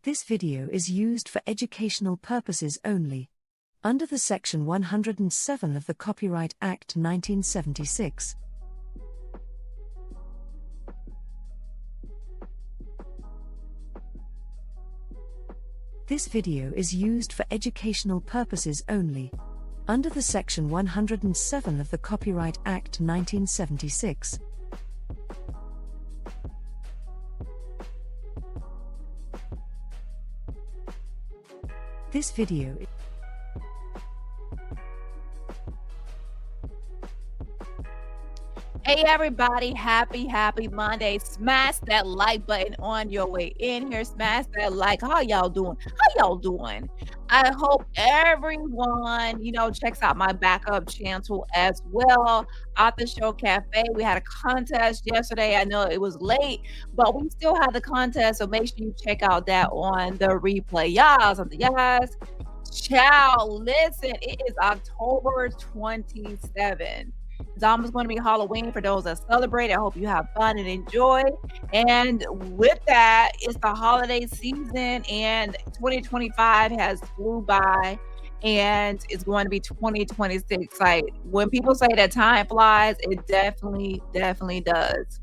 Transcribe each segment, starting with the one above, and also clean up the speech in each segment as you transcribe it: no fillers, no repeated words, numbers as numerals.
This video is used for educational purposes only, under the Section 107 of the Copyright Act 1976. This video is used for educational purposes only, under the Section 107 of the Copyright Act 1976. This video. Hey everybody, happy Monday. Smash that like button on your way in here. Smash that like. How y'all doing? I hope everyone, checks out my backup channel as well. At the Show Cafe, we had a contest yesterday. I know it was late, but we still have the contest, so make sure you check out that on the replay. Y'all, ciao. Listen, it is October 27th. It's almost going to be Halloween for those that celebrate. I hope you have fun and enjoy. And with that, it's the holiday season, and 2025 has flew by, and it's going to be 2026. Like, when people say that time flies, it definitely does.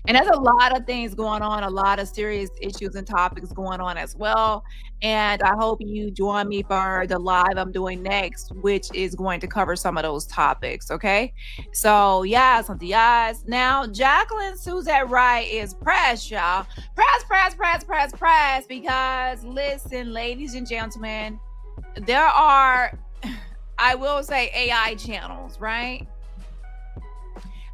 And there's a lot of things going on, a lot of serious issues and topics going on as well. And I hope you join me for the live I'm doing next, which is going to cover some of those topics, okay? So, yes. Now, Jacqueline Suzette Wright is pressed, y'all. Press, because, listen, ladies and gentlemen, there are, I will say, AI channels, right?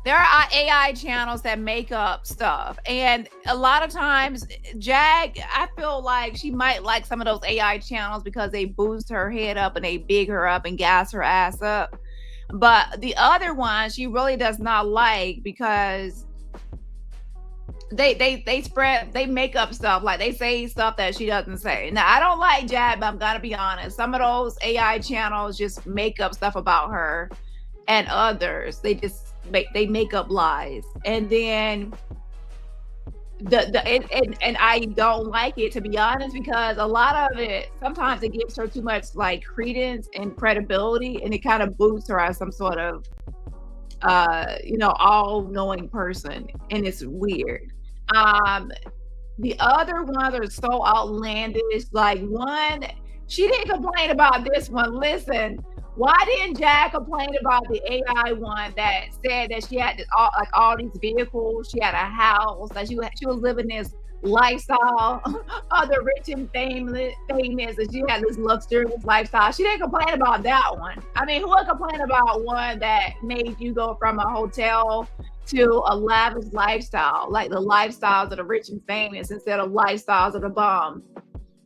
There are AI channels that make up stuff. And a lot of times, Jag, I feel like she might like some of those AI channels because they boost her head up and they big her up and gas her ass up. But the other one, she really does not like because they make up stuff. Like, they say stuff that she doesn't say. Now, I don't like Jag, but I'm gonna be honest. Some of those AI channels just make up stuff about her, and others, they make up lies, and then and I don't like it, to be honest, because a lot of it, sometimes it gives her too much like credence and credibility, and it kind of boosts her as some sort of all-knowing person, and it's weird. The other ones are so outlandish. Like, one, she didn't complain about this one. Listen, why didn't Jack complain about the AI one that said that she had all these vehicles, she had a house, that she was living this lifestyle of the rich and famous, and she had this luxurious lifestyle? She didn't complain about that one. I mean, who would complain about one that made you go from a hotel to a lavish lifestyle, like the lifestyles of the rich and famous instead of lifestyles of the bum?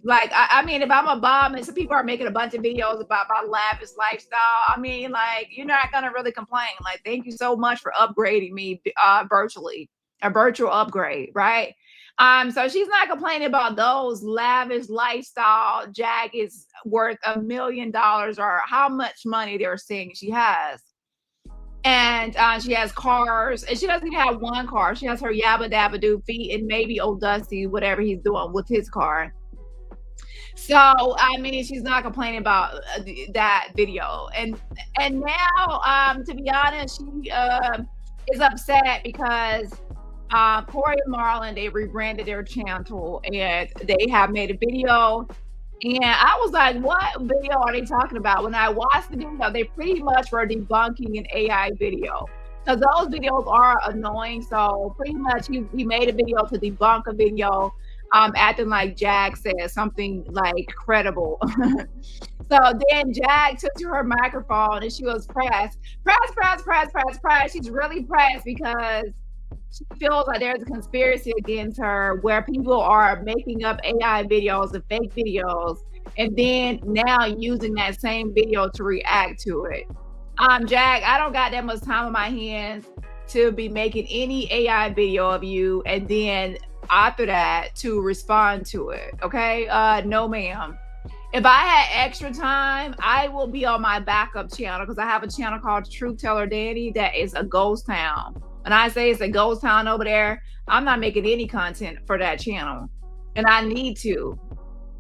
Like, I mean, if I'm a bum and some people are making a bunch of videos about my lavish lifestyle, I mean, like, you're not going to really complain. Like, thank you so much for upgrading me virtually, a virtual upgrade, right? So she's not complaining about those lavish lifestyle. Jag is worth $1 million, or how much money they're saying she has. And she has cars, and she doesn't even have one car. She has her Yabba Dabba Doo feet and maybe old Dusty, whatever he's doing with his car. So, I mean, she's not complaining about that video. And now, to be honest, she is upset because Corey and Marlon, they rebranded their channel, and they have made a video. And I was like, what video are they talking about? When I watched the video, they pretty much were debunking an AI video, because those videos are annoying. So pretty much he made a video to debunk a video, acting like Jag said something like credible. So then Jag took to her microphone and she was pressed. She's really pressed because she feels like there's a conspiracy against her, where people are making up AI videos and fake videos, and then now using that same video to react to it. Jag, I don't got that much time on my hands to be making any AI video of you and then after that to respond to it, okay? No, ma'am. If I had extra time, I will be on my backup channel, because I have a channel called Truth Teller Dani that is a ghost town. When I say it's a ghost town over there, I'm not making any content for that channel. and I need to,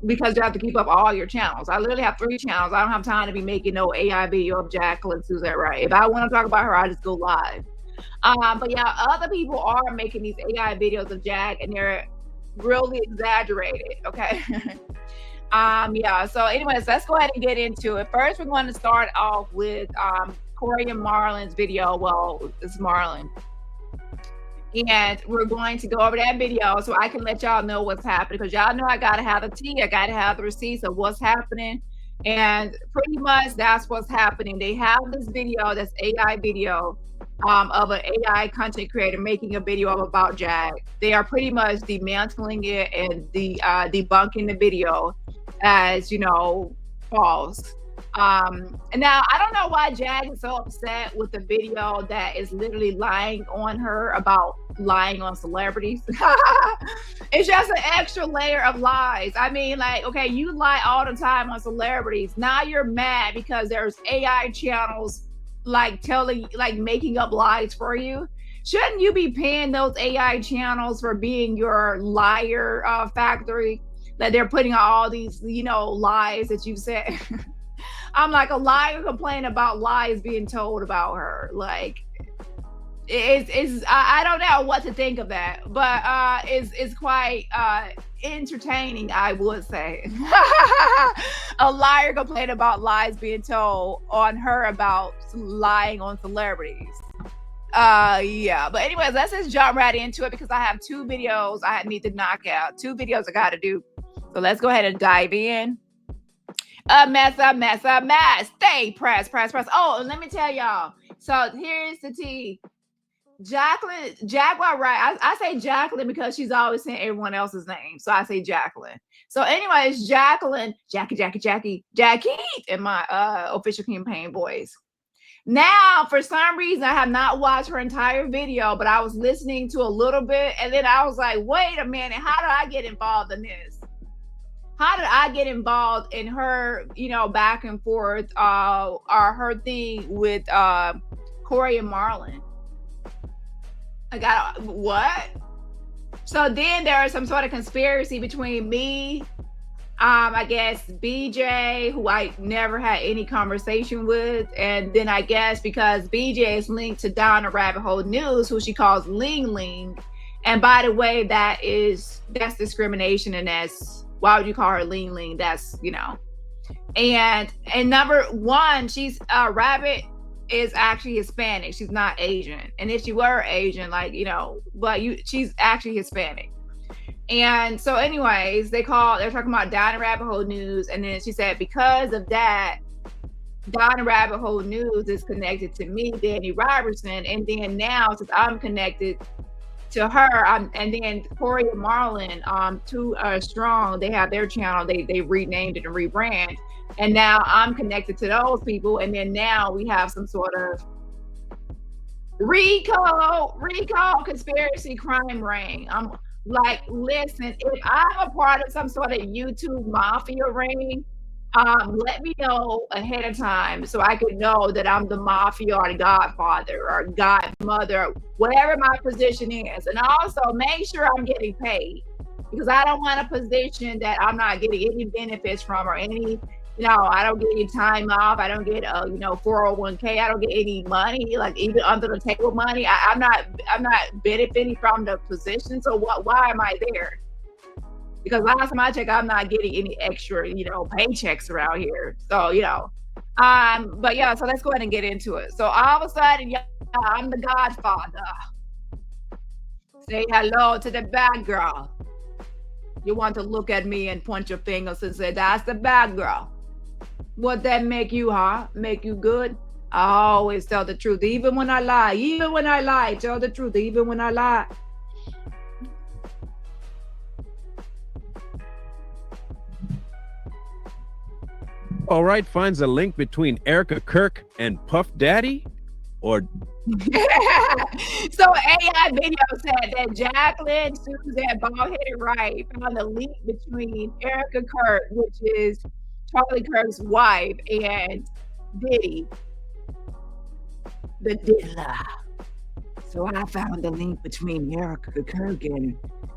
because you have to keep up all your channels. I literally have 3 channels. I don't have time to be making no AI video of Jacqueline Suzette Wright. If I want to talk about her, I just go live. But yeah, other people are making these AI videos of Jack, and they're really exaggerated. Okay. Yeah. So, anyways, let's go ahead and get into it. First, we're going to start off with Corey and Marlon's video. Well, it's Marlon. And we're going to go over that video so I can let y'all know what's happening, because y'all know I gotta have the tea, I gotta have the receipts of what's happening. And pretty much that's what's happening. They have this video, this AI video of an AI content creator making a video about Jack. They are pretty much dismantling it and debunking the video as, you know, false. And now I don't know why Jag is so upset with the video that is literally lying on her about lying on celebrities. It's just an extra layer of lies. I mean, like, okay, you lie all the time on celebrities. Now you're mad because there's AI channels like making up lies for you. Shouldn't you be paying those AI channels for being your liar factory? That they're putting all these, you know, lies that you said. I'm like, a liar complaining about lies being told about her. Like, I don't know what to think of that, but it's quite entertaining, I would say. A liar complaining about lies being told on her about lying on celebrities. Yeah, but anyways, let's just jump right into it, because I have 2 videos I need to knock out. 2 videos I gotta do. So let's go ahead and dive in. A mess. Stay press. Oh, and let me tell y'all. So here's the tea. Jaguar Wright. I say Jacqueline because she's always saying everyone else's name. So I say Jacqueline. So anyways, Jacqueline, Jackie, in my official campaign voice. Now, for some reason, I have not watched her entire video, but I was listening to a little bit, and then I was like, wait a minute, how did I get involved in this? How did I get involved in her, you know, back and forth, or her thing with Corey and Marlon? I got what? So then there is some sort of conspiracy between me, I guess BJ, who I never had any conversation with, and then I guess because BJ is linked to Donna Rabbit Hole News, who she calls Ling Ling. And by the way, that's discrimination, and that's, why would you call her Ling Ling? That's, you know. And number 1, she's Rabbit is actually Hispanic. She's not Asian. And if she were Asian, like, you know, but she's actually Hispanic. And so anyways, they're talking about Donna Rabbit Hole News. And then she said, because of that, Donna Rabbit Hole News is connected to me, Dani Robertson. And then now, since I'm connected to her, and then Corey and Marlon, 2 strong, they have their channel, they renamed it and rebrand, and now I'm connected to those people, and then now we have some sort of RICO conspiracy crime ring. I'm like, listen, if I'm a part of some sort of YouTube mafia ring, let me know ahead of time so I can know that I'm the mafia or the godfather or godmother, whatever my position is. And also make sure I'm getting paid, because I don't want a position that I'm not getting any benefits from, or any, you know, I don't get any time off. I don't get, 401k. I don't get any money, like even under the table money. I'm not benefiting from the position. So why am I there? Because last time I checked, I'm not getting any extra, paychecks around here. So, but yeah, so let's go ahead and get into it. So all of a sudden, yeah, I'm the godfather. Say hello to the bad girl. You want to look at me and point your fingers and say, that's the bad girl. What that make you, huh? Make you good? I always tell the truth, even when I lie. Even when I lie, tell the truth, even when I lie. All Right finds a link between Erica Kirk and Puff Daddy, or so AI video said that Jacqueline Suzette Bald-Headed Wright found a link between Erica Kirk, which is Charlie Kirk's wife, and Diddy, the diddler. So I found the link between Erica Kirk and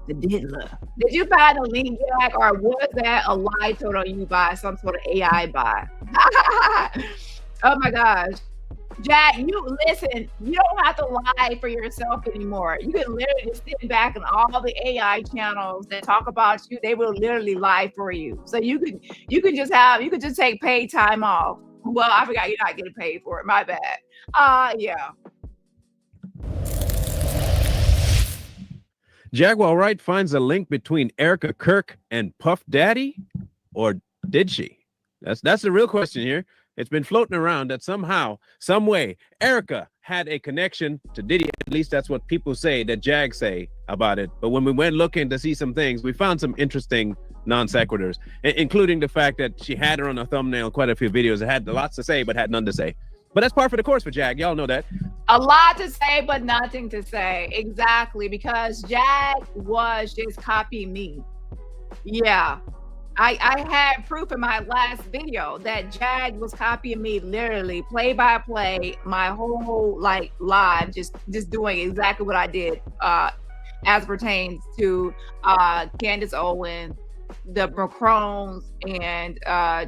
the Diddler. Did you find the link, Jack, or was that a lie told on you by some sort of AI bot? Oh my gosh. Jack, you listen, you don't have to lie for yourself anymore. You can literally just sit back and all the AI channels that talk about you, they will literally lie for you. So you could just take paid time off. Well, I forgot you're not getting paid for it. My bad. Yeah. Jaguar Wright finds a link between Erica Kirk and Puff Daddy, or did she? That's the real question here. It's been floating around that somehow, some way, Erica had a connection to Diddy. At least that's what people say, that Jag say about it. But when we went looking to see some things, we found some interesting non sequiturs, including the fact that she had her on a thumbnail, quite a few videos. It had lots to say, but had none to say. But that's par for the course for Jag. Y'all know that. A lot to say, but nothing to say. Exactly, because Jag was just copying me. Yeah. I had proof in my last video that Jag was copying me, literally play by play, my whole like live, just doing exactly what I did as pertains to Candace Owens, the Macrones, and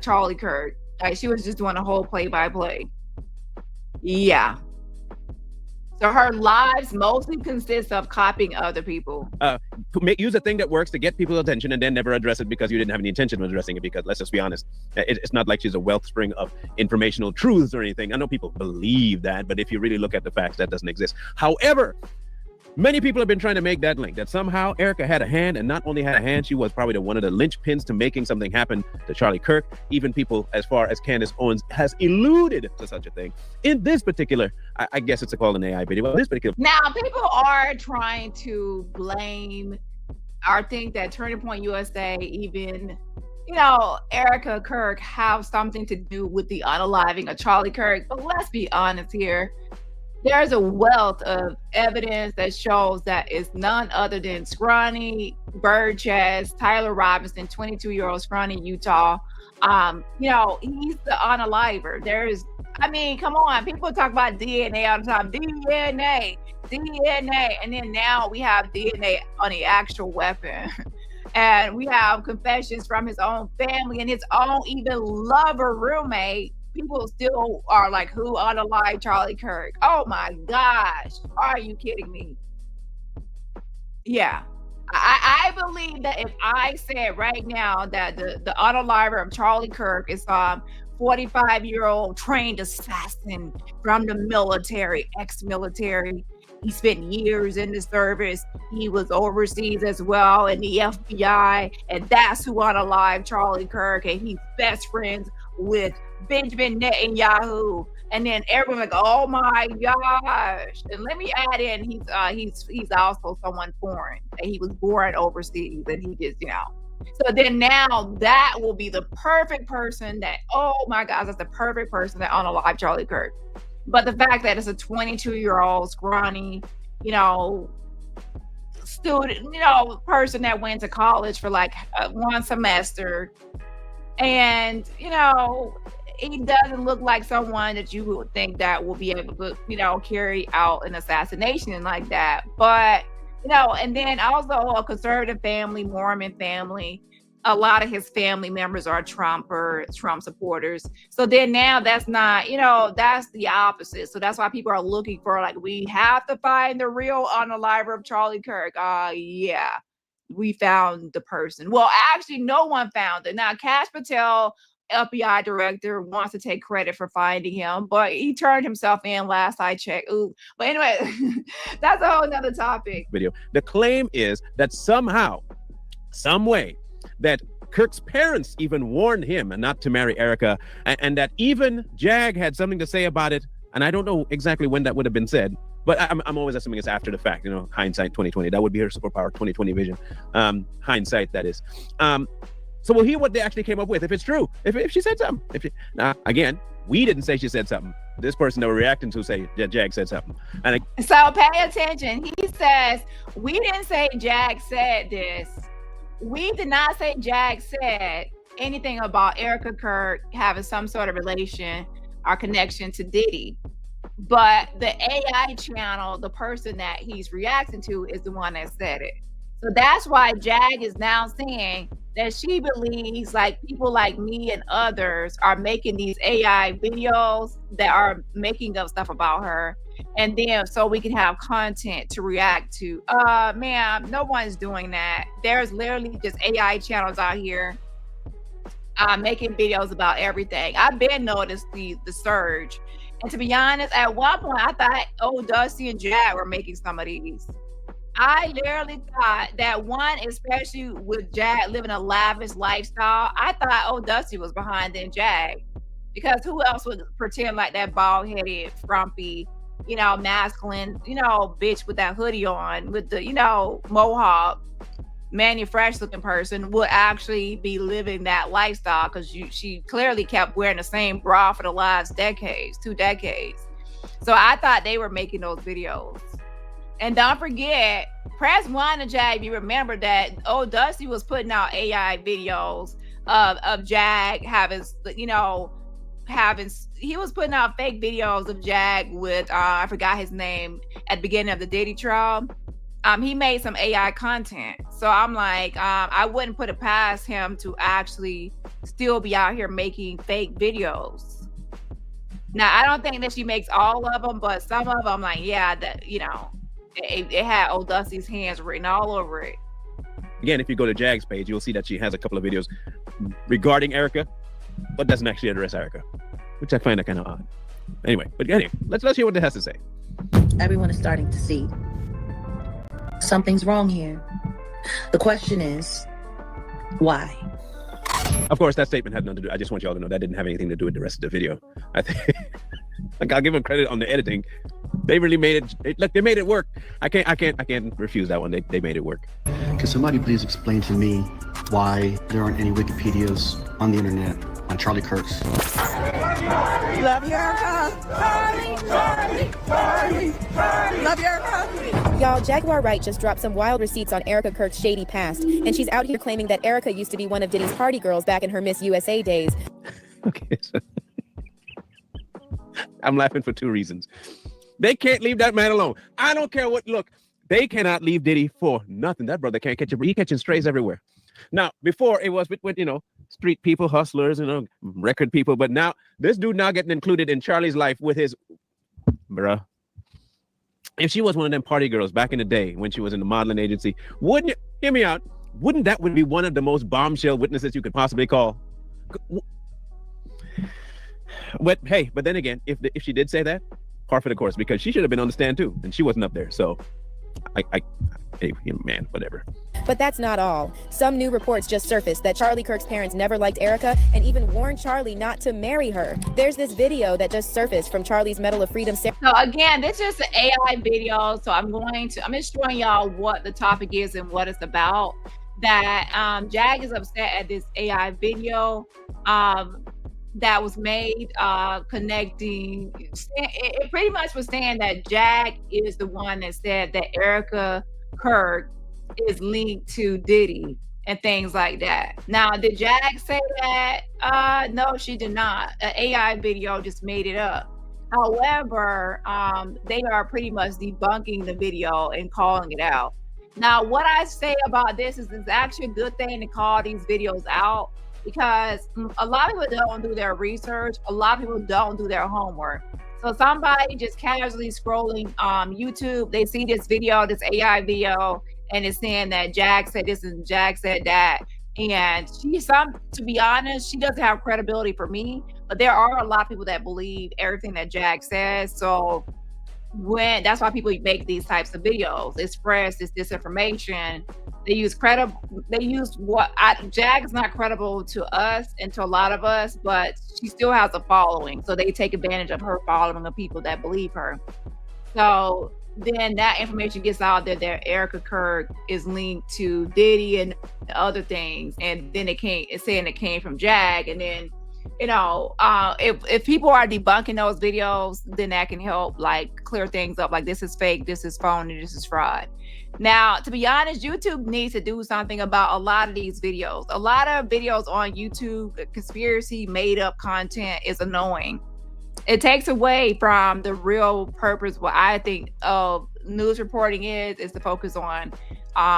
Charlie Kirk. Like, she was just doing a whole play by play. Yeah. So her lives mostly consist of copying other people. Use a thing that works to get people's attention and then never address it because you didn't have any intention of addressing it, because let's just be honest, it's not like she's a wellspring of informational truths or anything. I know people believe that, but if you really look at the facts, that doesn't exist. However, many people have been trying to make that link, that somehow Erica had a hand, and not only had a hand, she was probably one of the linchpins to making something happen to Charlie Kirk. Even people as far as Candace Owens has alluded to such a thing. In this particular, I guess it's called an AI video, but this particular. Now, people are trying to blame or think that Turning Point USA, even, Erica Kirk have something to do with the unaliving of Charlie Kirk. But let's be honest here. There's a wealth of evidence that shows that it's none other than scrawny, bird chest, Tyler Robinson, 22-year-old scrawny Utah. He's the unaliver. Come on, people talk about DNA all the time. DNA, and then now we have DNA on the actual weapon. And we have confessions from his own family and his own even lover roommate. People still are like, who unalived Charlie Kirk? Oh my gosh, are you kidding me? Yeah, I believe that if I said right now that the unaliver of Charlie Kirk is 45-year-old trained assassin from the military, ex-military. He spent years in the service. He was overseas as well in the FBI, and that's who unalived Charlie Kirk. And he's best friends with Benjamin Netanyahu. And then everyone like, oh my gosh. And let me add in, he's also someone foreign, and he was born overseas, and he just, So then now that will be the perfect person that, oh my gosh, that's the perfect person that unalived Charlie Kirk. But the fact that it's a 22-year-old scrawny, student, person that went to college for like one semester, and he doesn't look like someone that you would think that will be able to, carry out an assassination like that. But and then also a conservative family, Mormon family. A lot of his family members are Trump supporters. So then now that's not, that's the opposite. So that's why people are looking for, like, we have to find the real unaliver of Charlie Kirk. Yeah, we found the person. Well, actually, no one found it. Now, Katt Patel, FBI director, wants to take credit for finding him, but he turned himself in last I checked. Ooh. But anyway, that's a whole nother topic. Video. The claim is that somehow, some way, that Kirk's parents even warned him not to marry Erica, and that even Jag had something to say about it. And I don't know exactly when that would have been said, but I'm always assuming it's after the fact, hindsight 2020. That would be her superpower, 2020 vision. Hindsight, that is. So we'll hear what they actually came up with, if it's true, if she said something. Now, again, we didn't say she said something. This person that we're reacting to say that Jag said something. So pay attention. He says, we didn't say Jag said this. We did not say Jag said anything about Erica Kirk having some sort of relation or connection to Diddy. but the AI channel, the person that he's reacting to, is the one that said it. So that's why Jag is now saying that she believes like people like me and others are making these AI videos that are making up stuff about her. And then so we can have content to react to. Ma'am, no one's doing that. There's literally just AI channels out here making videos about everything. I've been noticed the surge. And to be honest, at one point I thought, oh, Dusty and Jag were making some of these. I literally thought that one, especially with Jag living a lavish lifestyle, I thought, oh, Dusty was behind then Jag. Because who else would pretend like that bald-headed, frumpy, masculine, bitch with that hoodie on, with the, mohawk, manufactured looking person would actually be living that lifestyle, because she clearly kept wearing the same bra for the last 2 decades. So I thought they were making those videos. And don't forget, press 1 to Jag. You remember that old Dusty was putting out AI videos of Jag having, he was putting out fake videos of Jag with, I forgot his name, at the beginning of the Diddy trial. He made some AI content. So I'm like, I wouldn't put it past him to actually still be out here making fake videos. Now, I don't think that she makes all of them, but some of them, like, yeah, that, it had old Dusty's hands written all over it. Again, if you go to Jag's page, you'll see that she has a couple of videos regarding Erica, but doesn't actually address Erica, which I find that kind of odd. Anyway, let's hear what it has to say. Everyone is starting to see something's wrong here. The question is, why? Of course, that statement had nothing to do. I just want y'all to know that didn't have anything to do with the rest of the video. I think, like, I'll give them credit on the editing. They really made it. Look, they made it work. I can't refuse that one. They made it work. Can somebody please explain to me why there aren't any Wikipedias on the internet on Charlie Kirk's? Love you, Erica. Charlie. Love you, Erica. Y'all, Jaguar Wright just dropped some wild receipts on Erica Kirk's shady past, and she's out here claiming that Erica used to be one of Diddy's party girls back in her Miss USA days. Okay, so I'm laughing for 2 reasons. They can't leave that man alone. I don't care what. Look, they cannot leave Diddy for nothing. That brother can't catch a break. He's catching strays everywhere. Now, before it was with street people, hustlers, record people, but now this dude now getting included in Charlie's life with his bruh. If she was one of them party girls back in the day when she was in the modeling agency, wouldn't you, hear me out, wouldn't that would be one of the most bombshell witnesses you could possibly call? But hey, but then again, if she did say that, par for the course, because she should have been on the stand too, and she wasn't up there. So hey, man, whatever. But that's not all. Some new reports just surfaced that Charlie Kirk's parents never liked Erica and even warned Charlie not to marry her. There's this video that just surfaced from Charlie's Medal of Freedom ceremony. So again, this is an AI video. So I'm just showing y'all what the topic is and what it's about. That Jag is upset at this AI video that was made connecting. It pretty much was saying that Jag is the one that said that Erica Kirk is linked to Diddy and things like that. Now, did Jag say that? No, she did not. An AI video just made it up. However, they are pretty much debunking the video and calling it out. Now, what I say about this is it's actually a good thing to call these videos out, because a lot of people don't do their research. A lot of people don't do their homework. So somebody just casually scrolling YouTube, they see this video, this AI video, and it's saying that Jag said this and Jag said that. And to be honest, she doesn't have credibility for me, but there are a lot of people that believe everything that Jag says. So that's why people make these types of videos, express this disinformation. They use Jag is not credible to us and to a lot of us, but she still has a following. So they take advantage of her following of people that believe her. So then that information gets out there that Erica Kirk is linked to Diddy and other things. And then it's saying it came from Jag. And then, if people are debunking those videos, then that can help clear things up. Like, this is fake, this is phony, this is fraud. Now, to be honest, YouTube needs to do something about a lot of these videos. A lot of videos on YouTube, conspiracy, made up content is annoying. it takes away from the real purpose. What I think of news reporting is to focus on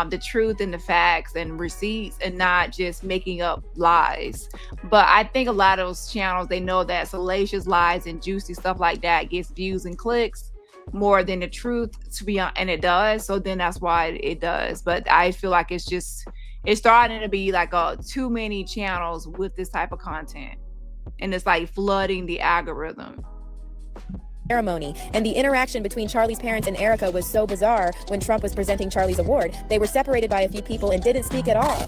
the truth and the facts and receipts, and not just making up lies. But I think a lot of those channels, they know that salacious lies and juicy stuff like that gets views and clicks more than the truth, to be honest, and it does. So then that's why it does. But I feel like it's starting to be like too many channels with this type of content, and it's like flooding the algorithm. Ceremony, and the interaction between Charlie's parents and Erica was so bizarre. When Trump was presenting Charlie's award, they were separated by a few people and didn't speak at all.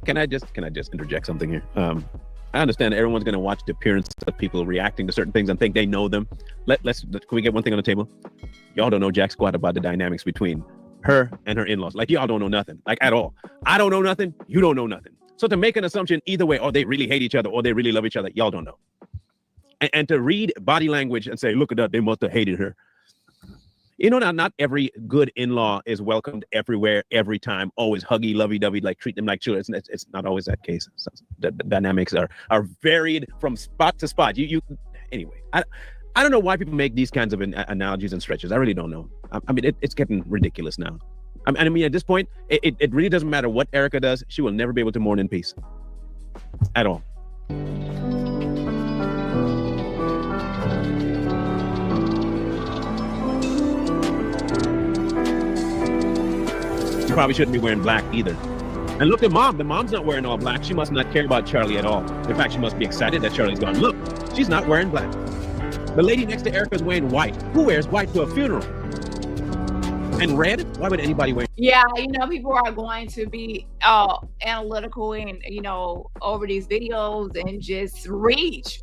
Can I just interject something here? I understand everyone's going to watch the appearance of people reacting to certain things and think they know them. Can we get one thing on the table? Y'all don't know jack squat about the dynamics between her and her in-laws. Like, y'all don't know nothing, like, at all. I don't know nothing. You don't know nothing. So to make an assumption either way, or they really hate each other, or they really love each other, y'all don't know. And to read body language and say, look at that, they must have hated her. You know, not every good in-law is welcomed everywhere, every time, always huggy, lovey-dovey, like treat them like children. It's not always that case. So the dynamics are varied from spot to spot. Anyway, I don't know why people make these kinds of analogies and stretches. I really don't know. I mean, it's getting ridiculous now. I mean, at this point, it really doesn't matter what Erica does. She will never be able to mourn in peace at all. You probably shouldn't be wearing black either. And look at mom. The mom's not wearing all black. She must not care about Charlie at all. In fact, she must be excited that Charlie's gone. Look, she's not wearing black. The lady next to Erica's wearing white. Who wears white to a funeral? And red? Why would anybody wear? Yeah, people are going to be analytical and, over these videos and just reach,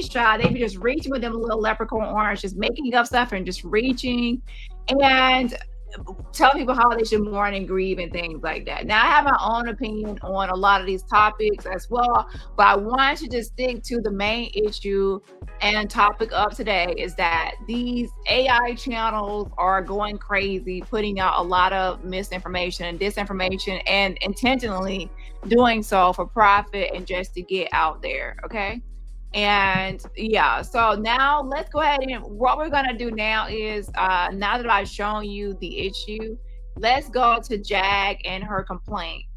child. They be just reaching with them little leprechaun arms, just making up stuff and just reaching and tell people how they should mourn and grieve and things like that. Now, I have my own opinion on a lot of these topics as well, but I want to just stick to the main issue and topic of today is that these AI channels are going crazy, putting out a lot of misinformation and disinformation, and intentionally doing so for profit and just to get out there, okay? And yeah, so now let's go ahead, and what we're gonna do now is now that I've shown you the issue, let's go to Jag and her complaints.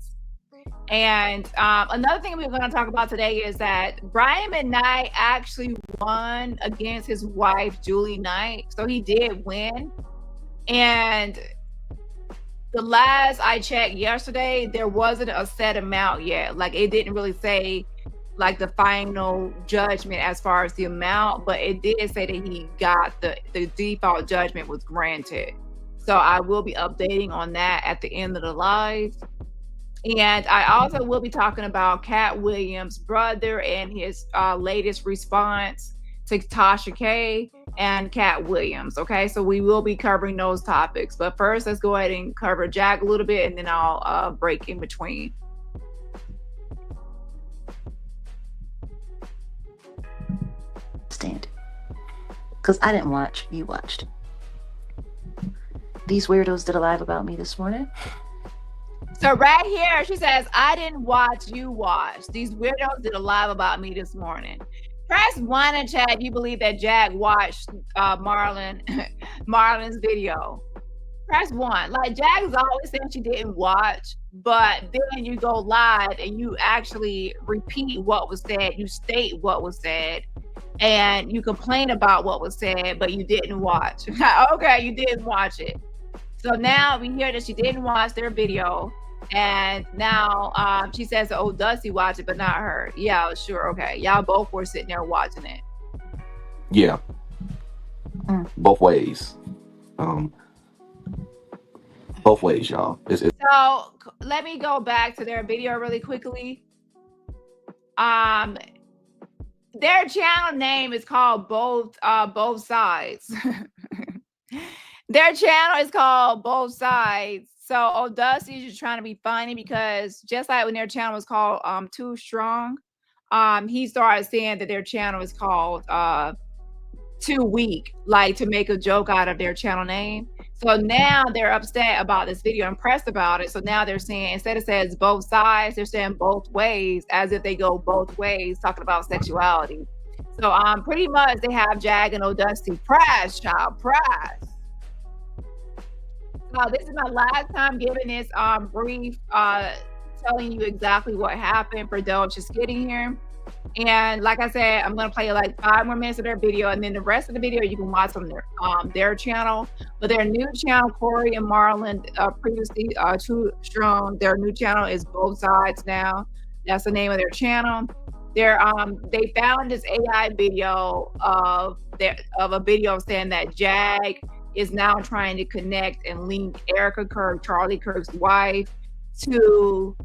And another thing we're gonna talk about today is that Brian McKnight actually won against his wife, Julie Knight. So he did win. And the last I checked yesterday, there wasn't a set amount yet. Like, it didn't really say like the final judgment as far as the amount, but it did say that he got the default judgment was granted. So I will be updating on that at the end of the live. And I also will be talking about Katt Williams' brother and his latest response to Tasha K and Katt Williams. Okay, so we will be covering those topics. But first, let's go ahead and cover Jag a little bit, and then I'll break in between. Stand. Because I didn't watch, you watched. These weirdos did a live about me this morning. So right here, she says, I didn't watch, you watched. These weirdos did a live about me this morning. Press 1 in chat if you believe that Jag watched Marlon's video. Press 1. Like, Jag is always saying she didn't watch, but then you go live and you actually repeat what was said. You state what was said. And you complain about what was said, but you didn't watch. Okay, you didn't watch it. So now we hear that she didn't watch their video. And now she says, oh, Dusty watched it, but not her. Yeah, sure, okay. Y'all both were sitting there watching it. Yeah. Both ways. Both ways, y'all. So let me go back to their video really quickly. Their channel name is called Both Sides. Their channel is called Both Sides. So Dusty is just trying to be funny because just like when their channel was called Too Strong, he started saying that their channel is called Too Weak, like to make a joke out of their channel name. So now they're upset about this video, impressed about it. So now they're saying, instead of saying both sides, they're saying both ways, as if they go both ways, talking about sexuality. So pretty much they have Jag and O'Dusty. Press, child, press. So this is my last time giving this brief, telling you exactly what happened for those just getting here. And like I said, I'm gonna play like 5 more minutes of their video, and then the rest of the video you can watch on their channel. But their new channel, Corey and Marlon, previously Too Strong, their new channel is Both Sides now. That's the name of their channel. They found this AI video of a video saying that Jag is now trying to connect and link Erica Kirk, Charlie Kirk's wife, to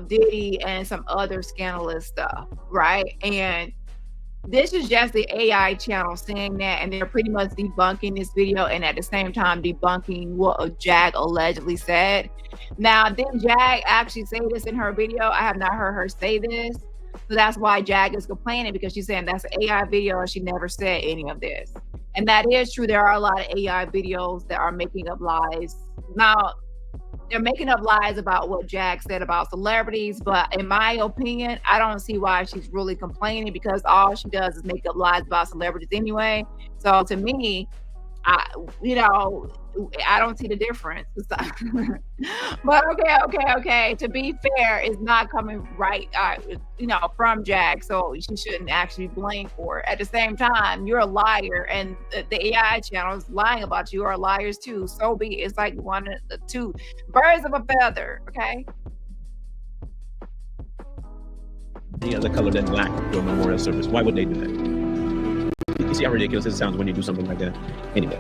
Diddy and some other scandalous stuff, right? And this is just the AI channel saying that, and they're pretty much debunking this video and at the same time debunking what Jag allegedly said. Now, did Jag actually say this in her video? I have not heard her say this. So that's why Jag is complaining, because she's saying that's an AI video and she never said any of this. And that is true. There are a lot of AI videos that are making up lies. Now, they're making up lies about what Jag said about celebrities, but in my opinion, I don't see why she's really complaining, because all she does is make up lies about celebrities anyway. So to me, I don't see the difference. But okay. To be fair, it's not coming right, from Jag, so she shouldn't actually be blamed for it. At the same time, you're a liar, and the AI channel is lying about you. Are liars too. So be it. It's like one of the two birds of a feather. Okay. Any other color than black to a memorial service? Why would they do that? You see how ridiculous it sounds when you do something like that? Anyway.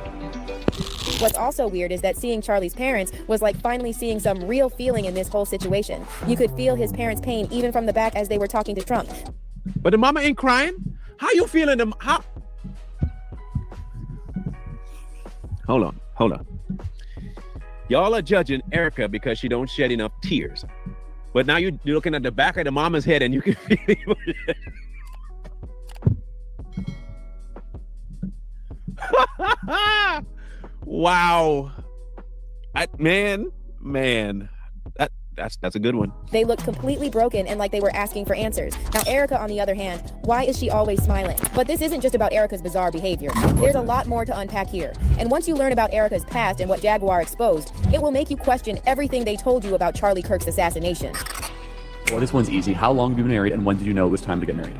What's also weird is that seeing Charlie's parents was like finally seeing some real feeling in this whole situation. You could feel his parents' pain even from the back as they were talking to Trump. But the mama ain't crying? How you feeling? Hold on. Y'all are judging Erica because she don't shed enough tears. But now you're looking at the back of the mama's head and you can feel it. Wow. Man, that's a good one. They looked completely broken and like they were asking for answers. Now, Erica, on the other hand, why is she always smiling? But this isn't just about Erica's bizarre behavior. There's a lot more to unpack here. And once you learn about Erica's past and what Jaguar exposed, it will make you question everything they told you about Charlie Kirk's assassination. Well, this one's easy. How long have you been married, and when did you know it was time to get married?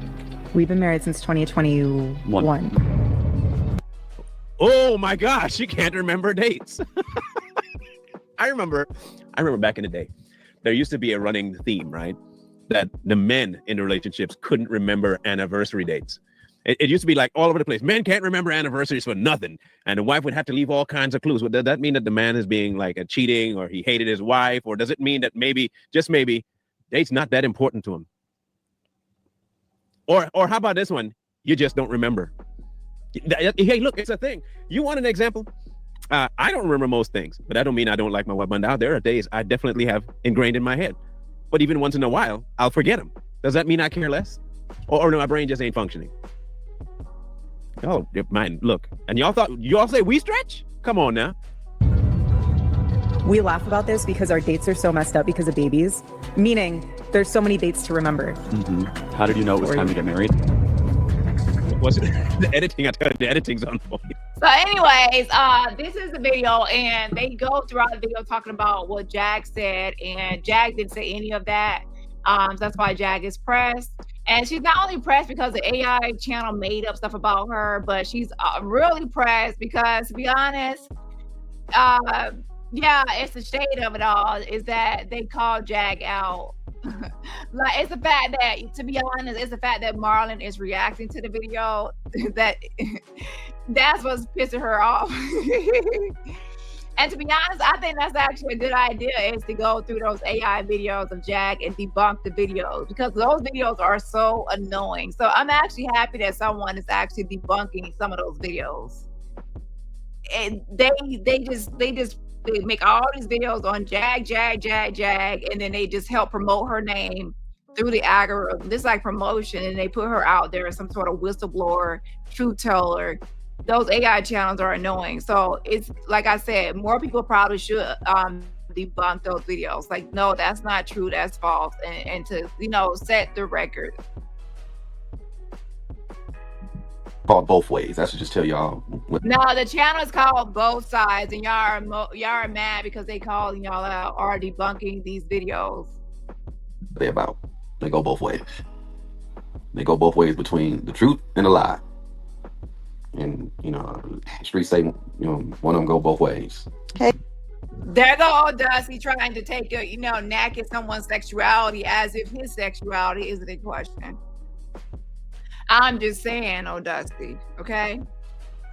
We've been married since 2021. Oh my gosh, you can't remember dates. I remember back in the day, there used to be a running theme, right? That the men in the relationships couldn't remember anniversary dates. It used to be like all over the place. Men can't remember anniversaries for nothing. And the wife would have to leave all kinds of clues. Well, does that mean that the man is being like a cheating, or he hated his wife? Or does it mean that maybe, just maybe, date's not that important to him? Or how about this one? You just don't remember. Hey, look, it's a thing. You want an example? I don't remember most things, but that don't mean I don't like my wife. But now there are days I definitely have ingrained in my head. But even once in a while, I'll forget them. Does that mean I care less? Or no, my brain just ain't functioning? Oh, mine, look. And y'all say we stretch? Come on now. We laugh about this because our dates are so messed up because of babies. Meaning, there's so many dates to remember. Mm-hmm. How did you know it was time to get married? Was it the editing? I tell you, the editing's on point. So anyways, this is the video, and they go throughout the video talking about what Jag said, and Jag didn't say any of that. So that's why Jag is pressed. And she's not only pressed because the AI channel made up stuff about her, but she's really pressed because, to be honest, it's the shade of it all, is that they called Jag out. Like, it's the fact that, to be honest, it's the fact that Marlon is reacting to the video that's what's pissing her off. And to be honest, I think that's actually a good idea, is to go through those AI videos of Jag and debunk the videos, because those videos are so annoying. So I'm actually happy that someone is actually debunking some of those videos. And they make all these videos on Jag, and then they just help promote her name through the algorithm. This is like promotion, and they put her out there as some sort of whistleblower, truth teller, those AI channels are annoying. So it's like I said, more people probably should debunk those videos. Like, no, that's not true, that's false, and to, you know, set the record. Called both ways. I should just tell y'all. No, the channel is called Both Sides, and y'all are mad because they call y'all out are debunking these videos. They about. They go both ways. They go both ways between the truth and the lie. And, you know, streets say, you know, one of them go both ways. There go Dusty trying to take a, you know, knack at someone's sexuality as if his sexuality isn't in question. I'm just saying, oh Dusty, okay?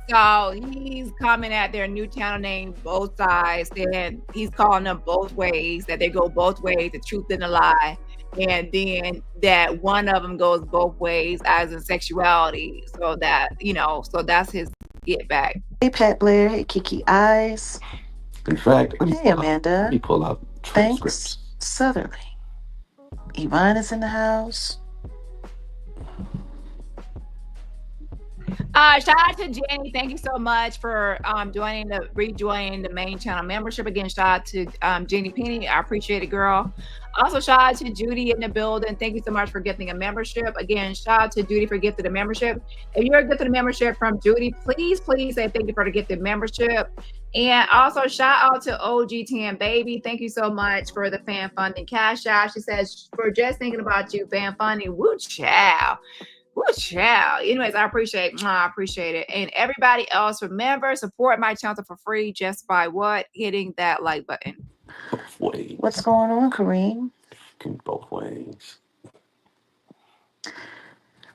So he's coming at their new channel name, Both Sides, and he's calling them both ways, that they go both ways, the truth and the lie. And then that one of them goes both ways as in sexuality. So that, you know, so that's his get back. Hey, Pat Blair. Hey, Kiki Eyes. In fact, hey, Amanda. Let me pull out transcripts. Thanks, Southerly. Yvonne is in the house. Shout out to Jenny. Thank you so much for rejoining the main channel membership. Again, shout out to Jenny Penny. I appreciate it, girl. Also, shout out to Judy in the building. Thank you so much for gifting a membership. Again, shout out to Judy for gifting a membership. If you're gifting a membership from Judy, please say thank you for the gifted membership. And also shout out to OG10 Baby. Thank you so much for the fan funding cash out. She says, for just thinking about you, fan funding. Woo chow. Woo child. Anyways, I appreciate it. And everybody else, remember, support my channel for free just by what? Hitting that like button. Both ways. What's going on, Kareem? Both ways.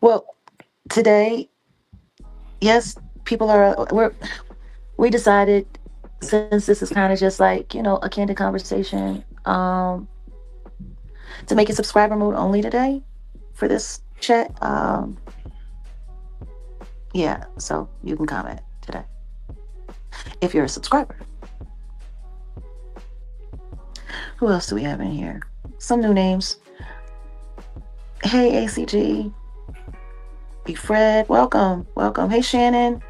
Well, today, yes, we decided, since this is kind of just like, you know, a candid conversation, to make it subscriber mode only today for this chat. Yeah, so you can comment today if you're a subscriber. Who else do we have in here? Some new names. Hey, ACG. B. Fred, welcome. Hey, Shannon.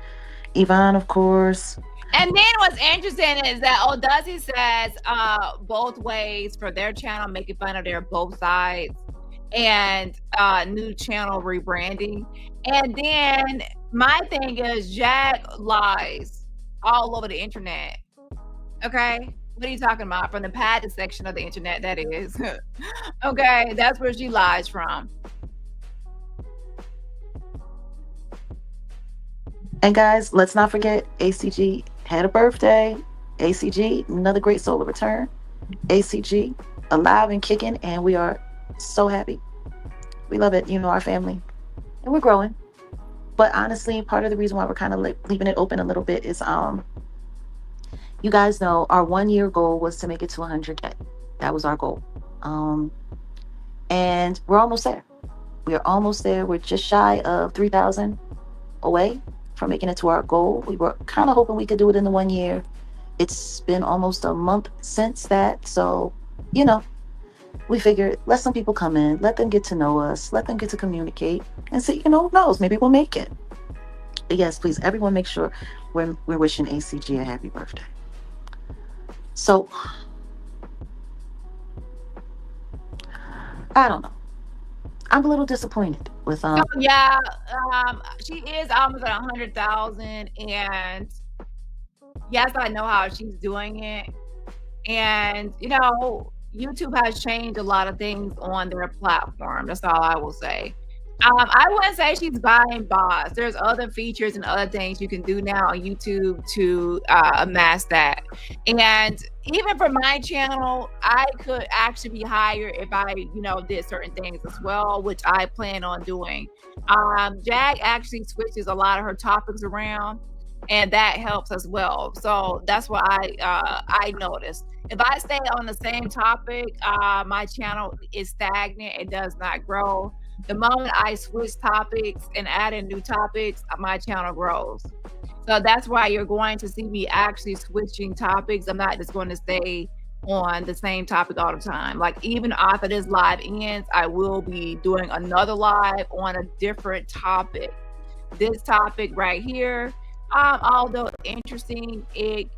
Yvonne, of course. And then what's interesting is that Odazi says both ways for their channel, making fun of their both sides and new channel rebranding. And then my thing is Jag lies all over the internet. Okay? What are you talking about? From the padded section of the internet, that is. Okay, that's where she lies from. And guys, let's not forget ACG had a birthday. ACG, another great solar return. ACG, alive and kicking, and we are so happy. We love it, you know, our family. And we're growing. But honestly, part of the reason why we're kind of leaving it open a little bit is you guys know our 1 year goal was to make it to 100K. That was our goal. And we're almost there. We are almost there. We're just shy of 3,000 away from making it to our goal. We were kind of hoping we could do it in the 1 year. It's been almost a month since that. So, you know, we figured let some people come in, let them get to know us, let them get to communicate and see, you know, who knows, maybe we'll make it. But yes, please, everyone make sure we're wishing ACG a happy birthday. So, I don't know. I'm a little disappointed with she is almost at 100,000, and yes, I know how she's doing it. And you know, YouTube has changed a lot of things on their platform. That's all I will say. I wouldn't say she's buying bots. There's other features and other things you can do now on YouTube to amass that. And even for my channel, I could actually be higher if I, you know, did certain things as well, which I plan on doing. Jag actually switches a lot of her topics around, and that helps as well. So that's what I noticed. If I stay on the same topic, my channel is stagnant. It does not grow. The moment I switch topics and add in new topics, my channel grows. So that's why you're going to see me actually switching topics. I'm not just going to stay on the same topic all the time. Like even after this live ends, I will be doing another live on a different topic. This topic right here, Although interesting, it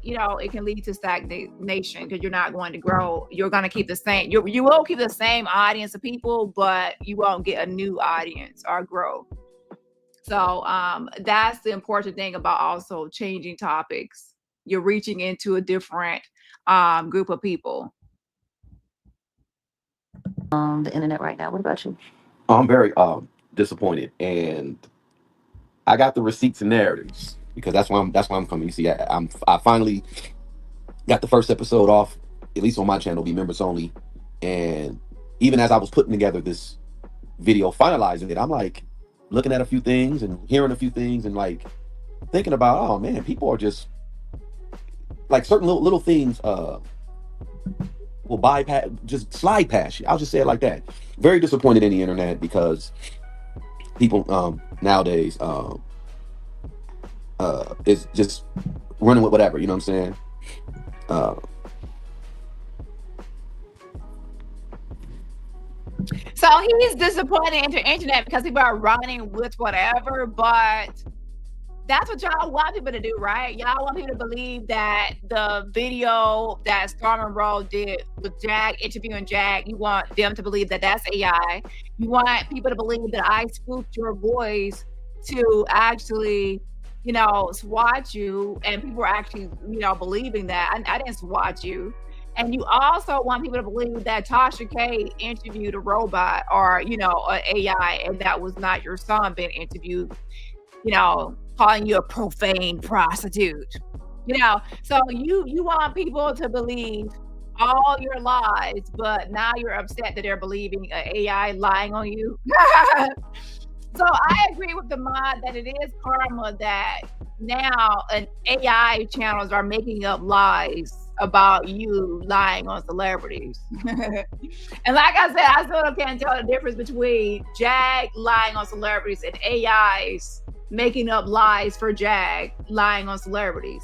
can lead to stagnation because you're not going to grow. You're going to keep the same. You will keep the same audience of people, but you won't get a new audience or grow. So that's the important thing about also changing topics. You're reaching into a different group of people. The internet right now. What about you? I'm very disappointed, and I got the receipts and narratives because that's why I'm coming. You see, I finally got the first episode off, at least on my channel, be members only. And even as I was putting together this video, finalizing it, I'm like looking at a few things and hearing a few things and like thinking about, oh man, people are just like certain little things will bypass, just slide past you. I'll just say it like that. Very disappointed in the internet because people nowadays is just running with whatever, you know what I'm saying? So he's disappointed in the internet because people are running with whatever, but that's what y'all want people to do, right? Y'all want people to believe that the video that Storm and Roll did with Jag, interviewing Jag, you want them to believe that that's AI. You want people to believe that I spoofed your voice to actually, swat you, and people are actually, believing that. I didn't swat you. And you also want people to believe that Tasha K interviewed a robot or, an AI, and that was not your son being interviewed, calling you a profane prostitute, So you want people to believe all your lies, but now you're upset that they're believing an AI lying on you. So I agree with the mod that it is karma that now an AI channels are making up lies about you lying on celebrities. And like I said, I still can't tell the difference between Jag lying on celebrities and AIs making up lies for Jag lying on celebrities.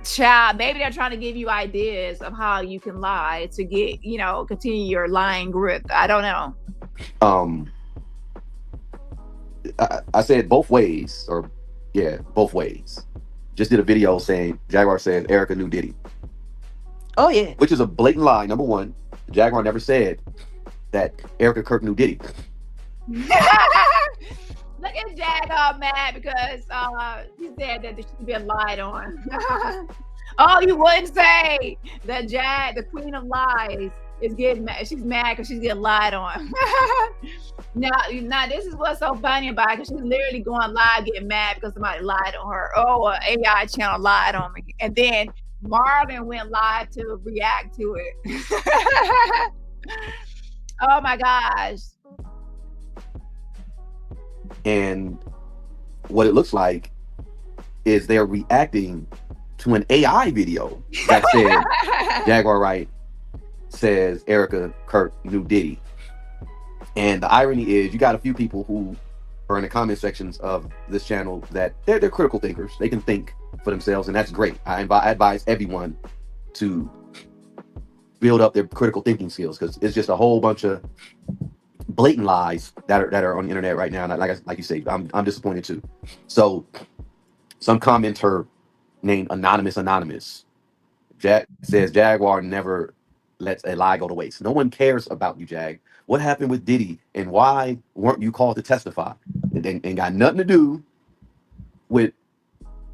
Child, maybe they're trying to give you ideas of how you can lie to get, continue your lying grip. I don't know. I said both ways, both ways. Just did a video saying Jaguar says Erica knew Diddy. Oh yeah. Which is a blatant lie. Number one, Jaguar never said that Erica Kirk knew Diddy. Look at Jag all mad because he said that she's being lied on. Oh, you wouldn't say that Jag, the queen of lies, is getting mad. She's mad because she's getting lied on. Now this is what's so funny about it, because she's literally going live getting mad because somebody lied on her. Oh, an AI channel lied on me. And then Marvin went live to react to it. Oh my gosh. And what it looks like is they're reacting to an AI video that said Jaguar Wright says Erica Kirk knew Diddy. And the irony is you got a few people who are in the comment sections of this channel that they're critical thinkers. They can think for themselves, and that's great. I advise everyone to build up their critical thinking skills, because it's just a whole bunch of blatant lies that are on the internet right now. And like you say, I'm disappointed too. So some commenter named Anonymous says Jaguar never lets a lie go to waste. No one cares about you, Jag. What happened with Diddy, and why weren't you called to testify? And got nothing to do with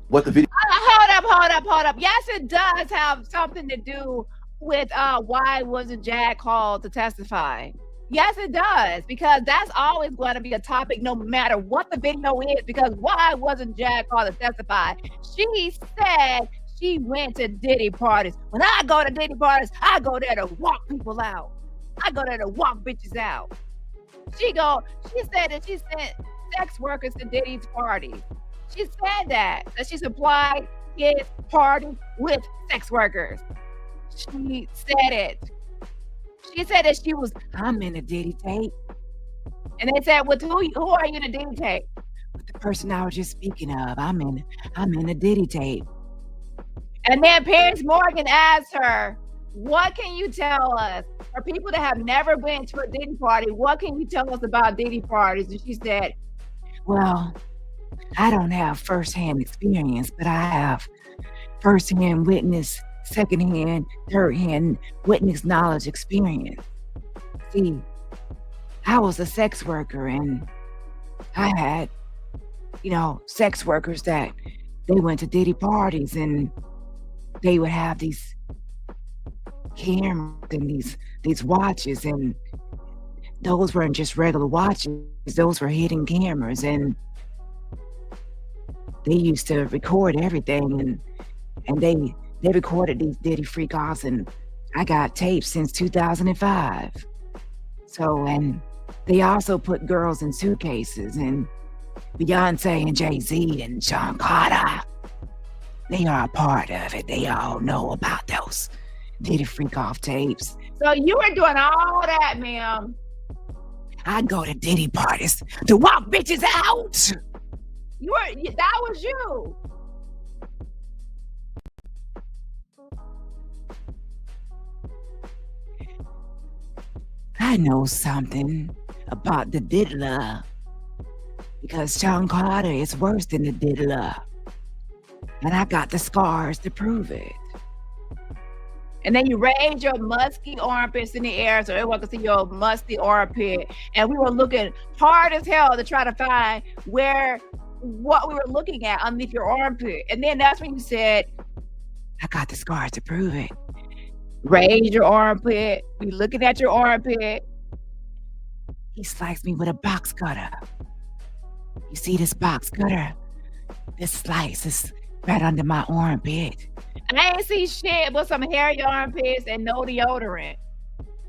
what the video. Hold up. Yes, it does have something to do with why wasn't Jag called to testify. Yes, it does, because that's always going to be a topic no matter what the video is, because why wasn't Jag called to testify? She said she went to Diddy parties. When I go to Diddy parties, I go there to walk people out. I go there to walk bitches out. She said that she sent sex workers to Diddy's party. She said that she supplied his party with sex workers. She said it. She said that I'm in a Diddy tape. And they said, well, who are you in a Diddy tape? With the person I was just speaking of. I'm in a Diddy tape. And then Paris Morgan asked her, what can you tell us? For people that have never been to a Diddy party, what can you tell us about Diddy parties? And she said, well, I don't have firsthand experience, but I have firsthand witness, secondhand, thirdhand witness knowledge experience. See, I was a sex worker and I had, sex workers that they went to Diddy parties and they would have these cameras and these watches, and those weren't just regular watches, those were hidden cameras, and they used to record everything, and they recorded these Diddy freak offs, and I got tapes since 2005. So, and they also put girls in suitcases, and Beyonce and Jay-Z and Sean Carter, they are a part of it. They all know about those Diddy freak off tapes. So you were doing all that, ma'am. I go to Diddy parties to walk bitches out. That was you. I know something about the diddler because Sean Carter is worse than the diddler. And I got the scars to prove it. And then you raise your musky armpits in the air so everyone can see your musty armpit. And we were looking hard as hell to try to find what we were looking at underneath your armpit. And then that's when you said, I got the scars to prove it. Raise your armpit. We looking at your armpit. He sliced me with a box cutter. You see this box cutter? This slice is right under my armpit. I ain't see shit but some hairy armpits and no deodorant.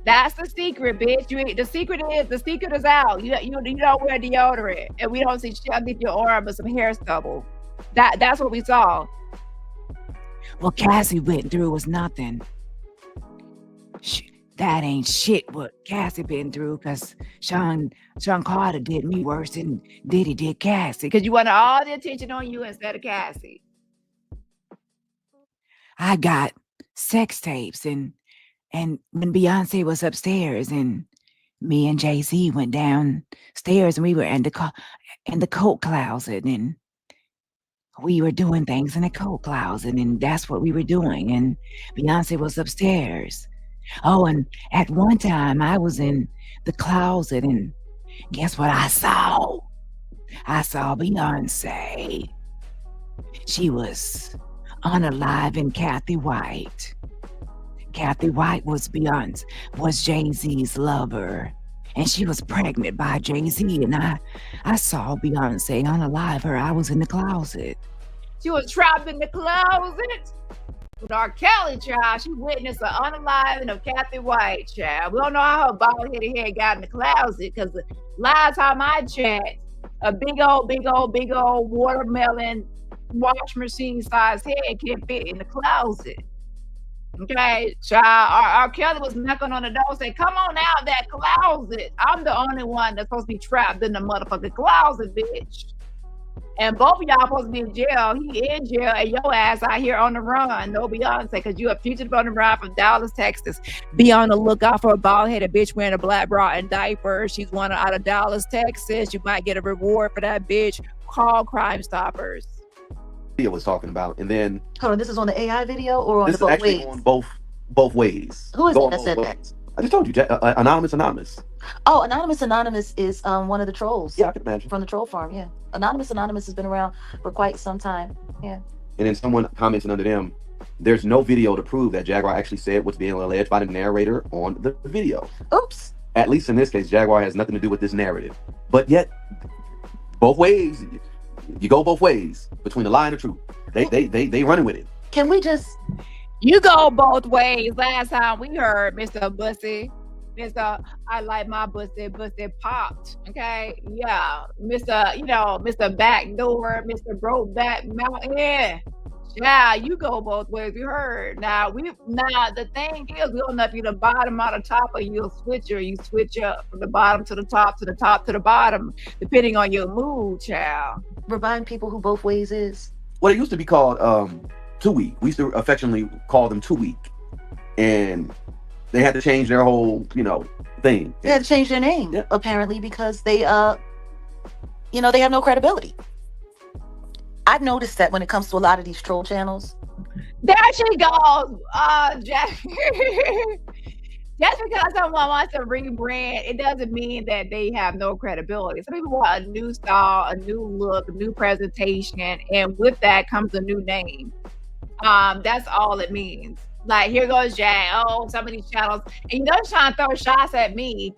That's the secret, bitch. The secret is out. You don't wear deodorant, and we don't see shit underneath your arm but some hair stubble. That's what we saw. What Cassie went through was nothing. That ain't shit what Cassie been through, because Sean Carter did me worse than Diddy did Cassie, because you wanted all the attention on you instead of Cassie. I got sex tapes, and when Beyonce was upstairs and me and Jay-Z went downstairs and we were in the coat closet, and we were doing things in the coat closet, and that's what we were doing, and Beyonce was upstairs. Oh, and at one time I was in the closet, and guess what I saw? I saw Beyonce. She was unaliving Kathy White. Kathy White was Jay-Z's lover, and she was pregnant by Jay-Z, and I saw Beyonce unalive her. I was in the closet. She was trapped in the closet with R. Kelly, child. She witnessed the unaliving of Kathy White, child. We don't know how her bald-headed head got in the closet, because the last time I checked, a big old watermelon wash machine size head can't fit in the closet. Okay, child. R. Kelly was knocking on the door saying, come on out that closet. I'm the only one that's supposed to be trapped in the motherfucking closet, bitch. And both of y'all supposed to be in jail. He in jail, and your ass out here on the run. No Beyonce, because you a fugitive on the run from Dallas, Texas. Be on the lookout for a bald-headed bitch wearing a black bra and diapers. She's wanted out of Dallas, Texas. You might get a reward for that bitch. Call Crime Stoppers. Was talking about, and then hold on, this is on the AI video or on this the both is actually ways? on both ways. Who is it that said that? I just told you, Anonymous. Oh, Anonymous is one of the trolls. Yeah, I can imagine. From the troll farm, yeah. Anonymous has been around for quite some time. Yeah. And then someone commenting under them, there's no video to prove that Jaguar actually said what's being alleged by the narrator on the video. Oops. At least in this case, Jaguar has nothing to do with this narrative. But yet, both ways, you go both ways between the lie and the truth. They running with it. Can we just? You go both ways. Last time we heard Mr. Bussy, I like my bussy popped. Okay, yeah, Mr. Backdoor, Mr. Brokeback Mountain. Yeah, you go both ways. We heard. Now the thing is, we don't know if you're the bottom or the top, or you switch up from the bottom to the top to the top to the bottom, depending on your mood, child. Remind people who both ways is. Well, it used to be called 2 Week. We used to affectionately call them 2 Week, and they had to change their whole, thing. They had to change their name, apparently, because they, they have no credibility. I've noticed that when it comes to a lot of these troll channels. There she goes, Jack. Just because someone wants to rebrand, it doesn't mean that they have no credibility. Some people want a new style, a new look, a new presentation, and with that comes a new name. That's all it means. Like, here goes Jack. Oh, some of these channels, and you know, trying to throw shots at me.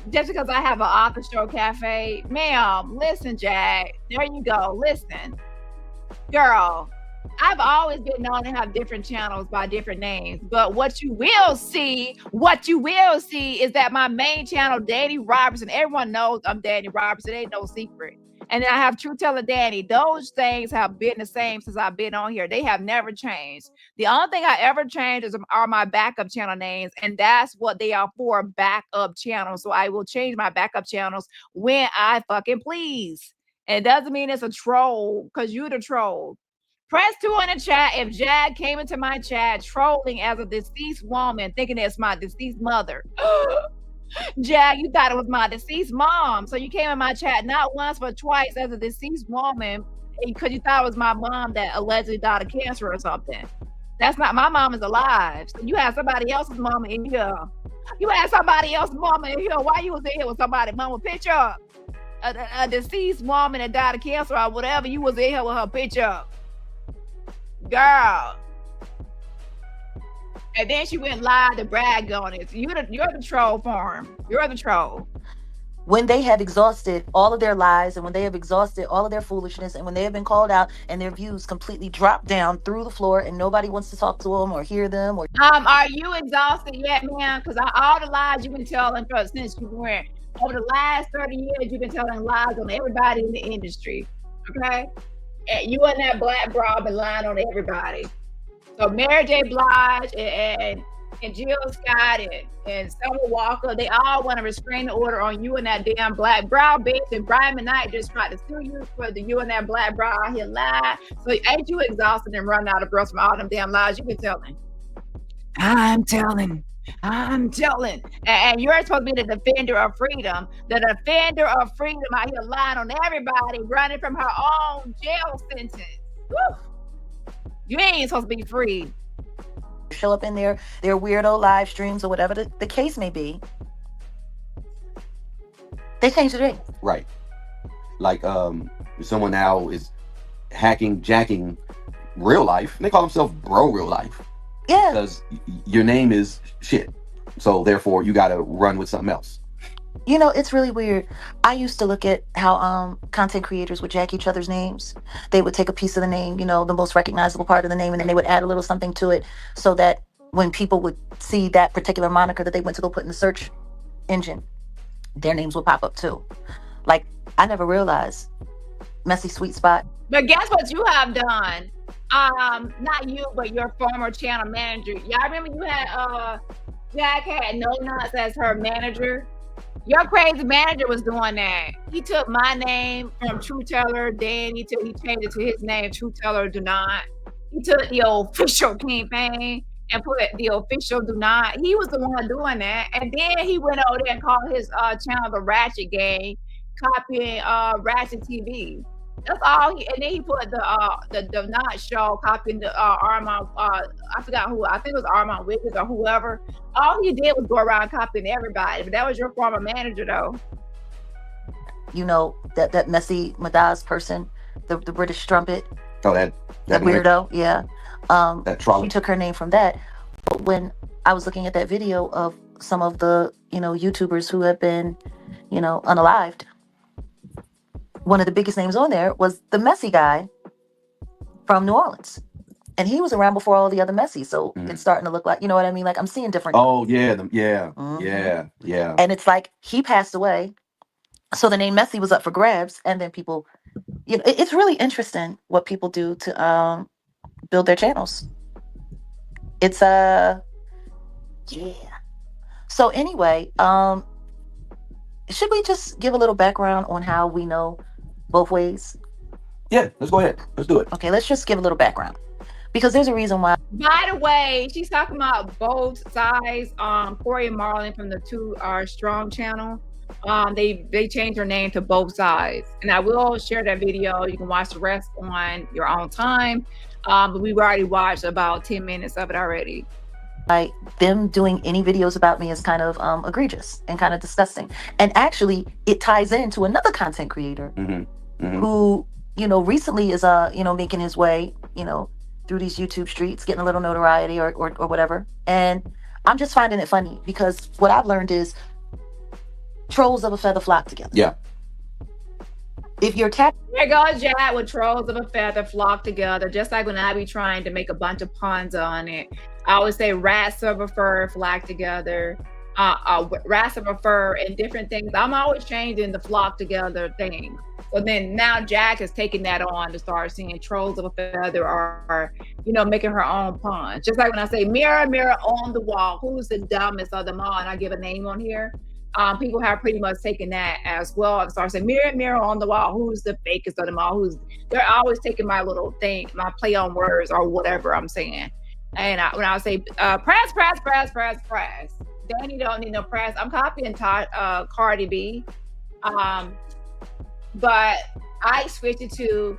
Just because I have an author show cafe, ma'am. Listen, Jack. There you go. Listen, girl. I've always been known to have different channels by different names, but what you will see is that my main channel, Dani Robertson, everyone knows I'm Dani Robertson. Ain't no secret. And then I have True Teller Dani. Those things have been the same since I've been on here. They have never changed. The only thing I ever changed are my backup channel names, and that's what they are for, backup channels. So I will change my backup channels when I fucking please. And it doesn't mean it's a troll, because you're the troll. Press 2 in the chat if Jag came into my chat trolling as a deceased woman, thinking it's my deceased mother. Jag, you thought it was my deceased mom. So you came in my chat not once but twice as a deceased woman because you thought it was my mom that allegedly died of cancer or something. That's not, my mom is alive. So you had somebody else's mama in here. You had somebody else's mama in here. Why you was in here with somebody's mama picture? A deceased woman that died of cancer or whatever, you was in here with her picture. Girl. And then she went live to brag on it. So you're the troll farm. You're the troll. When they have exhausted all of their lies, and when they have exhausted all of their foolishness, and when they have been called out and their views completely dropped down through the floor and nobody wants to talk to them or hear them, or are you exhausted yet, man? Because all the lies you've been telling since you went over the last 30 years, you've been telling lies on everybody in the industry. Okay? And you and that black bra been lying on everybody. So Mary J. Blige and Jill Scott and Summer Walker, they all want to restrain the order on you and that damn black bra bitch. And Brian McKnight just tried to sue you for you and that black bra out here lie. So ain't you exhausted and run out of breath from all them damn lies you've been telling? I'm telling. And you're supposed to be the defender of freedom. The defender of freedom out here lying on everybody, running from her own jail sentence. Woo. You ain't supposed to be free. Show up in their weirdo live streams or whatever the case may be. They changed the name. Right. Like someone now is jacking real life. They call themselves Bro Real Life. Yeah. Because your name is shit. So therefore you gotta run with something else. You know, it's really weird. I used to look at how content creators would jack each other's names. They would take a piece of the name, you know, the most recognizable part of the name, and then they would add a little something to it so that when people would see that particular moniker that they went to go put in the search engine, their names would pop up too. Like, I never realized Messy Sweet Spot. But guess what you have done? Not you, but your former channel manager. Y'all remember you had Jack had No Nuts as her manager? Your crazy manager was doing that. He took my name from True Teller Dani till he changed it to his name, True Teller Do Not. He took the official campaign and put the official Do Not. He was the one doing that. And then he went over there and called his channel the Ratchet Gang, copying Ratchet TV. That's all. And then he put the Do Not show, copying the Armand. I forgot who. I think it was Armand Wiggins or whoever. All he did was go around copying everybody. But that was your former manager, though. You know, that Messy Madaz person, the British strumpet. Oh, that weirdo. Yeah. That trolley. She took her name from that. But when I was looking at that video of some of the, you know, YouTubers who have been, you know, unalived, one of the biggest names on there was the Messy guy from New Orleans. And he was around before all the other Messies. So it's starting to look like, you know what I mean? Like, I'm seeing different. Oh, yeah. Yeah. And it's like he passed away. So the name Messy was up for grabs. And then people, you know, it's really interesting what people do to build their channels. It's yeah. So anyway, should we just give a little background on how we know both ways? Yeah, let's go ahead. Let's do it. Okay, let's just give a little background. Because there's a reason why. By the way, she's talking about both sides. Corey and Marlon from the Two Are Strong channel. They changed her name to Both Sides, and I will share that video. You can watch the rest on your own time. But we've already watched about 10 minutes of it already. Like, them doing any videos about me is kind of egregious and kind of disgusting. And actually, it ties into another content creator who, you know, recently is you know, making his way, you know, through these YouTube streets, getting a little notoriety or whatever. And I'm just finding it funny because what I've learned is trolls of a feather flock together. Yeah. If you're there goes Jack with trolls of a feather flock together. Just like when I be trying to make a bunch of puns on it, I always say rats of a fur flock together, rats of a fur, and different things. I'm always changing the flock together thing. So then now Jack is taking that on to start seeing trolls of a feather or you know, making her own puns. Just like when I say mirror, mirror on the wall, who's the dumbest of them all, and I give a name on here. People have pretty much taken that as well and start saying, mirror, mirror on the wall, who's the fakest of them all? They're always taking my little thing, my play on words or whatever I'm saying. And when I say press, Dani don't need no press. I'm copying Cardi B. But I switched it to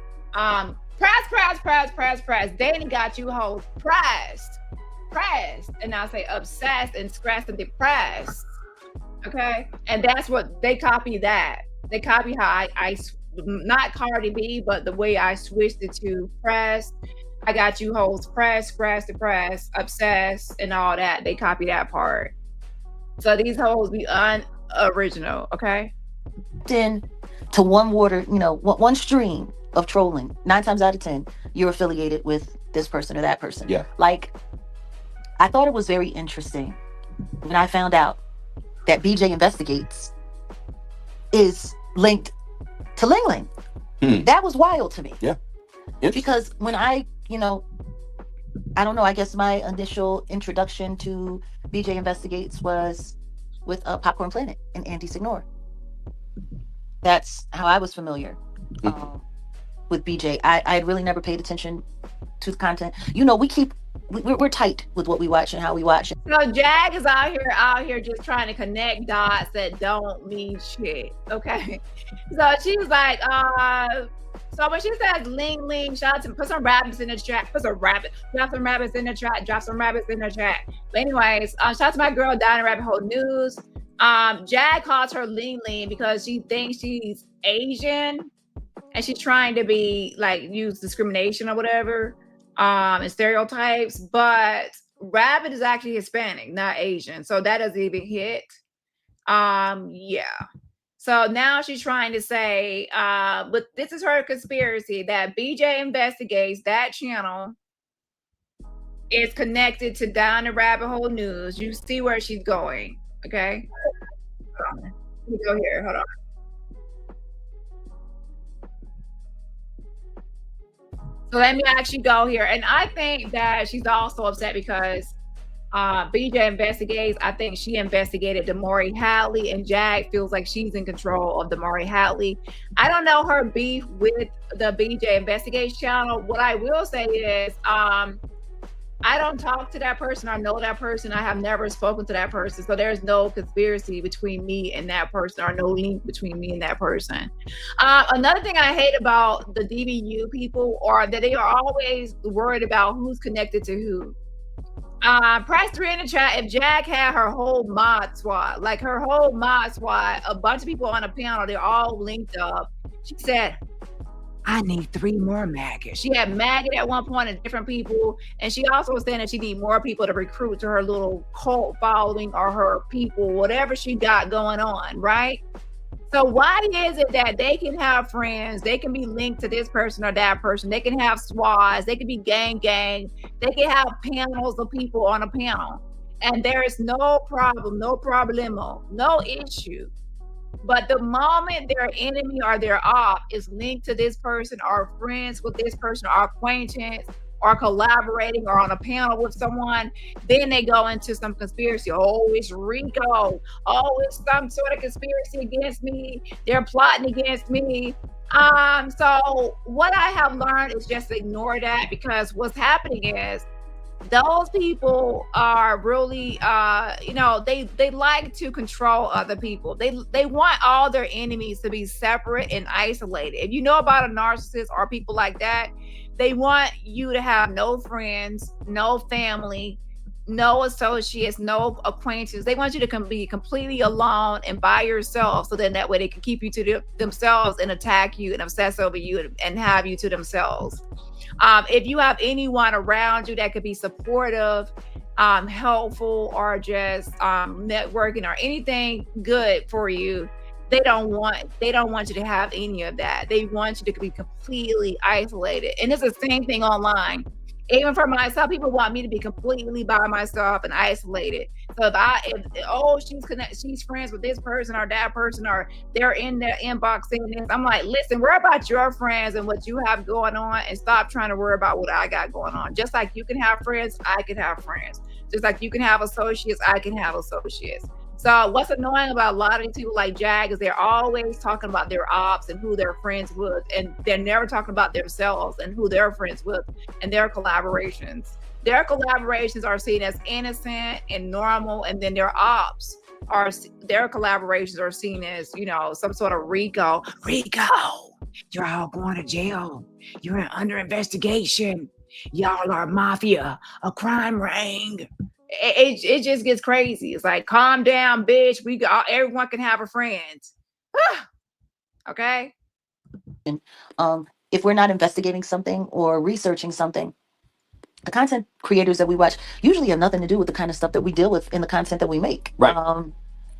press. Dani got you hoes pressed. And I say obsessed and stressed and depressed. Okay, and that's what they copy. That they copy how I not Cardi B, but the way I switched it to press. I got you hoes press, depressed, obsessed, and all that. They copy that part. So these hoes be unoriginal. Okay. Then to one water, you know, one stream of trolling. 9 times out of 10, you're affiliated with this person or that person. Yeah. Like, I thought it was very interesting when I found out that BJ Investigates is linked to Ling Ling. That was wild to me. Yeah. Because when I, you know, I don't know, I guess my initial introduction to BJ Investigates was with Popcorn Planet and Andy Signore. That's how I was familiar with BJ. I had really never paid attention to the content. You know, we're tight with what we watch and how we watch it. So Jag is out here just trying to connect dots that don't mean shit. Okay. So she's like, so when she says Ling Ling, shout out to put some rabbits in the chat, drop some rabbits in the chat. But anyways, shout out to my girl Dani Rabbit Hole News. Jag calls her Ling Ling because she thinks she's Asian and she's trying to be like use discrimination or whatever. And stereotypes, but Rabbit is actually Hispanic, not Asian. So that doesn't even hit. Yeah. So now she's trying to say, but this is her conspiracy that BJ Investigates, that channel, is connected to Down the Rabbit Hole News. You see where she's going, okay? Hold on. Let me go here, hold on. So let me actually go here. And I think that she's also upset because BJ Investigates, I think she investigated Damari Hadley, and Jag feels like she's in control of Damari Hadley. I don't know her beef with the BJ Investigates channel. What I will say is I don't talk to that person or know that person. I have never spoken to that person. So there's no conspiracy between me and that person or no link between me and that person. Another thing I hate about the DBU people are that they are always worried about who's connected to who. Press 3 in the chat if Jag had her whole mod squad, like her whole mod squad, a bunch of people on a panel, they're all linked up. She said, I need 3 more maggots. She had maggot at one point and different people. And she also was saying that she need more people to recruit to her little cult following or her people, whatever she got going on, right? So why is it that they can have friends, they can be linked to this person or that person, they can have squads, they can be gang, they can have panels of people on a panel, and there is no problem, no problemo, no issue. But the moment their enemy or their op is linked to this person or friends with this person or acquaintance or collaborating or on a panel with someone, then they go into some conspiracy. Oh, it's Rico. Oh, it's some sort of conspiracy against me. They're plotting against me. So what I have learned is just ignore that, because what's happening is those people are really they like to control other people. They want all their enemies to be separate and isolated. If you know about a narcissist or people like that, they want you to have no friends, no family, no associates, no acquaintances. They want you to be completely alone and by yourself, so then that way they can keep you to themselves and attack you and obsess over you and have you to themselves. If you have anyone around you that could be supportive, helpful, or just networking or anything good for you, they don't want you to have any of that. They want you to be completely isolated. And it's the same thing online. Even for myself, people want me to be completely by myself and isolated. So if she's friends with this person or that person, or they're in their inbox saying this, I'm like, listen, worry about your friends and what you have going on, and stop trying to worry about what I got going on. Just like you can have friends, I can have friends. Just like you can have associates, I can have associates. So what's annoying about a lot of these people like Jag is they're always talking about their ops and who they're friends with, and they're never talking about themselves and who they're friends with and their collaborations. Their collaborations are seen as innocent and normal, and then their collaborations are seen as, some sort of Rico, you're all going to jail. You're under investigation. Y'all are mafia, a crime ring. It just gets crazy. It's like, calm down, bitch. Everyone can have a friend. Okay. If we're not investigating something or researching something, the content creators that we watch usually have nothing to do with the kind of stuff that we deal with in the content that we make. Right.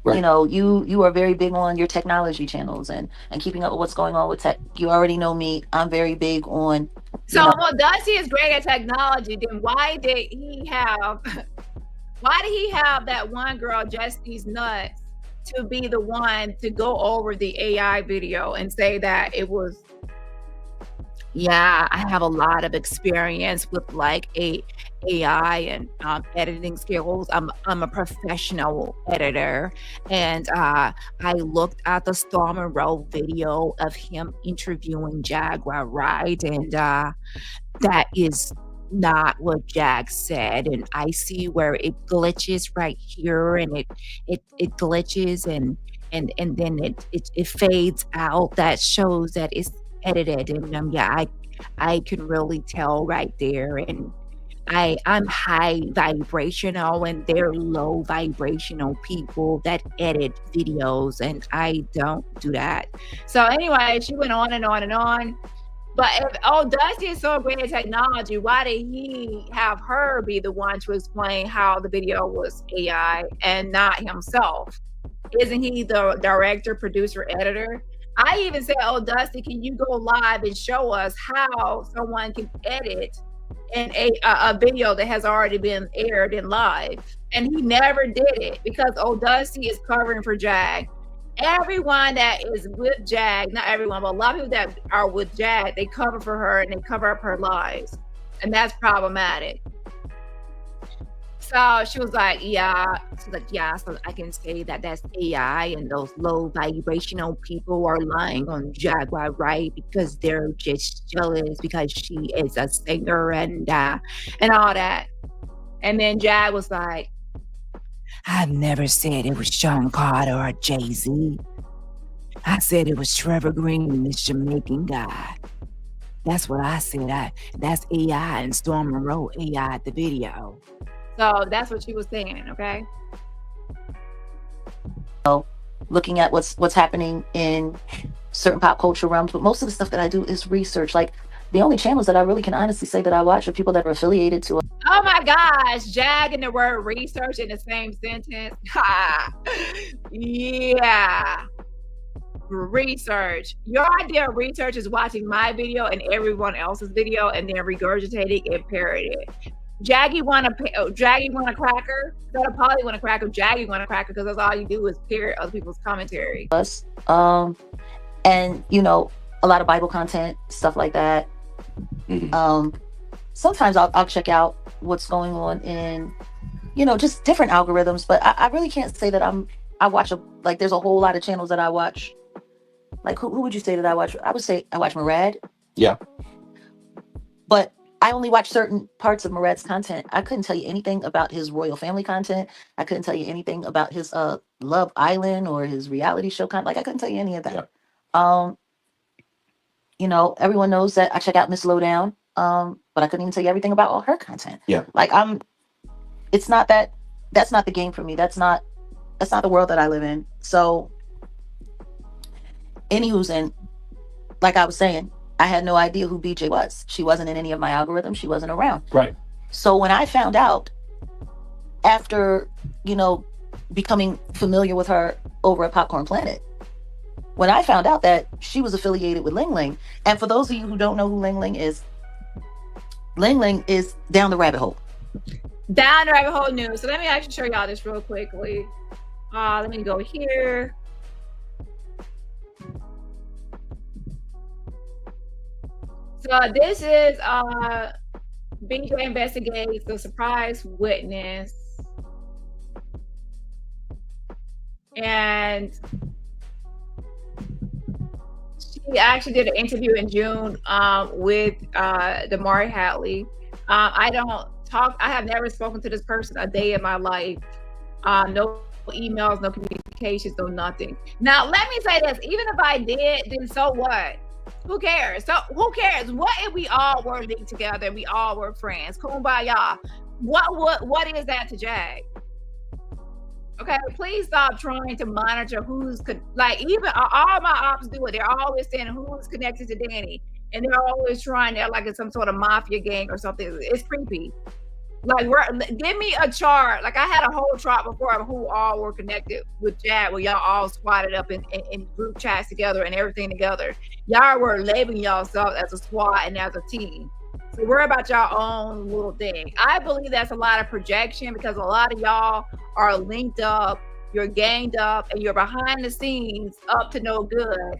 Right. You are very big on your technology channels and keeping up with what's going on with tech. You already know me. I'm very big on. Dusty is great at technology. Then why did he have that one girl, Justy's Nuts, to be the one to go over the AI video and say that it was? Yeah, I have a lot of experience with like AI and editing skills. I'm a professional editor, and I looked at the Storm and Roll video of him interviewing Jaguar Wright, and that is not what Jag said, and I see where it glitches right here, and it glitches and then it fades out. That shows that it's edited, and I can really tell right there. And I'm high vibrational, and they're low vibrational people that edit videos, and I don't do that. So anyway, she went on and on and on. But if Dusty is so great at technology, why did he have her be the one to explain how the video was AI and not himself? Isn't he the director, producer, editor? I even said, Dusty, can you go live and show us how someone can edit a video that has already been aired in live? And he never did it because Dusty is covering for Jag. Everyone that is with Jag, not everyone, but a lot of people that are with Jag, they cover for her and they cover up her lies. And that's problematic. So she was like, yeah. She's like, yeah, so I can say that that's AI, and those low vibrational people are lying on Jaguar Wright because they're just jealous because she is a singer and all that. And then Jag was like, I've never said it was Sean Carter or Jay-Z. I said it was Trevor Green, this Jamaican guy. That's what I said. That's AI and Storm Monroe AI at the video. So that's what she was saying, okay? Looking at what's happening in certain pop culture realms, but most of the stuff that I do is research. Like, the only channels that I really can honestly say that I watch are people that are affiliated to. Oh my gosh, Jag and the word research in the same sentence. Yeah. Research. Your idea of research is watching my video and everyone else's video and then regurgitating and parroting it. Jaggy want a cracker? Instead of Polly want a cracker, Jaggy want a cracker, because that's all you do is parrot other people's commentary. And a lot of Bible content, stuff like that. Sometimes I'll check out what's going on in, just different algorithms, but I really can't say that I watch there's a whole lot of channels that I watch. Like, who would you say that I watch? I would say I watch Murad. Yeah. But I only watch certain parts of Moret's content. I couldn't tell you anything about his royal family content. I couldn't tell you anything about his Love Island or his reality show content. Like I couldn't tell you any of that. You know, everyone knows that I check out Miss Lowdown. But I couldn't even tell you everything about all her content. Yeah. Like it's not that, that's not the game for me. That's not the world that I live in. So anywho's, and like I was saying, I had no idea who BJ was. She wasn't in any of my algorithms. She wasn't around. Right. So when I found out after, you know, becoming familiar with her over at Popcorn Planet, when I found out that she was affiliated with Ling Ling, and for those of you who don't know who Ling Ling is Down the Rabbit Hole. Down the Rabbit Hole news. So let me actually show y'all this real quickly. Let me go here. So this is BJ investigates the surprise witness, and she actually did an interview in June with Damari Hadley. I have never spoken to this person a day in my life. No emails, no communications, no nothing. Now let me say this: even if I did, then so what? Who cares? So who cares? What if we all were linked together and we all were friends? Kumbaya. What is that to Jag? Okay, please stop trying to monitor who's like, even all my ops do it. They're always saying who's connected to Dani, and they're always trying to like it's some sort of mafia gang or something. It's creepy. Like, give me a chart. Like, I had a whole chart before of who all were connected with Jag, where y'all all squatted up in group chats together and everything together. Y'all were labeling yourself as a squad and as a team. So worry about your own little thing. I believe that's a lot of projection because a lot of y'all are linked up, you're ganged up, and you're behind the scenes up to no good.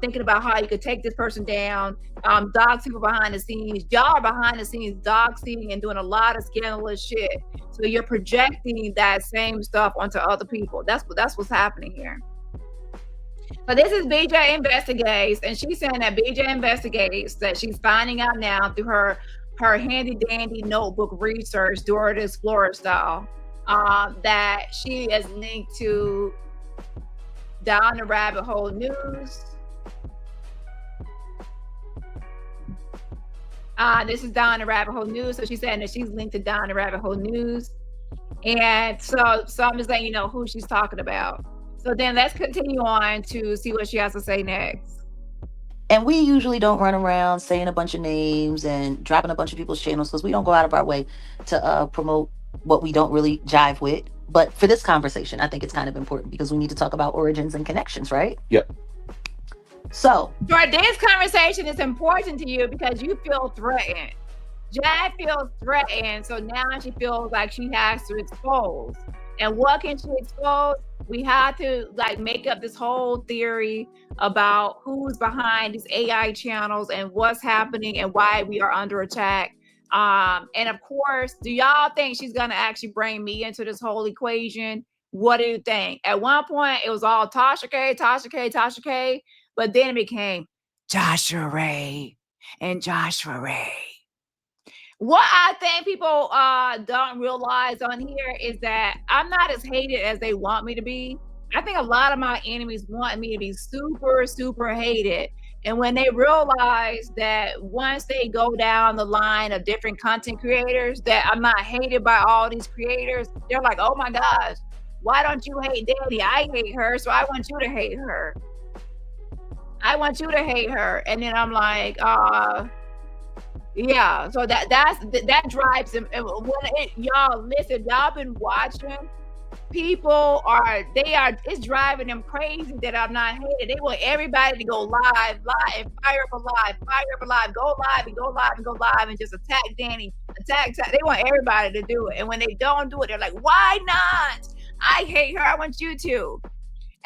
Thinking about how you could take this person down, dox people behind the scenes. Y'all are behind the scenes doxing and doing a lot of scandalous shit. So you're projecting that same stuff onto other people. That's what's happening here. So this is BJ Investigates, and she's saying that BJ Investigates, that she's finding out now through her handy dandy notebook research, Dora the Explorer style, that she is linked to Down the Rabbit Hole News. This is Down the Rabbit Hole News. So she's saying that she's linked to Down the Rabbit Hole News. And so I'm just letting you know who she's talking about. So then let's continue on to see what she has to say next. And we usually don't run around saying a bunch of names and dropping a bunch of people's channels because we don't go out of our way to promote what we don't really jive with. But for this conversation, I think it's kind of important because we need to talk about origins and connections, right? Yep. So for this conversation, it's important to you because you feel threatened. Jag feels threatened, so now she feels like she has to expose. And what can she expose? We have to like make up this whole theory about who's behind these AI channels and what's happening and why we are under attack. And of course, do y'all think she's gonna actually bring me into this whole equation? What do you think? At one point, it was all Tasha K, but then it became Joshua Ray and Joshua Ray. What I think people don't realize on here is that I'm not as hated as they want me to be. I think a lot of my enemies want me to be super, super hated. And when they realize that once they go down the line of different content creators, that I'm not hated by all these creators, they're like, oh my gosh, why don't you hate Dani? I hate her, so I want you to hate her. I want you to hate her. And then I'm like, yeah, so that drives them. And when y'all listen, y'all been watching, people it's driving them crazy that I'm not hated. They want everybody to go live, fire up a live, go live and just attack Dani, attack. They want everybody to do it. And when they don't do it, they're like, why not? I hate her, I want you to.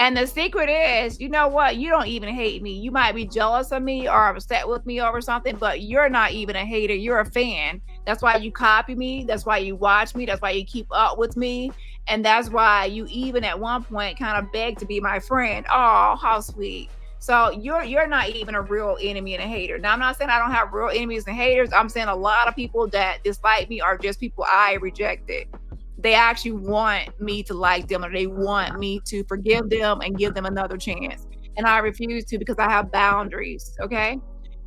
And the secret is, you know what? You don't even hate me. You might be jealous of me or upset with me over something, but you're not even a hater. You're a fan. That's why you copy me. That's why you watch me. That's why you keep up with me. And that's why you even at one point kind of begged to be my friend. Oh, how sweet. So you're not even a real enemy and a hater. Now, I'm not saying I don't have real enemies and haters. I'm saying a lot of people that dislike me are just people I rejected. They actually want me to like them, or they want me to forgive them and give them another chance. And I refuse to because I have boundaries. Okay.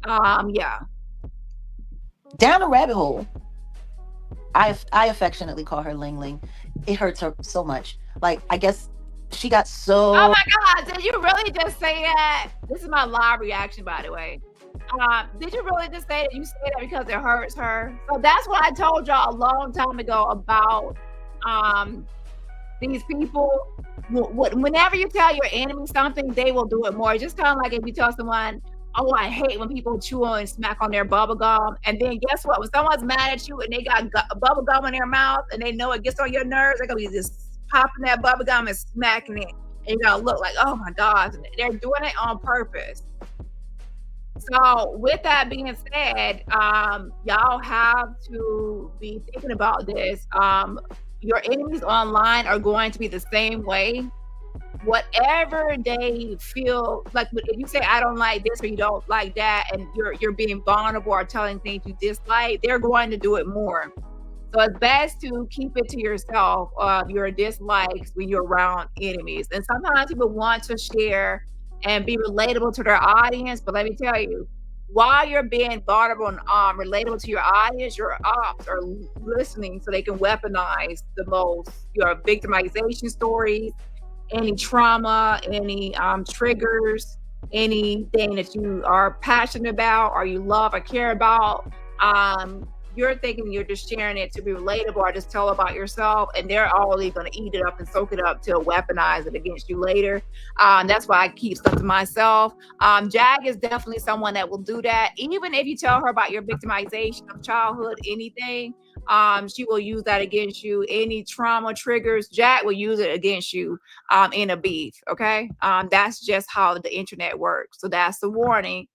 Yeah. Down the rabbit hole. I affectionately call her Ling Ling. It hurts her so much. Like, I guess she got so. Oh my God! Did you really just say that? This is my live reaction, by the way. Did you really just say that? You say that because it hurts her. So that's what I told y'all a long time ago about these people. Whenever you tell your enemy something, they will do it more. It's just kind of like if you tell someone, oh, I hate when people chew and smack on their bubble gum. And then guess what? When someone's mad at you and they got bubble gum in their mouth and they know it gets on your nerves, they're going to be just popping that bubble gum and smacking it. And you're going to look like, oh my God, they're doing it on purpose. So with that being said, y'all have to be thinking about this. Your enemies online are going to be the same way. Whatever they feel like, if you say I don't like this or you don't like that, and you're being vulnerable or telling things you dislike, they're going to do it more. So it's best to keep it to yourself, your dislikes when you're around enemies. And sometimes people want to share and be relatable to their audience, but let me tell you, while you're being vulnerable and relatable to your audience, your ops are listening so they can weaponize the most your victimization stories, any trauma, any triggers, anything that you are passionate about or you love or care about. You're thinking you're just sharing it to be relatable or just tell about yourself, and they're already going to eat it up and soak it up to weaponize it against you later. That's why I keep stuff to myself. Jag is definitely someone that will do that. Even if you tell her about your victimization of childhood, anything, she will use that against you. Any trauma triggers, Jag will use it against you in a beef. Okay. That's just how the internet works. So that's the warning.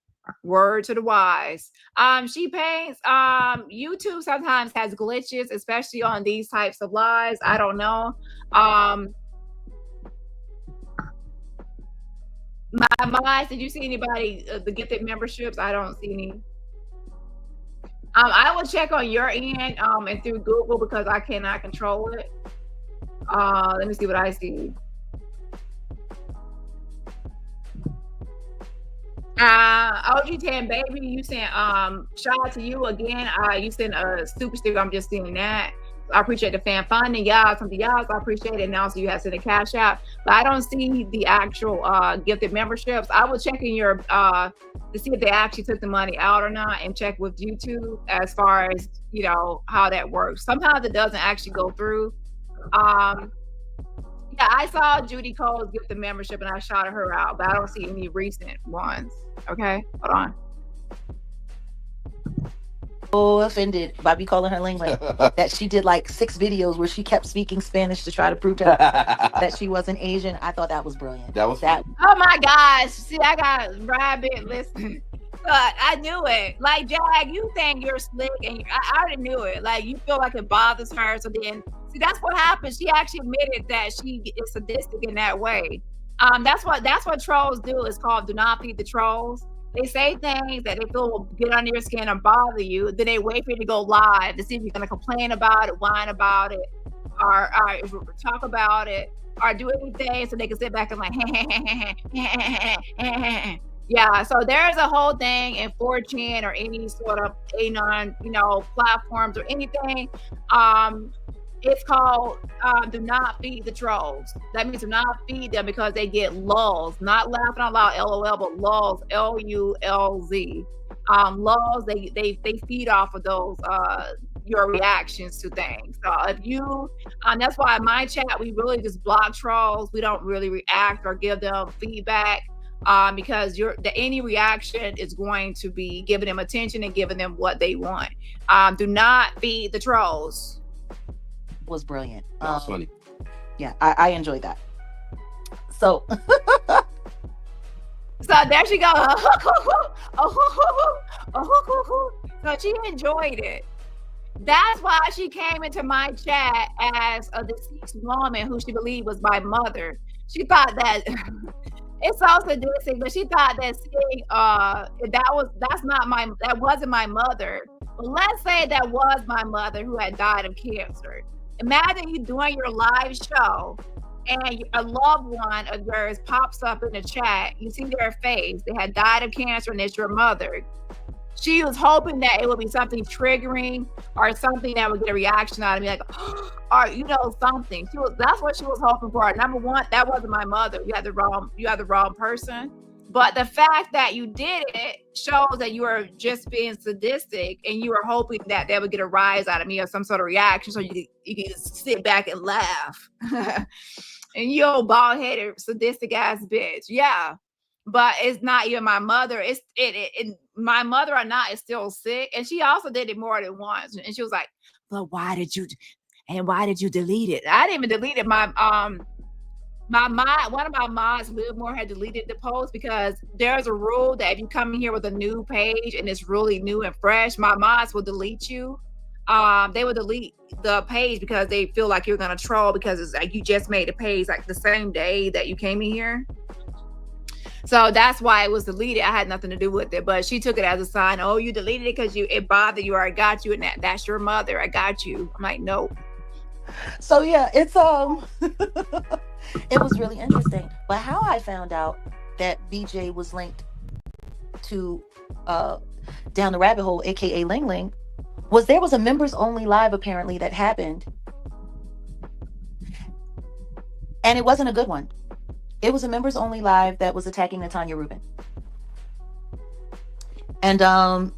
Word to the wise. She paints. YouTube sometimes has glitches, especially on these types of lives. I don't know. My did you see anybody the gifted memberships? I don't see any. I will check on your end and through Google because I cannot control it. Let me see what I see. OG10 baby, you sent shout out to you again. You sent a super sticker. I'm just seeing that. I appreciate the fan funding. Y'all, something else I appreciate it. And also you have sent a cash out, but I don't see the actual gifted memberships. I will check in your to see if they actually took the money out or not, and check with YouTube as far as you know how that works. Sometimes it doesn't actually go through. Yeah, I saw Judy Cole's gifted membership and I shouted her out, but I don't see any recent ones. Okay, hold on. So offended by me calling her Ling Ling that she did like 6 videos where she kept speaking Spanish to try to prove to her that she wasn't Asian. I thought that was brilliant. That was that. Oh my gosh! See, I got rabbit. Listen, but I knew it. Like Jag, you think you're slick, and I already knew it. Like you feel like it bothers her, so then see that's what happens. She actually admitted that she is sadistic in that way. That's what trolls do. It's called do not feed the trolls. They say things that they feel will get under your skin and bother you. Then they wait for you to go live to see if you're going to complain about it, whine about it, or talk about it, or do anything so they can sit back and like, yeah. So there's a whole thing in 4chan or any sort of anon, platforms or anything. It's called do not feed the trolls. That means do not feed them because they get lulls, not laughing out loud, LOL, but lulls, LULZ. Lulls, they feed off of those your reactions to things. So if you, that's why in my chat we really just block trolls. We don't really react or give them feedback because any reaction is going to be giving them attention and giving them what they want. Do not feed the trolls. Was brilliant. That was funny. Yeah, I enjoyed that. So there she goes. So she enjoyed it. That's why she came into my chat as a deceased woman who she believed was my mother. She thought that It's so sadistic, but she thought that seeing that wasn't my mother. But let's say that was my mother who had died of cancer. Imagine you doing your live show and a loved one of yours pops up in the chat. You see their face. They had died of cancer and it's your mother. She was hoping that it would be something triggering or something that would get a reaction out of me, like, or something. That's what she was hoping for. Number one, that wasn't my mother. You had the wrong person. But the fact that you did it shows that you were just being sadistic and you were hoping that they would get a rise out of me or some sort of reaction so you can sit back and laugh. And you old bald-headed, sadistic ass bitch. Yeah. But it's not even my mother. My mother or not is still sick. And she also did it more than once. And she was like, but why did you delete it? I didn't even delete it. One of my mods, Livermore, had deleted the post because there's a rule that if you come in here with a new page and it's really new and fresh, my mods will delete you. They will delete the page because they feel like you're gonna troll because it's like you just made a page like the same day that you came in here. So that's why it was deleted. I had nothing to do with it, but she took it as a sign. Oh, you deleted it because it bothered you, or I got you, and that's your mother. I got you. I'm like, nope. So yeah, it's it was really interesting. But how I found out that BJ was linked to Down the Rabbit Hole, aka Ling Ling, was there was a members only live apparently that happened, and it wasn't a good one. It was a members only live that was attacking Natanya Rubin. And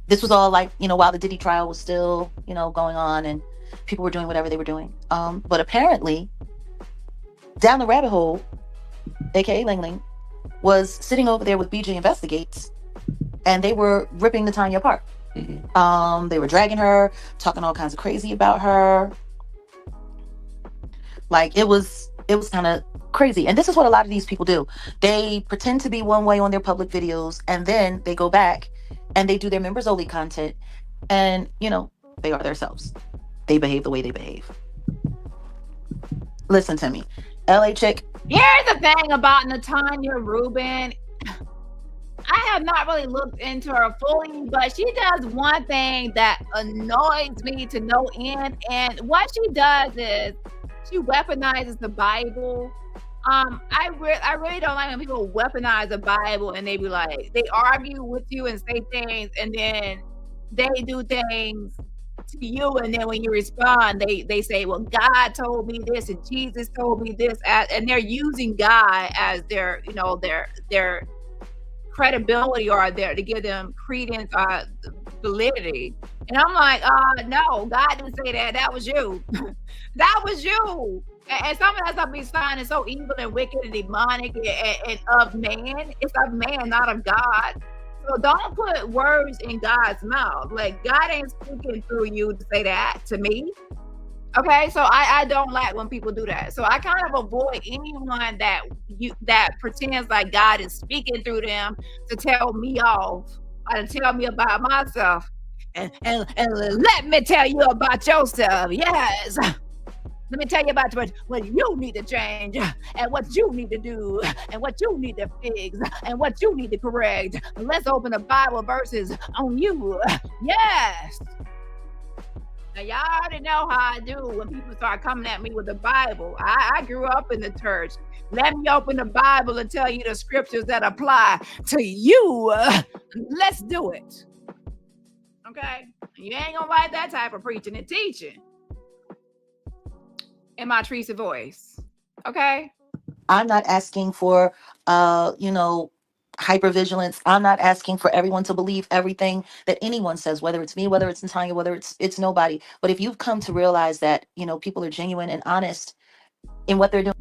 this was all like, while the Diddy trial was still, going on and people were doing whatever they were doing. But apparently, Down the Rabbit Hole, aka Ling Ling, was sitting over there with BJ Investigates, and they were ripping Natanya apart. Mm-hmm. They were dragging her, talking all kinds of crazy about her. Like it was kind of crazy. And this is what a lot of these people do. They pretend to be one way on their public videos, and then they go back and they do their members only content, and they are themselves. They behave the way they behave. Listen to me, LA chick. Here's the thing about Natanya Rubin. I have not really looked into her fully, but she does one thing that annoys me to no end. And what she does is she weaponizes the Bible. I really don't like when people weaponize the Bible and they be like, they argue with you and say things, and then they do things to you, and then when you respond, they say, well, God told me this and Jesus told me this, and they're using God as their credibility or to give them credence, validity. And I'm like, no, God didn't say that. That was you. That was you. And some of that stuff be sounding so evil and wicked and demonic and of man. It's of man, not of God. So don't put words in God's mouth. Like, God ain't speaking through you to say that to me. Okay, so I don't like when people do that. So I kind of avoid anyone that pretends like God is speaking through them to tell me off or to tell me about myself. And let me tell you about yourself. Yes. Let me tell you about what you need to change and what you need to do and what you need to fix and what you need to correct. Let's open the Bible verses on you. Yes. Now, y'all already know how I do when people start coming at me with the Bible. I grew up in the church. Let me open the Bible and tell you the scriptures that apply to you. Let's do it. Okay? You ain't gonna like that type of preaching and teaching in my Teresa voice. Okay? I'm not asking for, hypervigilance. I'm not asking for everyone to believe everything that anyone says, whether it's me, whether it's Natanya, whether it's nobody. But if you've come to realize that, people are genuine and honest in what they're doing.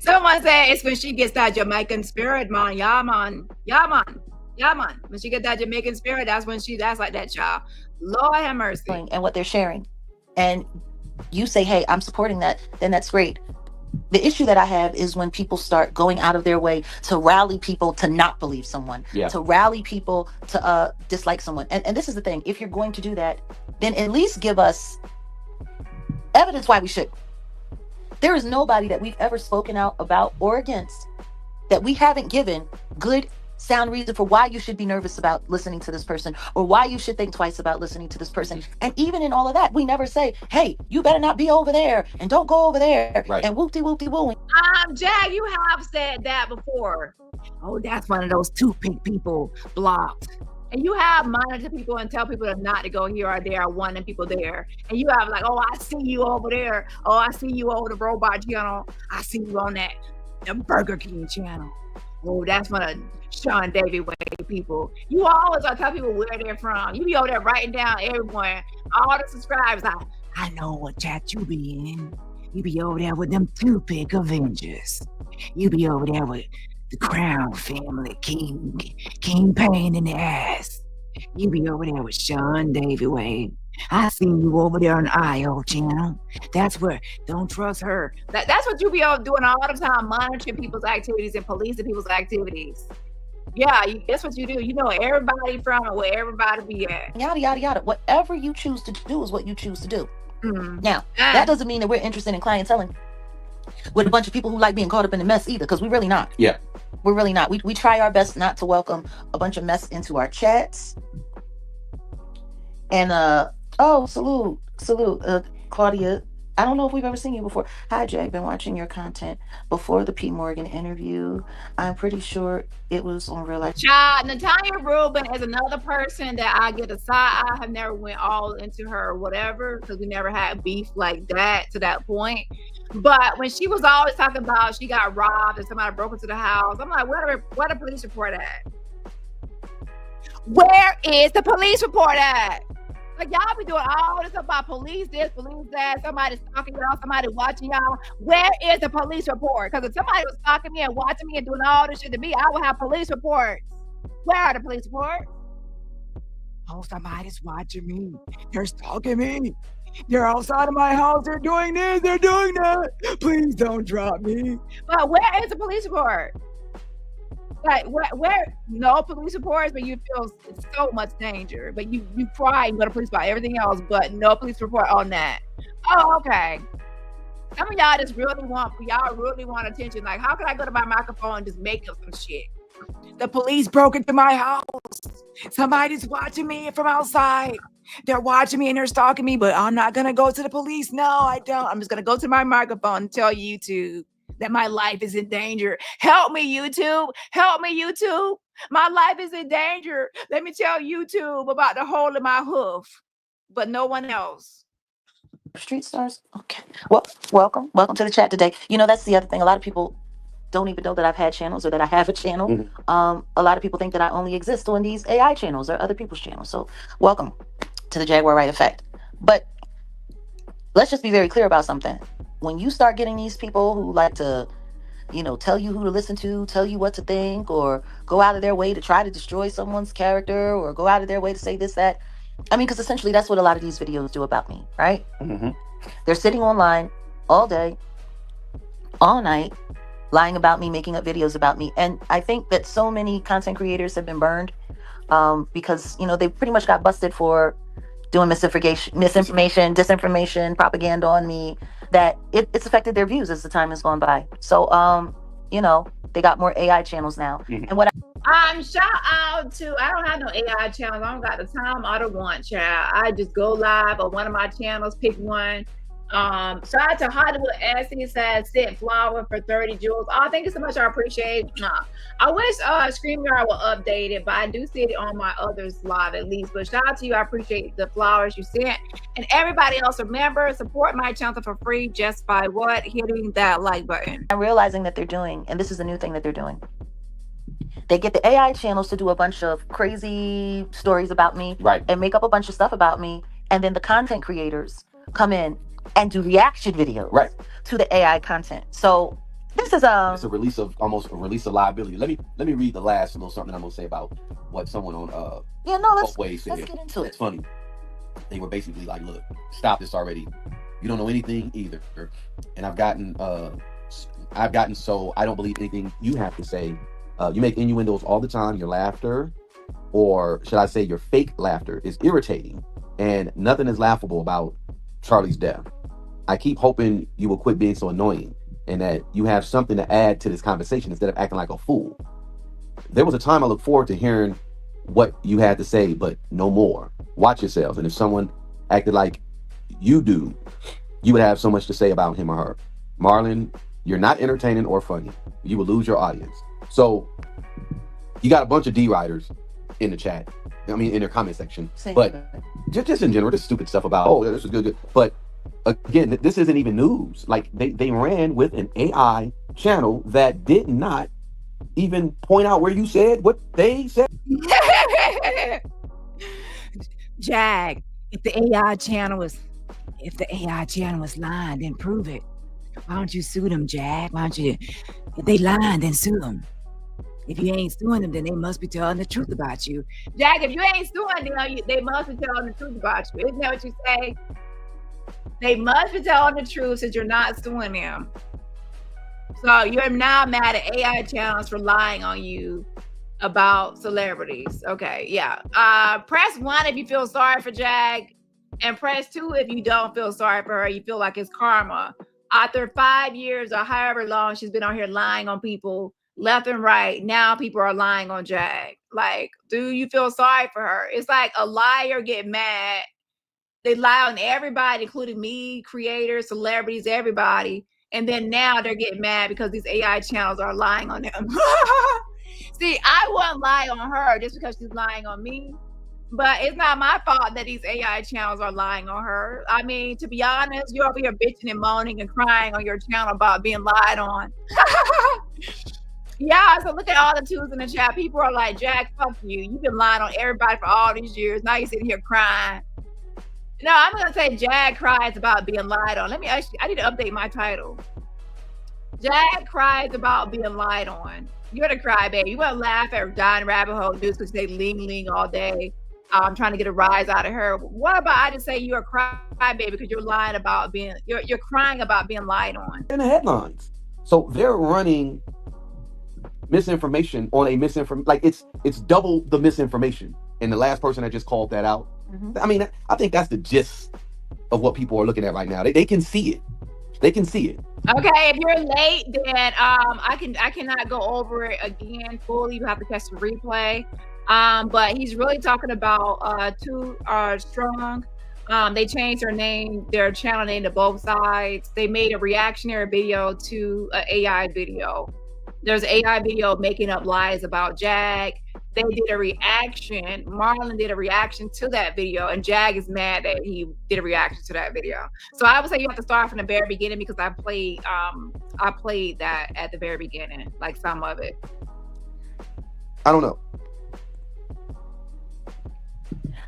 Someone said it's when she gets that Jamaican spirit, man. Yeah, man. Yeah, man. Yeah, man. When she gets that Jamaican spirit, that's like that, y'all. Lord have mercy. And what they're sharing. And you say, hey, I'm supporting that, then that's great. The issue that I have is when people start going out of their way to rally people to not believe someone, to rally people to dislike someone. And this is the thing. If you're going to do that, then at least give us evidence why we should. There is nobody that we've ever spoken out about or against that we haven't given good sound reason for why you should be nervous about listening to this person, or why you should think twice about listening to this person. And even in all of that, we never say, hey, you better not be over there and don't go over there, Right. and whoop-de-whoop-de-woo. Jag, you have said that before. Oh, that's one of those toothpick people blocked. And you have monitored people and tell people not to go here or there, or wanting people there. And you have like, oh, I see you over there. Oh, I see you over the robot channel. I see you on the Burger King channel. Oh, that's one of Sean Davy Way people. You always are tell people where they're from. You be over there writing down everyone, all the subscribers. I know what chat you be in. You be over there with them toothpick Avengers. You be over there with the Crown family, King Pain in the ass. You be over there with Sean Davy Way. I seen you over there on the IO channel. That's where, don't trust her. That's what you be doing all the time, monitoring people's activities and policing people's activities. Yeah, that's what you do. You know everybody from where everybody be at. Yada, yada, yada. Whatever you choose to do is what you choose to do. Now, that doesn't mean that we're interested in clienteling with a bunch of people who like being caught up in the mess either, because we're really not. Yeah. We're really not. We try our best not to welcome a bunch of mess into our chats. And salute, Claudia. I don't know if we've ever seen you before. Hi, Jay. Been watching your content before the P. Morgan interview. I'm pretty sure it was on Real Life. Child, Natalia Rubin is another person that I get a side. I have never went all into her or whatever, because we never had beef like that to that point. But when she was always talking about she got robbed and somebody broke into the house, I'm like, where the police report at? Where is the police report at? Like, y'all be doing all this about police this, police that, somebody stalking y'all, somebody watching y'all. Where is the police report? Because if somebody was stalking me and watching me and doing all this shit to me, I would have police reports. Where are the police reports? Oh, somebody's watching me. They're stalking me. They're outside of my house. They're doing this. They're doing that. Please don't drop me. But where is the police report? Like, where no police reports, but you feel so much danger. But you cry and go to police about everything else, but no police report on that. Oh, okay. Some of y'all just really want attention. Like, how can I go to my microphone and just make up some shit? The police broke into my house. Somebody's watching me from outside. They're watching me and they're stalking me, but I'm not gonna go to the police. No, I don't. I'm just gonna go to my microphone and tell YouTube that my life is in danger. Help me, YouTube. Help me, YouTube. My life is in danger. Let me tell YouTube about the hole in my hoof, but no one else. Street Stars. Okay. Well, welcome to the chat today. You know, that's the other thing. A lot of people don't even know that I've had channels or that I have a channel. Mm-hmm. A lot of people think that I only exist on these AI channels or other people's channels. So welcome to the Jaguar Wright effect. But let's just be very clear about something. When you start getting these people who like to, tell you who to listen to, tell you what to think, or go out of their way to try to destroy someone's character, or go out of their way to say this, that. I mean, because essentially that's what a lot of these videos do about me, right? Mm-hmm. They're sitting online all day, all night, lying about me, making up videos about me. And I think that so many content creators have been burned because, they pretty much got busted for doing misinformation, disinformation, propaganda on me, that it's affected their views as the time has gone by. So, they got more AI channels now. Mm-hmm. And what shout out to, I don't have no AI channels. I don't got the time or the want, child. I just go live on one of my channels, pick one. Shout out to Hollywood Essie, says sent flower for 30 jewels. Oh, thank you so much. I appreciate it. I wish StreamYard will update it, but I do see it on my others live at least. But shout out to you. I appreciate the flowers you sent. And everybody else, remember, support my channel for free just by hitting that like button. I'm realizing that they're doing, and this is a new thing that they're doing. They get the AI channels to do a bunch of crazy stories about me, right, and make up a bunch of stuff about me, and then the content creators come in and do reaction videos, right, to the AI content. So this is it's a release of liability. Let me read the last little something I'm gonna say about what someone on let's get into it. It's funny. They were basically like, look, stop this already. You don't know anything either, and I've gotten so I don't believe anything you have to say. You make innuendos all the time. Your laughter, or should I say your fake laughter, is irritating, and nothing is laughable about Charlie's death. I keep hoping you will quit being so annoying. and that you have something to add to this conversation instead of acting like a fool. There was a time I look forward to hearing what you had to say, but no more. Watch yourselves. And if someone acted like you do, you would have so much to say about him or her. Marlon, you're not entertaining or funny. You will lose your audience. So you got a bunch of D-writers in the chat. I mean, in their comment section. But just in general, this stupid stuff about, oh, yeah, this is good. But again, this isn't even news. Like they ran with an AI channel that did not even point out where you said what they said. Jag, if the AI channel was lying, then prove it. Why don't you sue them, Jag? Why don't you? If they lying, then sue them. If you ain't suing them, then they must be telling the truth about you. Jag, if you ain't suing them, they must be telling the truth about you. Isn't that what you say? They must be telling the truth since you're not suing them. So you're now mad at AI channels for lying on you about celebrities. Okay, yeah. Press 1 if you feel sorry for Jag, and press 2 if you don't feel sorry for her. You feel like it's karma. After 5 years or however long she's been on here lying on people left and right, now people are lying on Jag. Like, do you feel sorry for her? It's like a liar get mad. They lie on everybody, including me, creators, celebrities, everybody. And then now they're getting mad because these AI channels are lying on them. See, I wouldn't lie on her just because she's lying on me. But it's not my fault that these AI channels are lying on her. I mean, to be honest, you're over here bitching and moaning and crying on your channel about being lied on. Yeah, so look at all the twos in the chat. People are like, Jag, fuck you. You've been lying on everybody for all these years. Now you're sitting here crying. No, I'm going to say Jag cries about being lied on. I need to update my title. Jag cries about being lied on. You're the crybaby. You want to laugh at Dani rabbit hole dudes because they ling all day. I'm trying to get a rise out of her. What about I just say you're a crybaby because you're lying about you're crying about being lied on? In the headlines. So they're running misinformation on a misinformation. Like it's double the misinformation. And the last person that just called that out. I mean, I think that's the gist of what people are looking at right now. They can see it. They can see it. Okay, if you're late, then I cannot go over it again fully. You have to catch the replay. But he's really talking about Too Strong. They changed their channel name to Both Sides. They made a reactionary video to an AI video. There's an AI video making up lies about Jag. They did a reaction. Marlon did a reaction to that video, and Jag is mad that he did a reaction to that video. So I would say you have to start from the very beginning because I played that at the very beginning, like some of it. I don't know.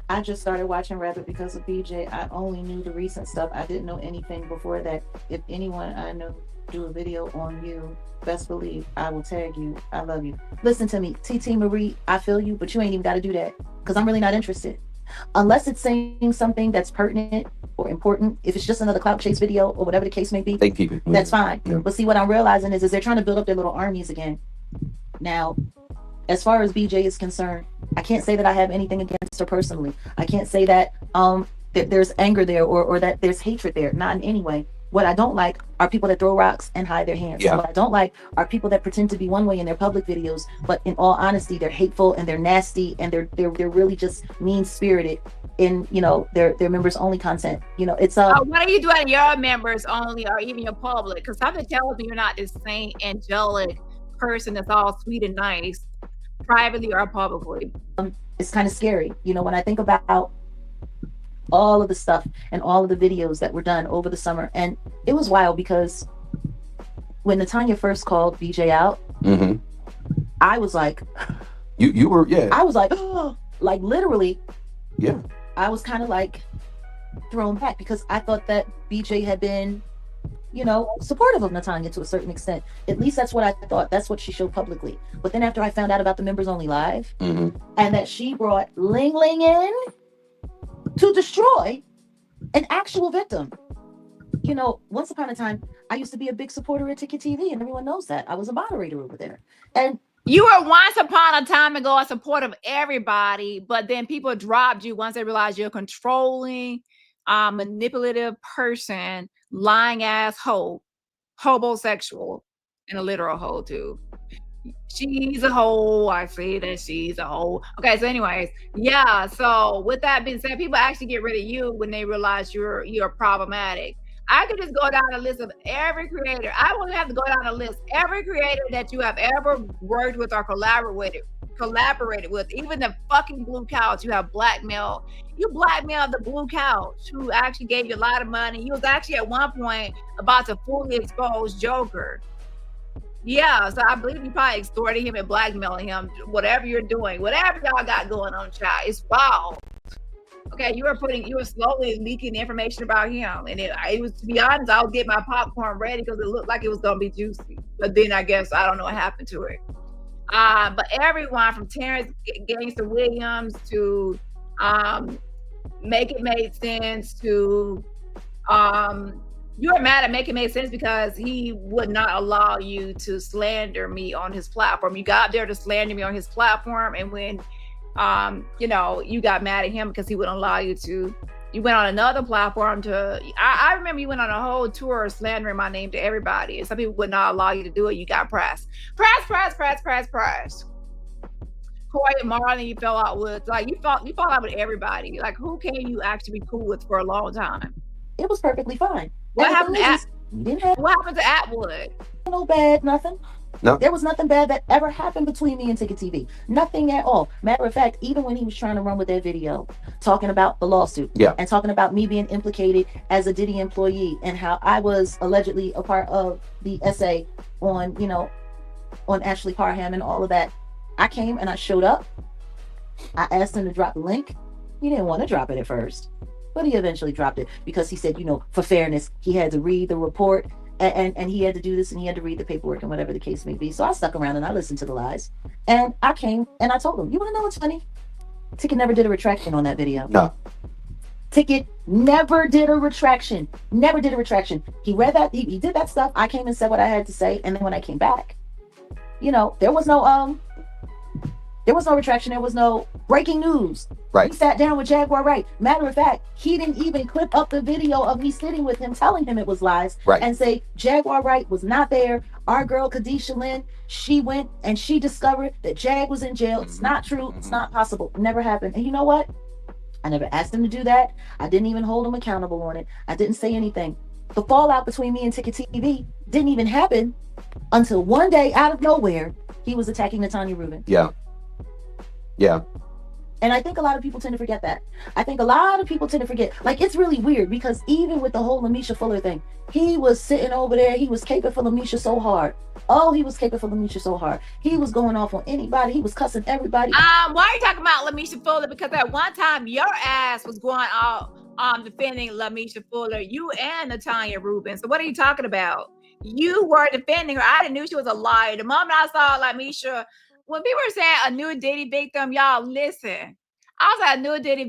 I just started watching Rabbit because of BJ. I only knew the recent stuff. I didn't know anything before that. If anyone I know do a video on you, best believe I will tag you. I love you. Listen to me, TT Marie, I feel you, but you ain't even got to do that because I'm really not interested. Unless it's saying something that's pertinent or important, if it's just another clout chase video or whatever the case may be, they keep it. That's fine. Yeah. But see, what I'm realizing is they're trying to build up their little armies again. Now, as far as BJ is concerned, I can't say that I have anything against her personally. I can't say that there's anger there or that there's hatred there. Not in any way. What I don't like are people that throw rocks and hide their hands. Yeah. What I don't like are people that pretend to be one way in their public videos, but in all honesty, they're hateful and they're nasty and they're really just mean-spirited in, you know, their members only content. You know, it's what are you doing to your members only or even your public? Because something tells me you're not this saint angelic person that's all sweet and nice, privately or publicly. It's kind of scary, you know, when I think about all of the stuff and all of the videos that were done over the summer. And it was wild because when Natanya first called BJ out, I was like, you were, yeah. I was like, oh, like literally, yeah. I was kind of like thrown back because I thought that BJ had been, you know, supportive of Natanya to a certain extent. At least that's what I thought. That's what she showed publicly. But then after I found out about the members only live and that she brought Ling Ling in to destroy an actual victim. You know, once upon a time, I used to be a big supporter of Ticket TV, and everyone knows that. I was a moderator over there. And you were once upon a time ago a supporter of everybody, but then people dropped you once they realized you're a controlling, manipulative person, lying asshole. homosexual and a literal hoe too. She's a hoe. I say that she's a hoe. Okay, so anyways, yeah. So with that being said, people actually get rid of you when they realize you're problematic. I could just go down a list of every creator. I won't have to go down a list. Every creator that you have ever worked with or collaborated with, even the fucking Blue Couch, you have blackmailed. You blackmailed the Blue Couch, who actually gave you a lot of money. He was actually at one point about to fully expose Joker. Yeah, so I believe you probably extorted him and blackmailing him. Whatever you're doing, whatever y'all got going on, child, it's wild. Okay, you were slowly leaking information about him, and it was, to be honest, I was getting my popcorn ready because it looked like it was gonna be juicy. But then I guess I don't know what happened to it. But everyone from Terrence Gangster Williams to Make It Make Sense to you were mad at Make It Make Sense because he would not allow you to slander me on his platform. You got there to slander me on his platform, and when you know, you got mad at him because he wouldn't allow you to. You went on another platform to. I remember you went on a whole tour slandering my name to everybody, and some people would not allow you to do it. You got pressed. Corey and Marlon, you fell out with. Like you fall out with everybody. Like who can you actually be cool with for a long time? It was perfectly fine. What happened to What happened to Atwood? No bad, nothing. No. There was nothing bad that ever happened between me and Ticket TV. Nothing at all. Matter of fact, even when he was trying to run with that video, talking about the lawsuit, and talking about me being implicated as a Diddy employee and how I was allegedly a part of the essay on, you know, on Ashley Parham and all of that. I came and I showed up. I asked him to drop the link. He didn't want to drop it at first, but he eventually dropped it because he said, you know, for fairness, he had to read the report. And he had to do this and he had to read the paperwork and whatever the case may be. So I stuck around and I listened to the lies. And I came and I told him, you want to know what's funny? Ticket never did a retraction on that video. No. Ticket never did a retraction. Never did a retraction. He read that. He did that stuff. I came and said what I had to say. And then when I came back, you know, there was no retraction. There was no breaking news. Right. He sat down with Jaguar Wright. Matter of fact, he didn't even clip up the video of me sitting with him telling him it was lies. Right. And say Jaguar Wright was not there. Our girl Kadisha Lynn, she went and she discovered that Jag was in jail. It's not true. It's not possible. It never happened. And you know what? I never asked him to do that. I didn't even hold him accountable on it. I didn't say anything. The fallout between me and Ticket TV didn't even happen until one day out of nowhere, he was attacking Natanya Rubin. Yeah. Yeah. And I think a lot of people tend to forget that. Like, it's really weird because even with the whole Lamisha Fuller thing, he was sitting over there. He was caping for Lamisha so hard. Oh, he was caping for Lamisha so hard. He was going off on anybody. He was cussing everybody. Why are you talking about Lamisha Fuller? Because at one time, your ass was going out defending Lamisha Fuller, you and Natanya Rubin. So what are you talking about? You were defending her. I didn't know she was a liar. The moment I saw Lamisha, when people were saying a new Diddy victim, y'all listen. I was at a new Diddy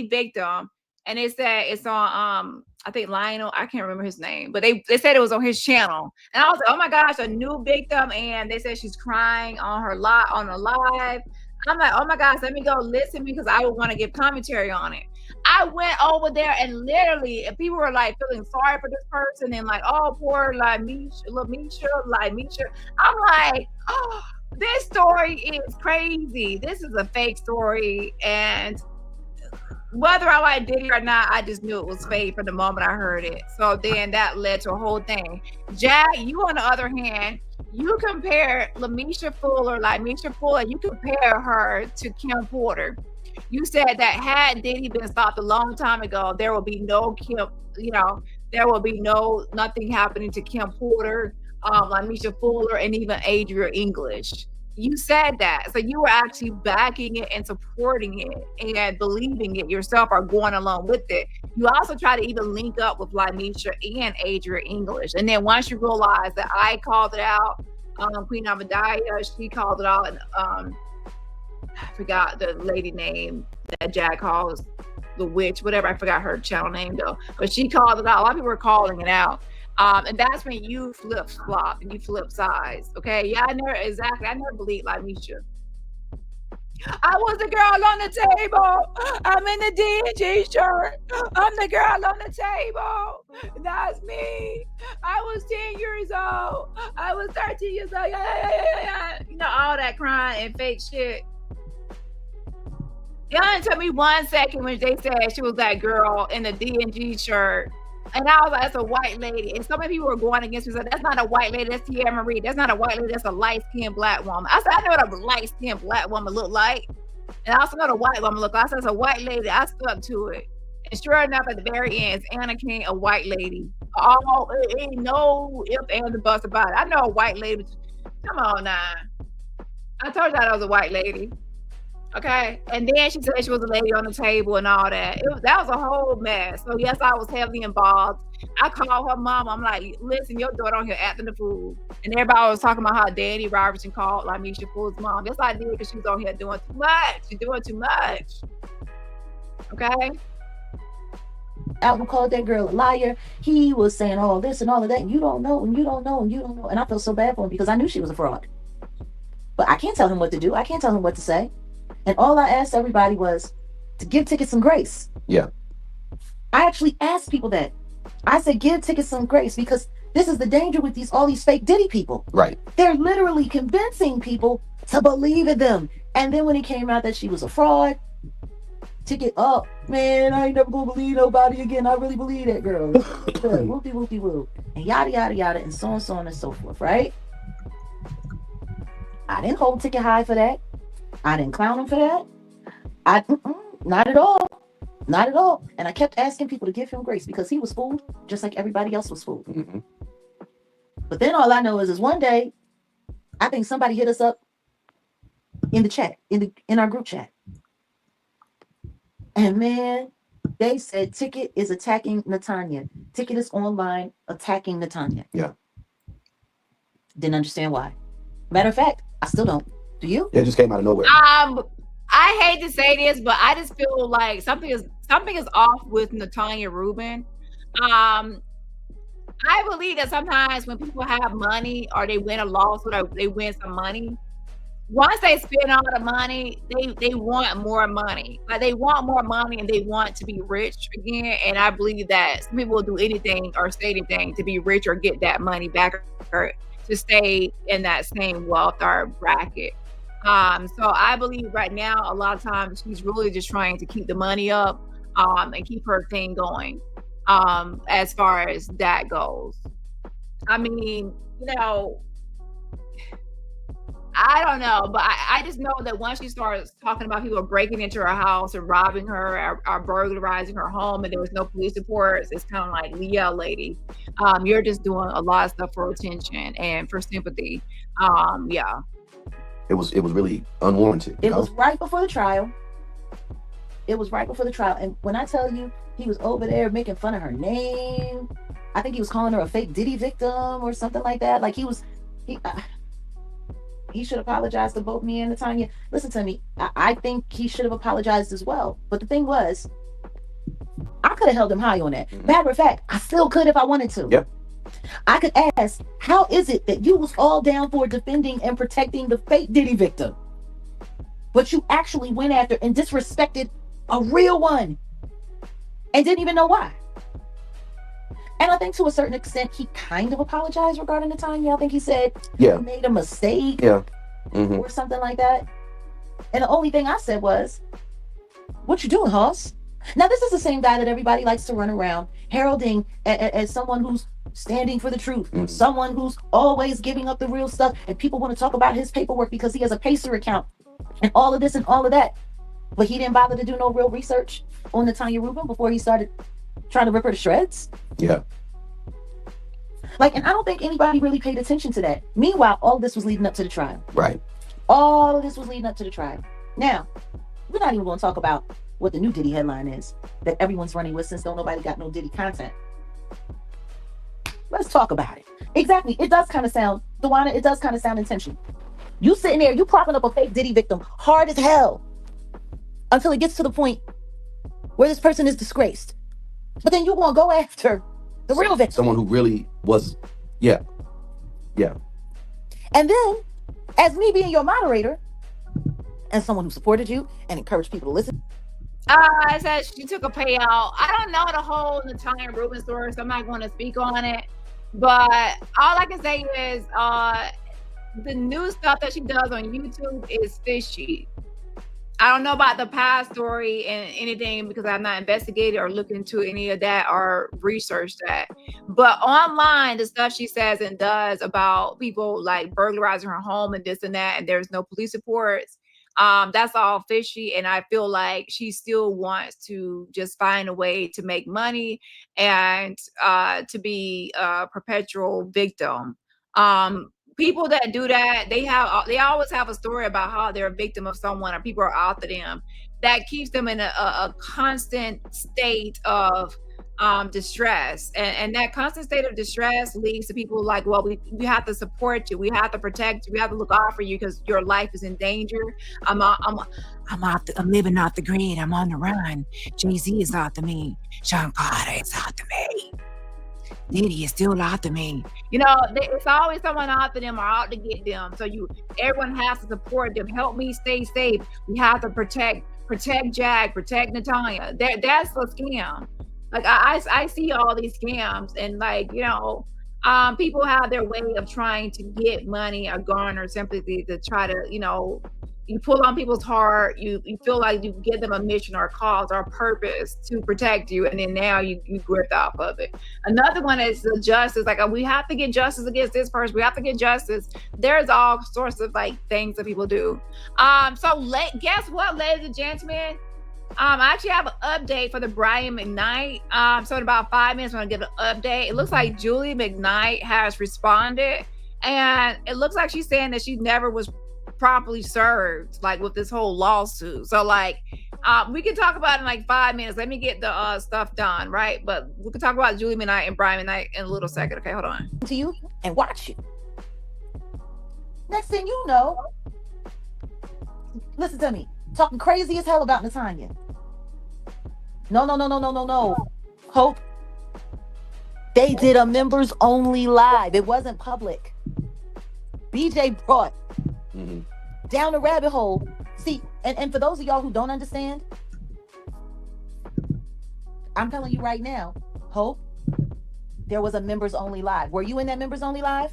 victim, and they said it's on I think Lionel, I can't remember his name, but they said it was on his channel. And I was like, oh my gosh, a new victim, and they said she's crying on her on a live. I'm like, oh my gosh, let me go listen because I would want to give commentary on it. I went over there and literally, and people were like feeling sorry for this person and like, oh, poor Lamisha. I'm like, oh, this story is crazy. This is a fake story. And whether I like Diddy or not, I just knew it was fake from the moment I heard it. So then that led to a whole thing. Jag, you on the other hand, you compare Lamisha Fuller, you compare her to Kim Porter. You said that had Diddy been stopped a long time ago, there will be no Kim, there will be nothing happening to Kim Porter, Lamisha Fuller, and even Adria English. You said that. So you were actually backing it and supporting it and believing it yourself or going along with it. You also try to even link up with Lamisha and Adria English. And then once you realize that I called it out, Queen Abadiah, she called it out, and I forgot the lady name that Jag calls the witch, whatever. I forgot her channel name though, but she called it out. A lot of people were calling it out. And that's when you flip-flop and you flip sides. Okay. Yeah, I never believed Lamisha. I was the girl on the table. I'm in the D&G shirt. I'm the girl on the table. That's me. I was 10 years old. I was 13 years old. Yeah. You know, all that crying and fake shit. Y'all didn't tell me 1 second when they said she was that girl in the D&G shirt. And I was like, that's a white lady. And so many people were going against me. So that's not a white lady. That's Tierra Marie. That's not a white lady. That's a light-skinned black woman. I said, I know what a light-skinned black woman look like. And I also know what a white woman look like. I said, it's a white lady. I stood up to it. And sure enough, at the very end, it's Anna King, a white lady. Oh, it ain't no if, and the bust about it. I know a white lady. Come on now. I told you I was a white lady. Okay, and then she said she was a lady on the table and all that. That was a whole mess. So yes, I was heavily involved. I called her mom. I'm like, listen, your daughter on here acting the fool. And everybody was talking about how Dani Robertson called Lamisha Fool's mom. Yes, I did, because she was on here doing too much. She's doing too much. Okay. Album called that girl a liar. He was saying all this and all of that. And you don't know, and you don't know, and you don't know. And I felt so bad for him because I knew she was a fraud. But I can't tell him what to do. I can't tell him what to say. And all I asked everybody was to give tickets some grace. Yeah. I actually asked people that. I said, give tickets some grace, because this is the danger with all these fake Diddy people. Right. They're literally convincing people to believe in them. And then when it came out that she was a fraud, ticket up, man, I ain't never gonna believe nobody again. I really believe that girl. Whoopty whoopty whoop. And yada yada yada, and so on and so forth, right? I didn't hold ticket high for that. I didn't clown him for that. Not at all. Not at all. And I kept asking people to give him grace, because he was fooled just like everybody else was fooled. Mm-hmm. But then all I know is one day, I think somebody hit us up in the chat, in our group chat. And man, they said Ticket is attacking Natanya. Ticket is online attacking Natanya. Yeah. Didn't understand why. Matter of fact, I still don't. Do you? It just came out of nowhere. I hate to say this, but I just feel like something is off with Natanya Rubin. I believe that sometimes when people have money, or they win a lawsuit, or they win some money, once they spend all the money, they want more money. Like, they want more money, and they want to be rich again. And I believe that some people will do anything or say anything to be rich or get that money back, or to stay in that same wealth or bracket. So I believe right now, a lot of times she's really just trying to keep the money up, and keep her thing going, as far as that goes. I mean, you know, I don't know, but I just know that once she starts talking about people breaking into her house and robbing her, or burglarizing her home, and there was no police reports, it's kind of like, yeah, lady, you're just doing a lot of stuff for attention and for sympathy. Yeah. It was really unwarranted. It was right before the trial. And when I tell you, he was over there making fun of her name. I think he was calling her a fake Diddy victim or something like that. Like, he should apologize to both me and Natanya. Listen to me. I think he should have apologized as well. But the thing was, I could have held him high on that. Matter of fact, I still could if I wanted to. Yep. I could ask, how is it that you was all down for defending and protecting the fake Diddy victim, but you actually went after and disrespected a real one and didn't even know why? And I think to a certain extent, he kind of apologized regarding Natanya. I think he said he made a mistake, or something like that. And the only thing I said was, what you doing, Hoss? Now, this is the same guy that everybody likes to run around heralding as someone who's standing for the truth, someone who's always giving up the real stuff, and people want to talk about his paperwork because he has a Pacer account and all of this and all of that. But he didn't bother to do no real research on Natanya Rubin before he started trying to rip her to shreds. Yeah. Like, and I don't think anybody really paid attention to that. Meanwhile, all this was leading up to the trial. Right. All of this was leading up to the trial. Now, we're not even going to talk about what the new Diddy headline is that everyone's running with, since don't nobody got no Diddy content. Let's talk about it. Exactly. It does kind of sound, Dewana, it does kind of sound intentional. You sitting there, you propping up a fake Diddy victim hard as hell until it gets to the point where this person is disgraced. But then you want to go after the real victim. Someone who really was, yeah. And then, as me being your moderator, and someone who supported you and encouraged people to listen. It says she took a payout. I don't know the whole Natalia Rubin story, so I'm not going to speak on it. But all I can say is the new stuff that she does on YouTube is fishy. I don't know about the past story and anything because I've not investigated or looked into any of that or researched that. But online, the stuff she says and does about people like burglarizing her home and this and that, and there's no police reports, that's all fishy. And I feel like she still wants to just find a way to make money and to be a perpetual victim. People that do that, they always have a story about how they're a victim of someone or people are after them. That keeps them in a constant state of distress, and that constant state of distress leads to people like, well, we have to support you, we have to protect you, we have to look out for you because your life is in danger. I'm living off the grid, I'm on the run. Jay-Z is after me, Sean Carter is after me, Diddy is still after me. You know, it's always someone after them or out to get them. So everyone has to support them. Help me stay safe. We have to protect Jag, protect Natalia. That's a scam. Like I see all these scams, and like, you know, people have their way of trying to get money or garner sympathy to try to, you know, you pull on people's heart, you feel like you give them a mission or a cause or a purpose to protect you, and then now you grift off of it. Another one is the justice, like we have to get justice against this person, we have to get justice. There's all sorts of like things that people do. Guess what, ladies and gentlemen? I actually have an update for the Brian McKnight. So in about 5 minutes, I'm gonna give an update. It looks like Julie McKnight has responded, and it looks like she's saying that she never was properly served, like with this whole lawsuit. So like we can talk about it in like 5 minutes. Let me get the stuff done, right? But we can talk about Julie McKnight and Brian McKnight in a little second. Okay, hold on. To you and watch you. Next thing you know, listen to me, talking crazy as hell about Natalia. No. Hope. They did a members only live. It wasn't public. BJ brought down the rabbit hole. See, and for those of y'all who don't understand, I'm telling you right now, Hope, there was a members only live. Were you in that members only live?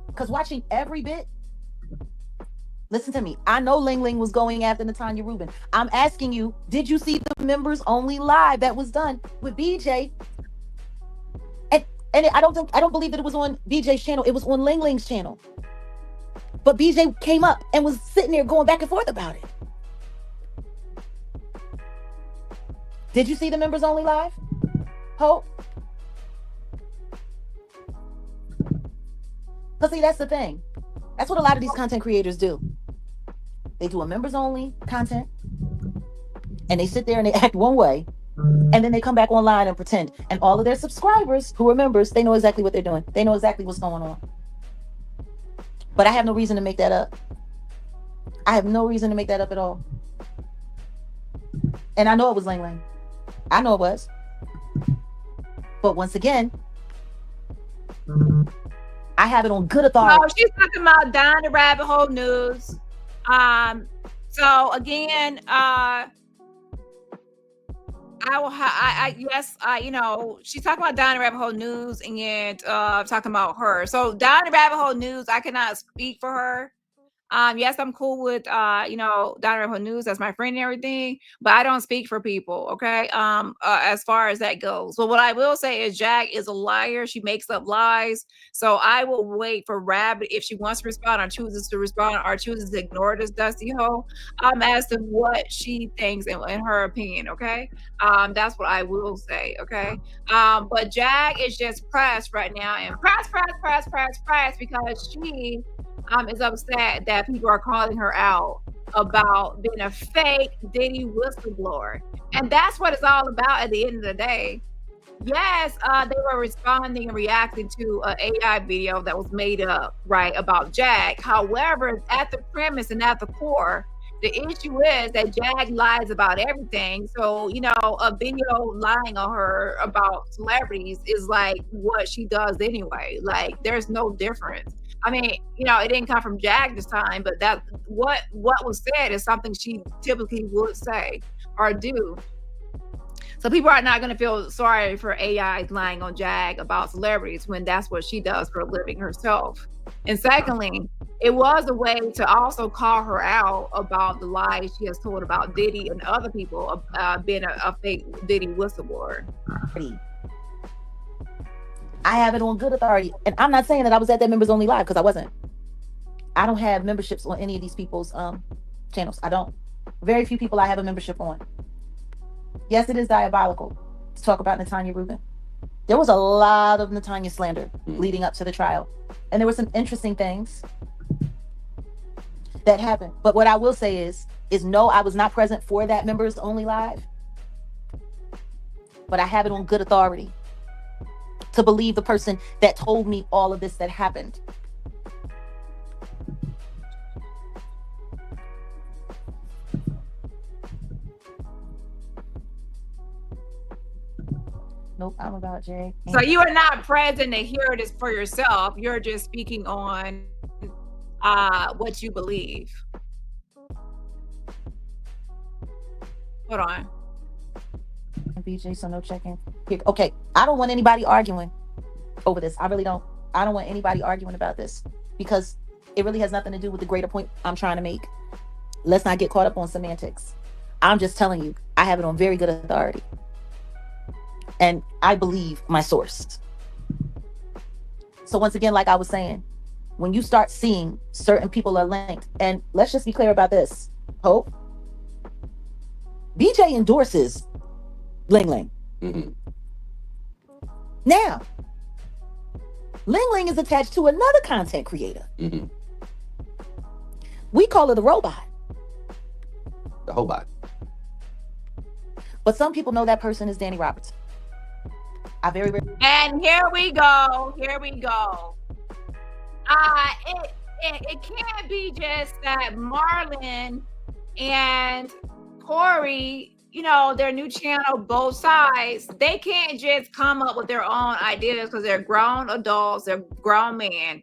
Because watching every bit, listen to me, I know Ling Ling was going after Natalia Rubin. I'm asking you, did you see the members only live that was done with BJ? And I don't believe that it was on BJ's channel. It was on Ling Ling's channel. But BJ came up and was sitting there going back and forth about it. Did you see the members only live? Hope? Because see, that's the thing. That's what a lot of these content creators do. They do a members only content, and they sit there and they act one way, and then they come back online and pretend. And all of their subscribers who are members, they know exactly what they're doing. They know exactly what's going on. But I have no reason to make that up. I have no reason to make that up at all. And I know it was Ling Ling. I know it was. But once again, I have it on good authority. Oh, she's talking about Down the Rabbit Hole News. So again, you know, she's talking about Down the Rabbit Hole News and talking about her. So Down the Rabbit Hole News, I cannot speak for her. Yes, I'm cool with you know, Down the Rabbit Hole News, that's my friend and everything, but I don't speak for people, okay? As far as that goes. But what I will say is Jag is a liar. She makes up lies. So I will wait for Rabbit if she wants to respond or chooses to respond or chooses to ignore this dusty hoe, as to what she thinks in her opinion, okay? That's what I will say, okay? But Jag is just pressed right now, and press because she is upset that people are calling her out about being a fake Diddy whistleblower. And that's what it's all about at the end of the day. Yes, they were responding and reacting to an AI video that was made up, right, about Jag. However, at the premise and at the core, The issue is that Jag lies about everything. So, you know, a video lying on her about celebrities is like what she does anyway. Like, there's no difference. I mean, you know, it didn't come from Jag this time, but that what was said is something she typically would say or do. So people are not going to feel sorry for AI lying on Jag about celebrities when that's what she does for a living herself. And secondly, it was a way to also call her out about the lies she has told about Diddy and other people being a fake Diddy whistleblower. I have it on good authority. And I'm not saying that I was at that members only live, because I wasn't. I don't have memberships on any of these people's channels. I don't. Very few people I have a membership on. Yes, it is diabolical to talk about Natanya Rubin. There was a lot of Natanya slander leading up to the trial. And there were some interesting things that happened. But what I will say is no, I was not present for that members only live. But I have it on good authority to believe the person that told me all of this that happened. Nope, I'm about Jay. So you are not present to hear this for yourself. You're just speaking on what you believe. Hold on. BJ, so no check-in. Okay, I don't want anybody arguing over this. I really don't. I don't want anybody arguing about this because it really has nothing to do with the greater point I'm trying to make. Let's not get caught up on semantics. I'm just telling you, I have it on very good authority. And I believe my source. So once again, like I was saying, when you start seeing certain people are linked, and let's just be clear about this, Hope, BJ endorses Ling Ling. Mm-hmm. Now, Ling Ling is attached to another content creator. Mm-hmm. We call it a robot. The Hobot. But some people know that person is Dani Robertson. And here we go. Here we go. It can't be just that Marlon and Corey, you know, their new channel, Both Sides, they can't just come up with their own ideas because they're grown adults, they're grown men.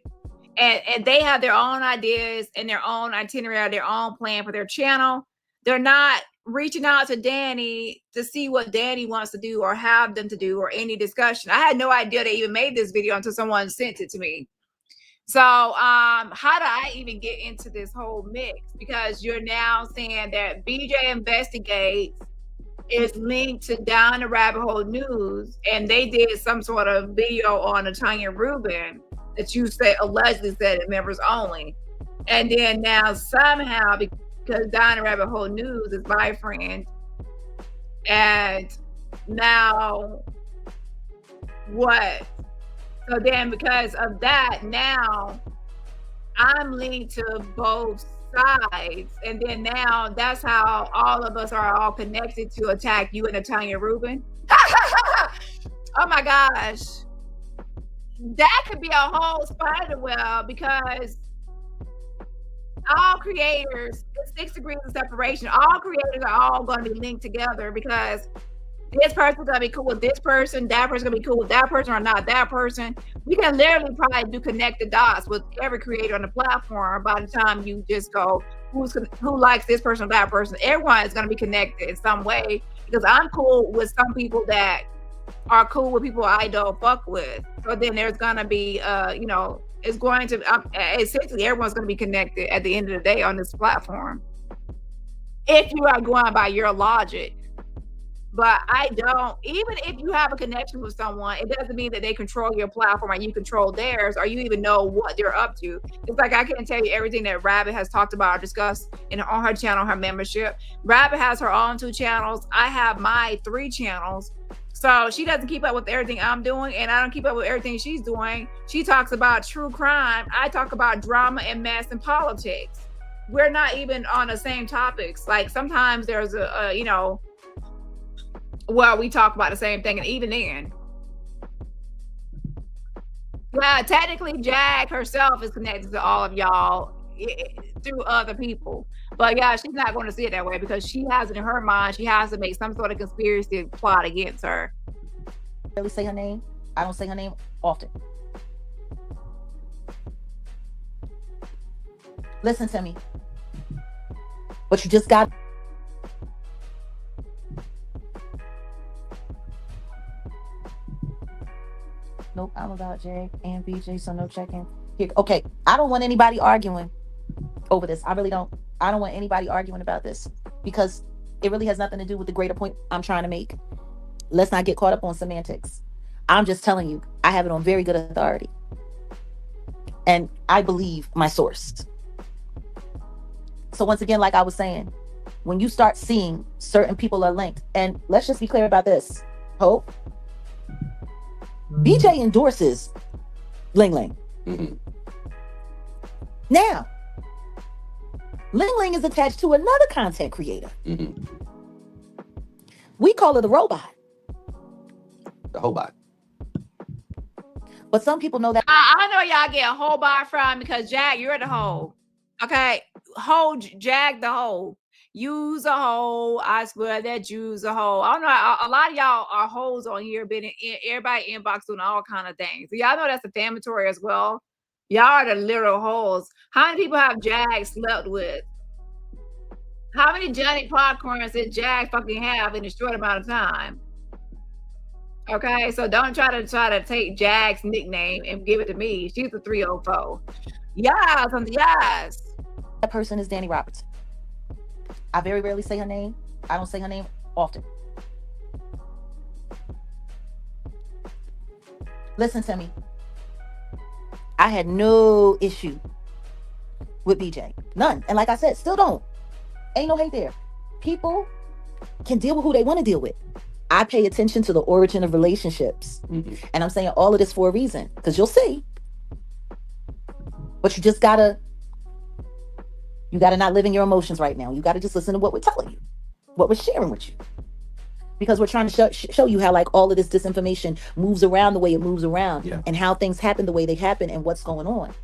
And they have their own ideas and their own itinerary, their own plan for their channel. They're not reaching out to Dani to see what Dani wants to do or have them to do or any discussion. I had no idea they even made this video until someone sent it to me. So how do I even get into this whole mix? Because you're now saying that BJ Investigates is linked to Down the Rabbit Hole News, and they did some sort of video on Natanya Rubin that you say allegedly said it members only. And then now somehow, because Down the Rabbit Hole News is my friend, and now what? So then because of that, now I'm linked to Both Sides, and then now that's how all of us are all connected to attack you and Natanya Rubin. Oh my gosh, that could be a whole spider web, because all creators, 6 degrees of separation, all creators are all going to be linked together, because this person's going to be cool with this person, that person's going to be cool with that person, or not that person. We can literally probably do connect the dots with every creator on the platform. By the time you just go, who likes this person or that person, everyone is going to be connected in some way, because I'm cool with some people that are cool with people I don't fuck with. So then there's going to be, you know, it's going to, essentially everyone's going to be connected at the end of the day on this platform, if you are going by your logic. But I don't, even if you have a connection with someone, it doesn't mean that they control your platform and you control theirs, or you even know what they're up to. It's like I can't tell you everything that Rabbit has talked about or discussed on her channel, her membership. Rabbit has her own 2 channels. I have my 3 channels. So she doesn't keep up with everything I'm doing, and I don't keep up with everything she's doing. She talks about true crime. I talk about drama and mess and politics. We're not even on the same topics. Like sometimes there's a you know, well, we talk about the same thing, and even then, yeah, technically Jag herself is connected to all of y'all through other people. But yeah, she's not going to see it that way because she has it in her mind. She has to make some sort of conspiracy plot against her. Really say her name. I don't say her name often. Listen to me. But you just got. Nope, I'm about Jag and BJ, so no checking. Here, okay, I don't want anybody arguing over this. I really don't. I don't want anybody arguing about this because it really has nothing to do with the greater point I'm trying to make. Let's not get caught up on semantics. I'm just telling you, I have it on very good authority. And I believe my source. So once again, like I was saying, when you start seeing certain people are linked, and let's just be clear about this, Hope, BJ endorses Ling Ling. Mhm. Now, Ling Ling is attached to another content creator. Mhm. We call her the robot. The Hobot. But some people know that. I know y'all get a whole bar from because Jag, you're the hoe. Okay, hoe, Jag the hoe. Use a hoe. I swear that you's a hoe. I don't know. A lot of y'all are hoes on here, been in everybody inbox doing all kind of things. So y'all know that's defamatory as well. Y'all are the literal hoes. How many people have Jag slept with? How many Johnny popcorns did Jag fucking have in a short amount of time? Okay, so don't try to take Jag's nickname and give it to me. She's the 304. Yes, yes. That person is Dani Robertson. I very rarely say her name. I don't say her name often. Listen to me. I had no issue with BJ. None. And like I said, still don't. Ain't no hate there. People can deal with who they want to deal with. I pay attention to the origin of relationships. Mhm. And I'm saying all of this for a reason. Because you'll see. But you just gotta not live in your emotions right now. You gotta just listen to what we're telling you. What we're sharing with you. Because we're trying to show you how like all of this disinformation moves around the way it moves around. Yeah. And how things happen the way they happen and what's going on.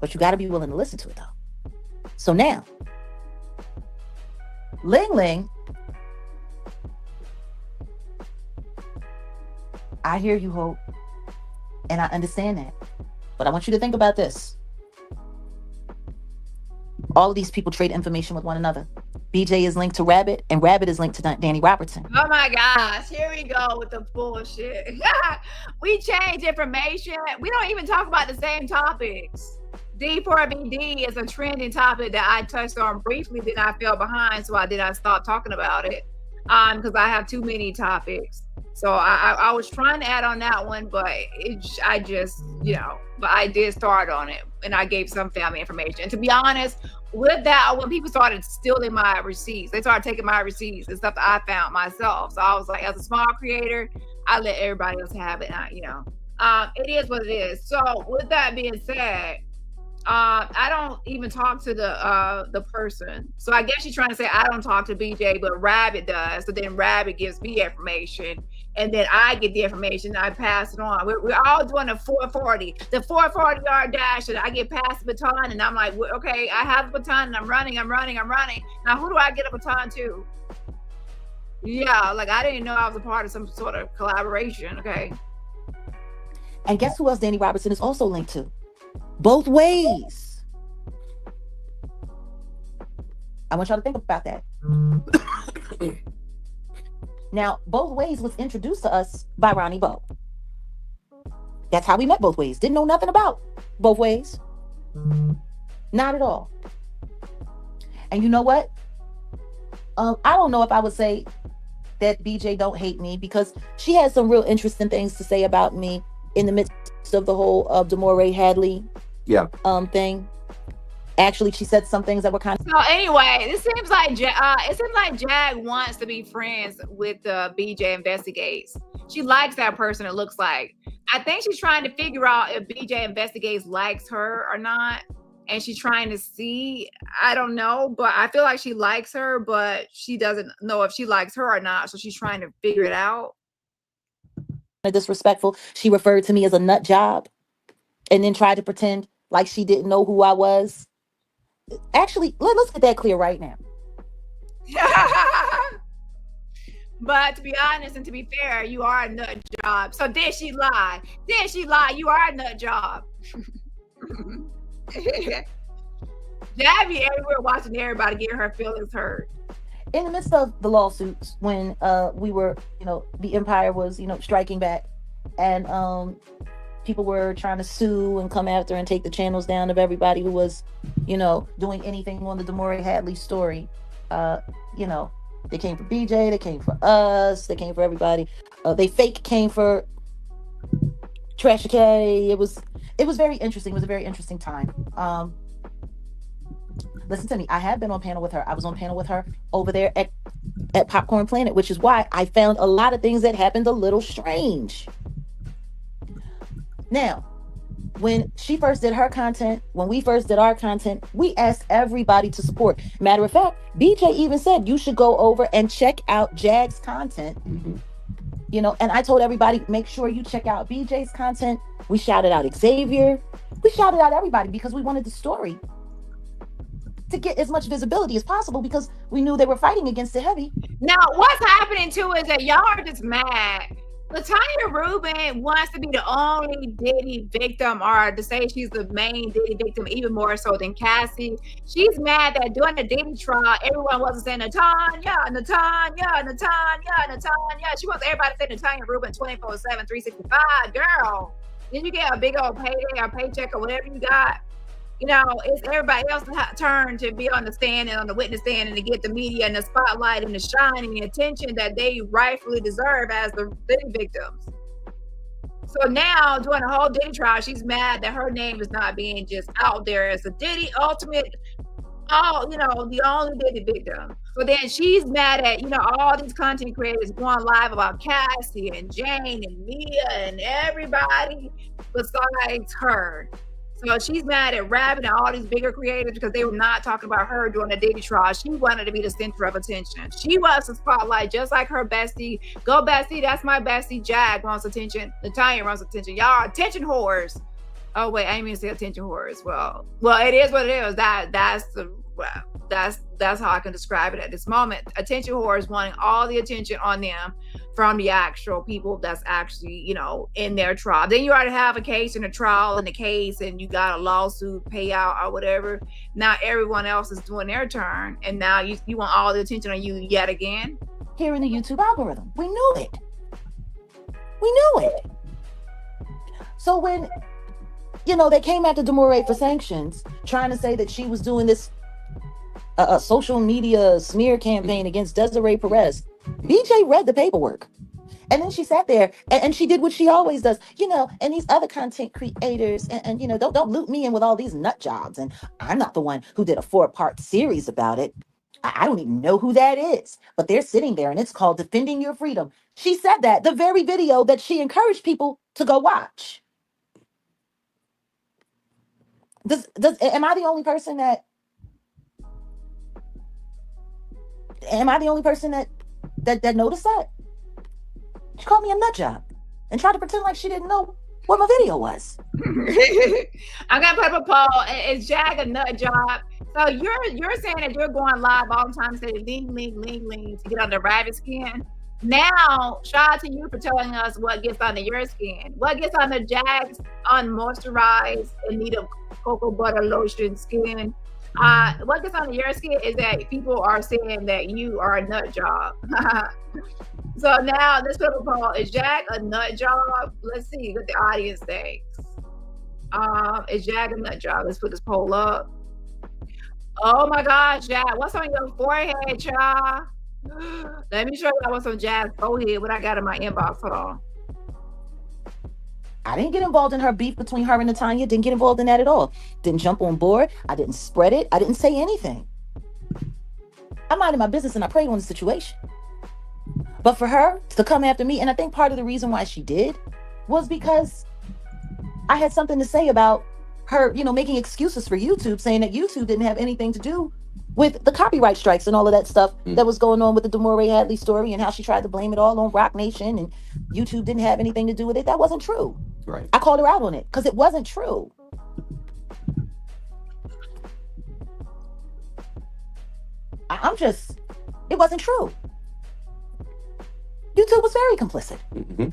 But you gotta be willing to listen to it though. So now, Ling Ling, I hear you, Hope, and I understand that. But I want you to think about this. All of these people trade information with one another. BJ is linked to Rabbit, and Rabbit is linked to Dani Robertson. Oh my gosh, here we go with the bullshit. We change information. We don't even talk about the same topics. D4BD is a trending topic that I touched on briefly, then I fell behind, so I did not stop talking about it because I have too many topics. So I was trying to add on that one, but I just, but I did start on it and I gave some family information. And to be honest, with that, when people started stealing my receipts, they started taking my receipts and stuff that I found myself. So I was like, as a small creator, I let everybody else have it. It is what it is. So with that being said, I don't even talk to the person. So I guess she's trying to say I don't talk to BJ, but Rabbit does. So then Rabbit gives me information, and then I get the information. And I pass it on. We're all doing the 440, the 440-yard dash, and I get past the baton, and I'm like, okay, I have the baton, and I'm running. Now who do I get a baton to? Yeah, like I didn't know I was a part of some sort of collaboration. Okay. And guess who else Dani Robertson is also linked to? Both ways. I want y'all to think about that. Now, Both Ways was introduced to us by Ronnie Bo. That's how we met Both Ways. Didn't know nothing about Both Ways. Not at all. And you know what? I don't know if I would say that BJ don't hate me, because she had some real interesting things to say about me in the midst of the whole Demore Hadley thing. Actually, she said some things that were kind of. So anyway, it seems like Jag wants to be friends with BJ Investigates. She likes that person, it looks like. I think she's trying to figure out if BJ Investigates likes her or not. And she's trying to see, I don't know, but I feel like she likes her, but she doesn't know if she likes her or not. So she's trying to figure it out. Disrespectful. She referred to me as a nut job and then tried to pretend like she didn't know who I was. actually, let's get that clear right now. But to be honest and to be fair, you are a nut job. So did she lie? Did she lie? You are a nut job. Dad be everywhere watching everybody get her feelings hurt. In the midst of the lawsuits, when we were, the Empire was, striking back, and people were trying to sue and come after and take the channels down of everybody who was, doing anything on the Damore Hadley story. They came for BJ, they came for us, they came for everybody. They fake came for Trash K. It was very interesting. It was a very interesting time. Listen to me. I have been on panel with her. I was on panel with her over there at Popcorn Planet, which is why I found a lot of things that happened a little strange. Now, when she first did her content, when we first did our content, we asked everybody to support. Matter of fact, BJ even said you should go over and check out Jag's content. And I told everybody, make sure you check out BJ's content. We shouted out Xavier. We shouted out everybody because we wanted the story to get as much visibility as possible because we knew they were fighting against the heavy. Now, what's happening too is that y'all are just mad. LaTanya Rubin wants to be the only Diddy victim, or to say she's the main Diddy victim even more so than Cassie. She's mad that during the Diddy trial, everyone wasn't saying Natanya. She wants everybody to say Natanya Rubin 24/7, 365. Girl, then you get a big old payday or paycheck or whatever you got. It's everybody else's turn to be on the stand and on the witness stand and to get the media and the spotlight and the shine and the attention that they rightfully deserve as the Diddy victims. So now, during the whole Diddy trial, she's mad that her name is not being just out there as a Diddy ultimate, the only Diddy victim. So then she's mad at, all these content creators going live about Cassie and Jane and Mia and everybody besides her. So she's mad at Rabbit and all these bigger creators because they were not talking about her during the Diddy trial. She wanted to be the center of attention. She wants the spotlight, just like her bestie. Go bestie, that's my bestie. Jag wants attention. Natanya wants attention. Y'all are attention whores. Oh wait, I didn't mean to say attention whores. Well, it is what it is. That's how I can describe it at this moment. Attention whores wanting all the attention on them from the actual people that's actually, in their trial. Then you already have a case and a trial and a case and you got a lawsuit payout or whatever. Now everyone else is doing their turn and now you want all the attention on you yet again. Here in the YouTube algorithm. We knew it. We knew it. So when, they came after Damore for sanctions, trying to say that she was doing this a social media smear campaign against Desiree Perez, BJ read the paperwork. And then she sat there and she did what she always does, and these other content creators and don't loop me in with all these nut jobs. And I'm not the one who did a 4-part series about it. I don't even know who that is, but they're sitting there and it's called Defending Your Freedom. She said that, the very video that she encouraged people to go watch. Am I the only person that noticed that? She called me a nut job and tried to pretend like she didn't know what my video was. I'm gonna put up a poll. Is Jag a nut job? So you're saying that you're going live all the time, saying ling to get under rabbit skin. Now, shout out to you for telling us what gets under your skin. What gets under Jag's unmoisturized in need of cocoa butter lotion skin? What gets under your skin is that people are saying that you are a nut job. So now let's put up a poll. Is Jag a nut job? Let's see what the audience thinks. Is Jag a nut job? Let's put this poll up. Oh my gosh, Jag, what's on your forehead, child? Let me show you what's on Jag's forehead, what I got in my inbox. Hold on. I didn't get involved in her beef between her and Natanya. Didn't get involved in that at all. Didn't jump on board. I didn't spread it. I didn't say anything. I minded my business and I prayed on the situation. But for her to come after me, and I think part of the reason why she did was because I had something to say about her, making excuses for YouTube, saying that YouTube didn't have anything to do with the copyright strikes and all of that stuff that was going on with the Damore Hadley story and how she tried to blame it all on Rock Nation and YouTube didn't have anything to do with it. That wasn't true. Right. I called her out on it because it wasn't true. I'm just, it wasn't true. YouTube was very complicit. Mm-hmm.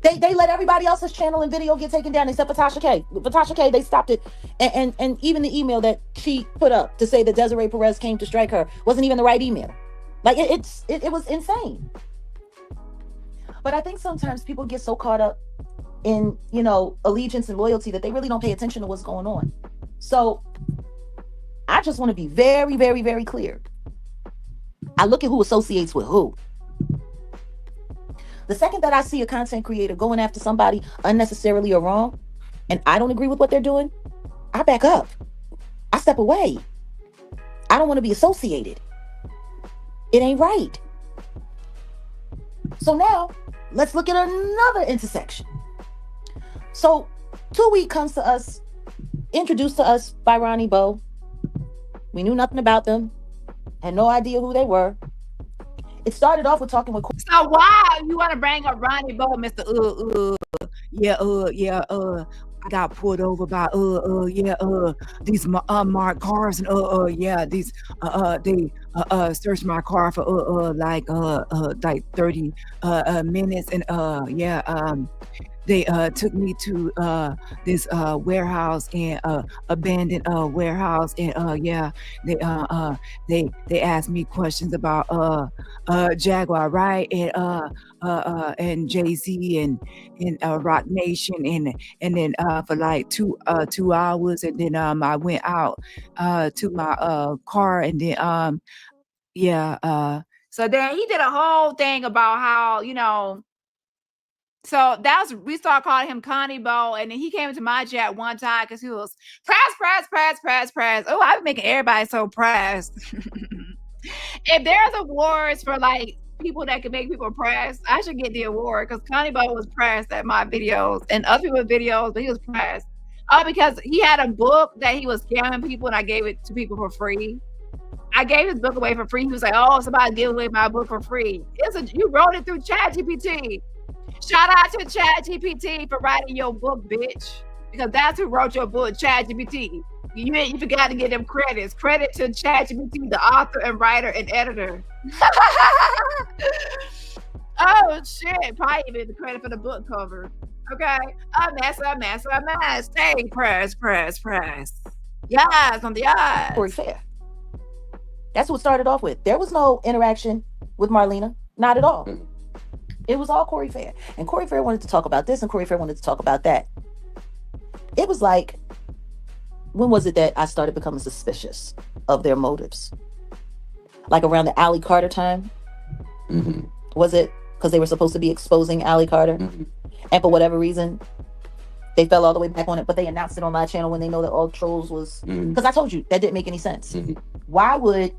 They let everybody else's channel and video get taken down except for Tasha K. For Tasha K, they stopped it. And even the email that she put up to say that Desiree Perez came to strike her wasn't even the right email. Like it was insane. But I think sometimes people get so caught up in, you know, allegiance and loyalty that they really don't pay attention to what's going on. So I just want to be very, very, very clear. I look at who associates with who. The second that I see a content creator going after somebody unnecessarily or wrong, and I don't agree with what they're doing, I back up. I step away. I don't want to be associated. It ain't right. So now, let's look at another intersection. So, 2 Week comes to us, introduced to us by Ronnie Bo. We knew nothing about them, had no idea who they were. It started off with talking with. So why you want to bring up Ronnie Bo, Mr. I got pulled over by these marked cars and these they searched my car for like 30 minutes and they took me to this warehouse and abandoned warehouse and they asked me questions about Jaguar Wright and Jay-Z and Rock Nation and then for like 2 hours and then I went out to my car and then so then he did a whole thing about how, you know. So we started calling him Connie Bo, and then he came into my chat one time because he was press. Oh, I'm making everybody so pressed. If there's awards for like people that can make people pressed, I should get the award because Connie Bo was pressed at my videos and other people's videos, but he was pressed. Because he had a book that he was scamming people, and I gave it to people for free. I gave his book away for free. He was like, "Oh, somebody give away my book for free." You wrote it through ChatGPT. Shout out to ChatGPT for writing your book, bitch. Because that's who wrote your book, ChatGPT. You forgot to get them credits. Credit to ChatGPT, the author and writer and editor. Oh, shit. Probably even the credit for the book cover. Okay. A mess. Stay press. Yes, on the eyes. Corey Fair. That's what started off with. There was no interaction with Marlena. Not at all. It was all Corey Fair. And Corey Fair wanted to talk about this and Corey Fair wanted to talk about that. It was like, when was it that I started becoming suspicious of their motives? Like around the Allie Carter time? Mm-hmm. Was it because they were supposed to be exposing Allie Carter? Mm-hmm. And for whatever reason, they fell all the way back on it, but they announced it on my channel when they know that all trolls was... Because I told you, that didn't make any sense. Mm-hmm. Why would...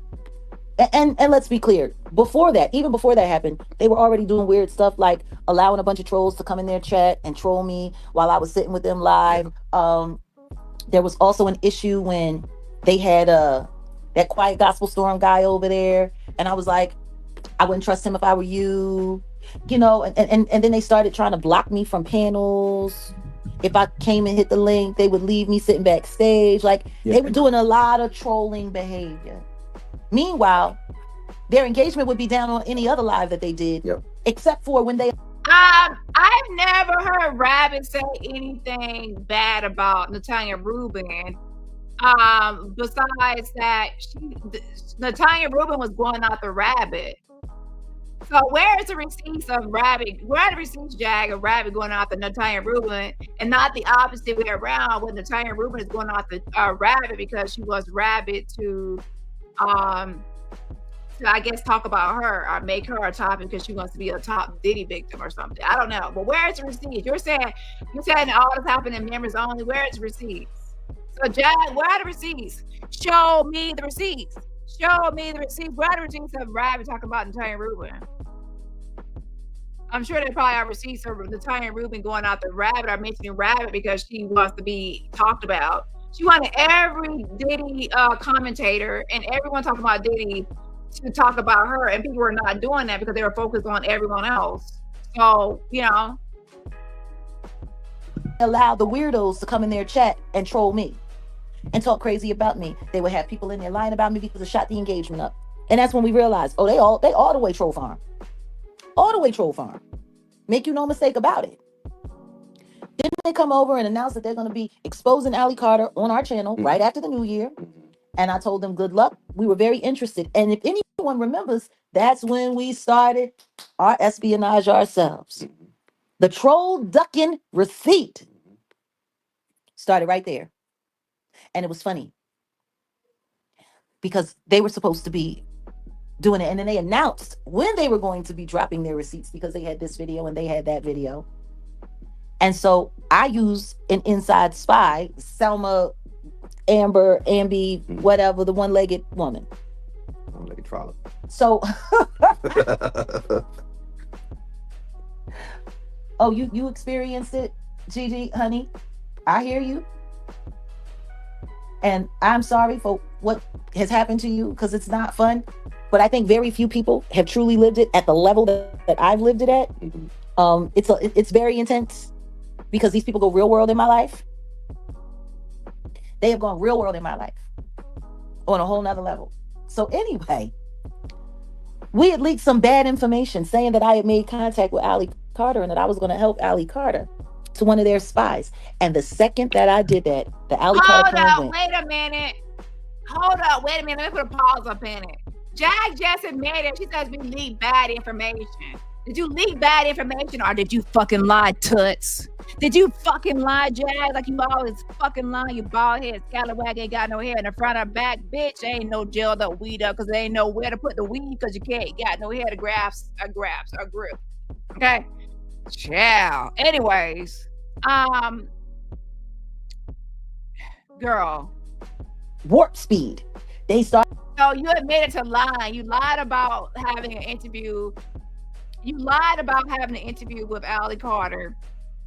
And let's be clear, before that, even before that happened, they were already doing weird stuff like allowing a bunch of trolls to come in their chat and troll me while I was sitting with them live. There was also an issue when they had that Quiet Gospel Storm guy over there. And I was like, I wouldn't trust him if I were you, you know, and then they started trying to block me from panels. If I came and hit the link, they would leave me sitting backstage. Like they were doing a lot of trolling behavior. Meanwhile, their engagement would be down on any other live that they did, except for when they... I've never heard Rabbit say anything bad about Natanya Rubin. Besides that, Natanya Rubin was going after Rabbit. So where is the receipts of Rabbit? Where are the receipts, Jag, of Rabbit going after Natanya Rubin, and not the opposite way around when Natanya Rubin is going after Rabbit because she wants Rabbit to I guess talk about her or make her a topic because she wants to be a top Diddy victim or something. I don't know. But where's the receipts? You're saying all this happened in members only. Where's the receipts? So Jack, where are the receipts? Show me the receipts. Show me the receipts. Where are the receipts of Rabbit talking about Natanya Rubin? I'm sure they probably have receipts of Natanya Rubin going out the Rabbit or mentioning Rabbit because she wants to be talked about. She wanted every Diddy commentator and everyone talking about Diddy to talk about her, and people were not doing that because they were focused on everyone else. So, you know, allow the weirdos to come in their chat and troll me. and talk crazy about me. They would have people in there lying about me because I shot the engagement up. And that's when we realized, oh, they all the way troll farm. All the way troll farm. Make you no mistake about it. Then they come over and announce that they're going to be exposing Allie Carter on our channel right after the new year. And I told them good luck. We were very interested. And if anyone remembers, that's when we started our espionage ourselves. The troll ducking receipt started right there. And it was funny because they were supposed to be doing it. And then they announced when they were going to be dropping their receipts because they had this video and they had that video. And so I used an inside spy, Selma, Amber, Ambi, whatever, the one-legged woman. One-legged trollop. So, oh, you experienced it, Gigi, honey. I hear you. And I'm sorry for what has happened to you because it's not fun. But I think very few people have truly lived it at the level that I've lived it at. It's very intense because these people go real world in my life. They have gone real world in my life on a whole nother level. So anyway, we had leaked some bad information saying that I had made contact with Allie Carter and that I was going to help Allie Carter to one of their spies. And the second that I did that, the Allie Carter plan went. Wait a minute. Hold up, wait a minute. Let me put a pause up in it. Jag just admitted it. She says we leaked bad information. Did you leak bad information or did you fucking lie, toots? Did you fucking lie, Jag? Like you always fucking lie, you bald head scallywag, ain't got no hair in the front or back, bitch. Ain't no gelled up weed up because there ain't nowhere to put the weed because you can't got no hair to grasp or grip. Okay? Ciao. Anyways, girl. Warp speed. They start. So you admitted to lying. You lied about having an interview. You lied about having an interview with Allie Carter,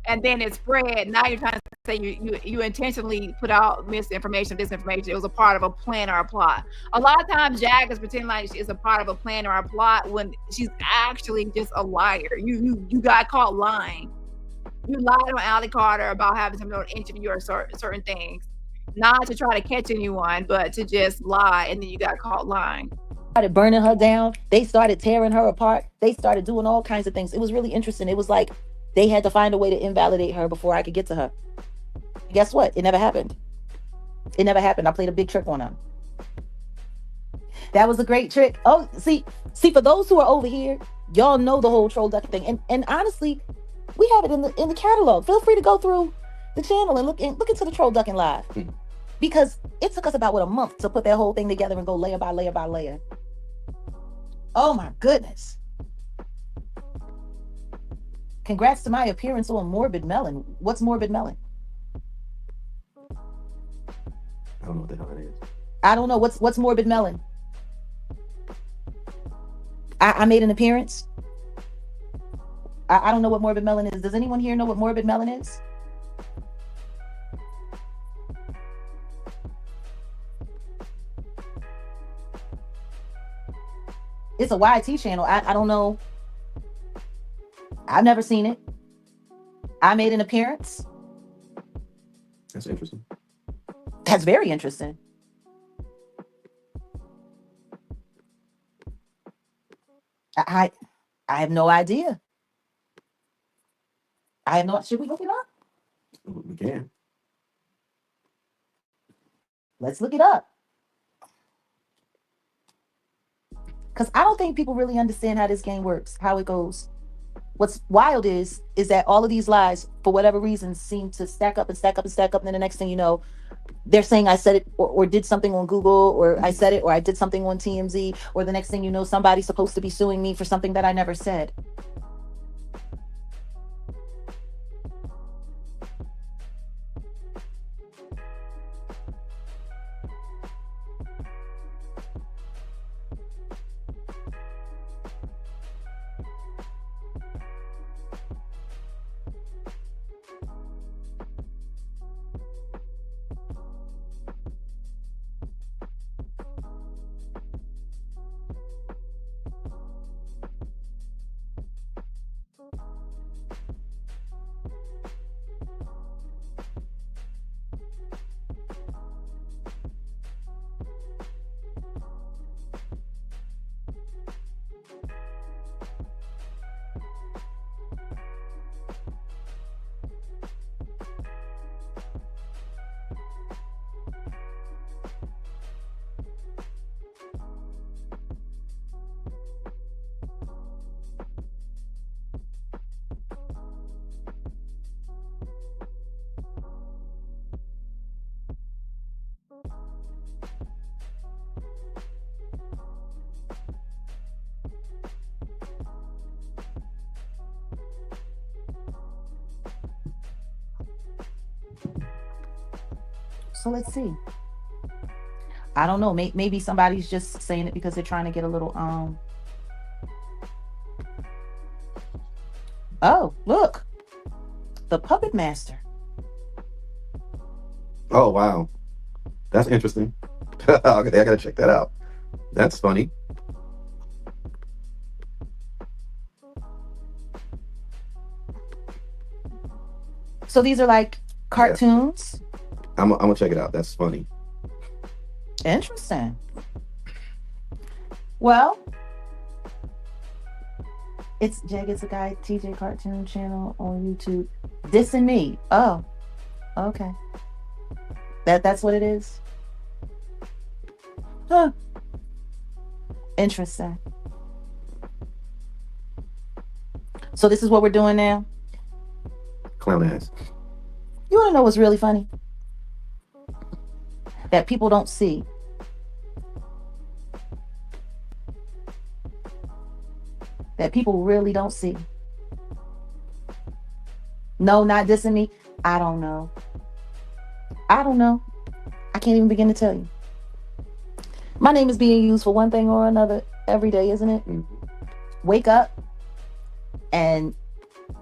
and then it spread. Now you're trying to say you intentionally put out misinformation, disinformation. It was a part of a plan or a plot. A lot of times, Jag is pretending like she's a part of a plan or a plot when she's actually just a liar. You got caught lying. You lied on Allie Carter about having some sort of interview or certain things, not to try to catch anyone, but to just lie, and then you got caught lying. Started burning her down. They started tearing her apart. They started doing all kinds of things. It was really interesting. It was like they had to find a way to invalidate her before I could get to her. Guess what? It never happened. It never happened. I played a big trick on them. That was a great trick. Oh, see, for those who are over here, y'all know the whole troll duck thing. And honestly, we have it in the catalog. Feel free to go through the channel and look into the troll ducking live. Because it took us about a month to put that whole thing together and go layer by layer by layer. Oh my goodness. Congrats to my appearance on Morbid Melon. What's Morbid Melon? I don't know what the hell it is. I don't know. What's Morbid Melon? I made an appearance. I don't know what Morbid Melon is. Does anyone here know what Morbid Melon is? It's a YT channel. I don't know. I've never seen it. I made an appearance. That's interesting. That's very interesting. I have no idea. I have no. Should we look it up? We can. Let's look it up. Because I don't think people really understand how this game works, how it goes. What's wild is that all of these lies, for whatever reason, seem to stack up and stack up and stack up. And then the next thing you know, they're saying I said it or did something on Google, or I said it or I did something on TMZ, or the next thing you know, somebody's supposed to be suing me for something that I never said. So let's see. I don't know. Maybe somebody's just saying it because they're trying to get a little Oh, look. The Puppet Master. Oh wow, that's interesting. Okay, I gotta check that out. That's funny. So these are like cartoons. I'm gonna check it out. That's funny. Interesting. Well, it's a guy TJ cartoon channel on YouTube dissing me. Oh, okay. That's what it is. Huh. Interesting. So this is what we're doing now. Clown ass. You want to know what's really funny? That people don't see. That people really don't see. No, not dissing me. I don't know. I can't even begin to tell you. My name is being used for one thing or another every day, isn't it? Wake up and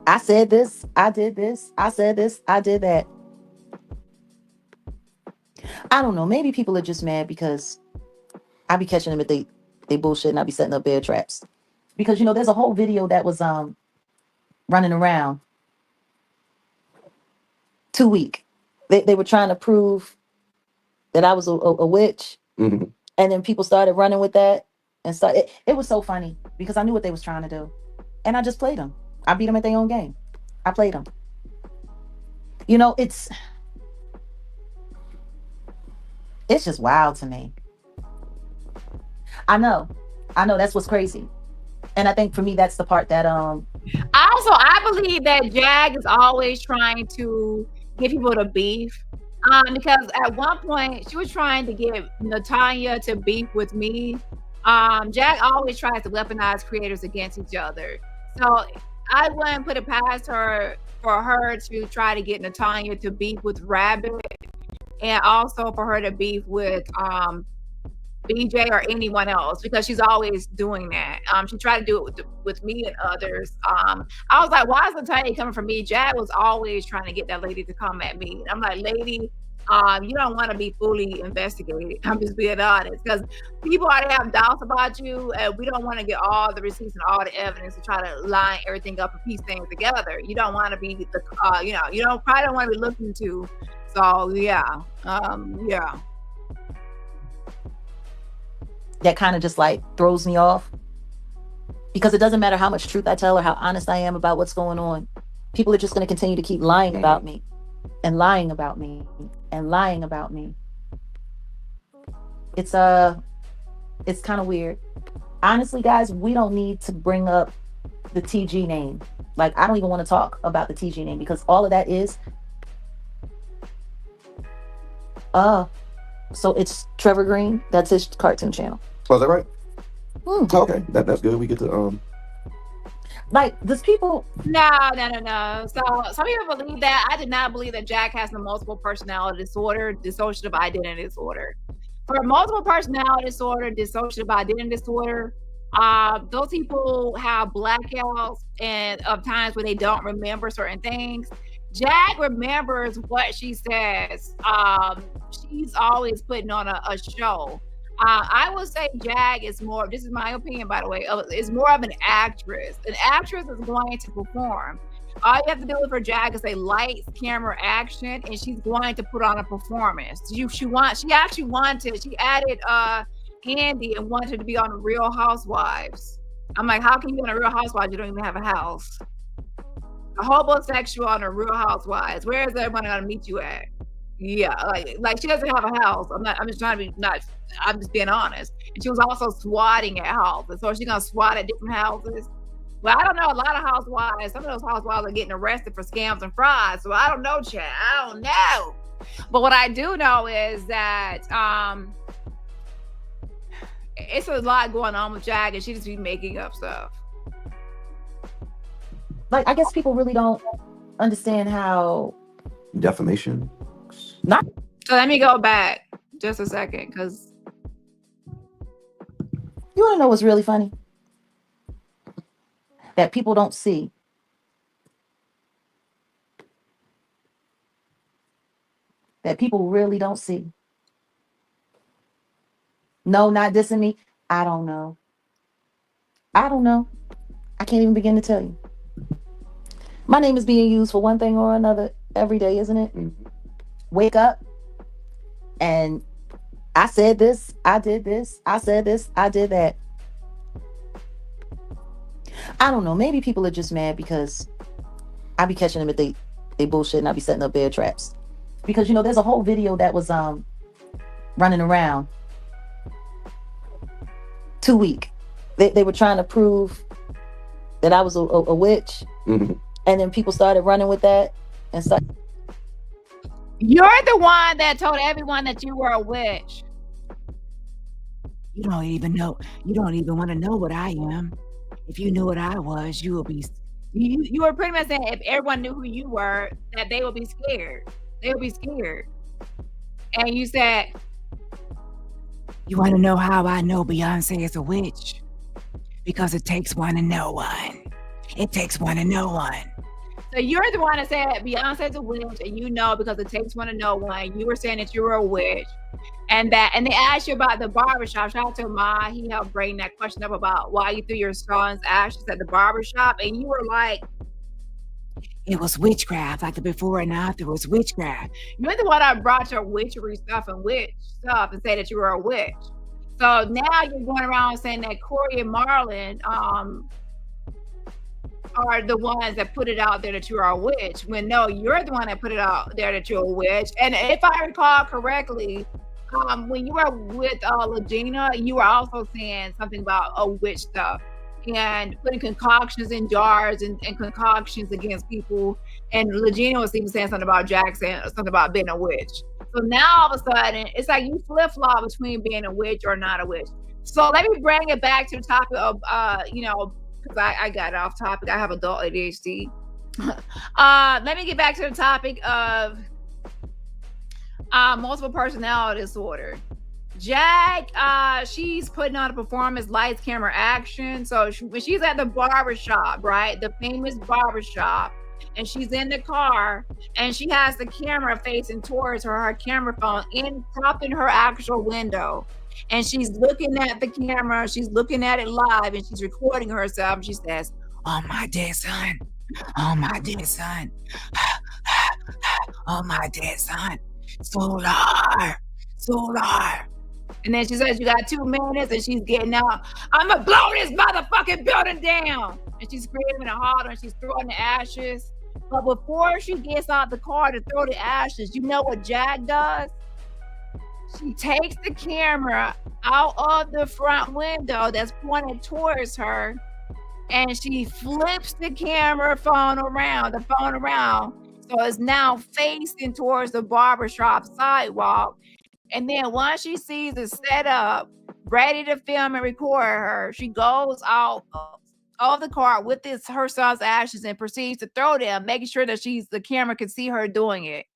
I said this, I did this, I said this, I did that. I don't know. Maybe people are just mad because I be catching them at they bullshit and I be setting up bear traps. Because, there's a whole video that was running around 2 weeks. They were trying to prove that I was a witch. Mm-hmm. And then people started running with that. And it was so funny because I knew what they was trying to do. And I just played them. I beat them at their own game. I played them. It's just wild to me. I know that's what's crazy. And I think for me, that's the part that I believe that Jag is always trying to get people to beef. Because at one point she was trying to get Natanya to beef with me. Jag always tries to weaponize creators against each other. So I wouldn't put it past her for her to try to get Natanya to beef with Rabbit, and also for her to beef with BJ or anyone else, because she's always doing that. She tried to do it with me and others. I was like, why is Natanya coming from me? Jag was always trying to get that lady to come at me. I'm like, lady, you don't want to be fully investigated. I'm just being honest, because people already have doubts about you, and we don't want to get all the receipts and all the evidence to try to line everything up and piece things together. You don't want to be the, you probably don't want to be looked into. So yeah. That kind of just like throws me off, because it doesn't matter how much truth I tell or how honest I am about what's going on. People are just going to continue to keep lying about me and lying about me and lying about me. It's kind of weird. Honestly, guys, we don't need to bring up the TG name. Like, I don't even want to talk about the TG name, because all of that is so it's Trevor Green. That's his cartoon channel. Oh, is that right? Okay, that's good. We get to like, does people No. So some people believe that. I did not believe that Jag has a multiple personality disorder, dissociative identity disorder. For multiple personality disorder, dissociative identity disorder, those people have blackouts and of times where they don't remember certain things. Jag remembers what she says. She's always putting on a show. I would say Jag is more, this is my opinion, by the way, is more of an actress. An actress is going to perform. All you have to do for Jag is say lights, camera, action, and she's going to put on a performance. She added Andy and wanted to be on Real Housewives. I'm like, how can you be on a Real Housewives? You don't even have a house. A homosexual on a Real Housewives. Where is everyone gonna meet you at? Yeah, like she doesn't have a house. I'm just being honest. And she was also swatting at houses. So she's gonna swat at different houses. Well, I don't know. A lot of housewives, some of those housewives are getting arrested for scams and frauds. So I don't know, Chad. I don't know. But what I do know is that it's a lot going on with Jag, and she just be making up stuff. Like, I guess people really don't understand how defamation. Not So let me go back just a second, because You want to know what's really funny? That people don't see. That people really don't see. No, not dissing me. I don't know. I don't know. I can't even begin to tell you. My name is being used for one thing or another every day, isn't it? Wake up and I said this, I did this, I said this, I did that. I don't know. Maybe people are just mad because I be catching them at they bullshit and I be setting up bear traps. Because there's a whole video that was running around 2 weeks. They were trying to prove that I was a witch. Mm-hmm. And then people started running with that and started. you're the one that told everyone that you were a witch. You don't even want to know what I am. If you knew what I was, you would be. You were pretty much saying if everyone knew who you were, that they would be scared. They would be scared. And you said, You want to know how I know Beyonce is a witch? Because it takes one to know one. It takes one to know one. so you're the one that said Beyonce's a witch, and because it takes one to know one. You were saying that you were a witch. And they asked you about the barbershop. Shout out to Ma. He helped bring that question up about why you threw your son's ashes at the barbershop. And you were like, it was witchcraft, like the before and after was witchcraft. you're the one that brought your witchery stuff and witch stuff and said that you were a witch. So now you're going around saying that Corey and Marlon are the ones that put it out there that you are a witch, when no, you're the one that put it out there that you're a witch. And if I recall correctly, when you were with Legina, you were also saying something about a witch stuff and putting concoctions in jars and concoctions against people. And Legina was even saying something about Jackson, something about being a witch. So now all of a sudden, it's like you flip-flop between being a witch or not a witch. So let me bring it back to the topic of, because I got off topic. I have adult ADHD. Let me get back to the topic of multiple personality disorder. Jag, she's putting on a performance, lights, camera, action. So when she's at the barbershop, right, the famous barbershop, and she's in the car and she has the camera facing towards her camera phone propped in her actual window. And she's looking at the camera, she's looking at it live, and she's recording herself. And she says, Oh, my dear son. Oh, my dear son. Oh, my dear son. Solar. and then she says, you got 2 minutes, and she's getting out. I'm gonna blow this motherfucking building down. And she's screaming and hollering, and she's throwing the ashes. But before she gets out the car to throw the ashes, you know what Jag does? She takes the camera out of the front window that's pointed towards her, and she flips the phone around, so it's now facing towards the barbershop sidewalk. And then once she sees it set up, ready to film and record her, she goes out of the car with her son's ashes and proceeds to throw them, making sure that the camera can see her doing it.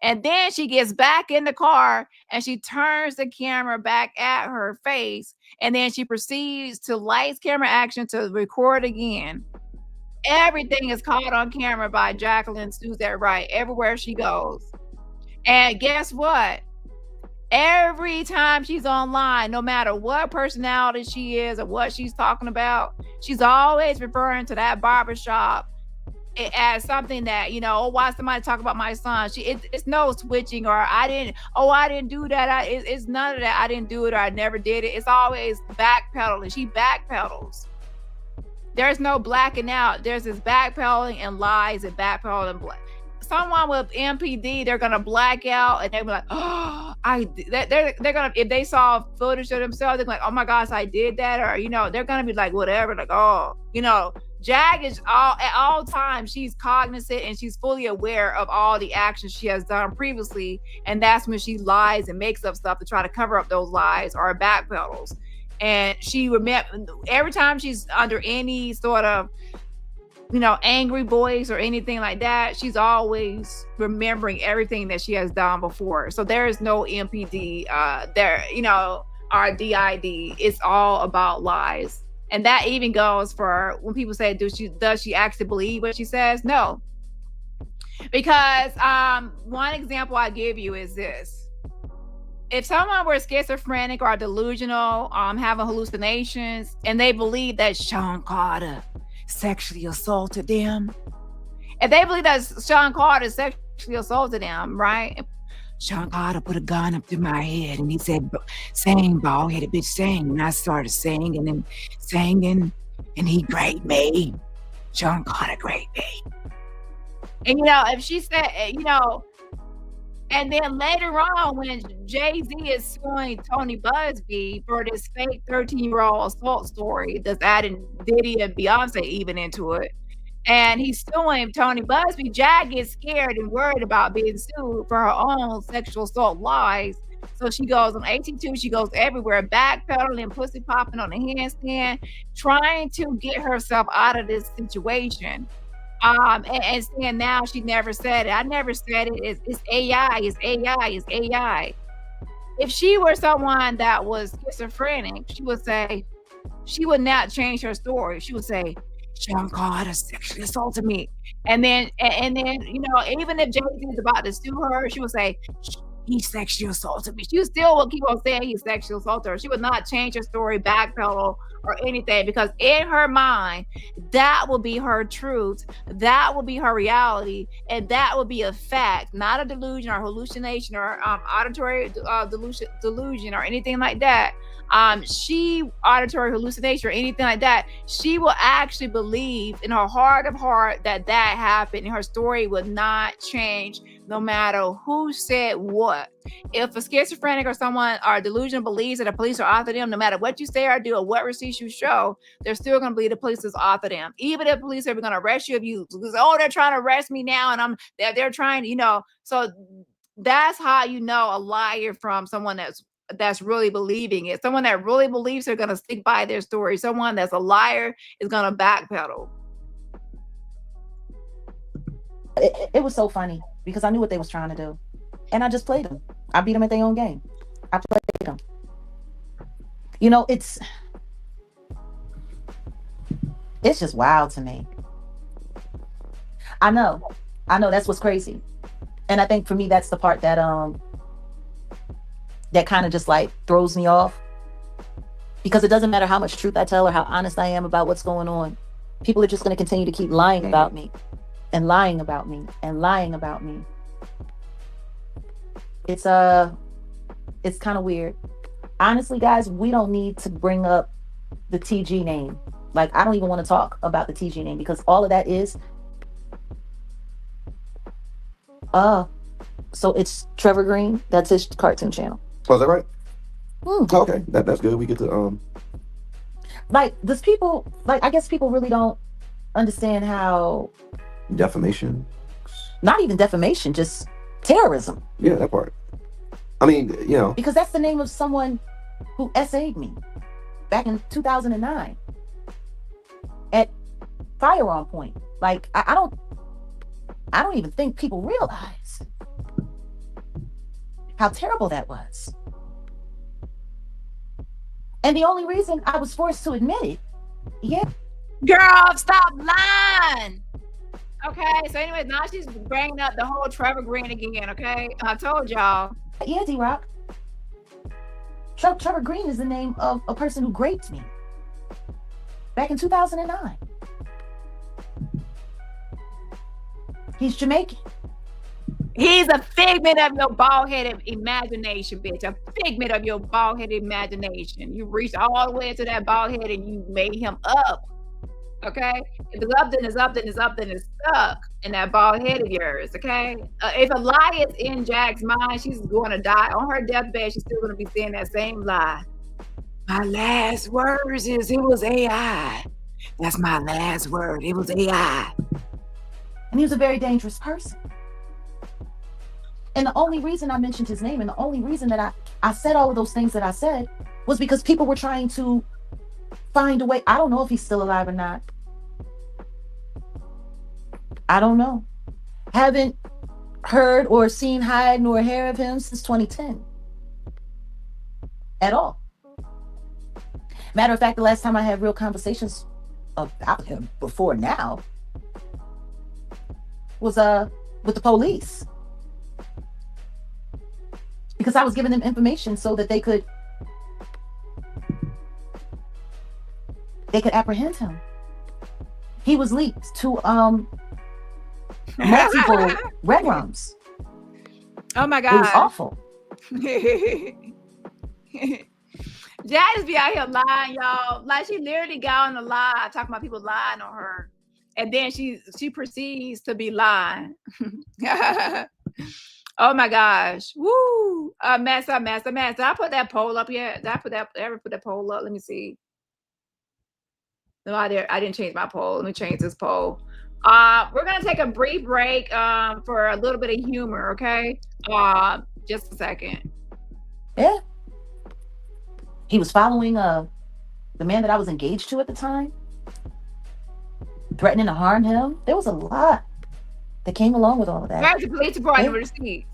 And then she gets back in the car and she turns the camera back at her face. And then she proceeds to lights, camera, action to record again. Everything is caught on camera by Jacqueline Suzette Wright everywhere she goes. And guess what? Every time she's online, no matter what personality she is or what she's talking about, she's always referring to that barbershop as something that, why somebody talk about my son? It's no switching or I didn't do that. It's none of that. I didn't do it or I never did it. It's always backpedaling. She backpedals. There's no blacking out. There's this backpedaling and lies and backpedaling. Someone with MPD, they're gonna black out and they're like, oh, they're gonna, if they saw footage of themselves, they're like, oh my gosh, I did that, or they're gonna be like whatever, like, oh, Jag is at all times, she's cognizant and she's fully aware of all the actions she has done previously, and that's when she lies and makes up stuff to try to cover up those lies or backpedals. And she remember every time she's under any sort of angry voice or anything like that. She's always remembering everything that she has done before. So there is no MPD there, or DID. It's all about lies. And that even goes for when people say, does she actually believe what she says? No. Because one example I give you is this. If someone were schizophrenic or delusional, having hallucinations, and they believe that Sean Carter sexually assaulted them, if they believe that Sean Carter sexually assaulted them, right? Sean Carter put a gun up to my head and he said, sing, bald-headed bitch, sing. And I started singing and singing, and he raped me. Sean Carter raped me. And, if she said, and then later on, when Jay-Z is suing Tony Busby for this fake 13-year-old assault story that's adding Diddy and Beyonce even into it, and he's suing Tony Busby, Jag gets scared and worried about being sued for her own sexual assault lies. So she goes on AT2, she goes everywhere, backpedaling, pussy popping on the handstand, trying to get herself out of this situation. And saying now she never said it. I never said it. It's AI. It's AI. It's AI. If she were someone that was schizophrenic, she would not change her story. She would say, Sean Carter sexually assaulted me. And then, even if Jay-Z is about to sue her, she would say, he sexually assaulted me. She still will keep on saying he sexually assaulted her. She would not change her story, backpedal, or anything, because in her mind, that will be her truth, that will be her reality, and that will be a fact, not a delusion or hallucination or auditory delusion or anything like that. Auditory hallucination or anything like that, she will actually believe in her heart of heart that happened, and her story will not change no matter who said what. If a schizophrenic or someone or delusional believes that the police are after them, no matter what you say or do or what receipts you show, they're still going to believe the police is after them. Even if police are going to arrest you, if you they're trying to arrest me now, and they're trying to, so that's how you know a liar from someone that's really believing it. Someone that really believes they're going to stick by their story. Someone that's a liar is going to backpedal. It was so funny because I knew what they was trying to do, and I just played them. I beat them at their own game. I played them. It's just wild to me. I know that's what's crazy. And I think for me, that's the part that kind of just like throws me off, because it doesn't matter how much truth I tell or how honest I am about what's going on. People are just going to continue to keep lying about me and lying about me and lying about me. It's kind of weird. Honestly, guys, we don't need to bring up the TG name. Like, I don't even want to talk about the TG name, because all of that is so it's Trevor Green. That's his cartoon channel. Oh, is that right? Okay, that's good. We get to like, does people, like, I guess people really don't understand how defamation, not even defamation, just terrorism. Yeah, that part. I mean, because that's the name of someone who essayed me back in 2009 at firearm point. Like, I don't even think people realize how terrible that was. And the only reason I was forced to admit it, girl, stop lying. Okay, so anyways, now she's bringing up the whole Trevor Green again, okay? I told y'all. Yeah, D-Rock. Trevor Green is the name of a person who raped me back in 2009. He's Jamaican. He's a figment of your bald-headed imagination, bitch. A figment of your bald-headed imagination. You reached all the way into that bald head and you made him up. Okay? If it's up, then it's up, then it's up, then it's stuck in that bald head of yours. Okay? If a lie is in Jack's mind, she's going to die. On her deathbed, she's still going to be saying that same lie. My last words is, it was AI. That's my last word. It was AI. And he was a very dangerous person. And the only reason I mentioned his name and the only reason that I said all of those things that I said was because people were trying to find a way. I don't know if he's still alive or not. I don't know. Haven't heard or seen hide nor hair of him since 2010 at all. Matter of fact, the last time I had real conversations about him before now was with the police, because I was giving them information so that they could apprehend him. He was leaked to multiple red rooms. Oh my God. It was awful. Jazz be out here lying, y'all. Like, she literally got on the lie, talking about people lying on her. And then she proceeds to be lying. Oh my gosh. Woo. Mess. Did I put that poll up yet? Did I ever put that poll up? Let me see. No, I didn't change my poll. Let me change this poll. We're gonna take a brief break for a little bit of humor, okay? Just a second. Yeah. He was following the man that I was engaged to at the time, threatening to harm him. There was a lot that came along with all of that. Where's the police report and the receipts?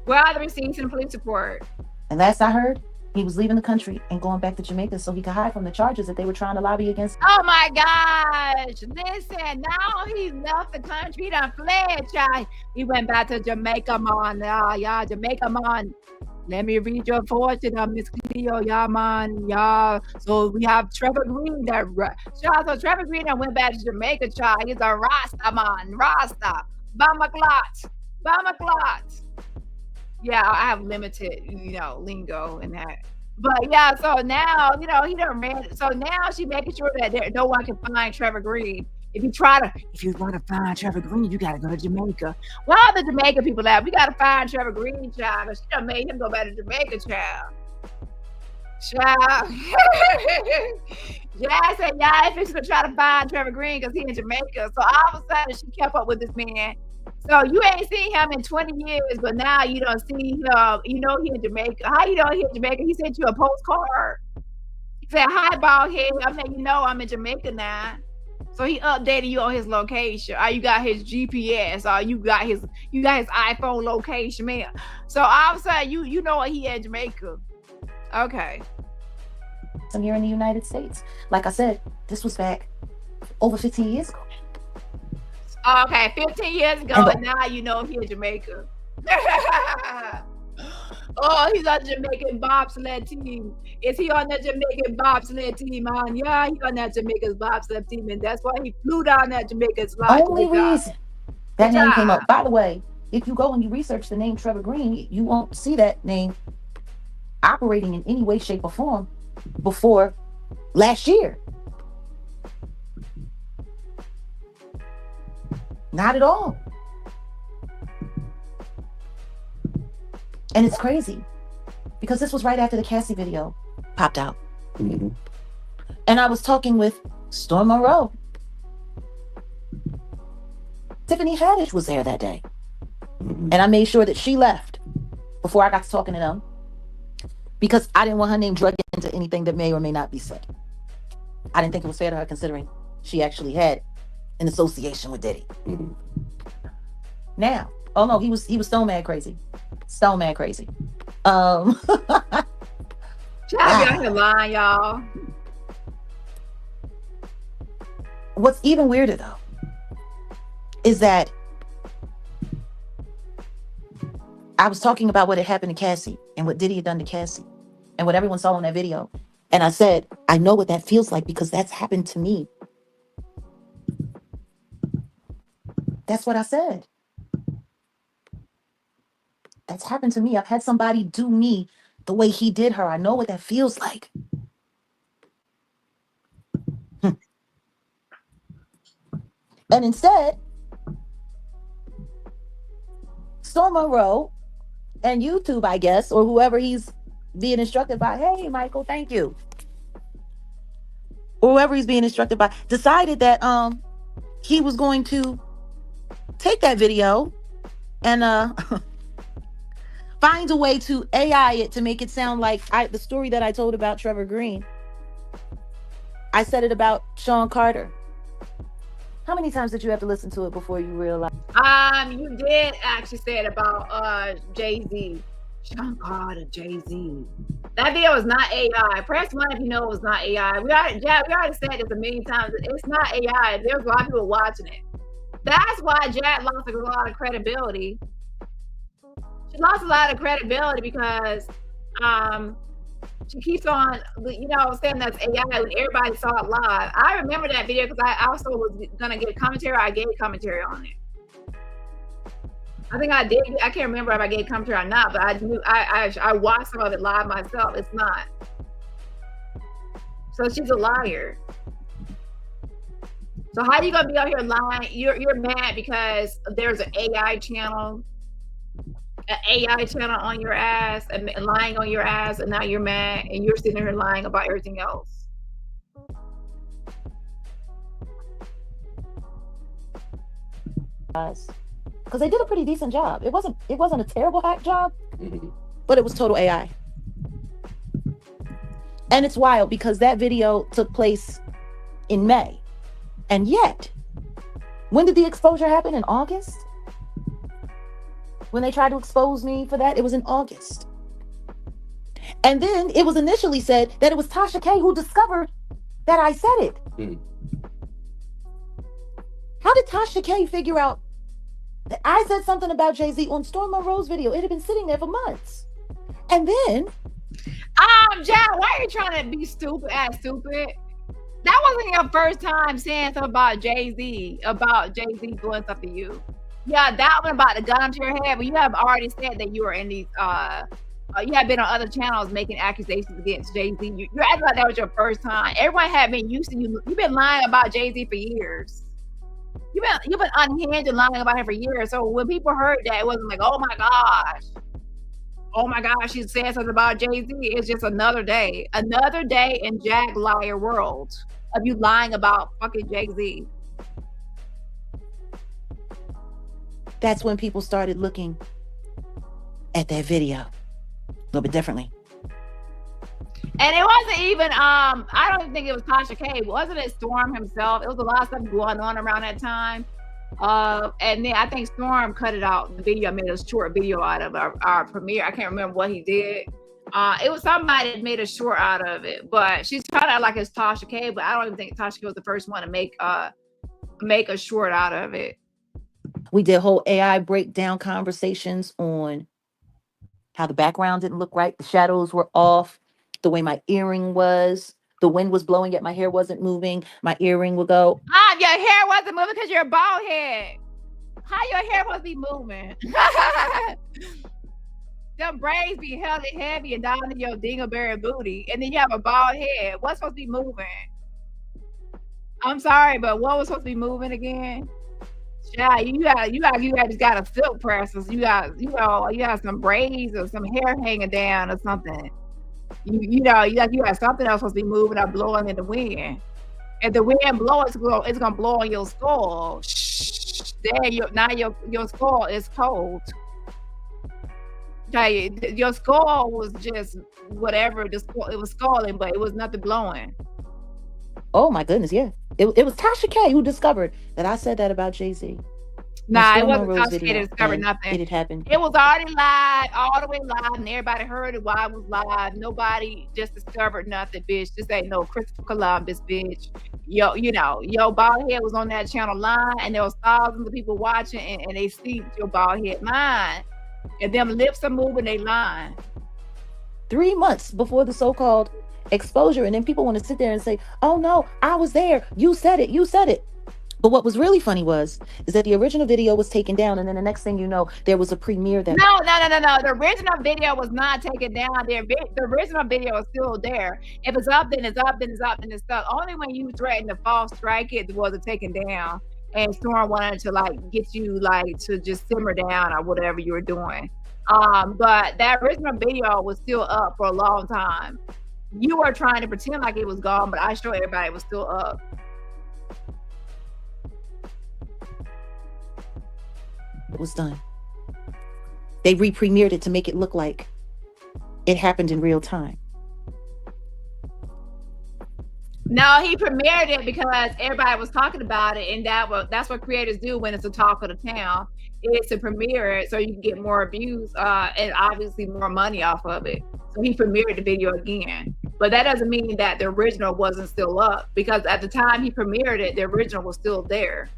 Where are the receipts and the police report? And last I heard, he was leaving the country and going back to Jamaica so he could hide from the charges that they were trying to lobby against. Oh my gosh. Listen, now he left the country, he done fled, child. He went back to Jamaica, man. Yeah, Jamaica, man. Let me read your fortune, Miss Cleo, yeah, man, yeah. So we have Trevor Green that, child. So Trevor Green that went back to Jamaica, child. He's a Rasta, man, Rasta. Bama clot. Yeah, I have limited, lingo in that. But yeah, so now, he done ran. So now she making sure that no one can find Trevor Green. If you want to find Trevor Green, you got to go to Jamaica. Where are the Jamaica people at? We got to find Trevor Green, child. But she done made him go back to Jamaica, child. Yeah, said, yeah, if it's going to try to find Trevor Green because he in Jamaica. So all of a sudden, she kept up with this man. So you ain't seen him in 20 years, but now you don't see him. He in Jamaica. How you know he in Jamaica? He sent you a postcard. He said, hi, bald head. I'm letting you know I'm in Jamaica now. So he updated you on his location. Or you got his GPS. Or you got his iPhone location, man. So all of a sudden, you know what he in Jamaica. Okay. I'm here in the United States. Like I said, this was back over 15 years ago. Okay, 15 years ago, and now you know he in Jamaica. Oh, he's on the Jamaican bobsled team. Is he on the Jamaican bobsled team, man? Yeah, he's on that Jamaican bobsled team, and that's why he flew down that Jamaican slide. Only reason that name came up. By the way, if you go and you research the name Trevor Green, you won't see that name operating in any way, shape, or form before last year. Not at all. And it's crazy because this was right after the Cassie video popped out. Mm-hmm. And I was talking with Storm Monroe. Tiffany Haddish was there that day. Mm-hmm. And I made sure that she left before I got to talking to them because I didn't want her name dragged into anything that may or may not be said. I didn't think it was fair to her considering she actually had an association with Diddy. Mm-hmm. Now, oh no, he was stone mad crazy. Stone mad crazy. Y'all be out here lying, y'all. What's even weirder though is that I was talking about what had happened to Cassie and what Diddy had done to Cassie and what everyone saw in that video. And I said, I know what that feels like because that's happened to me. That's what I said. That's happened to me. I've had somebody do me the way he did her. I know what that feels like. And instead, Storm Monroe and YouTube, I guess, or whoever he's being instructed by, hey, Michael, thank you. Or whoever he's being instructed by, decided that he was going to take that video and find a way to AI it to make it sound like the story that I told about Trevor Green. I said it about Sean Carter. How many times did you have to listen to it before you realized? You did actually say it about Jay-Z. Sean Carter, Jay-Z. That video is not AI. Press 1 if you know it was not AI. We already said this a million times. It's not AI. There's a lot of people watching it. That's why Jag lost a lot of credibility. She lost a lot of credibility because she keeps on, saying that's AI when everybody saw it live. I remember that video because I also was gonna get a commentary. I gave commentary on it. I think I did. I can't remember if I gave commentary or not, but I knew I watched some of it live myself. It's not. So she's a liar. So how are you gonna be out here lying? You're mad because there's an AI channel on your ass and lying on your ass, and now you're mad and you're sitting here lying about everything else. Because they did a pretty decent job. It wasn't a terrible hack job, but it was total AI. And it's wild because that video took place in May. And yet, when did the exposure happen? In August? When they tried to expose me for that, it was in August. And then it was initially said that it was Tasha K who discovered that I said it. How did Tasha K figure out that I said something about Jay-Z on Storm Monroe's video? It had been sitting there for months. And then Jack, why are you trying to be stupid? That wasn't your first time saying something about Jay-Z doing something to you. Yeah, that one about the gun to your head, but you have already said that you were in these you have been on other channels making accusations against Jay-Z. You're acting like that was your first time. Everyone had been used to you. You've been lying about Jay-Z for years. You've been unhinged and lying about him for years. So when people heard that, it wasn't like, oh my gosh, she said something about Jay-Z. It's just another day in Jag liar world of you lying about fucking Jay-Z. That's when people started looking at that video a little bit differently. And it wasn't even, I don't even think it was Tasha K. Wasn't it Storm himself? It was a lot of stuff going on around that time. And then I think Storm cut it out. The video, made a short video out of our premiere. I can't remember what he did. It was somebody that made a short out of it. But she's kind of like it's Tasha K. But I don't even think Tasha K was the first one to make a short out of it. We did whole AI breakdown conversations on how the background didn't look right. The shadows were off. The way my earring was. The wind was blowing yet my hair wasn't moving. My earring would go. Your hair wasn't moving because you're a bald head. How your hair must be moving? Them braids be held heavy and down in your dingleberry booty. And then you have a bald head. What's supposed to be moving? I'm sorry, but what was supposed to be moving again? Yeah, you just got a silk press. You got some braids or some hair hanging down or something. You got something else supposed to be moving or blowing in the wind. If the wind blows, it's gonna blow on your skull. Now your skull is cold. Okay, your skull was just whatever. It was sculling, but it was nothing blowing. Oh my goodness, yeah. It was Tasha K who discovered that I said that about Jay-Z. Nah, it wasn't Tasha K that discovered nothing. It had happened. It was already live, all the way live, and everybody heard it while it was live. Nobody just discovered nothing, bitch. This ain't no Christopher Columbus, bitch. Your bald head was on that channel line, and there was thousands of people watching, and they see your bald head line. And them lips are moving, they lying. 3 months before the so-called exposure, and then people want to sit there and say, oh no, I was there, you said it. But what was really funny is that the original video was taken down, and then the next thing you know, there was a premiere that no, the original video was not taken down. The original video is still there. If it's up, then it's up, then it's up. Only when you threatened to false strike it was it taken down, and Storm wanted to get you to just simmer down or whatever you were doing. But that original video was still up for a long time. You were trying to pretend like it was gone, but I showed everybody it was still up. It was done. They re-premiered it to make it look like it happened in real time. No, he premiered it because everybody was talking about it, and that's what creators do when it's a talk of the town. It's to premiere it so you can get more views and obviously more money off of it. So he premiered the video again. But that doesn't mean that the original wasn't still up, because at the time he premiered it, the original was still there.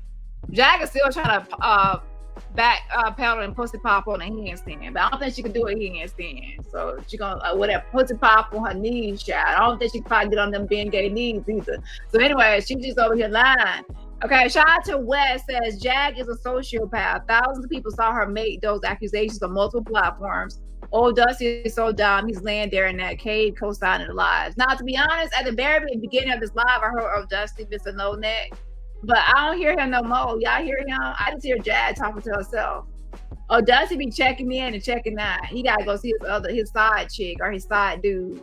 Jag is still trying to back pedal and pussy pop on a handstand, but I don't think she can do a handstand. So she gonna whatever pussy pop on her knees, child. I don't think she can probably get on them being gay knees either. So anyway, she just over here lying. Okay, shout out to West says Jag is a sociopath. Thousands of people saw her make those accusations on multiple platforms. Old Dusty is so dumb. He's laying there in that cave co-signing the lies. Now, to be honest, at the very beginning of this live, I heard Old Dusty, Mr. No Neck. But I don't hear him no more. Y'all hear him? I just hear Jag talking to herself. Oh, Dusty be checking in and checking out. He gotta go see his side chick or his side dude,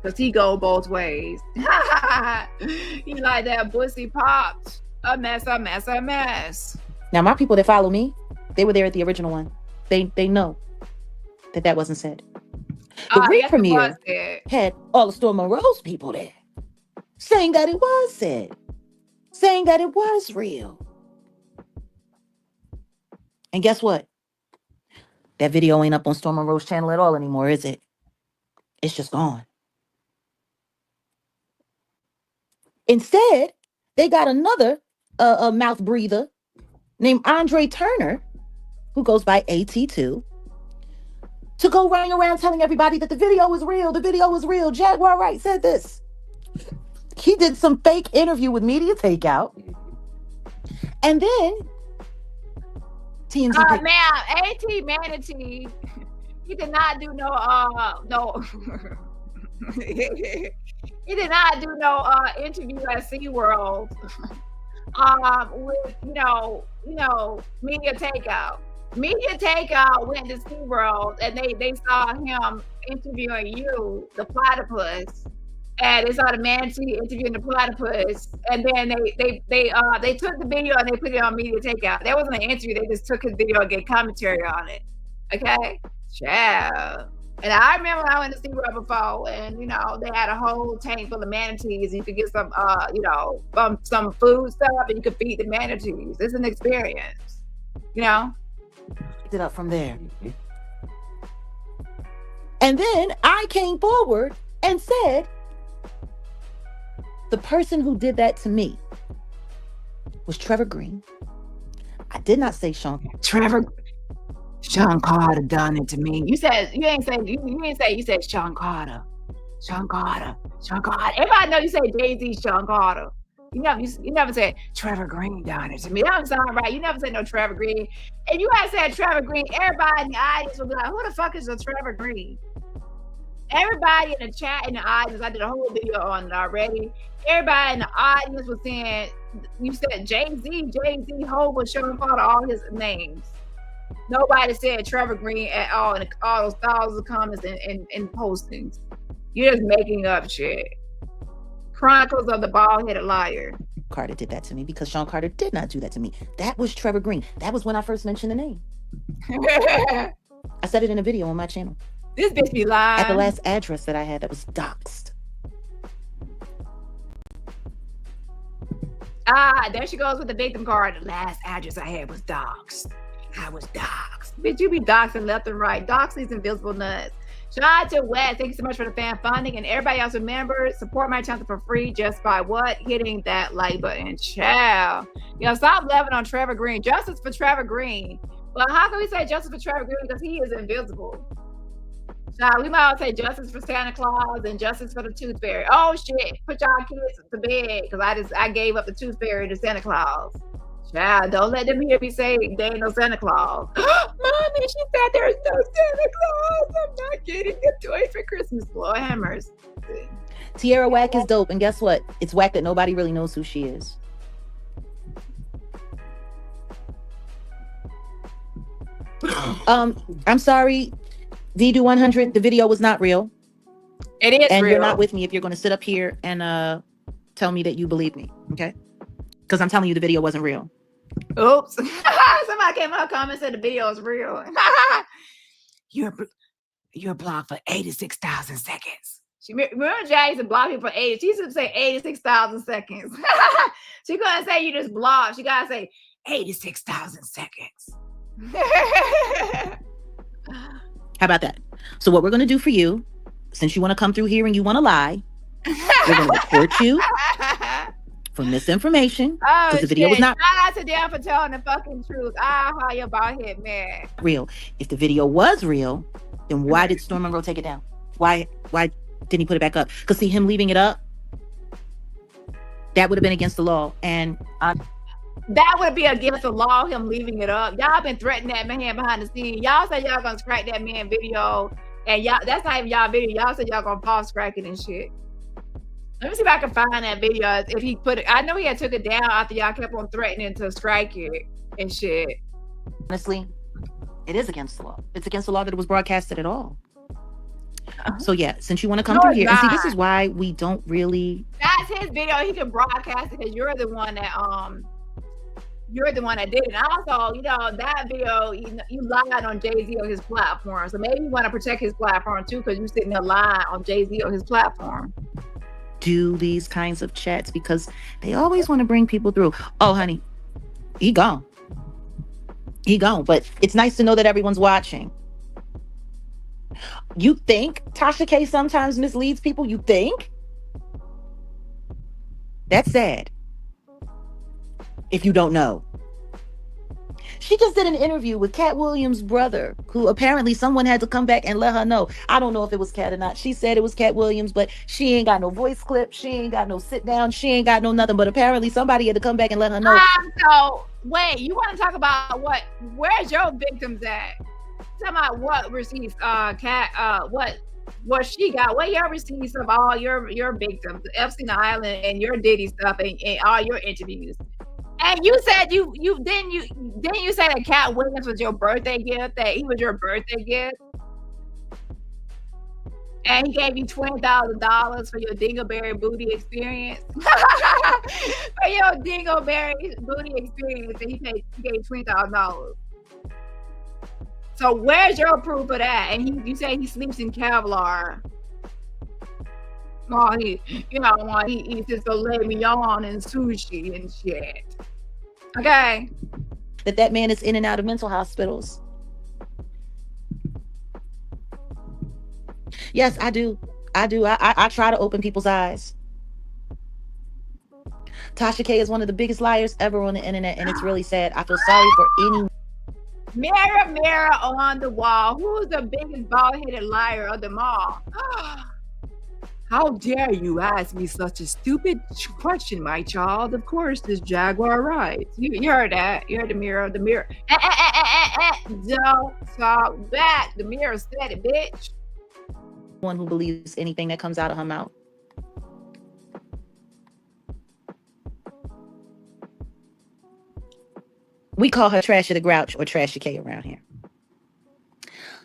cause he go both ways. He like that pussy popped. A mess, a mess, a mess. Now, my people that follow me, they were there at the original one. They know that wasn't said. The re-premiere had all the Storm Monroe's people there, saying that it was said. Saying that it was real. And guess what? That video ain't up on Storm Monroe's channel at all anymore, is it? It's just gone. Instead, they got another mouth breather named Andre Turner, who goes by AT2, to go running around telling everybody that the video was real. The video was real. Jaguar Wright said this. He did some fake interview with Media Takeout. And then TMZ. Now, AT Manatee, he did not do no he did not do no interview at SeaWorld with Media Takeout. Media Takeout went to SeaWorld and they saw him interviewing you, the platypus. And they saw the manatee interviewing the platypus, and then they took the video and they put it on Media Takeout. That wasn't an interview; they just took his video and get commentary on it. Okay, yeah. And I remember when I went to SeaWorld before, and they had a whole tank full of manatees. You could get some some food stuff, and you could feed the manatees. It's an experience, Picked it up from there, and then I came forward and said, the person who did that to me was Trevor Green. I did not say Sean. Sean Carter done it to me. You said you said Sean Carter. Sean Carter. Everybody know you say Jay-Z, Sean Carter. You never said Trevor Green done it to me. That don't sound right. You never said no Trevor Green. And you had said Trevor Green, everybody in the audience would be like, who the fuck is a Trevor Green? Everybody in the chat, in the audience, I did a whole video on it already. Everybody in the audience was saying, you said Jay-Z, Ho was showing all his names. Nobody said Trevor Green at all in all those thousands of comments and postings. You're just making up shit. Chronicles of the Bald-Headed Liar. Carter did that to me because Sean Carter did not do that to me. That was Trevor Green. That was when I first mentioned the name. I said it in a video on my channel. This bitch be lying. At the last address that I had that was doxed. There she goes with the victim card. The last address I had was doxed. I was doxed. Bitch, you be doxing left and right. Dox these invisible nuts. Shout out to Wes. Thank you so much for the fan funding. And everybody else, remember, support my channel for free just by what? Hitting that like button. Ciao. Stop loving on Trevor Green. Justice for Trevor Green. Well, how can we say justice for Trevor Green? Because he is invisible. Now, we might say justice for Santa Claus and justice for the Tooth Fairy. Oh shit, put y'all kids to bed because I gave up the Tooth Fairy to Santa Claus. Child, don't let them hear me say there ain't no Santa Claus. Mommy, she said there's no Santa Claus. I'm not getting a toy for Christmas. Lord have mercy. Tierra Whack is dope, and guess what? It's whack that nobody really knows who she is. I'm sorry. VDO 100, the video was not real. It is and real. You're not with me if you're going to sit up here and tell me that you believe me, okay? Because I'm telling you the video wasn't real. Oops. Somebody came up comment and said the video is real. You're blocked for 86,000 seconds. Remember Jag used to block people for 80. She used to say 86,000 seconds. She couldn't say you just blocked. She gotta say 86,000 seconds. How about that? So what we're going to do for you, since you want to come through here and you want to lie, we're going to report you for misinformation because the video was not shout out to them for telling the fucking truth. How you about hit, man. real. If the video was real, then why did Storm Monroe take it down? Why didn't he put it back up? Because see, him leaving it up, that would have been against the law. And that would be against the law, him leaving it up. Y'all been threatening that man behind the scenes. Y'all said y'all gonna scratch that man video. And y'all, that's not even y'all video. Y'all said y'all gonna pause crack it and shit. Let me see if I can find that video. If he put it, I know he had took it down after y'all kept on threatening to strike it and shit. Honestly, it is against the law. It's against the law that it was broadcasted at all. So yeah, since you want to come through here, and see, this is why we don't really. That's his video. He can broadcast it because you're the one that did it. And also, you know, that video, you lied on Jay-Z on his platform. So maybe you want to protect his platform too, because you're sitting there lying on Jay-Z on his platform. Do these kinds of chats because they always want to bring people through. Oh, honey, he gone. But it's nice to know that everyone's watching. You think Tasha K sometimes misleads people? You think? That's sad. If you don't know. She just did an interview with Katt Williams' brother, who apparently someone had to come back and let her know. I don't know if it was Katt or not. She said it was Katt Williams, but she ain't got no voice clip. She ain't got no sit down. She ain't got no nothing. But apparently somebody had to come back and let her know. So wait, you want to talk about where's your victims at? Talk about what receipts Katt, what she got, what your receipts of all your victims, Epstein Island and your Diddy stuff and all your interviews. And you said you say that Katt Williams was your birthday gift, that he was your birthday gift, and he gave you $20,000 for your dingleberry booty experience. For your dingleberry booty experience, and he gave $20,000. So where's your proof of that? And you say he sleeps in Kevlar. Oh, he eats his filet mignon and sushi and shit. Okay. That man is in and out of mental hospitals. Yes, I do. I try to open people's eyes. Tasha K is one of the biggest liars ever on the internet, and it's really sad. I feel sorry for anyone. Mirror, mirror on the wall, who's the biggest bald-headed liar of them all? How dare you ask me such a stupid question, my child? Of course, this Jaguar Wright. You heard that. You heard the mirror. Don't talk back. The mirror said it, bitch. One who believes anything that comes out of her mouth. We call her Trashy the Grouch or Trashy K around here.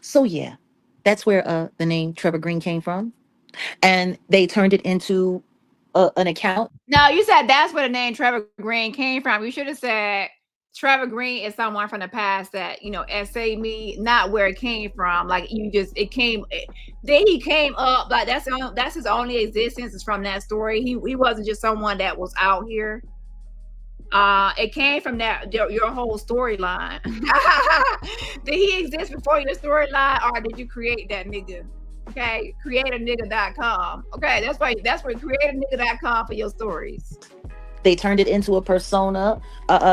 So yeah, that's where the name Trevor Green came from. And they turned it into an account. No, you said that's where the name Trevor Green came from. You should have said Trevor Green is someone from the past that, essay me, not where it came from. Like he came up, like that's his only existence is from that story. He wasn't just someone that was out here. It came from your whole storyline. Did he exist before your storyline, or did you create that nigga? Okay, createanigga.com. Okay, that's where createanigga.com for your stories. They turned it into a persona.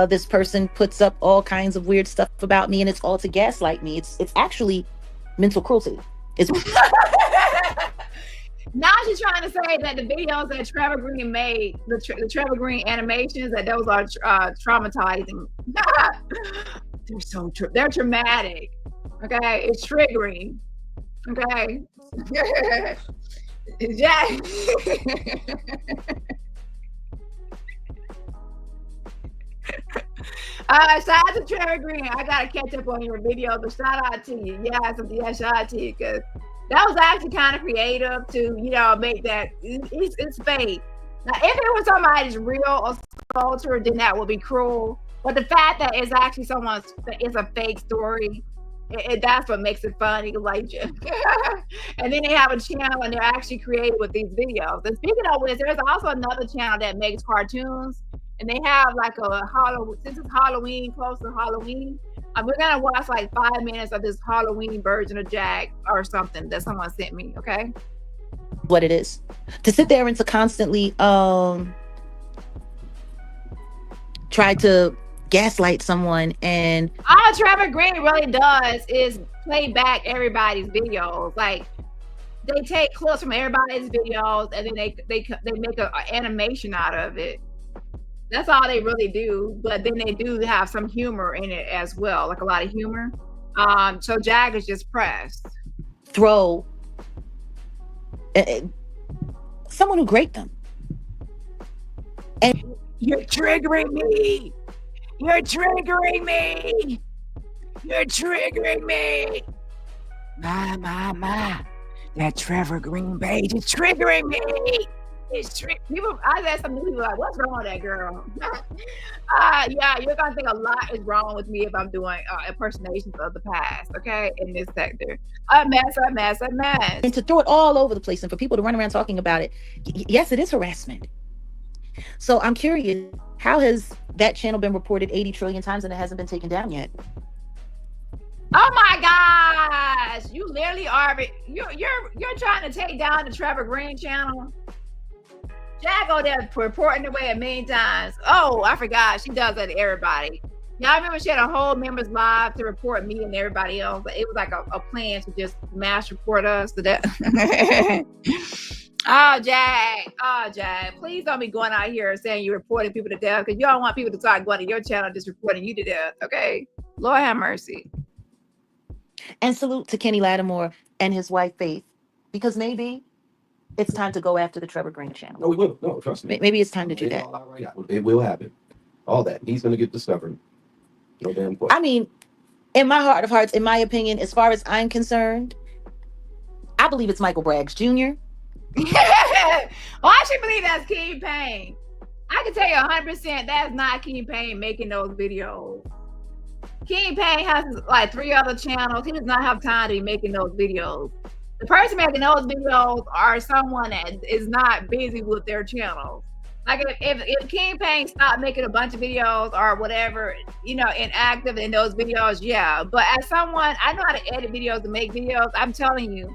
This person puts up all kinds of weird stuff about me, and it's all to gaslight me. It's actually mental cruelty. Now she's trying to say that the videos that Trevor Green made, the Trevor Green animations, that those are traumatizing. They're traumatic. Okay, it's triggering. Okay. Yeah. Shout out to Trevor Green. I gotta catch up on your video, but shout out to you. Yeah, shout out to you, because that was actually kind of creative to, make that. It's fake. Now, if it was somebody's real or sculpture, then that would be cruel. But the fact that it's actually it's a fake story, That's what makes it funny. Like, and then they have a channel and they're actually creative with these videos. And speaking of which, there's also another channel that makes cartoons, and they have like since it's Halloween, close to Halloween, we're gonna watch like 5 minutes of this Halloween version of Jag or something that someone sent me. Okay, what it is to sit there and to constantly try to gaslight someone. And all Trevor Green really does is play back everybody's videos. Like, they take clips from everybody's videos and then they make an animation out of it. That's all they really do. But then they do have some humor in it as well, like a lot of humor. So Jag is just pressed. Throw someone who graped them. And you're triggering me. You're triggering me. You're triggering me. My. That Trevor Green page is triggering me. People, I had some people like, what's wrong with that girl? Yeah, you're gonna think a lot is wrong with me if I'm doing impersonations of the past, okay, in this sector. A mess. And to throw it all over the place and for people to run around talking about it, yes, it is harassment. So I'm curious, how has that channel been reported 80 trillion times and it hasn't been taken down yet? Oh my gosh! You literally are. You're trying to take down the Trevor Green channel. Jago there reporting away a million times. Oh, I forgot. She does that to everybody. Y'all remember she had a whole members live to report me and everybody else. It was like a plan to just mass report us to that. Oh, Jag, please don't be going out here saying you're reporting people to death, because you don't want people to start going to your channel just reporting you to death, okay? Lord have mercy. And salute to Kenny Lattimore and his wife, Faith, because maybe it's time to go after the Trevor Green channel. No, we will. No, trust me. Maybe it's time to do that. It will happen. All that. He's going to get discovered. No damn question. I mean, in my heart of hearts, in my opinion, as far as I'm concerned, I believe it's Michael Braggs Jr. Well, I should believe that's King Payne. I can tell you 100% that's not King Payne making those videos. King Payne has like 3 other channels. He does not have time to be making those videos. The person making those videos are someone that is not busy with their channels. Like if King Payne stopped making a bunch of videos or whatever, inactive in those videos, yeah. But as someone, I know how to edit videos and make videos. I'm telling you,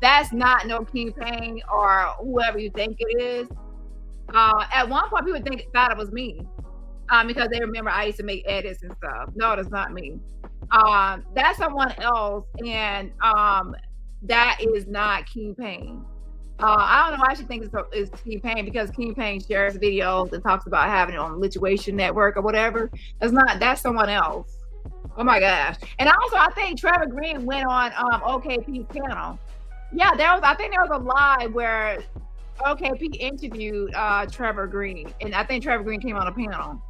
that's not no King Payne or whoever you think it is. At one point, people thought it was me because they remember I used to make edits and stuff. No, that's not me. That's someone else, and that is not King Payne. I don't know why she thinks it's King Payne, because King Payne shares videos and talks about having it on Lituation Network or whatever. That's someone else. Oh my gosh. And also, I think Trevor Green went on OKP's channel. Yeah, I think there was a live where OKP interviewed Trevor Green, and I think Trevor Green came on a panel.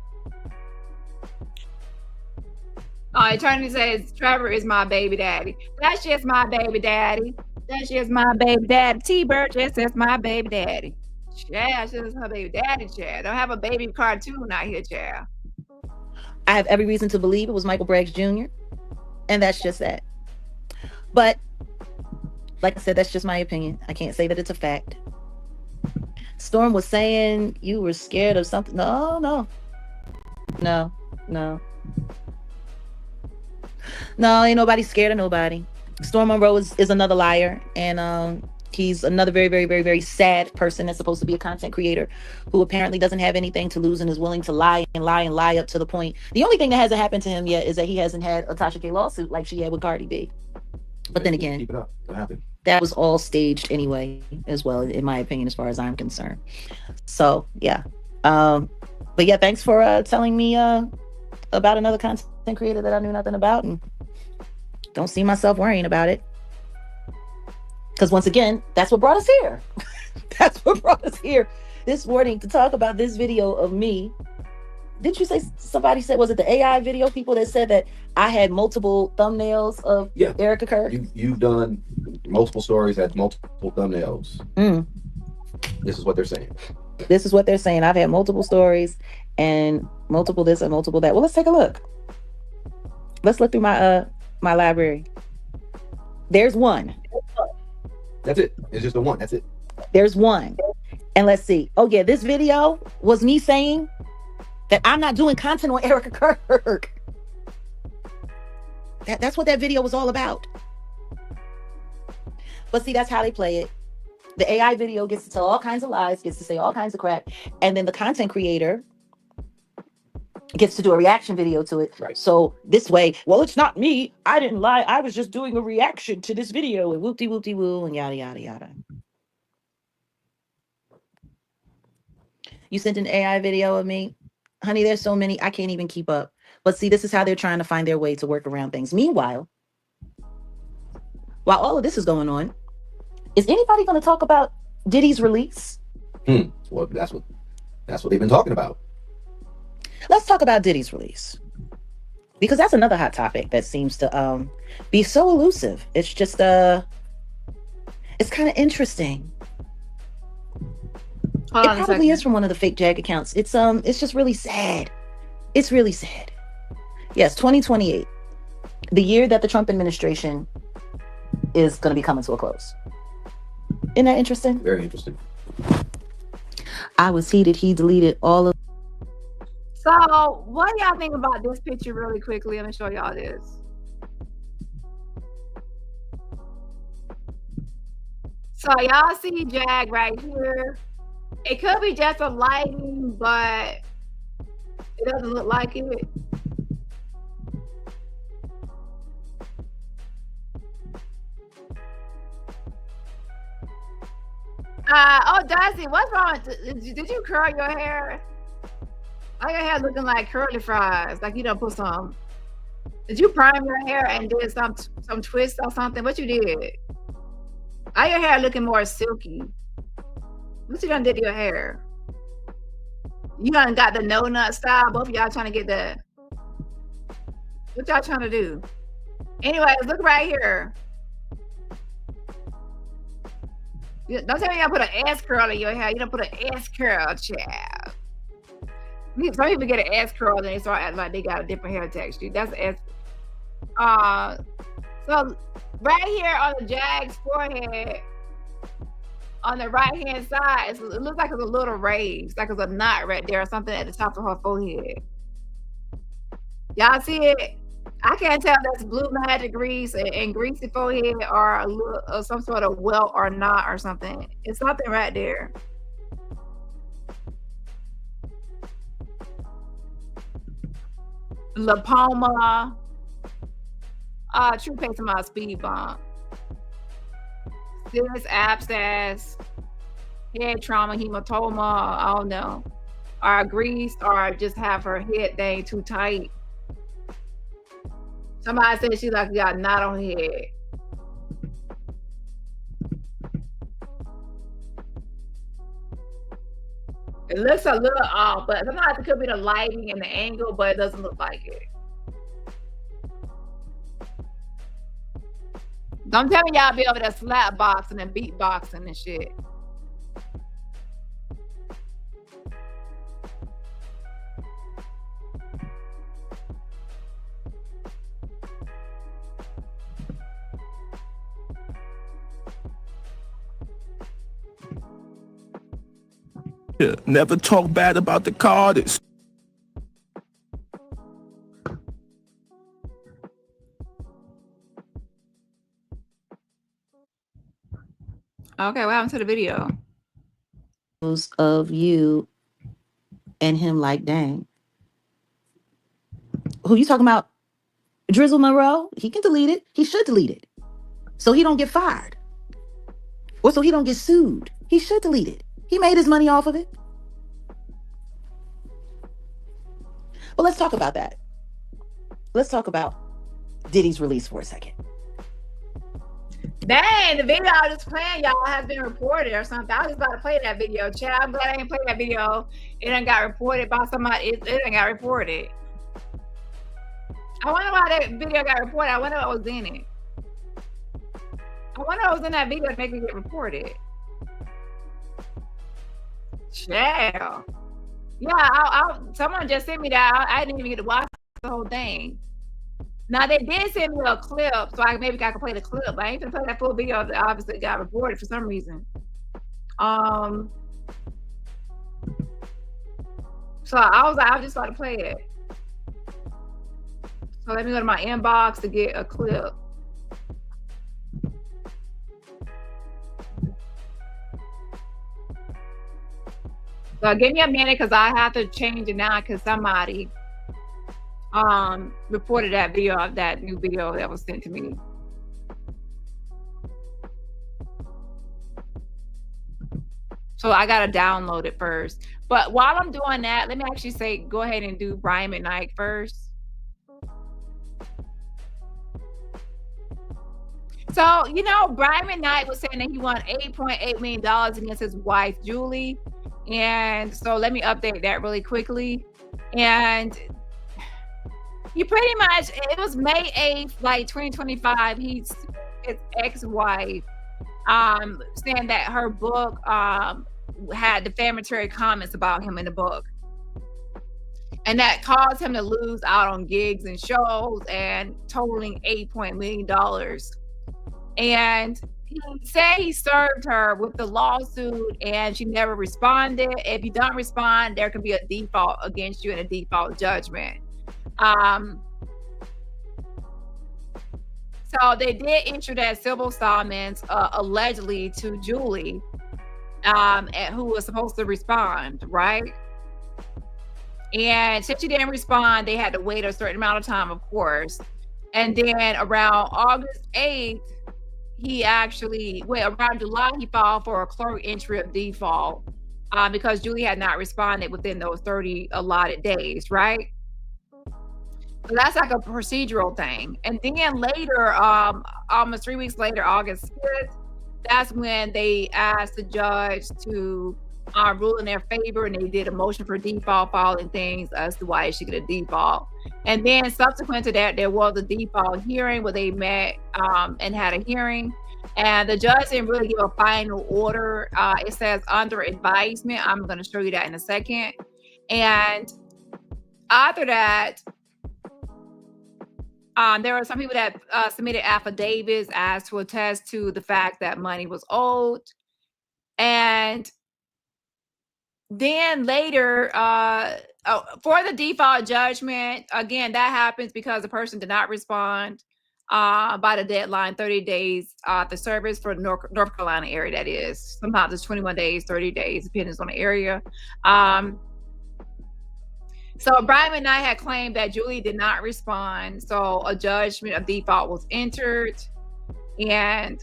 Attorney says Trevor is my baby daddy. That's just my baby daddy. That's just my baby daddy. T-Bird just says my baby daddy. Yeah, she says her baby daddy, child. Don't have a baby cartoon out here, child. I have every reason to believe it was Michael Braggs Jr., and that's just that. But like I said, that's just my opinion. I can't say that it's a fact. Storm was saying you were scared of something. No, ain't nobody scared of nobody. Storm Monroe is another liar, and he's another very, very, very, very sad person that's supposed to be a content creator who apparently doesn't have anything to lose and is willing to lie up to the point. The only thing that hasn't happened to him yet is that he hasn't had a Tasha K lawsuit like she had with Cardi B. But then again, keep it up. What happened? That was all staged anyway, as well, in my opinion, as far as I'm concerned. So yeah, but yeah, thanks for telling me about another content creator that I knew nothing about, and don't see myself worrying about it. Because once again, that's what brought us here. That's what brought us here this morning to talk about this video of me. Didn't you say somebody said, was it the AI video people that said that I had multiple thumbnails of Erica Kirk? You've done multiple stories, had multiple thumbnails. This is what they're saying. This is what they're saying. I've had multiple stories and multiple this and multiple that. Well, let's take a look. Let's look through my my library. There's one. That's it. It's just the one. That's it. There's one. And let's see. Oh yeah, this video was me saying that I'm not doing content on Erica Kirk. That's what that video was all about. But see, that's how they play it. The AI video gets to tell all kinds of lies, gets to say all kinds of crap, and then the content creator gets to do a reaction video to it. Right. So this way, well, it's not me. I didn't lie. I was just doing a reaction to this video and whoop-de-whoop-de-woo and yada, yada, yada. You sent an AI video of me? Honey, there's so many, I can't even keep up. But see, this is how they're trying to find their way to work around things. Meanwhile, while all of this is going on, is anybody going to talk about Diddy's release? Well, that's what they've been talking about. Let's talk about Diddy's release, because that's another hot topic that seems to be so elusive. It's just it's kind of interesting. It probably is from one of the fake Jag accounts. It's just really sad. It's really sad. Yes, 2028, the year that the Trump administration is going to be coming to a close. Isn't that interesting? Very interesting. I was heated. He deleted all of. So, what do y'all think about this picture really quickly? Let me show y'all this. So, y'all see Jag right here. It could be just a lighting, but it doesn't look like it. Oh, Dusty, what's wrong? Did you curl your hair? Why your hair looking like curly fries? Like you done put some. Did you prime your hair and did some twist or something? What you did? Why your hair looking more silky? What you done did to your hair? You done got the no nut style. Both of y'all trying to get the. What y'all trying to do? Anyways, look right here. Don't tell me y'all put an S curl in your hair. You don't put an S curl, child. Some people get an S curl and they start acting like they got a different hair texture. That's S. So right here on the Jag's forehead, on the right hand side, it looks like it's a little raised, like it's a knot right there or something at the top of her forehead. Y'all see it? I can't tell if that's blue magic grease and greasy forehead or a little, some sort of welt or knot or something. It's something right there. Lipoma. True pace my speed bump. Serious abscess. Head trauma, hematoma. I don't know. Or grease, or just have her head thing too tight. Somebody said she like got a knot on her head. It looks a little off, but sometimes it could be the lighting and the angle, but it doesn't look like it. Don't tell me y'all be over there slap boxing and beatboxing and shit. Yeah, never talk bad about the Carters. Okay, what happened to the video? Of you and him, like, dang. Who you talking about? Drizzle Monroe? He can delete it. He should delete it. So he don't get fired. Or so he don't get sued. He should delete it. He made his money off of it. Well, let's talk about that. Let's talk about Diddy's release for a second. Dang, the video I was playing, y'all, has been reported or something. I was about to play that video, Chad. I'm glad I didn't play that video. It done got reported by somebody. It done got reported. I wonder why that video got reported. I wonder what was in it. I wonder what was in that video to make it get reported. Child. Yeah, someone just sent me that. I didn't even get to watch the whole thing. Now they did send me a clip, so maybe I can play the clip. But I ain't gonna play that full video that obviously got reported for some reason. So I was like, I was just about to play it. So let me go to my inbox to get a clip. So give me a minute because I have to change it now because somebody reported that video of that new video that was sent to me. So I gotta download it first. But while I'm doing that, let me actually say, go ahead and do Brian McKnight first. So, you know, Brian McKnight was saying that he won $8.8 million against his wife, Julie. And so let me update that really quickly. And he pretty much, it was May 8th, like 2025, his ex-wife saying that her book had defamatory comments about him in the book. And that caused him to lose out on gigs and shows and totaling $8 million. And he said he served her with the lawsuit and she never responded. If you don't respond, there can be a default against you and a default judgment. So they did issue that civil summons allegedly to Julie, who was supposed to respond, right? And since she didn't respond, they had to wait a certain amount of time, of course. And then around August 8th, around July, he filed for a clerk entry of default because Julie had not responded within those 30 allotted days, right? So that's like a procedural thing. And then later, almost 3 weeks later, August 5th, that's when they asked the judge to rule in their favor, and they did a motion for default following things as to why she get a default. And then subsequent to that, there was a default hearing where they met and had a hearing. And the judge didn't really give a final order. It says under advisement. I'm going to show you that in a second. And after that, there were some people that submitted affidavits as to attest to the fact that money was owed. And then later, for the default judgment, again, that happens because the person did not respond by the deadline, 30 days the service for North Carolina area, that is. Sometimes it's 21 days, 30 days, depends on the area. So Brian McKnight had claimed that Julie did not respond, so a judgment of default was entered, and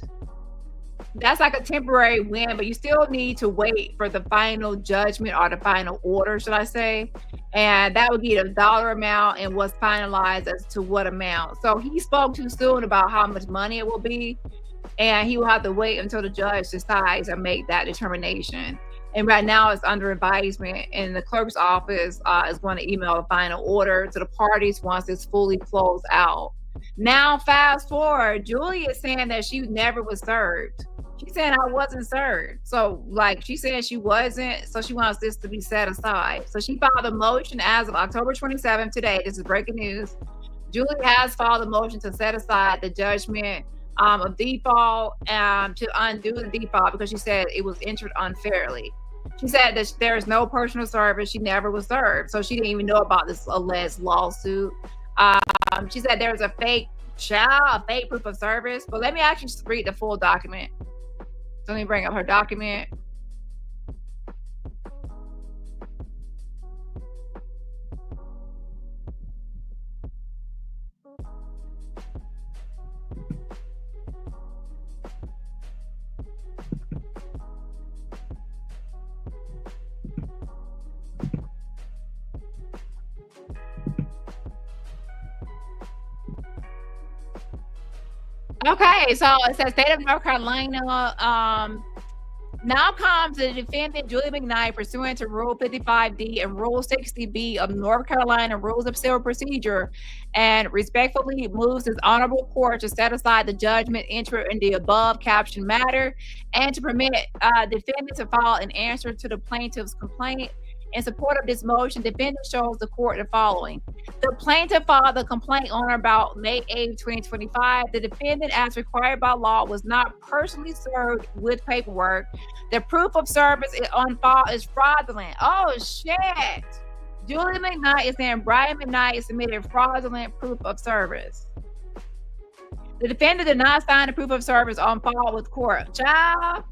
that's like a temporary win, but you still need to wait for the final judgment or the final order, should I say, and that would be the dollar amount and what's finalized as to what amount. So he spoke too soon about how much money it will be, and he will have to wait until the judge decides and make that determination. And right now it's under advisement, and the clerk's office is going to email the final order to the parties once it's fully closed out. Now, fast forward, Julie is saying that she never was served. She said I wasn't served. So, like, she said she wasn't, so she wants this to be set aside. So she filed a motion as of October 27th today. This is breaking news. Julie has filed a motion to set aside the judgment of default to undo the default because she said it was entered unfairly. She said that there is no personal service. She never was served. So she didn't even know about this alleged lawsuit. She said there's a fake proof of service. But let me actually read the full document. So let me bring up her document. Okay, so it says state of North Carolina now comes the defendant Julie McKnight pursuant to Rule 55D and Rule 60B of North Carolina Rules of Civil Procedure and respectfully moves this honorable court to set aside the judgment entered in the above captioned matter and to permit defendant to file an answer to the plaintiff's complaint In support of this motion, defendant shows the court the following. The plaintiff filed the complaint on or about May 8, 2025. The defendant, as required by law, was not personally served with paperwork. The proof of service on file is fraudulent. Oh, shit. Julie McKnight is saying Brian McKnight submitted fraudulent proof of service. The defendant did not sign the proof of service on file with court. Child,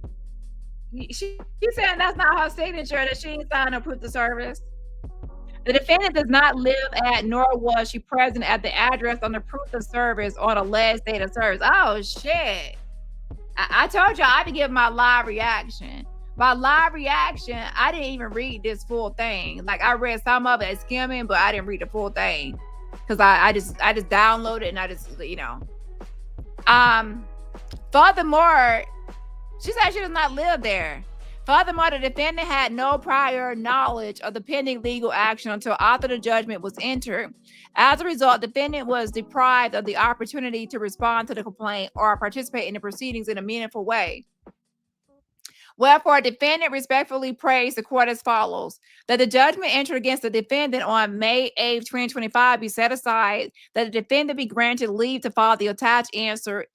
she's saying that's not her signature, that she ain't signed a proof of service. The defendant does not live at, nor was she present at the address on the proof of service on alleged date of service. Oh, shit. I told you I didn't give my live reaction. My live reaction, I didn't even read this full thing. Like, I read some of it skimming, but I didn't read the full thing. Because I just downloaded it and I just, you know. Furthermore, she said she does not live there. Furthermore, the defendant had no prior knowledge of the pending legal action until after the judgment was entered. As a result, the defendant was deprived of the opportunity to respond to the complaint or participate in the proceedings in a meaningful way. Wherefore, defendant respectfully prays the court as follows: that the judgment entered against the defendant on May 8, 2025 be set aside, that the defendant be granted leave to file the attached answer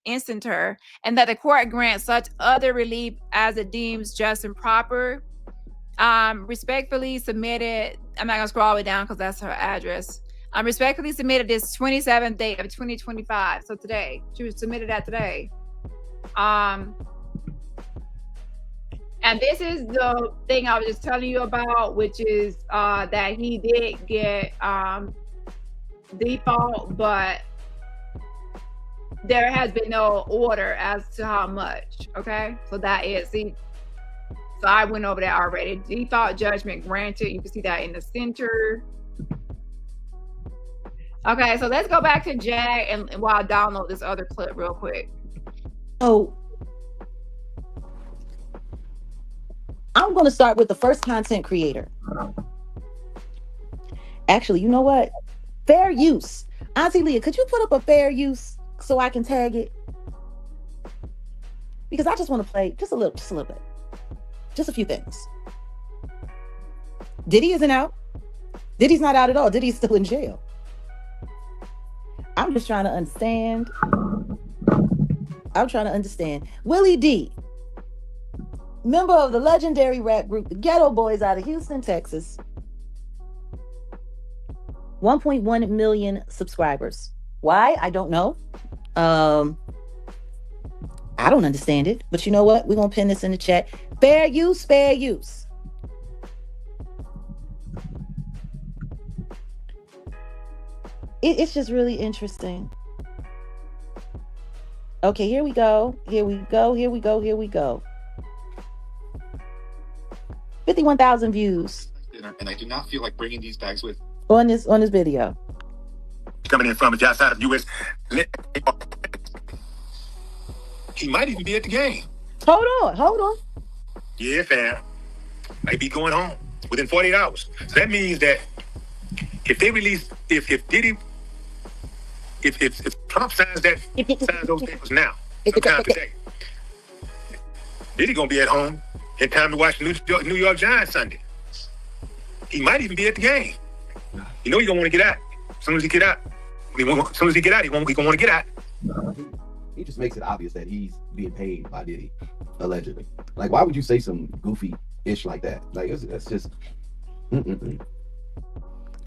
instanter, and that the court grant such other relief as it deems just and proper. Respectfully submitted, I'm not going to scroll all the way down because that's her address. Respectfully submitted this 27th date of 2025. So today, she was submitted that today. And this is the thing I was just telling you about, which is that he did get default, but there has been no order as to how much. Okay, so that is, see, so I went over that already. Default judgment granted. You can see that in the center. Okay, so let's go back to Jag and while I download this other clip real quick. Oh, I'm going to start with the first content creator. Actually, you know what? Fair use. Auntie Leah, could you put up a fair use so I can tag it? Because I just want to play just a little bit. Just a few things. Diddy isn't out. Diddy's not out at all. Diddy's still in jail. I'm just trying to understand. Willie D, member of the legendary rap group, the Ghetto Boys out of Houston, Texas. 1.1 million subscribers. Why? I don't know. I don't understand it. But you know what? We're going to pin this in the chat. Fair use, fair use. It's just really interesting. Okay, here we go. 51,000 views. And I do not feel like bringing these bags with on this video. coming in from just outside of U.S. He might even be at the game. Hold on. Yeah, fam. Might be going home within 48 hours. So that means that if they release, if Trump signs those papers now, sometime today, Diddy gonna be at home in time to watch the New York Giants Sunday. He might even be at the game. You know he's gonna want to get out. As soon as he get out, he gonna want to get out. He just makes it obvious that he's being paid by Diddy, allegedly. Like, why would you say some goofy ish like that? Like, that's just.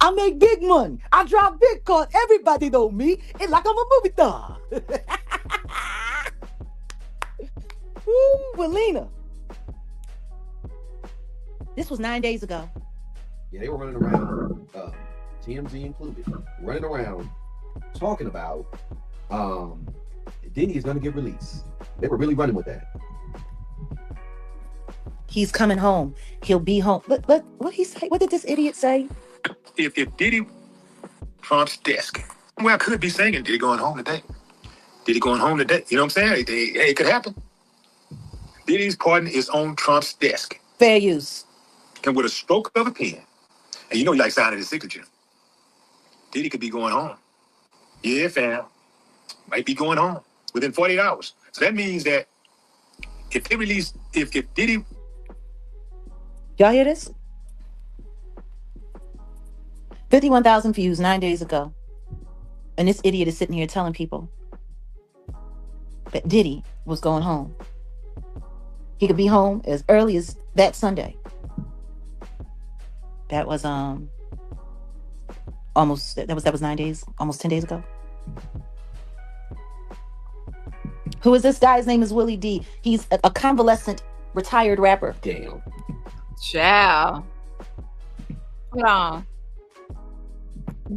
I make big money. I drive big cars. Everybody know me. It's like I'm a movie star. Ooh, Welina. This was 9 days ago. Yeah, they were running around, TMZ included, running around talking about Diddy is going to get released. They were really running with that. He's coming home. He'll be home. Look, what he say? What did this idiot say? If Diddy Trump's desk, well, I could be singing Diddy going home today. You know what I'm saying? It could happen. Diddy's pardon is on Trump's desk. Fair use. And with a stroke of a pen, and you know he likes signing his signature, Diddy could be going home. Yeah, fam. Might be going home within 48 hours. So that means that if they release, if Diddy... Y'all hear this? 51,000 views 9 days ago. And this idiot is sitting here telling people that Diddy was going home. He could be home as early as that Sunday. That was almost, that was 9 days, almost 10 days ago. Who is this guy? His name is Willie D. He's a convalescent retired rapper. Damn. Child. Hold on.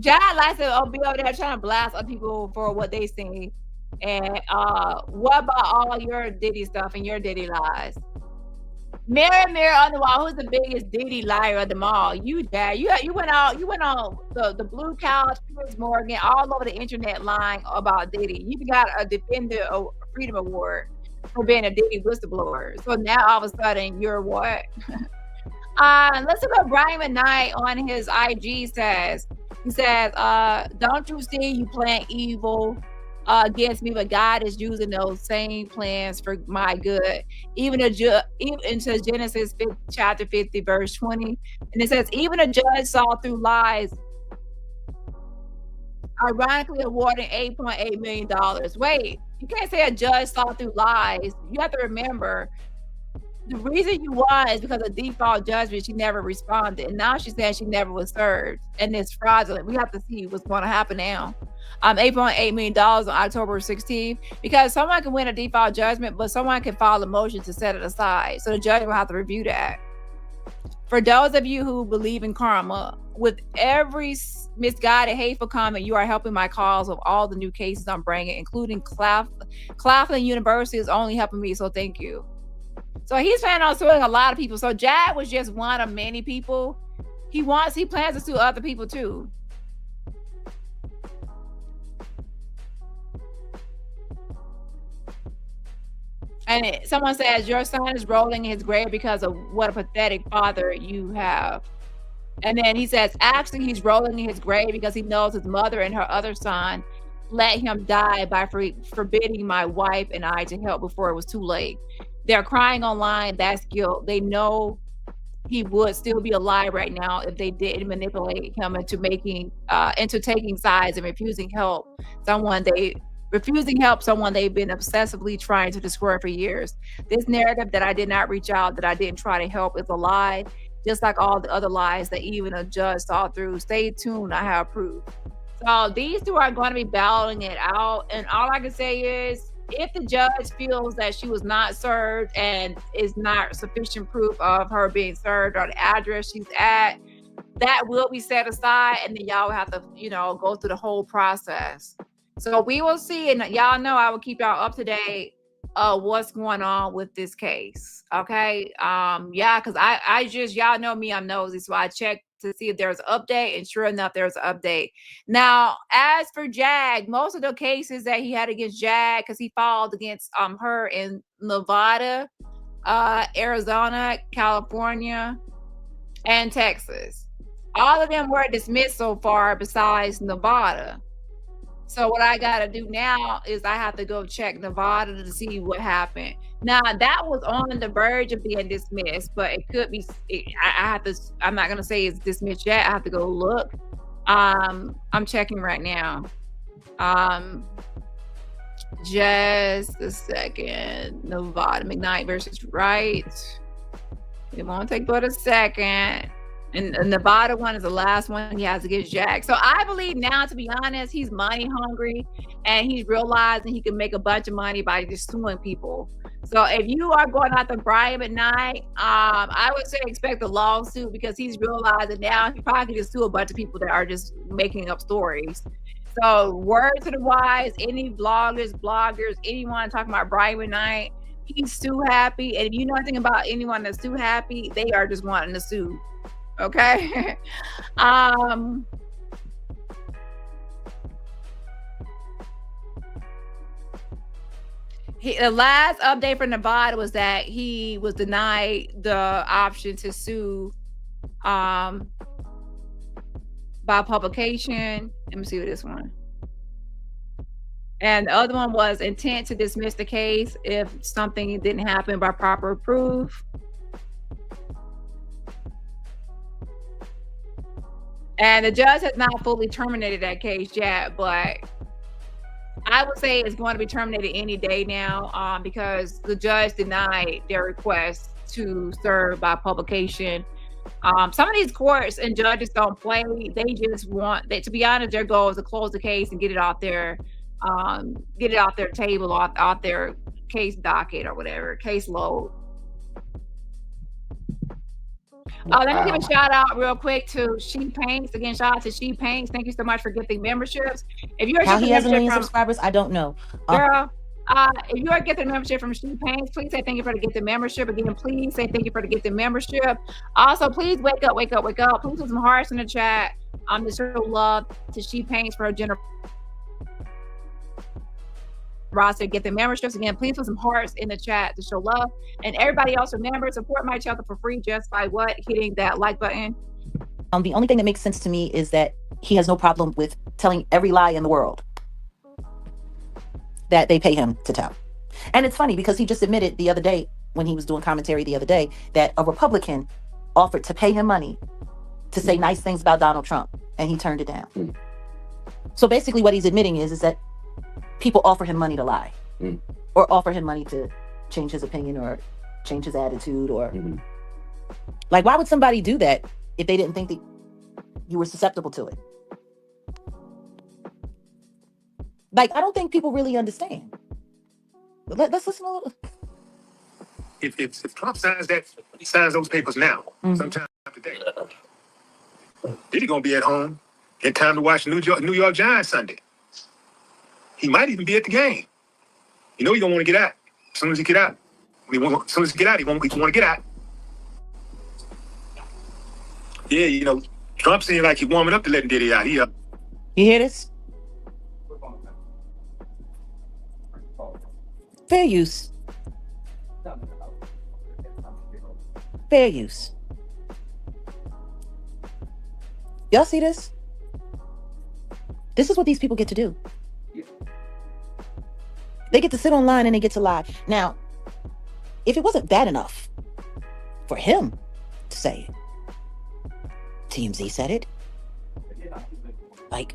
John likes to be over there trying to blast other people for what they see. And what about all your Diddy stuff and your Diddy lies? Mirror, mirror on the wall, who's the biggest Diddy liar of them all? You, Dad. You went on the blue couch, Piers Morgan, all over the internet lying about Diddy. You got a Defender of Freedom Award for being a Diddy whistleblower. So now all of a sudden you're what? Let's look at Brian McKnight on his IG says. He says, don't you see you playing evil against me, but God is using those same plans for my good. Even into Genesis chapter 50, verse 20. And it says, even a judge saw through lies, ironically awarding $8.8 million. Wait, you can't say a judge saw through lies. You have to remember, the reason you won is because of default judgment. She never responded. And now she's saying she never was served. And it's fraudulent. We have to see what's going to happen now. $8.8 million on October 16th. Because someone can win a default judgment, but someone can file a motion to set it aside. So the judge will have to review that. For those of you who believe in karma, with every misguided, hateful comment, you are helping my cause of all the new cases I'm bringing, including Claflin University is only helping me. So thank you. So he's planning on suing a lot of people. So Jag was just one of many people. He plans to sue other people too. And someone says, your son is rolling in his grave because of what a pathetic father you have. And then he says, actually, he's rolling in his grave because he knows his mother and her other son let him die by forbidding my wife and I to help before it was too late. They're crying online. That's guilt. They know he would still be alive right now if they didn't manipulate him into taking sides and refusing help someone they've been obsessively trying to destroy for years. This narrative that I did not reach out, that I didn't try to help, is a lie, just like all the other lies that even a judge saw through. Stay tuned. I have proof. So these two are going to be battling it out. And all I can say is, if the judge feels that she was not served and is not sufficient proof of her being served or the address she's at, that will be set aside, and then y'all will have to, go through the whole process. So we will see, and y'all know I will keep y'all up to date what's going on with this case. Okay. Because y'all know me, I'm nosy, so I check to see if there's an update, and sure enough, there's an update. Now, as for Jag, most of the cases that he had against Jag, because he filed against her in Nevada, Arizona, California, and Texas. All of them were dismissed so far besides Nevada. So what I got to do now is I have to go check Nevada to see what happened. Now, that was on the verge of being dismissed, but it could be, I'm not going to say it's dismissed yet. I have to go look. I'm checking right now. Just a second. Nevada, McKnight versus Wright. It won't take but a second. And the Nevada one is the last one he has against Jag. So I believe now, to be honest, he's money hungry, and he's realizing he can make a bunch of money by just suing people. So if you are going after Brian McKnight, I would say expect a lawsuit, because he's realizing now he probably can just sue a bunch of people that are just making up stories. So word to the wise, any bloggers, anyone talking about Brian McKnight, he's too happy. And if you know anything about anyone that's too happy, they are just wanting to sue. Okay. The last update from Nevada was that he was denied the option to sue by publication. Let me see what this one. And the other one was intent to dismiss the case if something didn't happen by proper proof. And the judge has not fully terminated that case yet, but I would say it's going to be terminated any day now, because the judge denied their request to serve by publication. Some of these courts and judges don't play. They just want, to be honest, their goal is to close the case and get it off their table, off their case docket or whatever, case load. Let me give a shout out real quick to She Paints. Again, shout out to She Paints. Thank you so much for gifting memberships. If you're How he has 1 million subscribers, I don't know. Girl, if you are getting a membership from She Paints, please say thank you for the gifted membership. Again, please say thank you for the gifted membership. Also, please wake up. Please put some hearts in the chat. To show love to She Paints for her generosity. Roster, get the memberships. Again, please put some hearts in the chat to show love. And everybody else, remember, support my channel for free just by hitting that like button. The only thing that makes sense to me is that he has no problem with telling every lie in the world that they pay him to tell. And it's funny because he just admitted the other day, when he was doing commentary the other day, that a Republican offered to pay him money to say nice things about Donald Trump, and he turned it down. So basically what he's admitting is that people offer him money to lie, or offer him money to change his opinion or change his attitude, or like, why would somebody do that if they didn't think that you were susceptible to it? Like, I don't think people really understand. Let's listen a little. If Trump signs those papers now, sometime today, Diddy gonna be at home in time to watch the New York Giants Sunday. He might even be at the game. You know, he gonna want to get out as soon as he get out. As soon as he get out, he want to get out. Yeah, you know, Trump seemed like he warming up to letting Diddy out. You hear this? Fair use. Fair use. Y'all see this? This is what these people get to do. They get to sit online and they get to lie. Now, if it wasn't bad enough for him to say it, TMZ said it. Like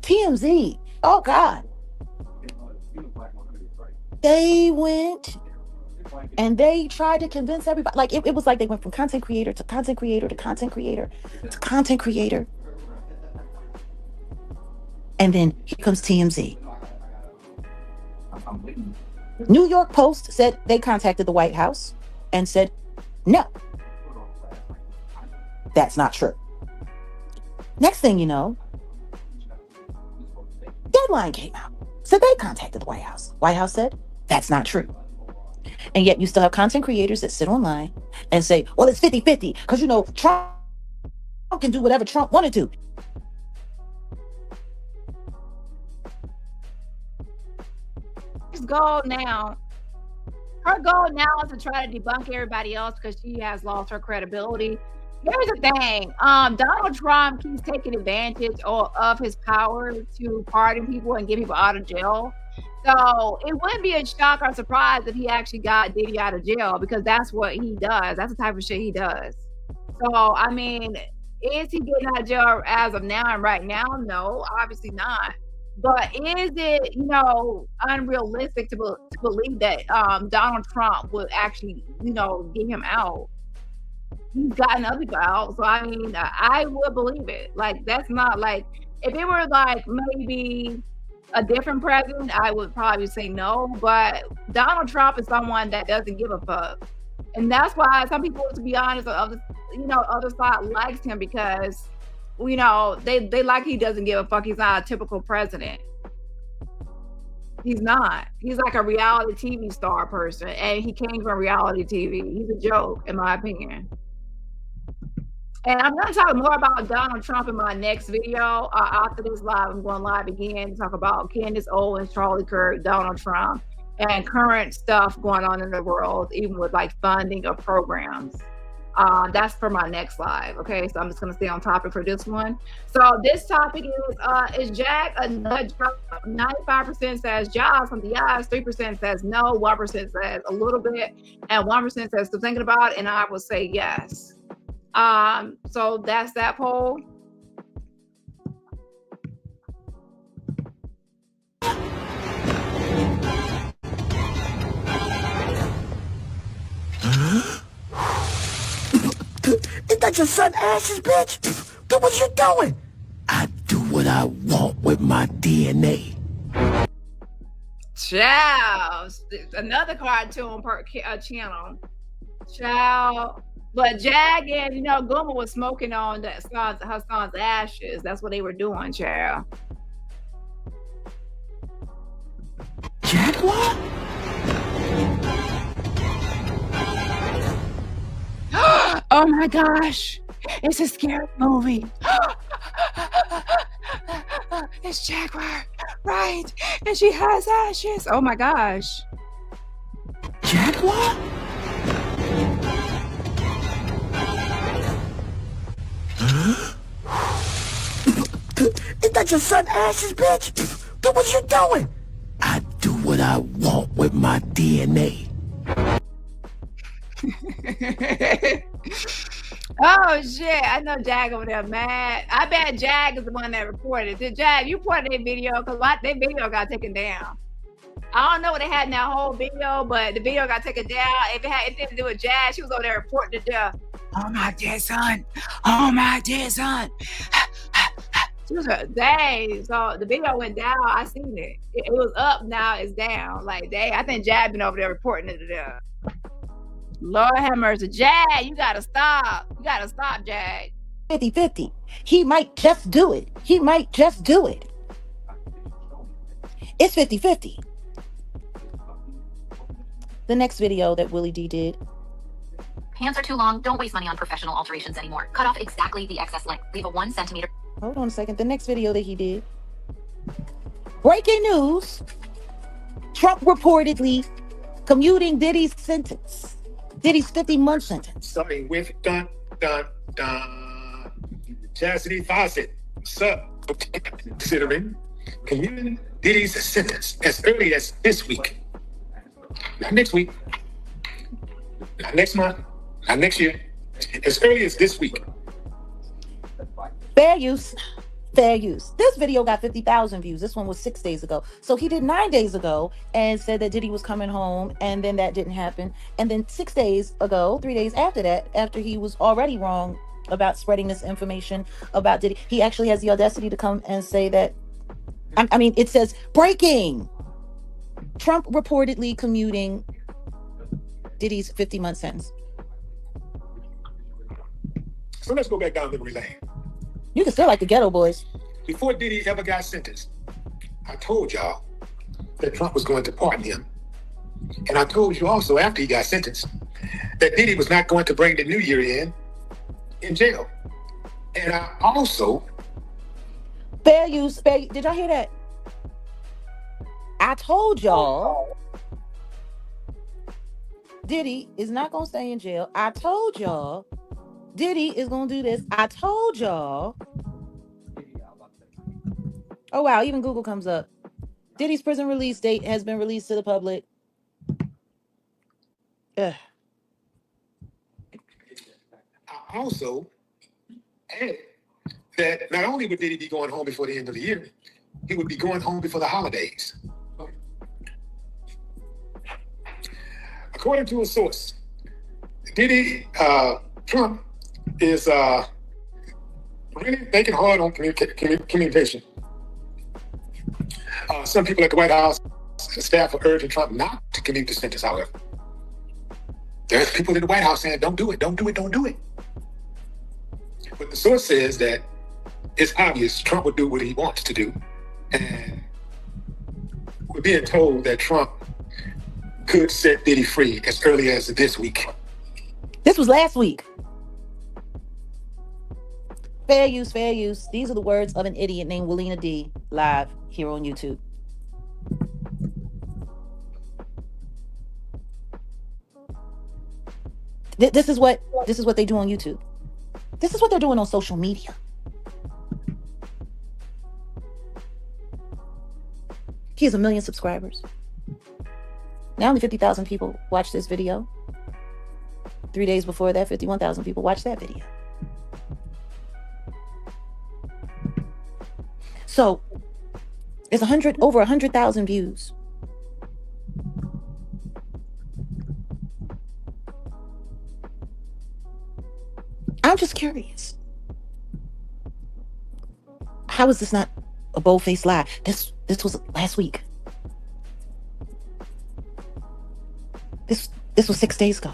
TMZ, oh God. They went and they tried to convince everybody. Like, it was like they went from content creator to content creator to content creator to content creator. And then here comes TMZ. New York Post said they contacted the White House and said, no, that's not true. Next thing you know, Deadline came out, said they contacted the White House. White House said, that's not true. And yet you still have content creators that sit online and say, well, it's 50-50 because, you know, Trump can do whatever Trump wanted to. His goal now, her goal now is to try to debunk everybody else because she has lost her credibility. Here's the thing. Donald Trump keeps taking advantage of his power to pardon people and get people out of jail. So it wouldn't be a shock or surprise if he actually got Diddy out of jail, because that's what he does. That's the type of shit he does. So, I mean, is he getting out of jail as of now and right now? No, obviously not. But is it, you know, unrealistic to believe that Donald Trump would actually, you know, get him out? He's gotten other people out. So, I mean, I would believe it. Like, that's not like, if it were like maybe a different president, I would probably say no. But Donald Trump is someone that doesn't give a fuck. And that's why some people, to be honest, other side likes him, because, you know, they like he doesn't give a fuck. He's not a typical president. He's not. He's like a reality TV star person, and he came from reality TV. He's a joke, in my opinion. And I'm going to talk more about Donald Trump in my next video. After this live, I'm going live again to talk about Candace Owens, Charlie Kirk, Donald Trump, and current stuff going on in the world, even with like funding of programs. That's for my next live. Okay, so I'm just gonna stay on topic for this one. So this topic is Jag a nut job? 95% says ja, something yes, 3% says no, 1% says a little bit, and 1% says still thinking about it, and I will say yes. So that's that poll. Is that your son ashes, bitch? Do what you doing? I do what I want with my DNA. Child, another cartoon channel. Child, but Jag and Guma was smoking on her son's ashes. That's what they were doing, child. Jaguar? Oh my gosh, it's a scary movie. It's Jaguar Wright, and she has ashes. Oh my gosh. Jaguar? Is that your son ashes, bitch? Do what you doing? I do what I want with my DNA. Oh shit, I know Jag over there mad. I bet Jag is the one that reported. Did Jag, you reported their video? Because their video got taken down. I don't know what they had in that whole video, but the video got taken down. If it had anything to do with Jag, she was over there reporting to death. Oh my dear son. Oh my dear son. She was dang. So the video went down. I seen it. It was up, now it's down. Like, dang, I think Jag been over there reporting it to death. Lord have mercy. Jag, you gotta stop. You gotta stop, Jag. 50-50. He might just do it. He might just do it. It's 50-50. The next video that Willie D did. Hands are too long. Don't waste money on professional alterations anymore. Cut off exactly the excess length. Leave a 1 centimeter. Hold on a second. The next video that he did. Breaking news. Trump reportedly commuting Diddy's sentence. Diddy's 50-month sentence. Starting with dun dun dun. Chastity Fawcett. What's up? Considering commuting Diddy's sentence as early as this week. Not next week. Not next month. Not next year. As early as this week. Fair use. Fair use. This video got 50,000 views. This one was 6 days ago. So he did 9 days ago and said that Diddy was coming home, and then that didn't happen. And then 6 days ago, 3 days after that, after he was already wrong about spreading this information about Diddy, he actually has the audacity to come and say that, I mean, it says, breaking! Trump reportedly commuting Diddy's 50-month sentence. So let's go back down memory lane. You can still like the Ghetto Boys. Before Diddy ever got sentenced, I told y'all that Trump was going to pardon him. And I told you also after he got sentenced that Diddy was not going to bring the new year in jail. And I also... Fair use. Did y'all hear that? I told y'all Diddy is not going to stay in jail. I told y'all Diddy is going to do this. I told y'all. Oh, wow. Even Google comes up. Diddy's prison release date has been released to the public. Ugh. I also added that not only would Diddy be going home before the end of the year, he would be going home before the holidays. According to a source, Diddy, Trump is really making hard on communication. Some people at the White House staff are urging Trump not to commute the sentence, however. There's people in the White House saying, don't do it, don't do it, don't do it. But the source says that it's obvious Trump would do what he wants to do. And we're being told that Trump could set Diddy free as early as this week. This was last week. Fair use, fair use. These are the words of an idiot named Willina D, live here on YouTube. This is what they do on YouTube. This is what they're doing on social media. He has 1 million subscribers. Now only 50,000 people watch this video. 3 days before that, 51,000 people watched that video. So it's over 100,000 views. I'm just curious. How is this not a bold-faced lie? This was last week. This was 6 days ago.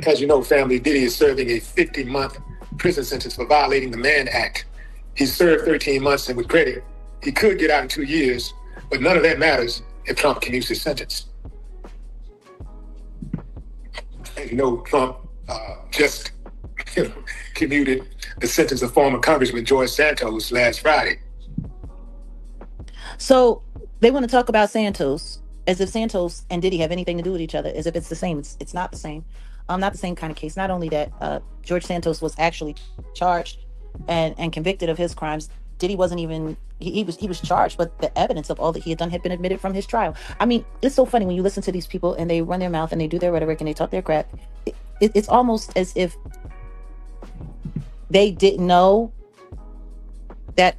As you know, family, Diddy is serving a 50-month prison sentence for violating the Mann Act. He served 13 months, and with credit, he could get out in 2 years, but none of that matters if Trump commutes his sentence. As you know, Trump just commuted the sentence of former Congressman George Santos last Friday. So they want to talk about Santos as if Santos and Diddy have anything to do with each other, as if it's the same. It's not the same. Not the same kind of case. Not only that, George Santos was actually charged and convicted of his crimes. Diddy wasn't even, he was charged, but the evidence of all that he had done had been admitted from his trial. I mean, it's so funny when you listen to these people and they run their mouth and they do their rhetoric and they talk their crap. It's almost as if they didn't know that,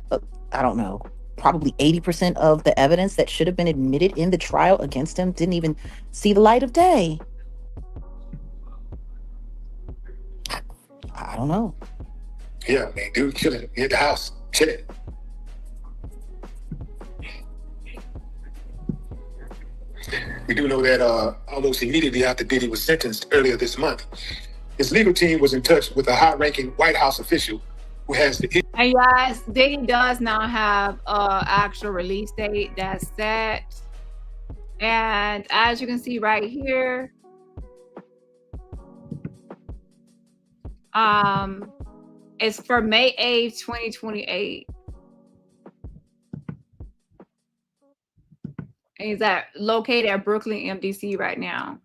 I don't know, probably 80% of the evidence that should have been admitted in the trial against him didn't even see the light of day. I don't know. Yeah, man, dude, chilling in the house, chilling. We do know that almost immediately after Diddy was sentenced earlier this month, his legal team was in touch with a high-ranking White House official who has the... And yes, Diddy does not have an actual release date that's set. And as you can see right here, it's for May 8th, 2028. And he's located at Brooklyn, MDC right now.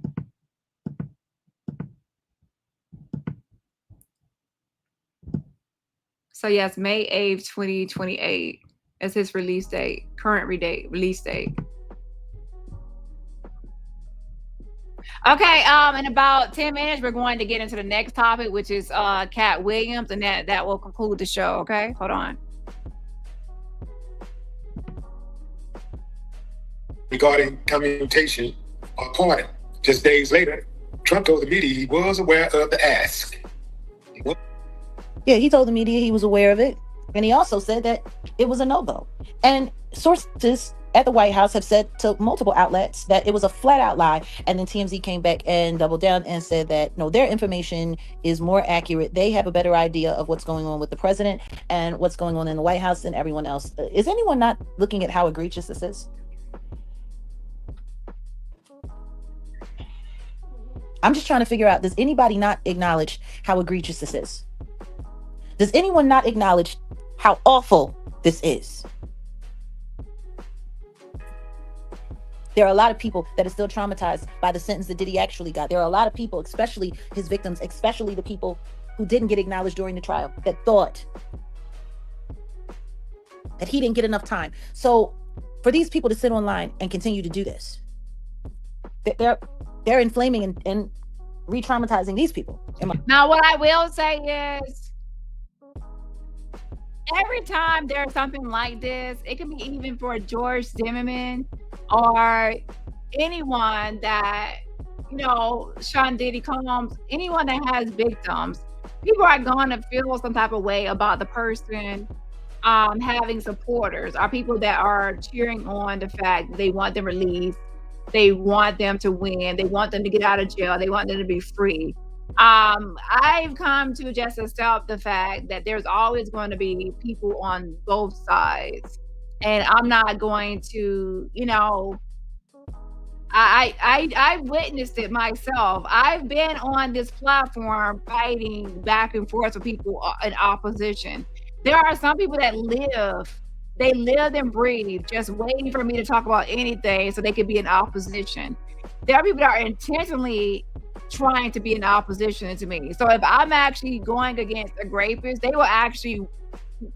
So yes, May 8th, 2028 is his release date, current release date. Okay, in about 10 minutes, we're going to get into the next topic, which is Katt Williams, and that will conclude the show, okay? Hold on. Regarding commutation or pardon. Just days later, Trump told the media he was aware of the ask. Yeah, he told the media he was aware of it. And he also said that it was a no-go. And sources at the White House have said to multiple outlets that it was a flat-out lie. And then TMZ came back and doubled down and said that, no, their information is more accurate. They have a better idea of what's going on with the president and what's going on in the White House than everyone else. Is anyone not looking at how egregious this is? I'm just trying to figure out, does anybody not acknowledge how egregious this is? Does anyone not acknowledge how awful this is? There are a lot of people that are still traumatized by the sentence that Diddy actually got. There are a lot of people, especially his victims, especially the people who didn't get acknowledged during the trial, that thought that he didn't get enough time. So for these people to sit online and continue to do this, they're inflaming and re-traumatizing these people. Now, what I will say is, every time there's something like this, it can be even for George Zimmerman or anyone that, Sean Diddy Combs, anyone that has victims, people are going to feel some type of way about the person having supporters, or people that are cheering on the fact that they want them released, they want them to win, they want them to get out of jail, they want them to be free. I've come to just accept the fact that there's always going to be people on both sides, and I'm not going to, I witnessed it myself. I've been on this platform fighting back and forth with people in opposition. There are some people that live and breathe just waiting for me to talk about anything so they could be in opposition. there are people that are intentionally trying to be in opposition to me. So if I'm actually going against a rapist, they will actually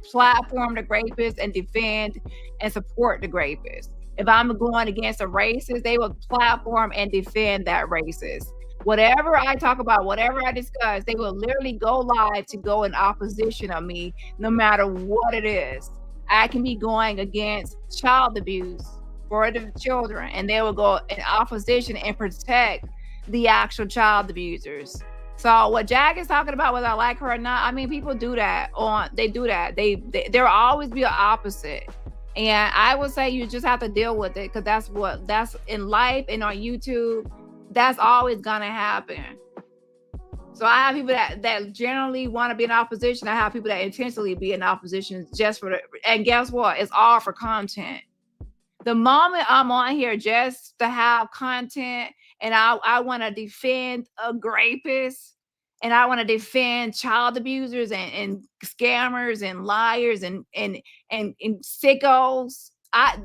platform the rapist and defend and support the rapist. If I'm going against a racist, they will platform and defend that racist. Whatever I talk about, whatever I discuss, they will literally go live to go in opposition of me, no matter what it is. I can be going against child abuse for the children, and they will go in opposition and protect the actual child abusers. So what Jag is talking about, whether I like her or not, I mean, people do that. They do that. There will always be an opposite. And I would say you just have to deal with it, because that's in life and on YouTube, that's always gonna happen. So I have people that generally want to be in opposition. I have people that intentionally be in opposition just for and guess what? It's all for content. The moment I'm on here just to have content, and I want to defend a rapist, and I want to defend child abusers and scammers and liars and sickos.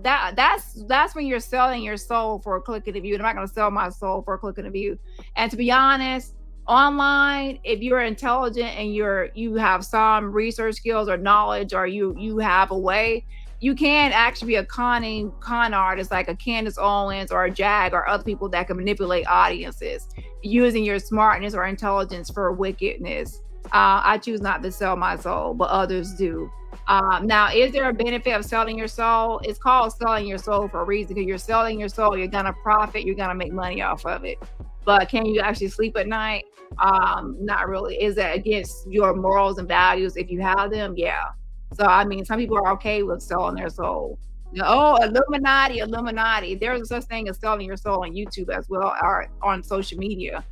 That's when you're selling your soul for a click of the view. I'm not going to sell my soul for a click of the view. And to be honest, online, if you're intelligent and you have some research skills or knowledge, or you have a way, you can actually be a con artist like a Candace Owens or a Jag or other people that can manipulate audiences using your smartness or intelligence for wickedness. I choose not to sell my soul, but others do. Now, is there a benefit of selling your soul? It's called selling your soul for a reason, because you're selling your soul, you're gonna profit, you're gonna make money off of it. But can you actually sleep at night? Not really. Is that against your morals and values if you have them? Yeah. So, I mean, some people are okay with selling their soul. Oh, Illuminati. There's a such thing as selling your soul on YouTube as well, or on social media,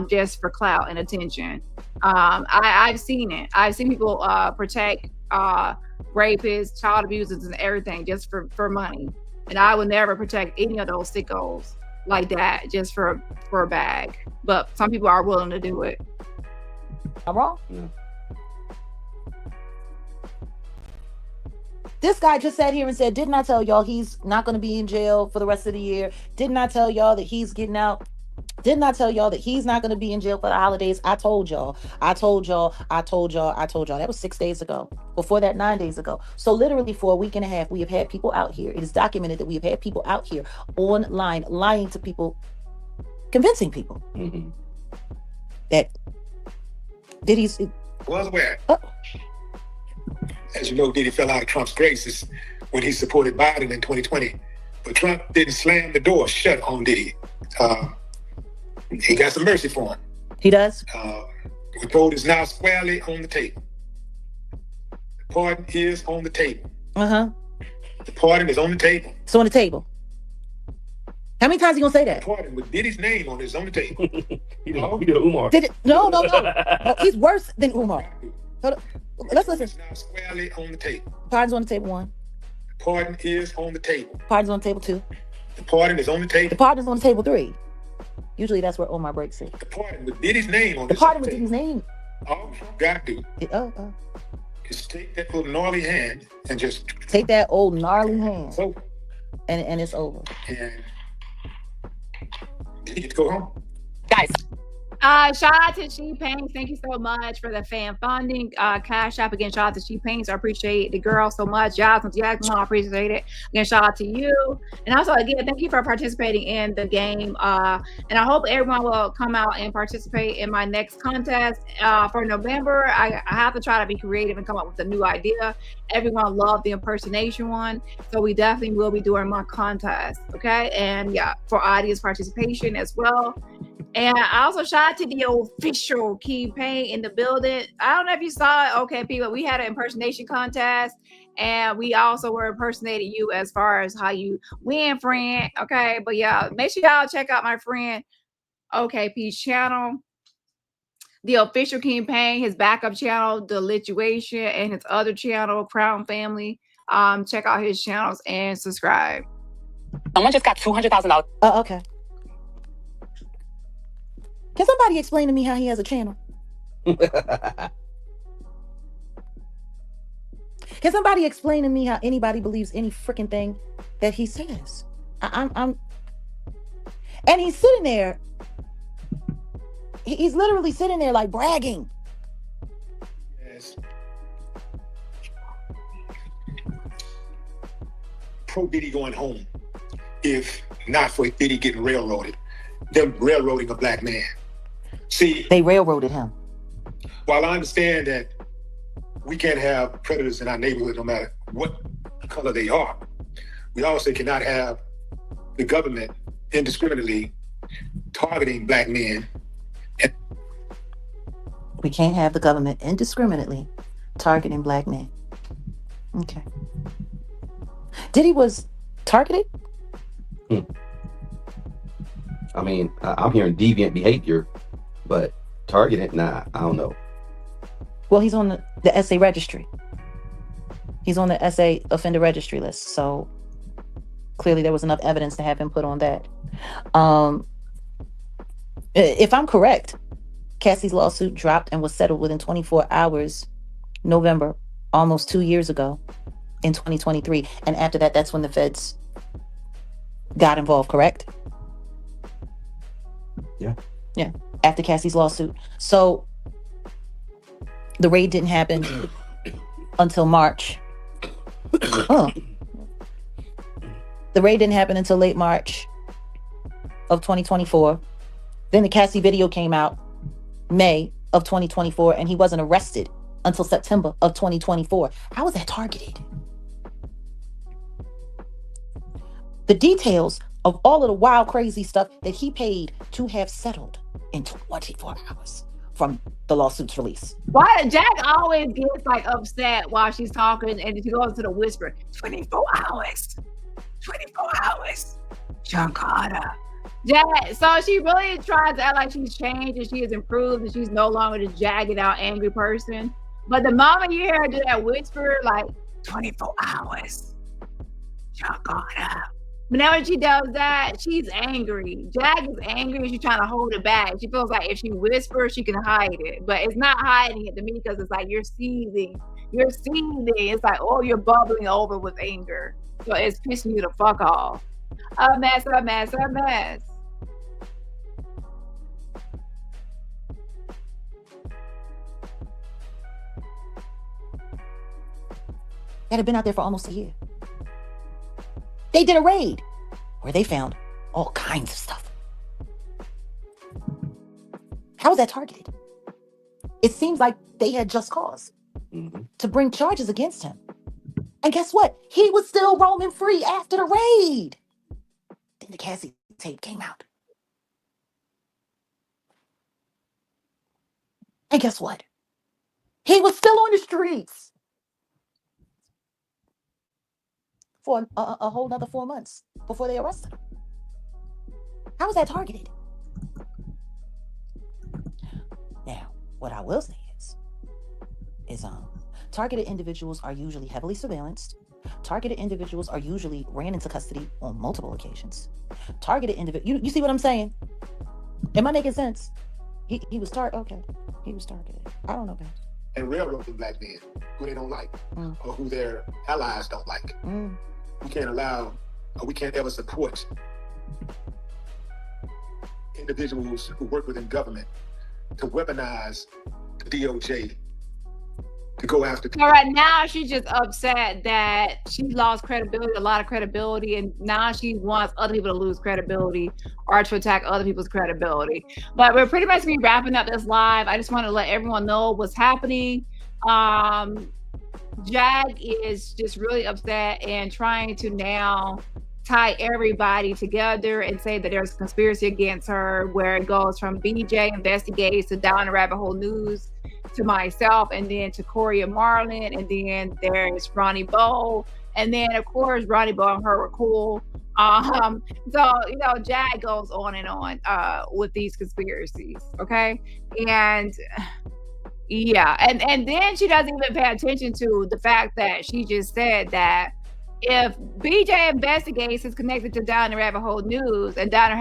just for clout and attention. I've seen it. I've seen people protect rapists, child abusers, and everything just for money. And I would never protect any of those sickos like that just for a bag. But some people are willing to do it. I'm wrong. This guy just sat here and said, didn't I tell y'all he's not going to be in jail for the rest of the year? Didn't I tell y'all that he's getting out? Didn't I tell y'all that he's not going to be in jail for the holidays? I told y'all. That was 6 days ago. Before that, 9 days ago. So literally for a week and a half, we have had people out here. It is documented that we have had people out here online lying to people, convincing people that Diddy's was aware. As you know, Diddy fell out of Trump's graces when he supported Biden in 2020. But Trump didn't slam the door shut on Diddy. He got some mercy for him. He does? The vote is now squarely on the table. The pardon is on the table. Uh-huh. The pardon is on the table. It's on the table. How many times are you going to say that? The pardon with Diddy's name on it is on the table. He did Umar. No. He's worse than Umar. Hold on. Let's listen. It's now squarely on the table. Pardon's on the table, 1. The pardon is on the table. Pardon's on the table, 2. The pardon is on the table. The pardon's on the table, 3. Usually that's where Omar breaks it. The pardon with Diddy's name on the pardon with Diddy's name. All you got to do is take that little gnarly hand and just take that old gnarly hand. It's over. And it's over. And you get to go home. Guys. Shout out to She Paints. Thank you so much for the fan funding. Cash App again. Shout out to She Paints. I appreciate the girl so much. Jasmine, I appreciate it. Again, shout out to you. And also, again, thank you for participating in the game. And I hope everyone will come out and participate in my next contest for November. I have to try to be creative and come up with a new idea. Everyone loved the impersonation one, so we definitely will be doing more contests. Okay, and yeah, for audience participation as well. And I also shout out to the official campaign in the building. I don't know if you saw it. Okay, people, we had an impersonation contest, and we also were impersonating you as far as how you win, friend. Okay, but yeah, make sure y'all check out my friend OKP's channel, the official campaign, his backup channel, The Lituation, and his other channel, Crown Family. Check out his channels and subscribe. Someone just got $200,000. Oh, okay. Can somebody explain to me how he has a channel? Can somebody explain to me how anybody believes any freaking thing that he says? And he's sitting there. He's literally sitting there like bragging. Yes. Pro Diddy going home, if not for Diddy getting railroaded, them railroading a black man. See, they railroaded him. While I understand that we can't have predators in our neighborhood no matter what color they are, we also cannot have the government indiscriminately targeting black men. We can't have the government indiscriminately targeting black men. Okay. Diddy was targeted? I mean, I'm hearing deviant behavior, but targeted, nah, I don't know. Well, he's on the SA registry. He's on the SA offender registry list. So clearly there was enough evidence to have him put on that. If I'm correct, Cassie's lawsuit dropped and was settled within 24 hours, November, almost 2 years ago in 2023. And after that, that's when the feds got involved, correct? Yeah. Yeah, after Cassie's lawsuit. So the raid didn't happen until March. Oh. The raid didn't happen until late March of 2024. Then the Cassie video came out May of 2024, and he wasn't arrested until September of 2024. How was that targeted? The details of all of the wild, crazy stuff that he paid to have settled in 24 hours from the lawsuit's release. Why Jack always gets like upset while she's talking and she goes to the whisper, 24 hours. 24 hours. Shankara. Jack, so she really tries to act like she's changed and she has improved and she's no longer the jagged out angry person. But the moment you hear her do that whisper, like 24 hours. Shankara. But now when she does that, she's angry. Jag is angry. She's trying to hold it back. She feels like if she whispers, she can hide it. But it's not hiding it to me because it's like you're seething. You're seething. It's like, oh, you're bubbling over with anger. So it's pissing you the fuck off. A mess, a mess, a mess. That had been out there for almost a year. They did a raid where they found all kinds of stuff. How was that targeted? It seems like they had just cause to bring charges against him. And guess what? He was still roaming free after the raid. Then the Cassie tape came out. And guess what? He was still on the streets for a whole nother 4 months before they arrested him. How was that targeted? Now, what I will say is targeted individuals are usually heavily surveillanced. Targeted individuals are usually ran into custody on multiple occasions. Targeted individuals, you see what I'm saying? Am I making sense? He was targeted. Okay, he was targeted. I don't know, guys. And railroading black men who they don't like or who their allies don't like. We can't allow, or we can't ever support individuals who work within government to weaponize the DOJ to go after people. All right, now she's just upset that she lost credibility, a lot of credibility, and now she wants other people to lose credibility or to attack other people's credibility. But we're pretty much be wrapping up this live. I just want to let everyone know what's happening. Jag is just really upset and trying to now tie everybody together and say that there's a conspiracy against her, where it goes from BJ Investigates to Down the Rabbit Hole News to myself, and then to Corey and Marlon, and then there's Ronnie Bo, and then of course Ronnie Bo and her were cool. So you know, Jag goes on and on with these conspiracies, okay? And yeah, and then she doesn't even pay attention to the fact that she just said that if BJ Investigates is connected to Down the Rabbit Hole News, and Down the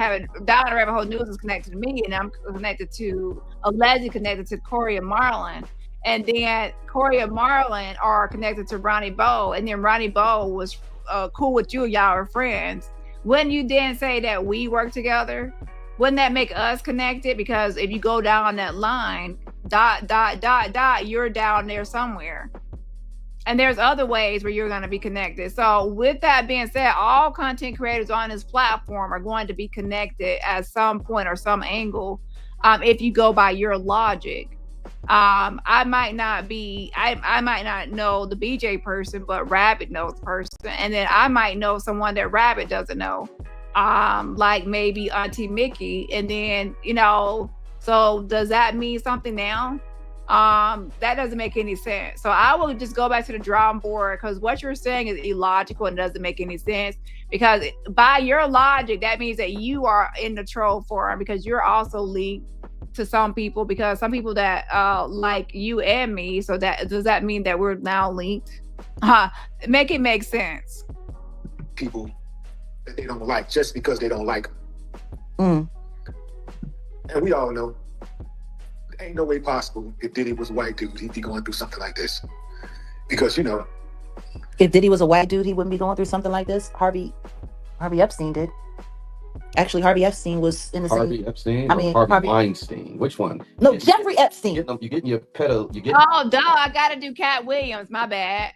Rabbit Hole News is connected to me, and I'm allegedly connected to Corey and Marlon, and then Corey and Marlon are connected to Ronnie Bo, and then Ronnie Bo was cool with you, y'all are friends. Wouldn't you then say that we work together? Wouldn't that make us connected? Because if you go down that line, ... you're down there somewhere. And there's other ways where you're going to be connected. So with that being said, all content creators on this platform are going to be connected at some point or some angle. If you go by your logic, I might not know the BJ person, but Rabbit knows the person. And then I might know someone that Rabbit doesn't know. Like maybe Auntie Mickey. And then, so does that mean something now? That doesn't make any sense. So I will just go back to the drawing board, because what you're saying is illogical and doesn't make any sense. Because by your logic, that means that you are in the troll forum, because you're also linked to some people, because some people that like you and me. So does that mean that we're now linked? Make it make sense. People that they don't like just because they don't like them. And we all know ain't no way possible if Diddy was a white dude, he'd be going through something like this. Because, if Diddy was a white dude, he wouldn't be going through something like this. Harvey Epstein did. Actually, Harvey Epstein was in the same... Harvey Epstein? Harvey Weinstein? Which one? No, Jeffrey Epstein. You're getting your pedo. Oh, duh, I gotta do Katt Williams. My bad.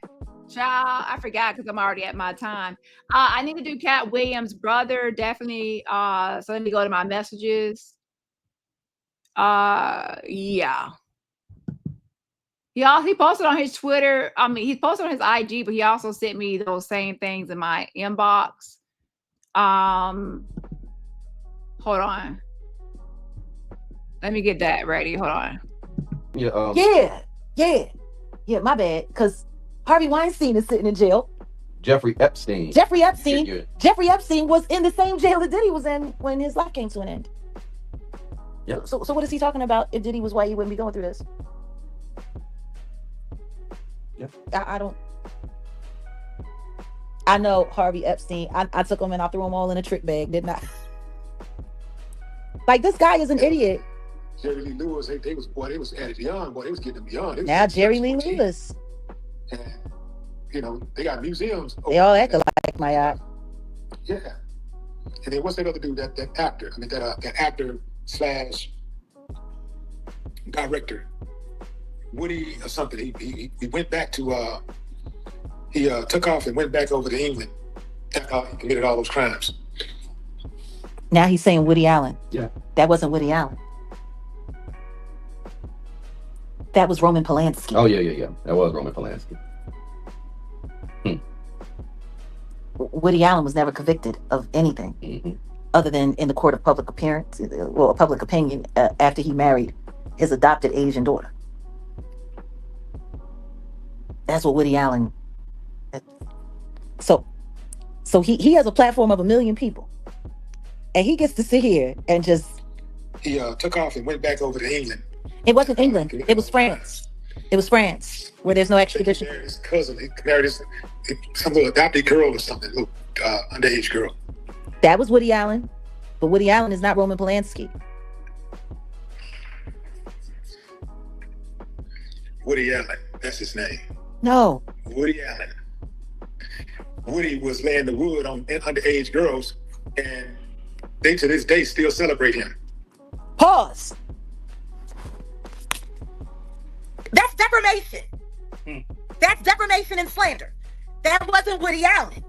Child, I forgot because I'm already at my time. I need to do Katt Williams' brother, definitely. So let me go to my messages. Yeah. He posted on his Twitter. I mean, he posted on his IG, but he also sent me those same things in my inbox. Hold on. Let me get that ready. Hold on. Yeah, my bad. Because Harvey Weinstein is sitting in jail. Jeffrey Epstein was in the same jail that Diddy was in when his life came to an end. Yeah. So what is he talking about? If Diddy was white, he wouldn't be going through this. Yep. I know Harvey Epstein. I took him and I threw him all in a trick bag, didn't I? Like, this guy is an idiot. Jerry Lee Lewis, they was at it beyond, they was getting beyond. Now Jerry Lee Lewis. And they got museums. They all act like my eye. Yeah. And then what's that other dude, that actor? I mean, that actor / director, Woody or something. He went back to he took off and went back over to England after he committed all those crimes. Now he's saying Woody Allen. Yeah. That wasn't Woody Allen. That was Roman Polanski. Oh yeah. That was Roman Polanski. Woody Allen was never convicted of anything other than in the court of public opinion after he married his adopted Asian daughter. That's what Woody Allen. So he has a platform of 1 million people, and he gets to sit here and just. He took off and went back over to England. It wasn't England. It was France. It was France, where there's no extradition. He married his cousin. He married some little adopted girl or something, little underage girl. That was Woody Allen, but Woody Allen is not Roman Polanski. Woody Allen, that's his name. No. Woody Allen. Woody was laying the wood on underage girls, and they to this day still celebrate him. Pause. That's defamation. That's defamation and slander. That wasn't Woody Allen.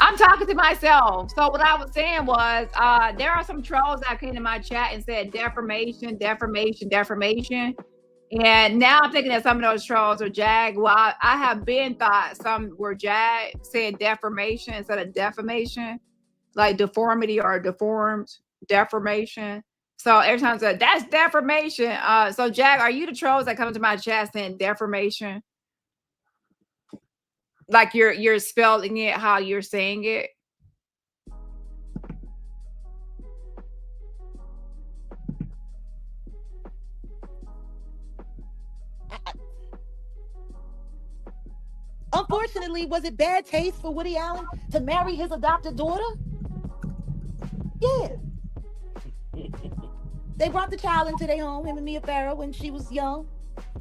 I'm talking to myself. So what I was saying was, there are some trolls that came to my chat and said defamation. And now I'm thinking that some of those trolls are Jag. Well, I have been thought some were Jag saying deformation instead of defamation, like deformity or deformed deformation. So every time I say that's deformation. So Jag, are you the trolls that come to my chat saying deformation? Like you're spelling it how you're saying it? Unfortunately, was it bad taste for Woody Allen to marry his adopted daughter? Yeah. They brought the child into their home, him and Mia Farrow, when she was young.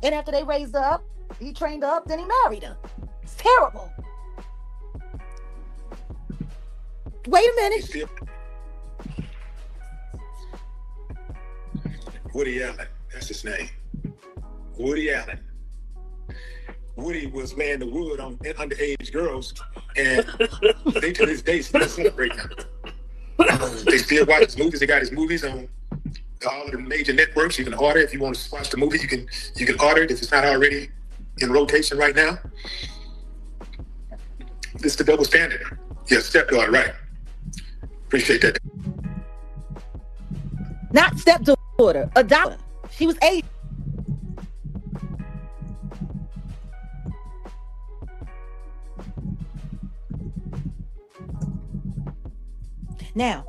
And after they raised her up, he trained her up, then he married her. It's terrible. Wait a minute. Woody Allen, that's his name. Woody Allen. Woody was laying the wood on underage girls, and they to this day still celebrate him. They still watch his movies. They got his movies on all of the major networks. You can order if you want to watch the movie. You can order it if it's not already in rotation right now. This is the double standard. Yes, stepdaughter, right? Appreciate that. Not stepdaughter, adopted. She was 8. Now,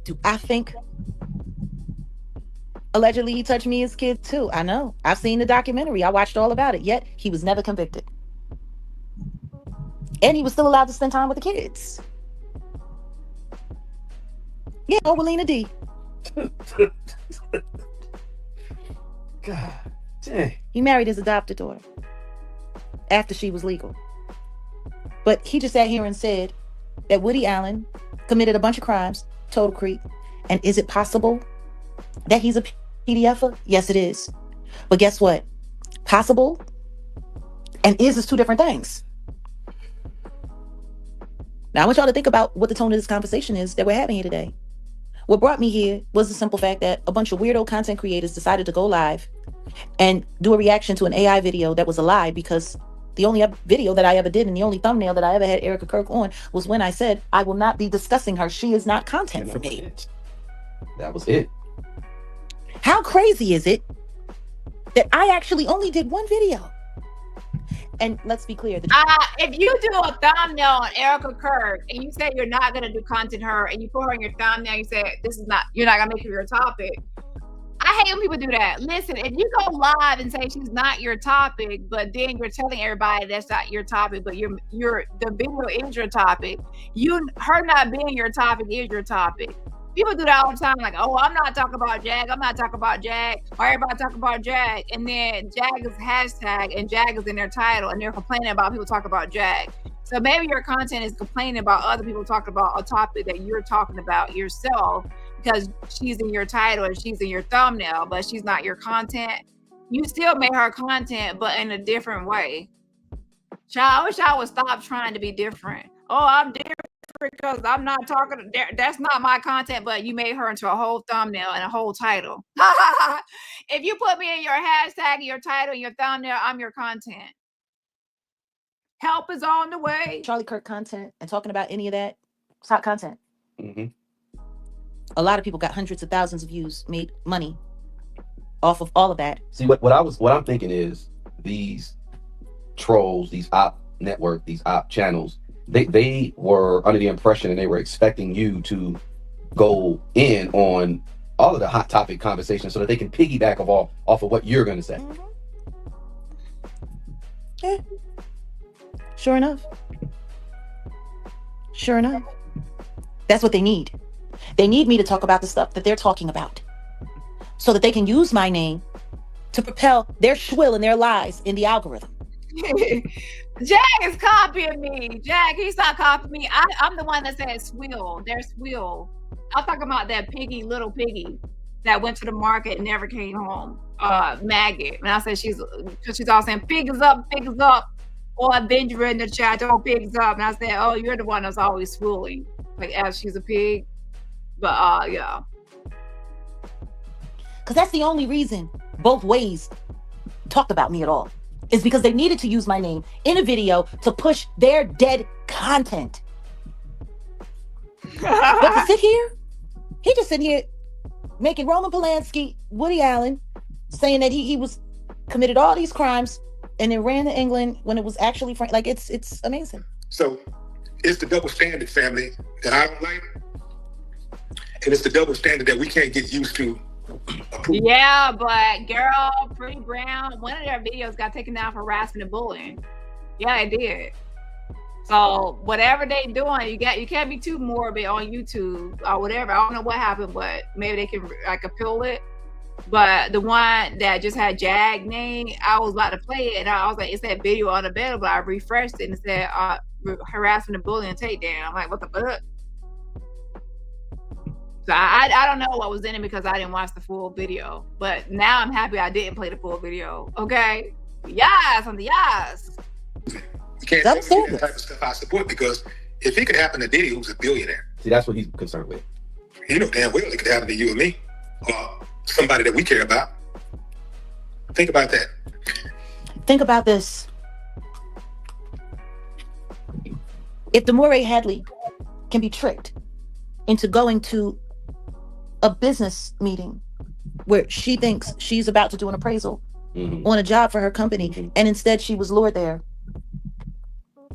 do I think allegedly he touched me as a kid too? I know. I've seen the documentary. I watched all about it. Yet he was never convicted. And he was still allowed to spend time with the kids. Yeah, Owalina D. God dang. He married his adopted daughter after she was legal. But he just sat here and said that Woody Allen committed a bunch of crimes, total creep. And is it possible that he's a PDFer? Yes, it is. But guess what? Possible and is two different things. Now, I want y'all to think about what the tone of this conversation is that we're having here today. What brought me here was the simple fact that a bunch of weirdo content creators decided to go live and do a reaction to an AI video that was a lie, because the only video that I ever did and the only thumbnail that I ever had Erica Kirk on was when I said, I will not be discussing her. She is not content for me. That was it. How crazy is it that I actually only did one video? And let's be clear. If you do a thumbnail on Erica Kirk and you say you're not going to do content her and you put her in your thumbnail, you say, you're not going to make her your topic. I hate when people do that. Listen, if you go live and say she's not your topic, but then you're telling everybody that's not your topic, but the video is your topic. Her not being your topic is your topic. People do that all the time, like, oh, I'm not talking about Jag. I'm not talking about Jag. Or everybody talking about Jag. And then Jag is hashtag and Jag is in their title and they're complaining about people talking about Jag. So maybe your content is complaining about other people talking about a topic that you're talking about yourself because she's in your title and she's in your thumbnail, but she's not your content. You still made her content, but in a different way. Child, I wish I would stop trying to be different. Oh, I'm different because I'm not talking. That's not my content, but you made her into a whole thumbnail and a whole title. If you put me in your hashtag, your title, and your thumbnail, I'm your content. Help is on the way. Charlie Kirk content and talking about any of that, it's hot content. Mm-hmm. A lot of people got hundreds of thousands of views, made money off of all of that. See, what I'm thinking is these trolls, these op network, these op channels, they were under the impression and they were expecting you to go in on all of the hot topic conversations so that they can piggyback off of what you're going to say. Mm-hmm. Yeah. Sure enough. That's what they need. They need me to talk about the stuff that they're talking about so that they can use my name to propel their shwill and their lies in the algorithm. Jag is copying me. Jag, he's not copying me. I'm the one that said swill. There's swill. I'm talking about that little piggy that went to the market and never came home. Maggot. And I said she's all saying pigs up. Or Avenger in the chat, don't pigs up. And I said, oh, you're the one that's always swilling. Like as she's a pig. But yeah. Because that's the only reason both ways talked about me at all. It's because they needed to use my name in a video to push their dead content. But to sit here, he just sitting here making Roman Polanski, Woody Allen, saying that he was committed all these crimes and then ran to England when it was actually like it's amazing. So it's the double standard, family, that I don't like, and it's the double standard that we can't get used to. Yeah, but girl, Pretty Brown, one of their videos got taken down for harassment and bullying. Yeah, it did. So whatever they doing, you can't be too morbid on YouTube or whatever. I don't know what happened, but maybe they can like appeal it. But the one that just had Jag name, I was about to play it, and I was like, "It's that video unavailable." I refreshed it and it said harassment and bullying takedown. I'm like, what the fuck? So I don't know what was in it because I didn't watch the full video. But now I'm happy I didn't play the full video. Okay, yes, on the yes. You can't tell me that type of stuff I support, because if it could happen to Diddy, who's a billionaire, See, that's what he's concerned with. you know damn well it could happen to you and me, or somebody that we care about. Think about that. Think about this. If Demore Hadley can be tricked into going to a business meeting where she thinks she's about to do an appraisal on a job for her company, and instead she was lured there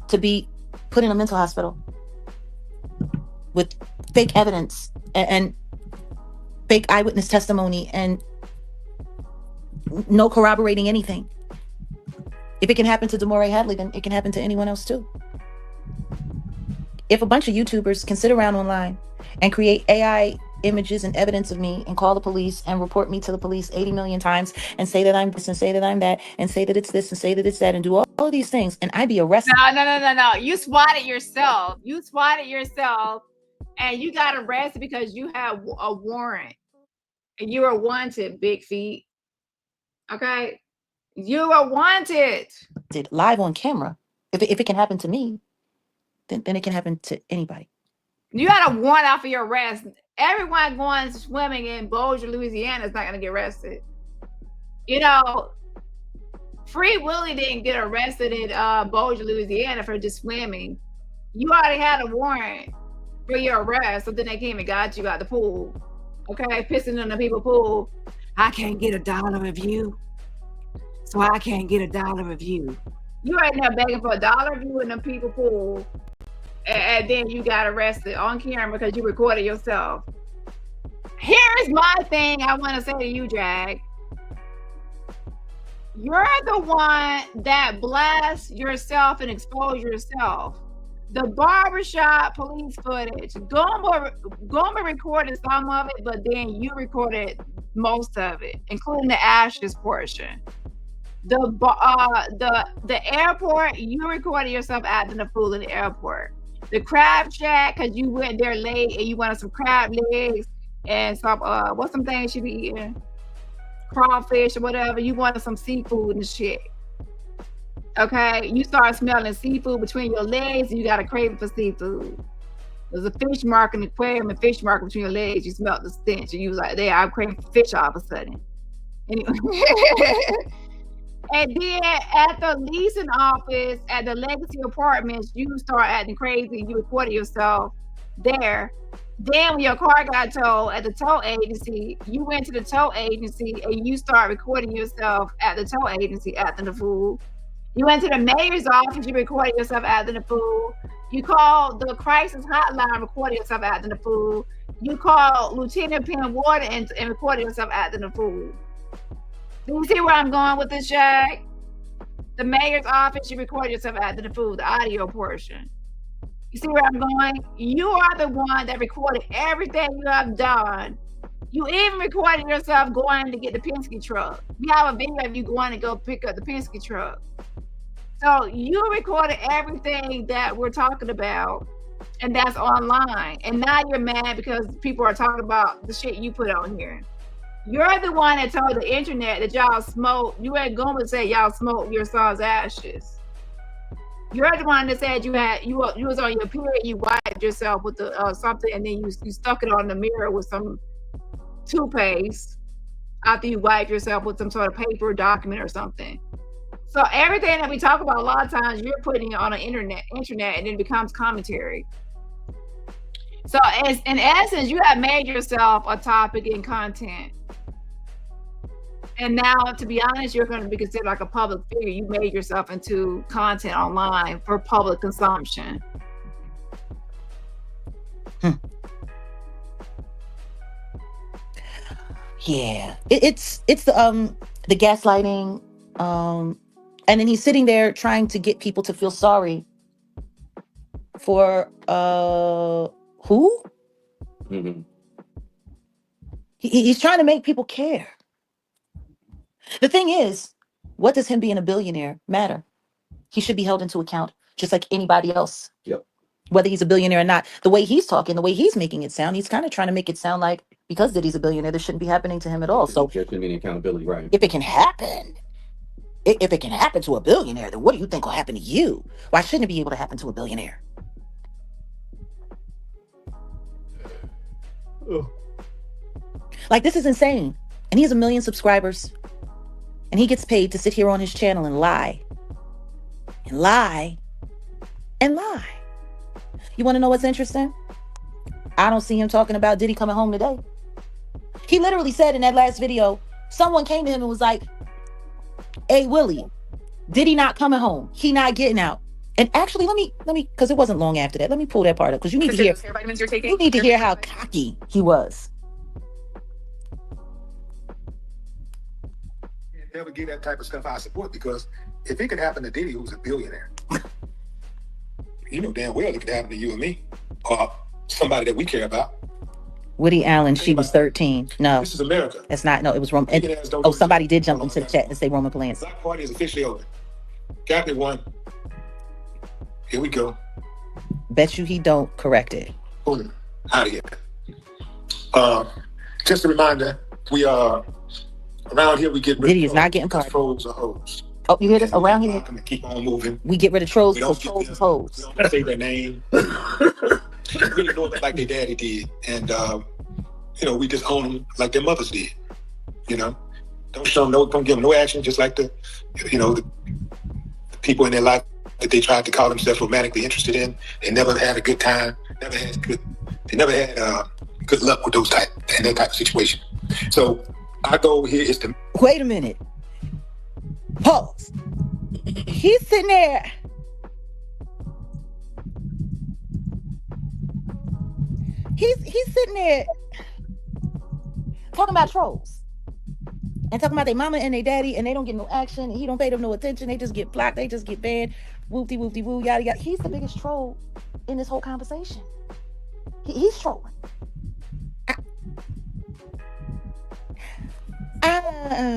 to be put in a mental hospital with fake evidence and fake eyewitness testimony and no corroborating anything. If it can happen to Demore Hadley, then it can happen to anyone else too. If a bunch of YouTubers can sit around online and create AI images and evidence of me and call the police and report me to the police 80 million times and say that I'm this and say that I'm that and say that it's this and say that it's that and do all of these things, and I'd be arrested. No. You swatted yourself. You swatted yourself and you got arrested because you had a warrant and you were wanted, Big Feet. Okay? You were wanted. Live on camera. If it can happen to me, then it can happen to anybody. You got a warrant out for your arrest. Everyone going swimming in Bossier, Louisiana is not going to get arrested. You know, Free Willy didn't get arrested in Bossier, Louisiana for just swimming. You already had a warrant for your arrest, so then they came and got you out the pool. Okay, pissing in the people pool. I can't get $1 of you, so I can't get $1 of you. You right now begging for $1 of you in the people pool. And then you got arrested on camera because you recorded yourself. Here's my thing I want to say to you, Jag. You're the one that blasts yourself and expose yourself. The barbershop police footage, Goma recorded some of it, but then you recorded most of it, including the ashes portion. The airport, you recorded yourself acting a fool in the airport. The crab shack, because you went there late and you wanted some crab legs and some what's some things you be eating? Crawfish or whatever. You wanted some seafood and shit. Okay, you start smelling seafood between your legs and you got a craving for seafood. There's a fish mark in the aquarium and fish mark between your legs. You smelled the stench and you was like, I'm craving for fish all of a sudden. Anyway. And then at the leasing office at the Legacy Apartments, you start acting crazy. You recorded yourself there. Then when your car got towed at the tow agency, you went to the tow agency and you start recording yourself at the tow agency acting the fool. You went to the mayor's office, you recorded yourself acting the fool. You called the crisis hotline, recorded yourself acting the fool. You called Lieutenant Penwater and recorded yourself acting the fool. Do you see where I'm going with this, Jag? The mayor's office, you recorded yourself after the food, the audio portion. You see where I'm going? You are the one that recorded everything you have done. You even recorded yourself going to get the Penske truck. We have a video of you going to go pick up the Penske truck. So you recorded everything that we're talking about, and that's online. And now you're mad because people are talking about the shit you put on here. You're the one that told the internet that y'all smoke. You ain't going to say y'all smoke your son's ashes. You're the one that said you was on your period. You wiped yourself with the something, and then you stuck it on the mirror with some toothpaste. after you wipe yourself with some sort of paper document or something. So everything that we talk about, a lot of times you're putting it on an internet, and then it becomes commentary. So in essence, you have made yourself a topic in content. And now, to be honest, you're going to be considered like a public figure. You made yourself into content online for public consumption. Yeah, it's the gaslighting, and then he's sitting there trying to get people to feel sorry for who? Mm-hmm. He's trying to make people care. The thing is, what does him being a billionaire matter? He should be held into account just like anybody else. Yep. Whether he's a billionaire or not. The way he's talking, the way he's making it sound, he's kind of trying to make it sound like because Diddy's a billionaire, this shouldn't be happening to him at all. So there shouldn't be any accountability, right? if it can happen, if it can happen to a billionaire, then what do you think will happen to you? Why shouldn't it be able to happen to a billionaire? Oh. Like, this is insane. And he has 1 million subscribers. And he gets paid to sit here on his channel and lie. And lie. And lie. You want to know what's interesting? I don't see him talking about Diddy coming home today. He literally said in that last video, someone came to him and was like, hey, Willie, Diddy not coming home. He not getting out. And actually, let me, because it wasn't long after that. Let me pull that part up because you need to hear. Vitamins you're taking? You need to hear how cocky he was. Never give that type of stuff our support, because if it could happen to Diddy, who's a billionaire, you know damn well it could happen to you and me, or somebody that we care about. Woody Allen, she was 13. No, This is America. that's not. No, it was Roman. Oh, somebody did jump into the chat and say Roman Polanski. Black Party is officially open. Got me one. Here we go. Bet you he don't correct it. Hold it. Out of here. Just a reminder, we are around here. We get rid Diddy is not getting part. trolls or hoes. Oh, you hear this? Around here, Keep on moving. we get rid of trolls We because don't trolls is hoes. We don't say their name. Really know them like their daddy did, and we just own them like their mothers did. Don't show them don't give them no action, just like the people in their life that they tried to call themselves romantically interested in. They never had a good time. They never had good luck with that type of situation. So our goal here is to Wait a minute. Pause. He's sitting there. He's sitting there talking about trolls and talking about their mama and their daddy, and they don't get no action, and he don't pay them no attention. They just get blocked. They just get banned. Whoopty whoopty woo, yada yada. He's the biggest troll in this whole conversation. He's trolling.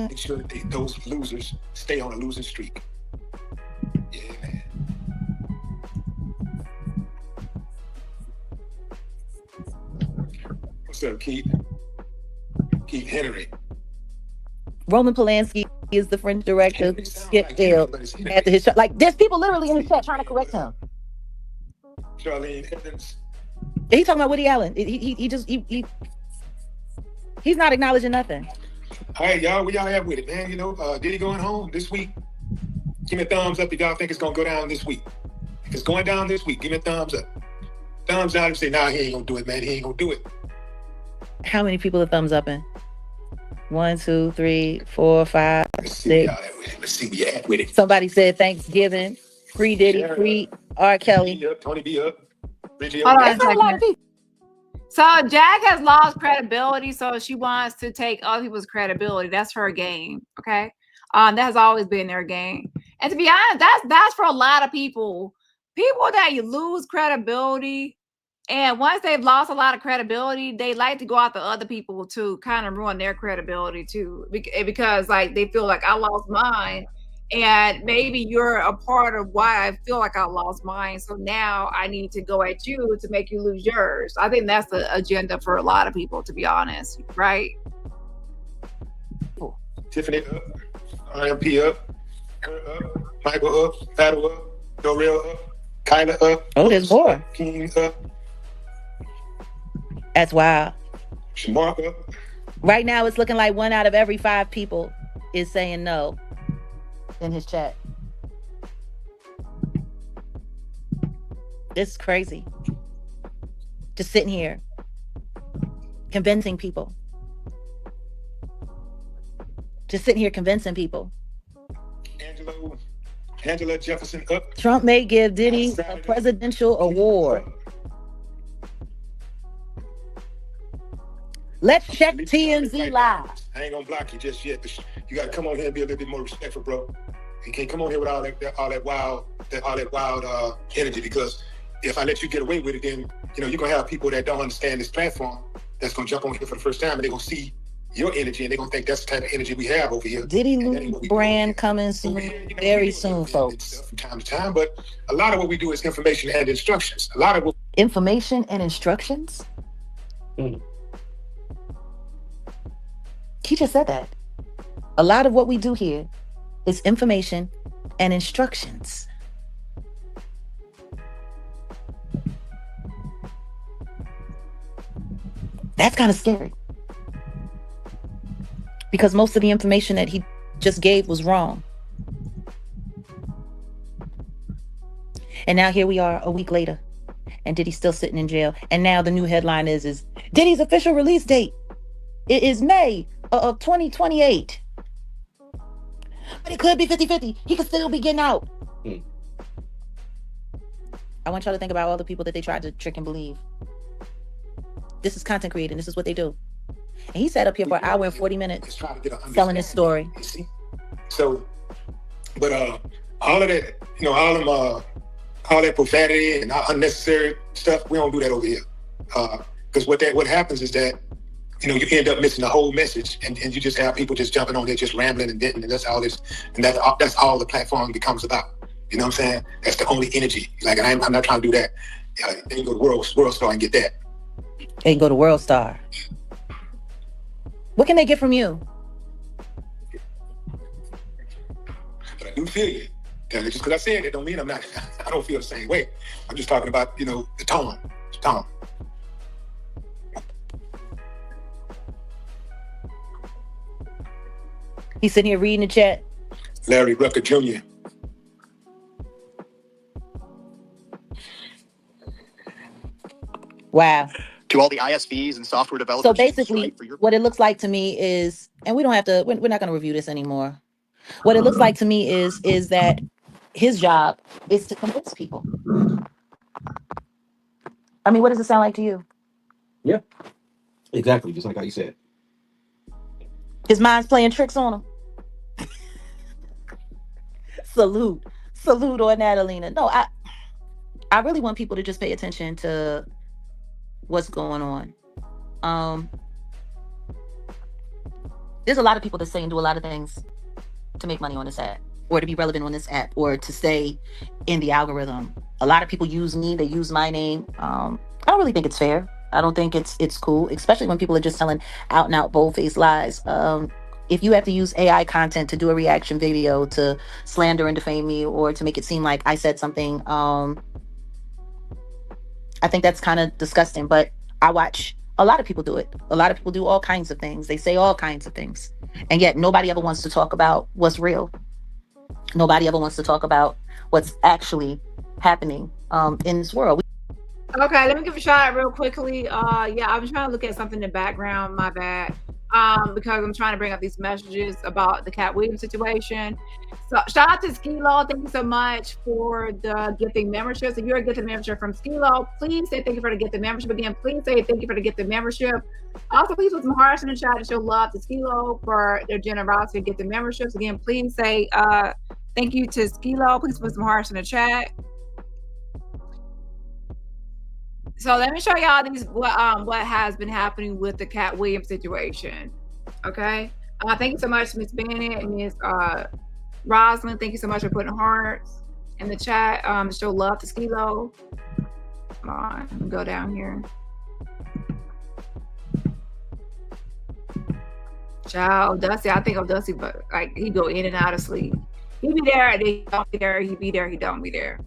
make sure that those losers stay on a losing streak. Yeah, man. What's up, Keith? Keith Henry. Roman Polanski is the French director who skipped ill after his show. Like, there's people literally in the chat trying to correct him. Charlene Evans. He's talking about Woody Allen. He's not acknowledging nothing. All right, y'all, where y'all at with it, man? Diddy going home this week? Give me a thumbs up if y'all think it's gonna go down this week. If it's going down this week, give me a thumbs up. Thumbs down and say, nah, he ain't gonna do it, man. He ain't gonna do it. How many people are thumbs upping? 1, 2, 3, 4, 5, 6. Let's see where you at with it. Somebody said Thanksgiving. Free Diddy, free R. Kelly. Tony B up. Bridget Hold on a That's not a lot of second. people. So Jag has lost credibility, so she wants to take other people's credibility. That's her game, okay? That has always been their game. And to be honest, that's for a lot of people. People that you lose credibility, and once they've lost a lot of credibility, they like to go after other people to kind of ruin their credibility too, because like they feel like I lost mine, and maybe you're a part of why I feel like I lost mine. So now I need to go at you to make you lose yours. I think that's the agenda for a lot of people, to be honest, right? Tiffany up. RMP up. Her up. Michael up. Battle up. Dorel up. Kyla up. Oh, there's more. King up. That's wild. Shamar up. Right now, it's looking like 1 out of every 5 people is saying no in his chat. This is crazy. Just sitting here, convincing people. Just sitting here convincing people. Angela Jefferson up. Trump may give Diddy a presidential award. Let's check TMZ Live. I ain't gonna block you just yet, but you gotta come on here and be a little bit more respectful, bro. You can't come on here with all that wild energy, because if I let you get away with it, then you're gonna have people that don't understand this platform that's gonna jump on here for the first time, and they're gonna see your energy and they're gonna think that's the type of energy we have over here. Diddy Lou brand coming soon, very soon, folks. From time to time, but a lot of what we do is information and instructions. Information and instructions? He just said that. A lot of what we do here is information and instructions. That's kind of scary. Because most of the information that he just gave was wrong. And now here we are a week later. And Diddy's still sitting in jail. And now the new headline is Diddy's official release date. It is May of 2028. But it could be 50-50. He could still be getting out. I want y'all to think about all the people that they tried to trick and believe. This is content creating. This is what they do. And he sat up here for an hour and 40 minutes telling his story. So, but all of that, all that profanity and unnecessary stuff, we don't do that over here. Because what happens is that, you end up missing the whole message, and you just have people just jumping on there, just rambling and venting, and that's all this, and that's all the platform becomes about. You know what I'm saying? That's the only energy. Like, I'm not trying to do that. They can go to World Star and get that. They can go to World Star. What can they get from you? But I do feel you. Just because I said it don't mean I don't feel the same way. I'm just talking about, the tone. The tone. He's sitting here reading the chat. Larry Rucker Jr. Wow. To all the ISVs and software developers. So basically, what it looks like to me is, and we don't have to, we're not going to review this anymore. What it looks like to me is that his job is to convince people. I mean, what does it sound like to you? Yeah, exactly. Just like how you said. His mind's playing tricks on him. Salute on that, Alina. No, I really want people to just pay attention to what's going on. There's a lot of people that say and do a lot of things to make money on this app, or to be relevant on this app, or to stay in the algorithm. A lot of people use me, they use my name. I don't really think it's fair. I don't think it's cool, especially when people are just telling out and out bold-faced lies. If you have to use AI content to do a reaction video to slander and defame me, or to make it seem like I said something, I think that's kind of disgusting. But I watch a lot of people do it. A lot of people do all kinds of things. They say all kinds of things. And yet nobody ever wants to talk about what's real. Nobody ever wants to talk about what's actually happening in this world. Okay, let me give a shout out real quickly. Yeah, I was trying to look at something in the background, my bad. Because I'm trying to bring up these messages about the Katt Williams situation. So shout out to Skilo. Thank you so much for the gifting membership. If you're a gifting membership from Skilo, please say thank you for the gifting membership. Again, please say thank you for the gifting membership. Also, please put some hearts in the chat to show love to Skilo for their generosity of gifting memberships. Again, please say thank you to Skilo. Please put some hearts in the chat. So let me show y'all what has been happening with the Katt Williams situation. Okay. Thank you so much, Miss Bennett and Miss Rosalind. Thank you so much for putting hearts in the chat. To show love to Skilo. Come on, let me go down here. Child, Dusty. I think of Dusty, but like he go in and out of sleep. He be there, and he don't be there. He be there, he don't be there.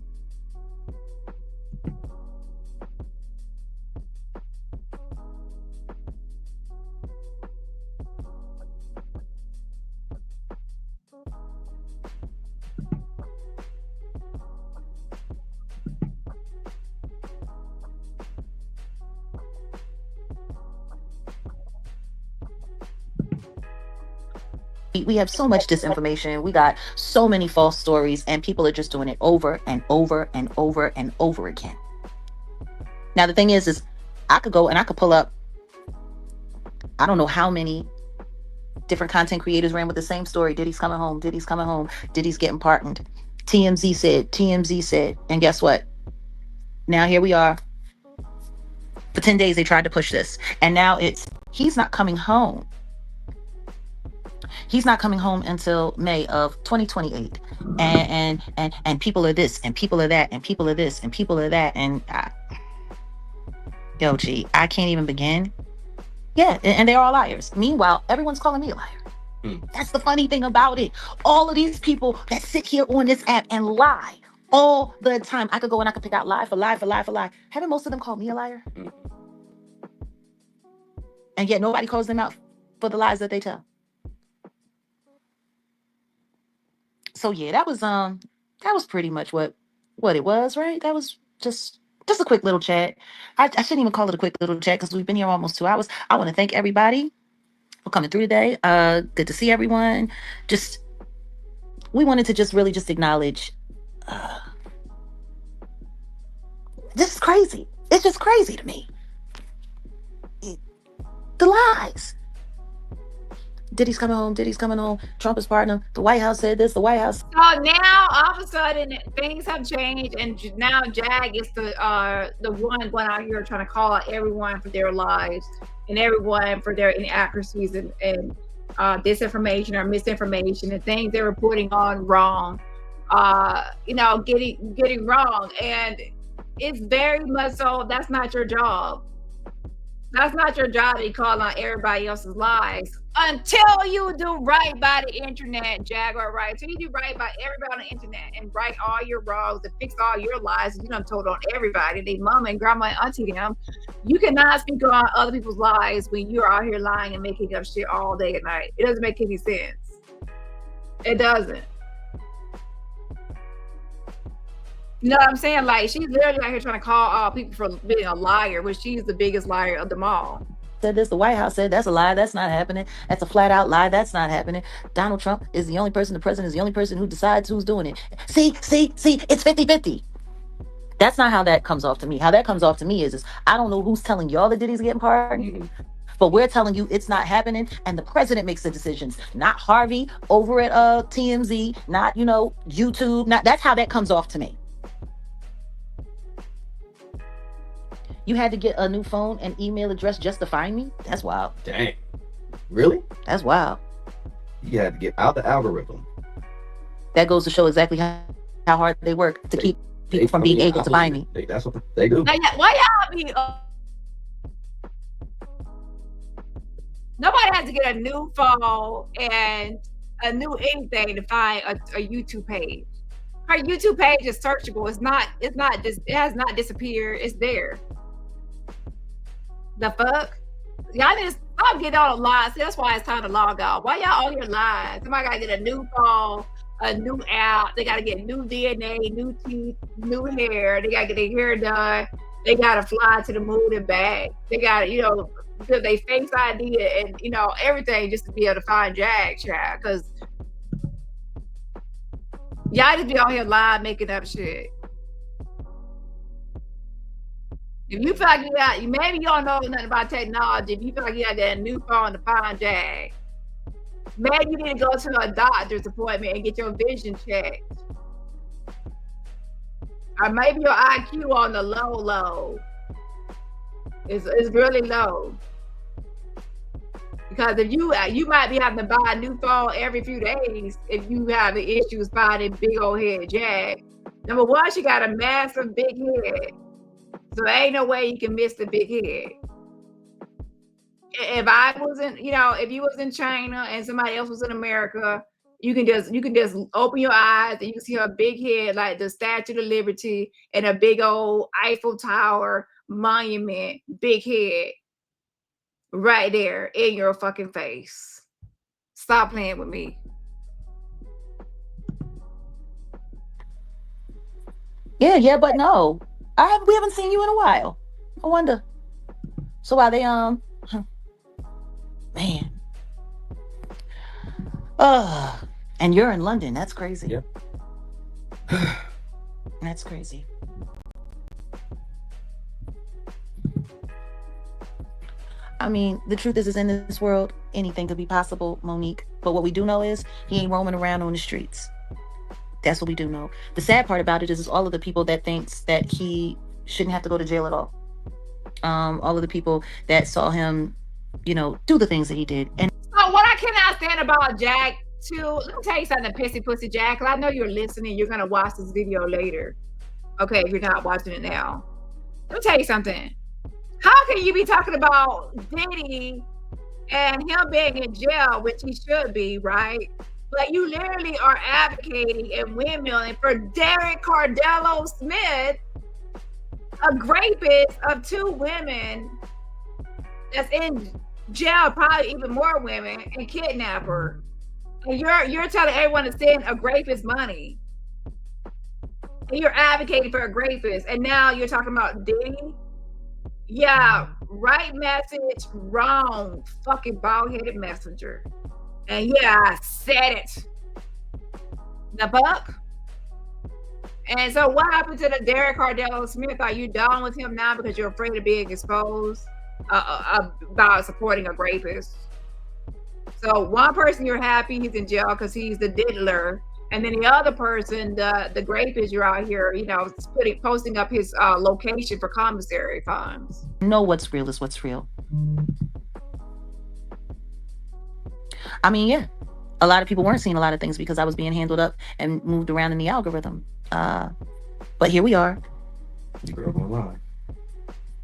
We have so much disinformation. We got so many false stories, and people are just doing it over and over and over and over again. Now, the thing is I could go and I could pull up, I don't know how many different content creators ran with the same story. Diddy's coming home. Diddy's coming home. Diddy's getting pardoned. TMZ said. TMZ said. And guess what? Now here we are. For 10 days, they tried to push this. And now he's not coming home. He's not coming home until May of 2028. And people are this, and people are that, and people are this, and people are that. And yo, gee, I can't even begin. Yeah, and they're all liars. Meanwhile, everyone's calling me a liar. That's the funny thing about it. All of these people that sit here on this app and lie all the time. I could go and I could pick out lie for lie for lie for lie. Haven't most of them called me a liar? And yet nobody calls them out for the lies that they tell. So yeah, that was pretty much what it was, right? That was just a quick little chat. I shouldn't even call it a quick little chat because we've been here almost 2 hours. I want to thank everybody for coming through today. Good to see everyone. We wanted to just really just acknowledge this is crazy. It's just crazy to me. The lies. Diddy's coming home. Diddy's coming home. Trump is partner. The White House said this. The White House. So now all of a sudden things have changed, and now Jag is the one going out here trying to call out everyone for their lies and everyone for their inaccuracies and disinformation or misinformation and things they were putting on wrong. Getting wrong, and it's very much so. That's not your job. That's not your job to call on everybody else's lies until you do right by the internet, Jaguar Wright. So you do right by everybody on the internet and right all your wrongs and fix all your lies. You done told on everybody, their mama and grandma and auntie them. You cannot speak on other people's lies when you're out here lying and making up shit all day and night. It doesn't make any sense. It doesn't. You know what I'm saying? Like, she's literally out here trying to call all people for being a liar, but she's the biggest liar of them all. Said this, the White House said that's a lie, that's not happening. That's a flat out lie, that's not happening. Donald Trump is the president is the only person who decides who's doing it. See, it's 50-50. That's not how that comes off to me. How that comes off to me is I don't know who's telling y'all that Diddy's getting pardoned, but we're telling you it's not happening, and the president makes the decisions, not Harvey over at TMZ, not, YouTube. That's how that comes off to me. You had to get a new phone and email address just to find me? That's wild. Dang. Really? That's wild. You had to get out the algorithm. That goes to show exactly how hard they work to keep people from being able to find me. That's what they do. Why y'all be... Nobody has to get a new phone and a new anything to find a YouTube page. Her YouTube page is searchable. It has not disappeared. It's there. The fuck? Y'all need to stop getting all the lies. That's why it's time to log out. Why y'all all here lying? Somebody gotta get a new phone, a new app. They gotta get new DNA, new teeth, new hair. They gotta get their hair done. They gotta fly to the moon and back. They gotta, because they face ID and everything just to be able to find Jag, child. Because y'all just be out here lying, making up shit. If you feel like maybe you don't know nothing about technology. If you feel like you got to get a new phone to find Jag, maybe you need to go to a doctor's appointment and get your vision checked. Or maybe your IQ on the low is really low. Because if you might be having to buy a new phone every few days if you have issues finding big old head Jag. Number one, she got a massive big head. So there ain't no way you can miss the big head. If I wasn't, if you was in China and somebody else was in America, you can just open your eyes and you can see a big head like the Statue of Liberty and a big old Eiffel Tower monument, big head, right there in your fucking face. Stop playing with me. Yeah, but no. We haven't seen you in a while. I wonder. So why they man. And you're in London. That's crazy. Yep. That's crazy. I mean, the truth is in this world, anything could be possible, Monique. But what we do know is he ain't roaming around on the streets. That's what we do know. The sad part about it is all of the people that thinks that he shouldn't have to go to jail at all. All of the people that saw him, you know, do the things that he did. And so what I cannot stand about Jack too, let me tell you something, Pissy Pussy Jack, 'cause I know you're listening. You're gonna watch this video later. Okay, if you're not watching it now. Let me tell you something. How can you be talking about Diddy and him being in jail, which he should be, right? But you literally are advocating and windmilling for Derek Cardello Smith, a rapist of 2 women that's in jail, probably even more women, and kidnapper. And you're telling everyone to send a rapist money. And you're advocating for a rapist. And now you're talking about Diddy? Yeah, right message, wrong fucking bald-headed messenger. And yeah, I said it. The fuck? And so what happened to the Derek Cardello Smith? Are you done with him now because you're afraid of being exposed about supporting a rapist? So one person, you're happy he's in jail because he's the diddler. And then the other person, the rapist, you're out here, you know, posting up his location for commissary funds. know what's real is what's real. I mean, yeah, a lot of people weren't seeing a lot of things because I was being handled up and moved around in the algorithm. But here we are. You girl gonna lie.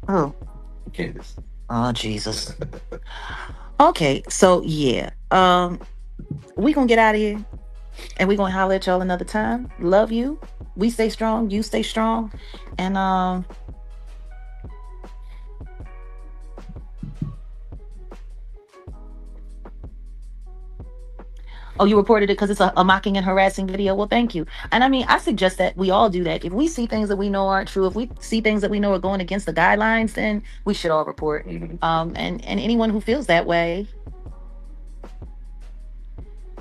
Oh. Candace. Oh, Jesus. Okay, so yeah. We gonna get out of here. And we gonna holler at y'all another time. Love you. We stay strong. You stay strong. And oh, you reported it because it's a mocking and harassing video. Well, thank you. And I mean, I suggest that we all do that. If we see things that we know aren't true, if we see things that we know are going against the guidelines, then we should all report. And anyone who feels that way,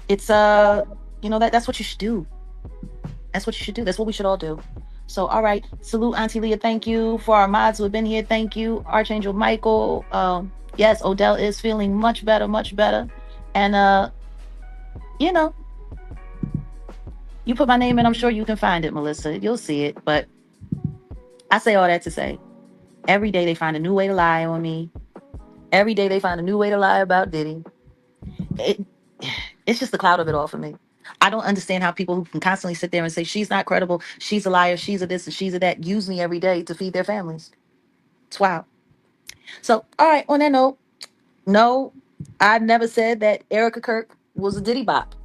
it's you know, that's what you should do. That's what you should do. That's what we should all do. So, all right. Salute, Auntie Leah. Thank you. For our mods who have been here, thank you. Archangel Michael. Yes, Odell is feeling much better, much better. And you know, you put my name in, I'm sure you can find it, Melissa. You'll see it. But I say all that to say, every day they find a new way to lie on me. Every day they find a new way to lie about Diddy. It's just the cloud of it all for me. I don't understand how people who can constantly sit there and say, she's not credible, she's a liar, she's a this and she's a that, use me every day to feed their families. It's wild. So, all right, on that note, no, I never said that Erica Kirk was a Diddy bop.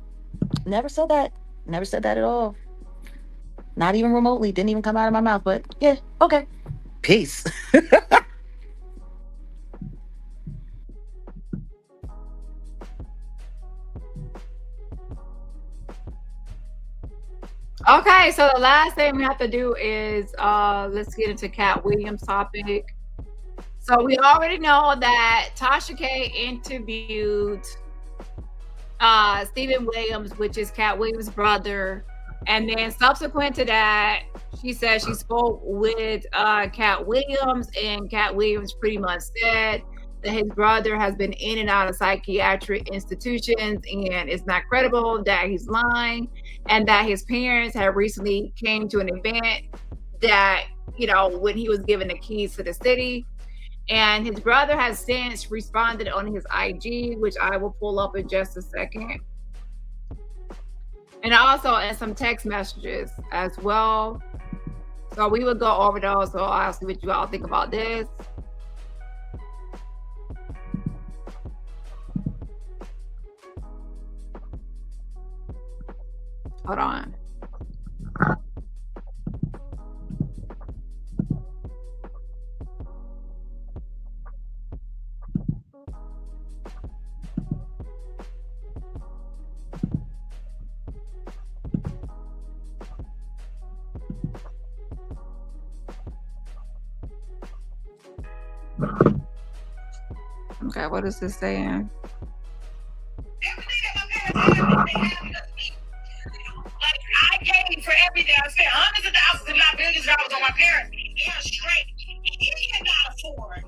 Never said that. Never said that at all. Not even remotely. Didn't even come out of my mouth. But yeah, okay. Peace. Okay, so the last thing we have to do is let's get into Katt Williams' topic. So we already know that Tasha K interviewed Stephen Williams, which is Katt Williams' brother. And then subsequent to that, she said she spoke with Katt Williams, and Katt Williams pretty much said that his brother has been in and out of psychiatric institutions and it's not credible, that he's lying, and that his parents have recently came to an event that, you know, when he was given the keys to the city. And his brother has since responded on his IG, which I will pull up in just a second. And also in some text messages as well. So we will go over those. So I'll see what you all think about this. Hold on. Okay, what is this saying? I paid for everything. I spent hundreds of thousands, if not billions of dollars on my parents. They're straight. He cannot afford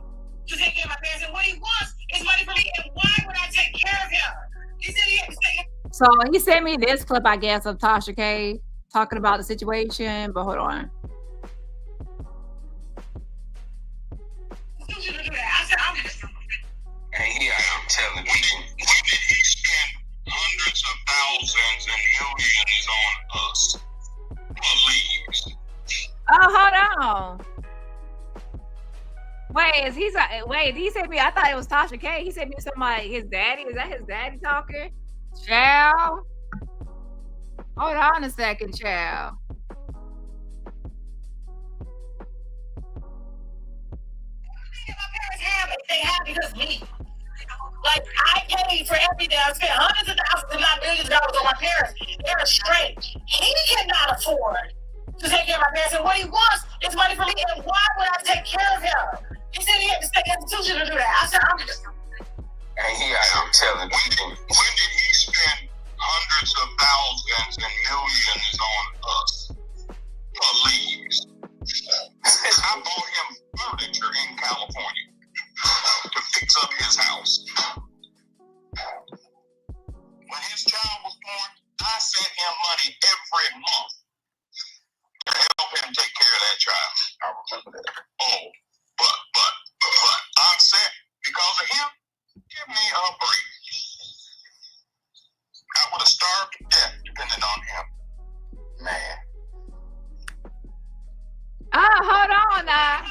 to take care of my parents. And what he wants is money for me. And why would I take care of him? He said he had to stay. So he sent me this clip, I guess, of Tasha K talking about the situation. But hold on. And here I am telling you, when did he spend hundreds of thousands and millions on us? Please. Oh, hold on. Wait, wait, he said me, I thought it was Tasha K. He said me something like his daddy. Is that his daddy talking? Child. Hold on a second, child. They have because me. Like, I paid for everything. I spent hundreds of thousands, if not millions of dollars on my parents. They're straight. He cannot afford to take care of my parents. And what he wants is money for me. And why would I take care of him? He said he had to stay institution to do that. I said, I'm just. And here I am telling you, when did he spend hundreds of thousands and millions on us? Please. I bought him furniture in California to fix up his house. When his child was born, I sent him money every month to help him take care of that child. I remember that. Oh, but I'm set because of him. Give me a break. I would have starved to death depending on him. Man. Hold on now.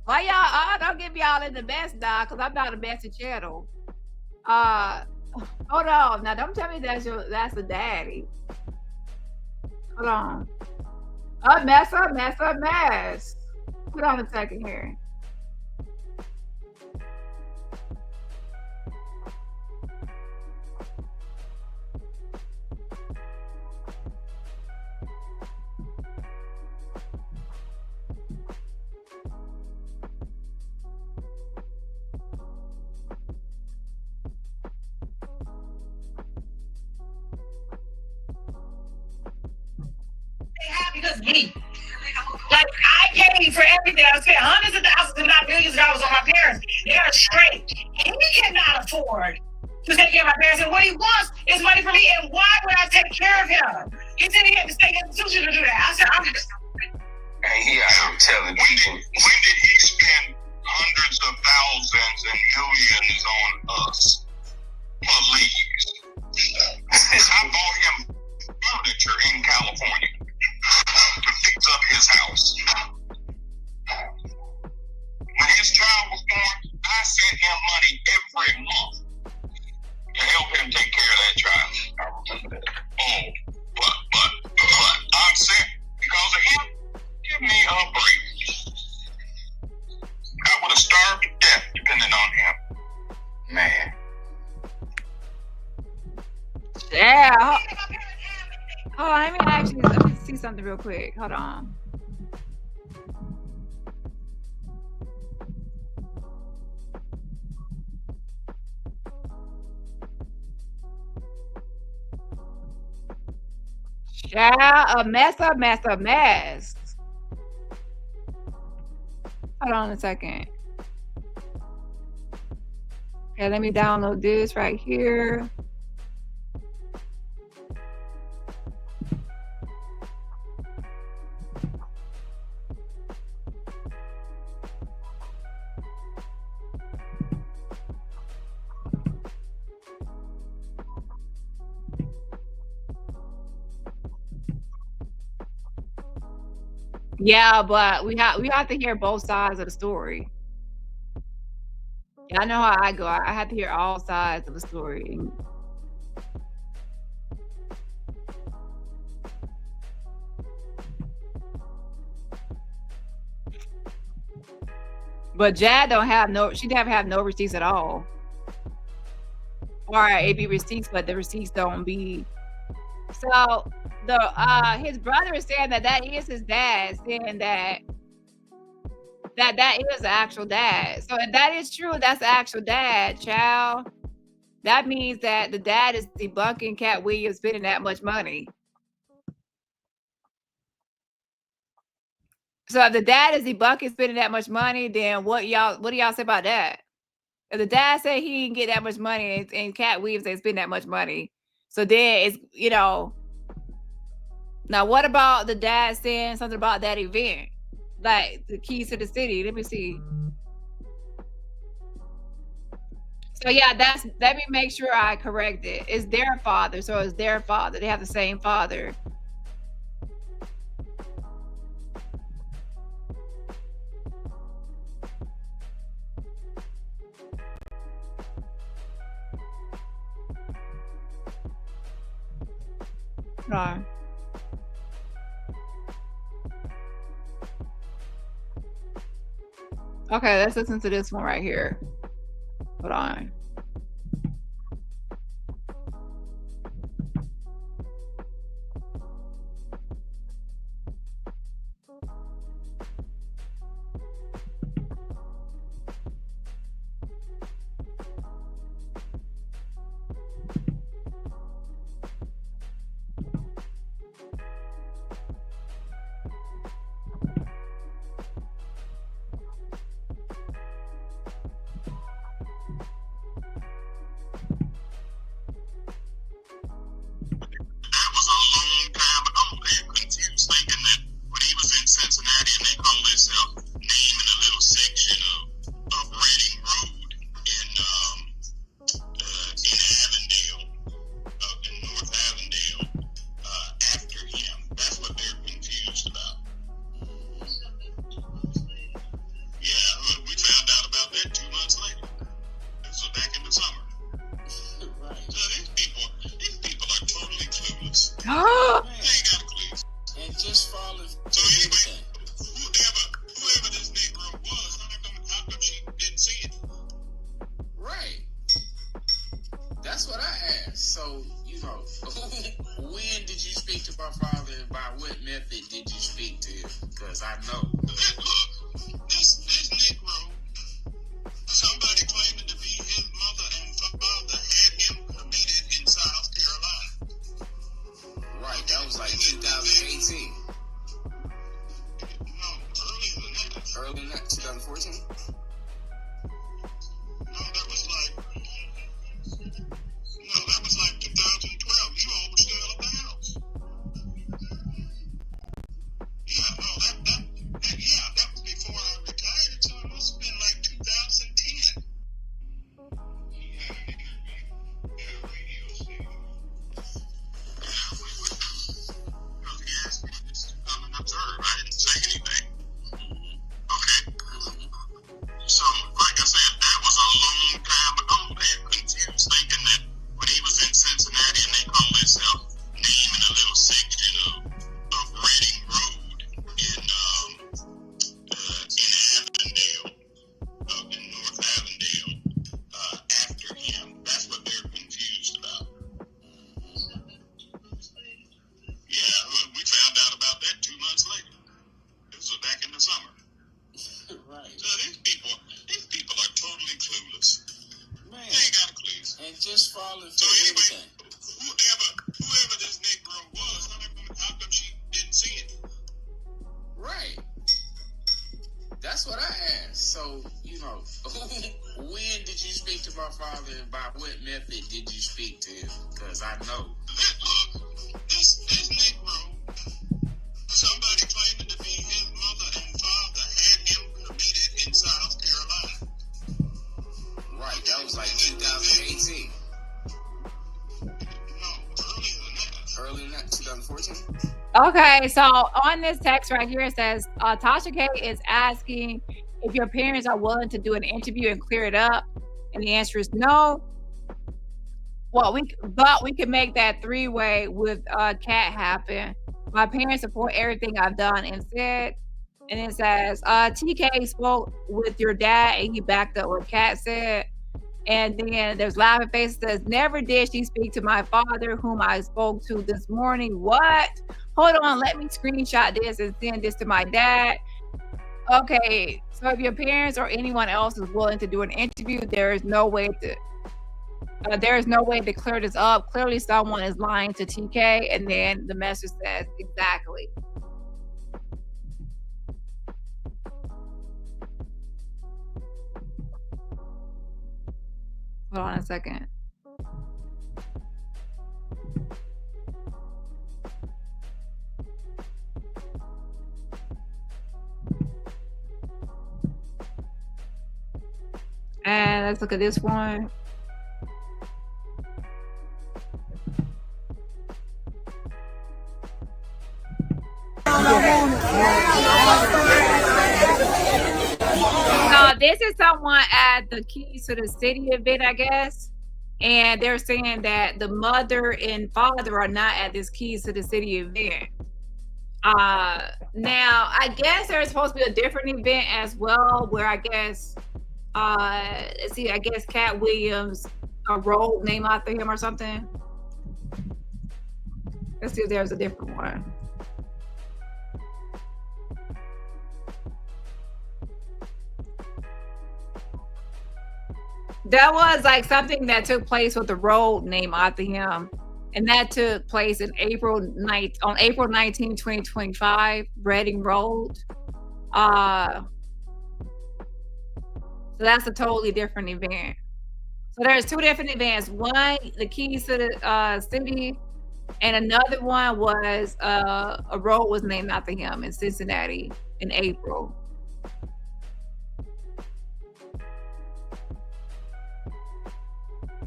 Why y'all don't get me all in the mess now, because I'm not a messy channel. Hold on. Now don't tell me that's the daddy. Hold on. A mess. Hold on a second here. Because me. Like, I paid for everything. I spent hundreds of thousands, if not millions of dollars on my parents. They're straight. He cannot afford to take care of my parents. And what he wants is money for me. And why would I take care of him? He said he had to stay institution to do that. I said, I'm just. And here I am telling you, when did he spend hundreds of thousands and millions on us? Please. I bought him furniture in California to fix up his house. When his child was born, I sent him money every month to help him take care of that child. I remember that. Oh, but I'm set because of him. Give me a break. I would have starved to death depending on him. Man. Yeah. Oh, let me see something real quick. Hold on. Yeah, a mess. Hold on a second. Okay, let me download this right here. Yeah, but we have to hear both sides of the story. Yeah, I know how I go. I have to hear all sides of the story. But Jad she never have no receipts at all. Or it be receipts, but the receipts don't be. So his brother is saying that is his dad, saying that is the actual dad. So if that is true, that's the actual dad, child. That means that the dad is debunking Katt Williams spending that much money. So if the dad is debunking spending that much money, then what do y'all say about that? If the dad said he didn't get that much money and Katt Williams ain't spend that much money, so then it's, now what about the dad saying something about that event? Like the keys to the city. Let me see. So yeah, let me make sure I correct it. It's their father, so it's their father. They have the same father. No. Okay, let's listen to this one right here. Hold on. Okay, so on this text right here, it says, Tasha K is asking if your parents are willing to do an interview and clear it up. And the answer is no. Well, we can make that three-way with Katt happen. My parents support everything I've done and said. And it says, TK spoke with your dad and he backed up what Katt said. And then there's laughing face says, never did she speak to my father, whom I spoke to this morning. What? Hold on, let me screenshot this and send this to my dad. Okay, so if your parents or anyone else is willing to do an interview, there is no way to. There is no way to clear this up. Clearly, someone is lying to TK, and then the message says exactly. Hold on a second. And let's look at this one. This is someone at the Keys to the City event, I guess. And they're saying that the mother and father are not at this Keys to the City event. Now, I guess there's supposed to be a different event as well, where I guess, let's see, I guess Katt Williams, a role named after him or something. Let's see if there's a different one. That was like something that took place with the road named after him. And that took place in April 19, 2025, Reading Road. So that's a totally different event. So there's two different events. One, the Keys to the City, and another one was a road was named after him in Cincinnati in April.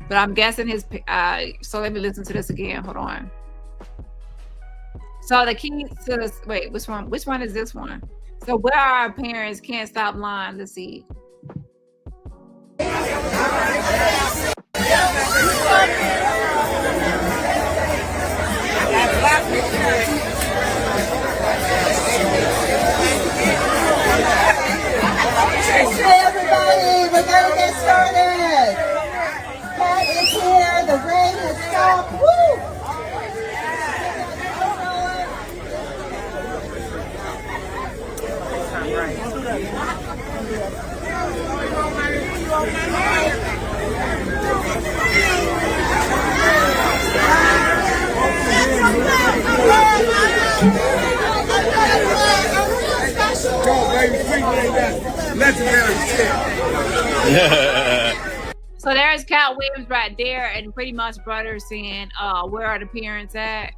But I'm guessing his, so let me listen to this again. Hold on. So the Keys to the, wait, which one is this one? So where are our parents? Can't stop lying. Let's see. Hey everybody, we're gonna get started. Katt is here, the rain has stopped. Woo! So there's Katt Williams right there, and pretty much brothers saying, where are the parents at?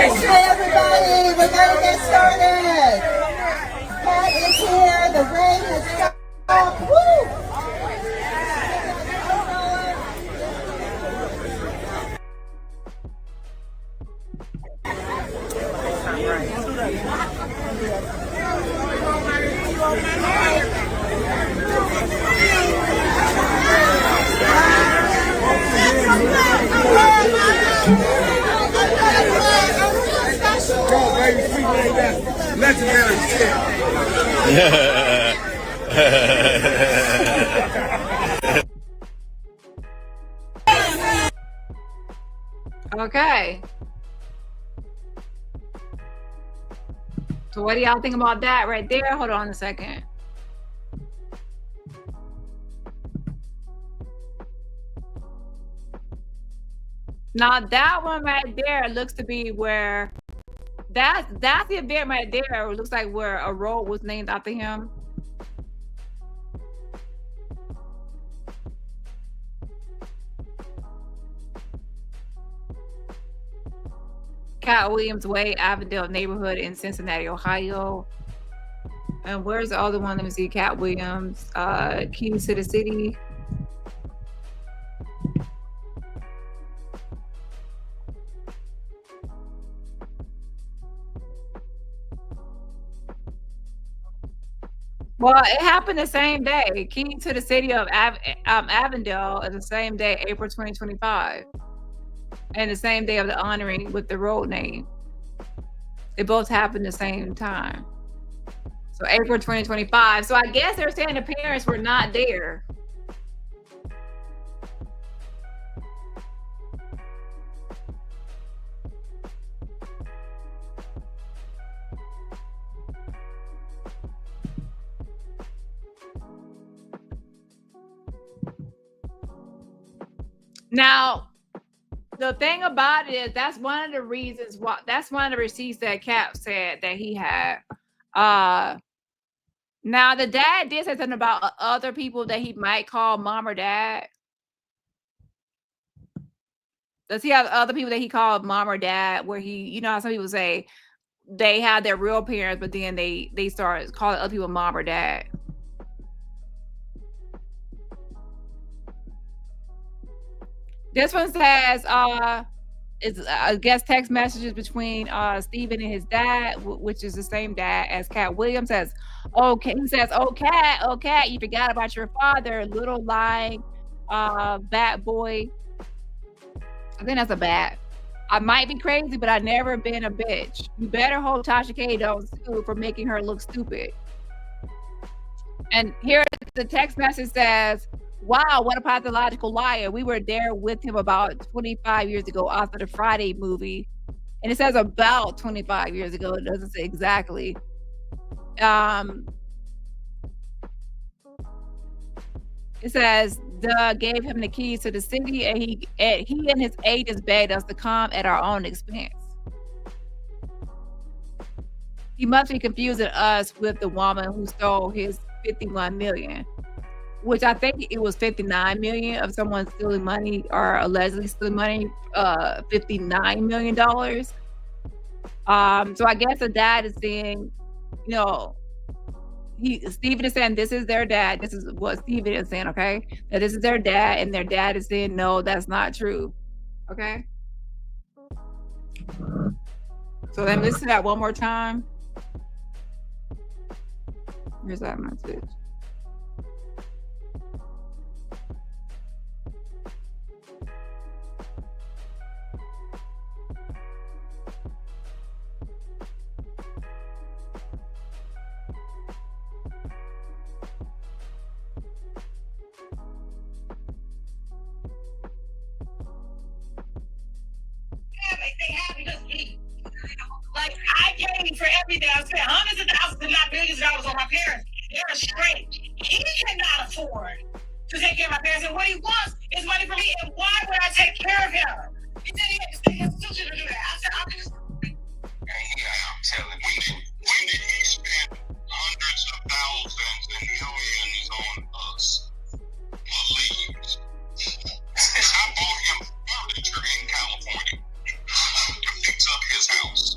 Hey everybody, we're gonna get started. Katt is here, the rain has stopped. Woo! Legendary shit. Okay. So what do y'all think about that right there? Hold on a second. Now that one right there looks to be where that's the event right there. It looks like where a road was named after him. Katt Williams Way, Avondale neighborhood in Cincinnati, Ohio. And where's the other one? Let me see. Katt Williams, Keys to the City. Well, it happened the same day. Key to the city of Avondale is the same day, April 2025. And the same day of the honoring with the road name. They both happened the same time. So April 2025. So I guess they're saying the parents were not there. Now, the thing about it is that's one of the reasons why, that's one of the receipts that Katt said that he had. Now the dad did say something about other people that he might call mom or dad. Does he have other people that he called mom or dad, where he, you know how some people say they have their real parents, but then they start calling other people mom or dad? This one says, it's I guess text messages between Stephen and his dad, which is the same dad as Katt Williams. Says, okay, he says, oh Katt, you forgot about your father, little lying bad boy. I think that's a bad. I might be crazy, but I've never been a bitch. You better hold Tasha K don't sue for making her look stupid. And here the text message says, wow, what a pathological liar. We were there with him about 25 years ago after the Friday movie. And it says about 25 years ago. It doesn't say exactly. It says, Doug gave him the keys to the city, and he and his agents begged us to come at our own expense. He must be confusing us with the woman who stole his 51 million. Which I think it was 59 million of someone stealing money or allegedly stealing money, $59 million. So I guess the dad is saying, you know, Stephen is saying this is their dad. This is what Stephen is saying, okay? That this is their dad, and their dad is saying, no, that's not true. Okay? So let me listen to that one more time. Here's that message. Like, I paid for everything. I spent hundreds of thousands, if not billions of dollars on my parents. They're straight. He cannot afford to take care of my parents. And what he wants is money from me. And why would I take care of him? He said he had to stay institution to do that. I said, I'm just. I'm telling you, when did he spend hundreds of thousands and millions on us? Please. I bought him furniture in California to fix up his house.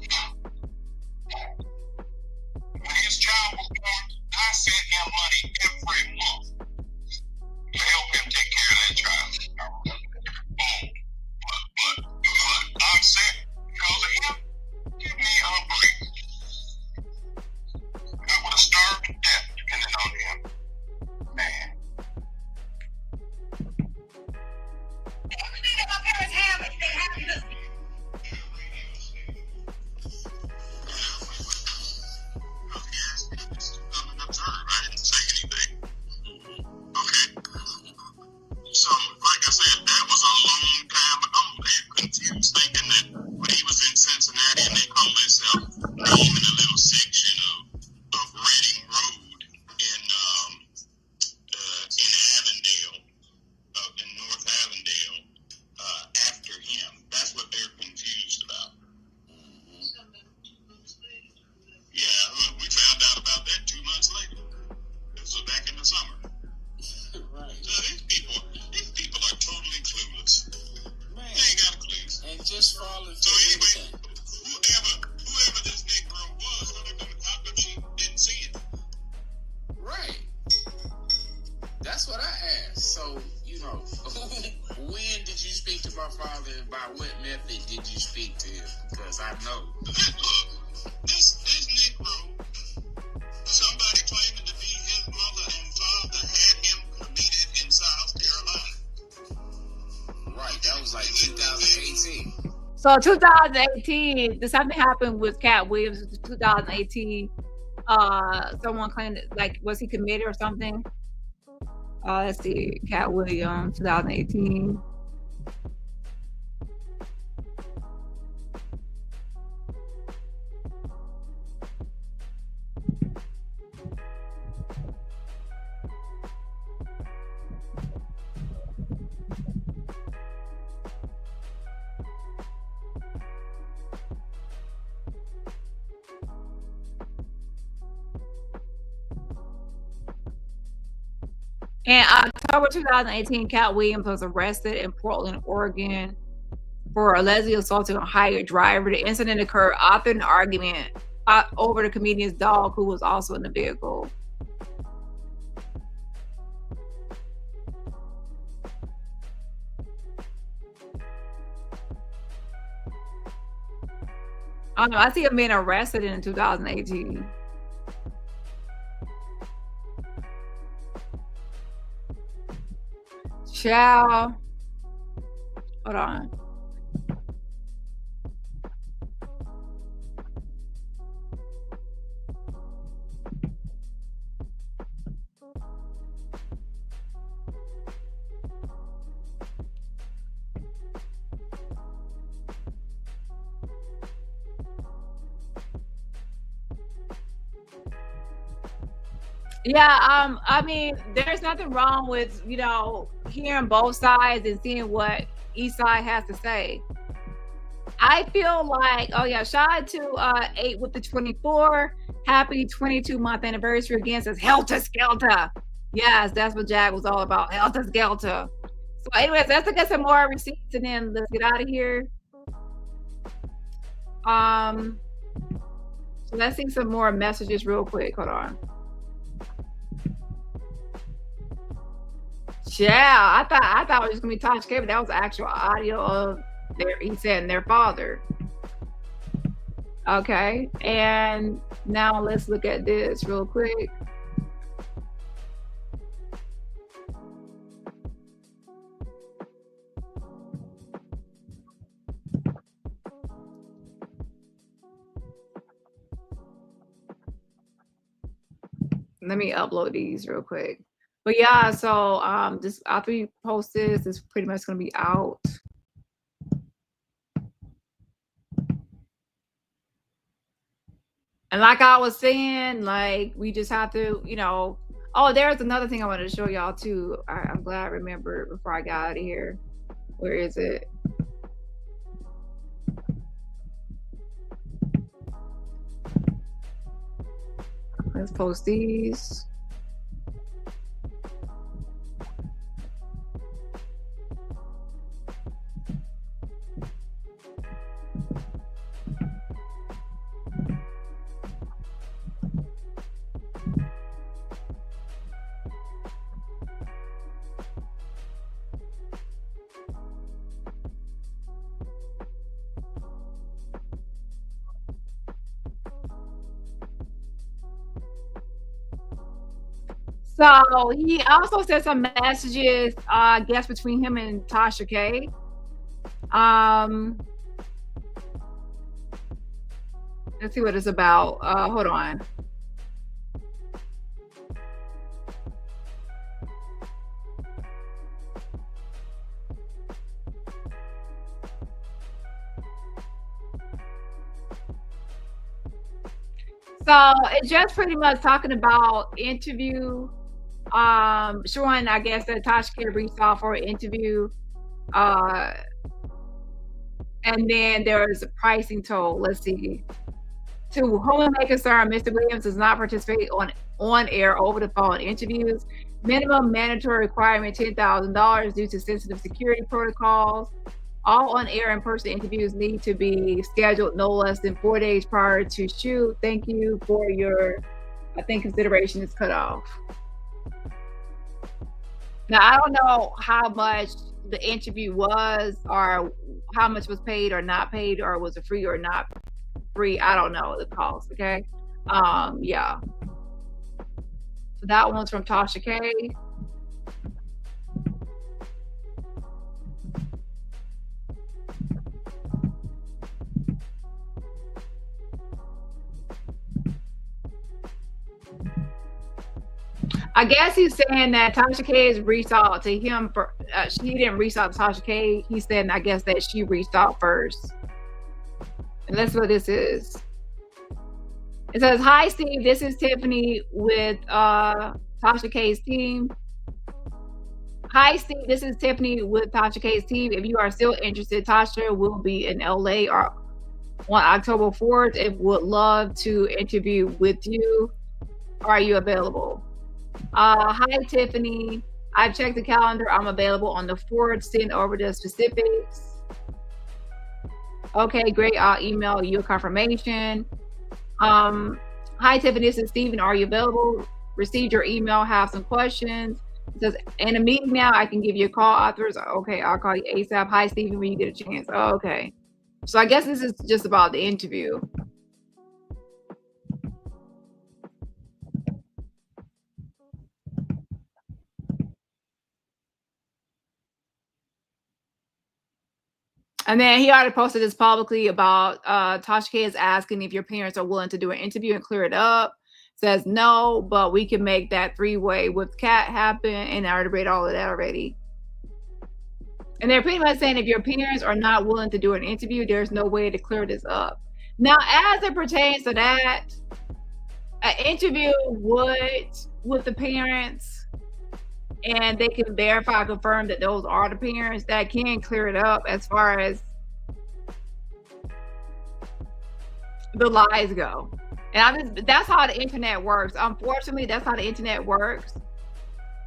So 2018, something happened with Katt Williams. 2018, someone claimed like was he committed or something? Let's see, Katt Williams, 2018. In October 2018, Katt Williams was arrested in Portland, Oregon for allegedly assaulting a hired driver. The incident occurred after an argument over the comedian's dog, who was also in the vehicle. I don't know. I see him being arrested in 2018. Ciao. Hold on. Yeah, I mean, there's nothing wrong with, you know, hearing both sides and seeing what each side has to say. I feel like, oh yeah, shout out to 8 with the 24. Happy 22-month anniversary again, says Helter Skelter. Yes, that's what Jag was all about, Helter Skelter. So anyways, let's look at some more receipts and then let's get out of here. So let's see some more messages real quick. Hold on. Yeah, I thought it was gonna be Tasha K, but that was actual audio of he said their father. Okay, and now let's look at this real quick. Let me upload these real quick. But yeah, so just after we post this, it's pretty much gonna be out. And like I was saying, like we just have to, you know. Oh, there's another thing I wanted to show y'all too. I'm glad I remembered before I got out of here. Where is it? Let's post these. So he also said some messages, I guess, between him and Tasha K. Let's see what it's about. Hold on. So it's just pretty much talking about interview. Showing, I guess, that Tasha K reached out for an interview. And then there is a pricing toll. Let's see. To whom it may concern, Mr. Williams does not participate on air, over the phone interviews. Minimum mandatory requirement $10,000 due to sensitive security protocols. All on-air in-person interviews need to be scheduled no less than 4 days prior to shoot. Thank you for your, I think, consideration is cut off. Now, I don't know how much the interview was, or how much was paid or not paid, or was it free or not free. I don't know the cost, okay? Yeah. So that one's from Tasha K. I guess he's saying that Tasha K has reached out to him for. She didn't reach out to Tasha K. He's saying, I guess, that she reached out first, and that's what this is. It says, "Hi, Steve. This is Tiffany with Tasha K's team. Hi, Steve. This is Tiffany with Tasha K's team. If you are still interested, Tasha will be in LA on October 4th and would love to interview with you. Are you available? Hi, Tiffany. I've checked the calendar. I'm available on the 4th. Send over the specifics. Okay, great. I'll email you a confirmation. Hi, Tiffany. This is Steven. Are you available? Received your email. Have some questions. It says, in a meeting now, I can give you a call afterwards. Okay, I'll call you ASAP. Hi, Steven, when you get a chance. Oh, okay. So I guess this is just about the interview. And then he already posted this publicly about Tasha K is asking if your parents are willing to do an interview and clear it up. Says no, but we can make that 3-way with Katt happen. And I already read all of that already. And they're pretty much saying if your parents are not willing to do an interview, there's no way to clear this up. Now, as it pertains to that, an interview with the parents, and they can verify, confirm that those are the parents, that can clear it up as far as the lies go. And that's how the internet works. Unfortunately, that's how the internet works.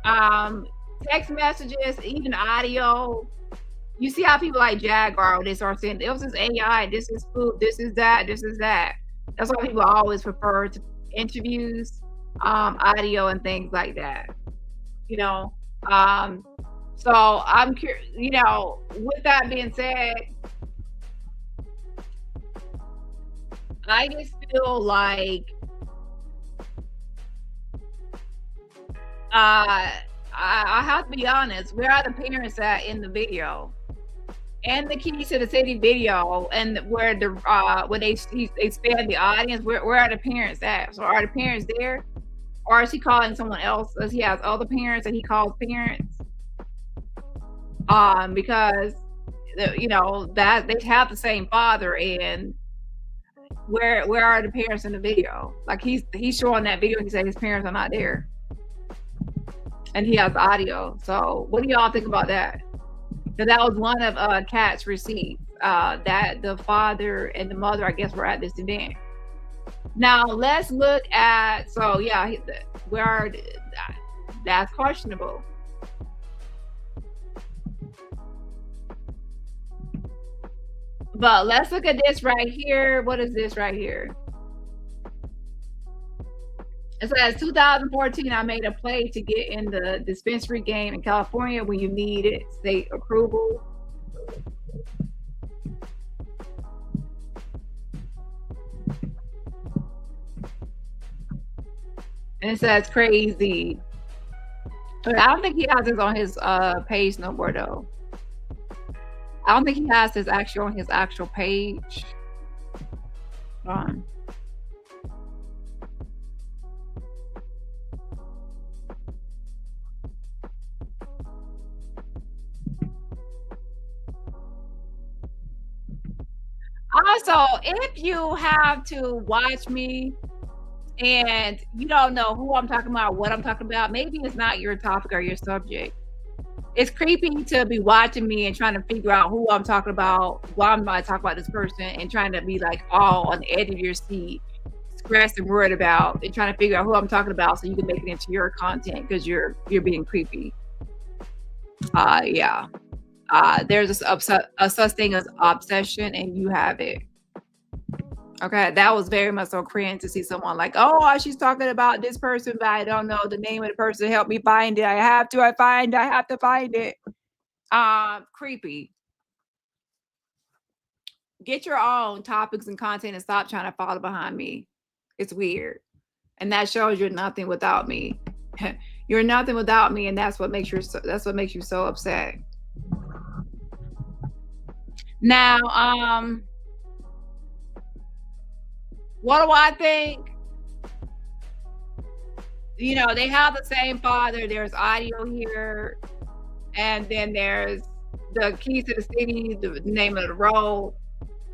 Text messages, even audio. You see how people like Jaguar, they start saying, this is AI, this is food, this is that, this is that. That's why people always prefer to interviews, audio, and things like that. You know, so I'm curious, you know, with that being said, I just feel like I have to be honest, where are the parents at in the video? And the Keys to the City video, and where the when they expand the audience, where are the parents at? So are the parents there? Or is he calling someone else? Does he have other parents that he calls parents? Because you know that they have the same father, and where are the parents in the video? Like he's showing that video and he said his parents are not there, and he has the audio. So what do y'all think about that? Because that was one of Katt's receipts. That the father and the mother, I guess, were at this event. Now let's look at, so yeah, that's questionable. But let's look at this right here. What is this right here? It says 2014, I made a play to get in the dispensary game in California when you needed state approval. And it says crazy. But I don't think he has this on his page no more though. I don't think he has this actually on his actual page. Hold on. Also, if you have to watch me and you don't know who I'm talking about, what I'm talking about, maybe it's not your topic or your subject. It's creepy to be watching me and trying to figure out who I'm talking about, why I'm about to talk about this person, and trying to be like all on the edge of your seat, stressed and worried about, and trying to figure out who I'm talking about so you can make it into your content because you're being creepy. Yeah. There's a such thing as obsession, and you have it. Okay, that was very much so cringe to see someone like, oh, she's talking about this person, but I don't know the name of the person. Help me find it. I have to find it. Creepy. Get your own topics and content and stop trying to follow behind me. It's weird. And that shows you're nothing without me. You're nothing without me, and that's what makes you so upset. Now, what do I think? you know, they have the same father. There's audio here, and then there's the keys to the city, the name of the road.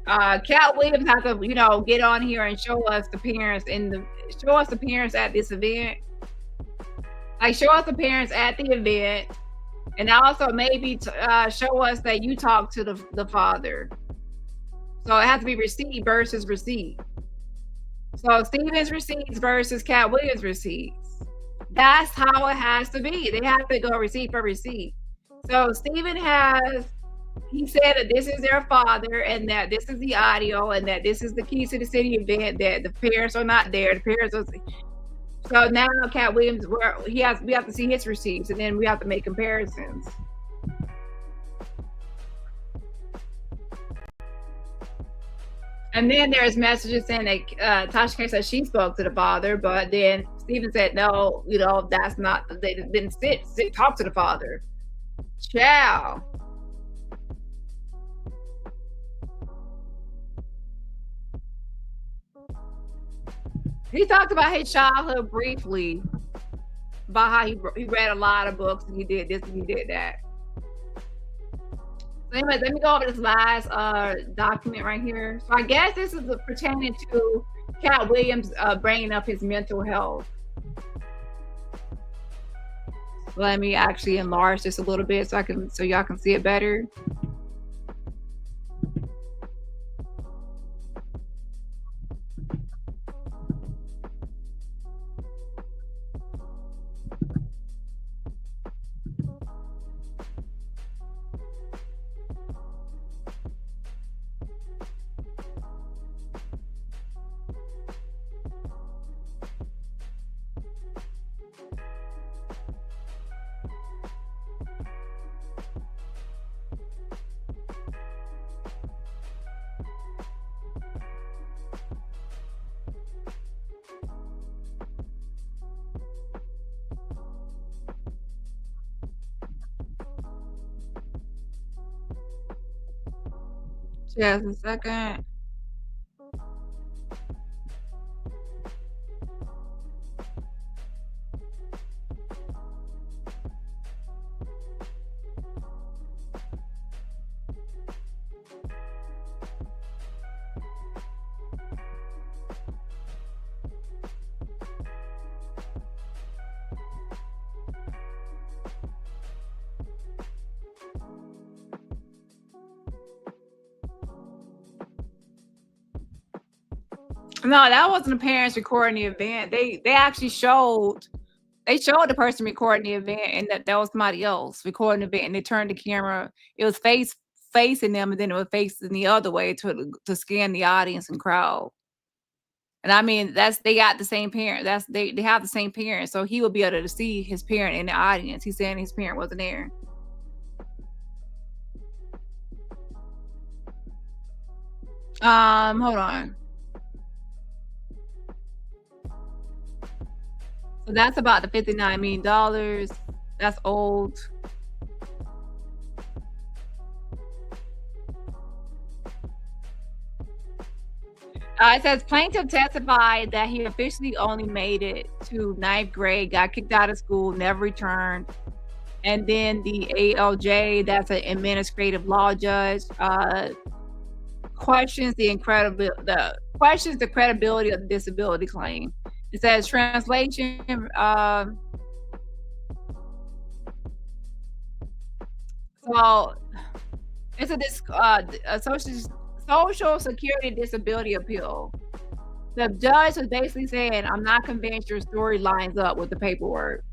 Katt Williams has to, you know, get on here and show us the parents at this event. Like, show us the parents at the event, and also maybe show us that you talked to the father. So it has to be receipt versus receipt. So Stephen's receipts versus Katt Williams' receipts. That's how it has to be. They have to go receipt for receipt. So Stephen he said that this is their father and that this is the audio and that this is the keys to the city event, that the parents are not there. The parents are. So now Katt Williams, we have to see his receipts, and then we have to make comparisons. And then there's messages saying that Tasha said she spoke to the father, but then Stephen said, no, you know, that's not, they didn't talk to the father. Ciao. He talked about his childhood briefly, about how he read a lot of books and he did this and he did that. So anyways, let me go over this last document right here. So I guess this is pertaining to Katt Williams bringing up his mental health. Let me actually enlarge this a little bit so y'all can see it better. Just a second. No, that wasn't the parents recording the event. They actually showed the person recording the event, and that was somebody else recording the event, and they turned the camera. It was facing them, and then it was facing the other way to scan the audience and crowd. And I mean, they got the same parent. They have the same parent, so he will be able to see his parent in the audience. He's saying his parent wasn't there. Hold on. So that's about the $59 million. That's old. It says plaintiff testified that he officially only made it to 9th grade, got kicked out of school, never returned. And then the ALJ, that's an administrative law judge, questions the credibility of the disability claim. It says translation. So it's a social security disability appeal. The judge was basically saying, I'm not convinced your story lines up with the paperwork.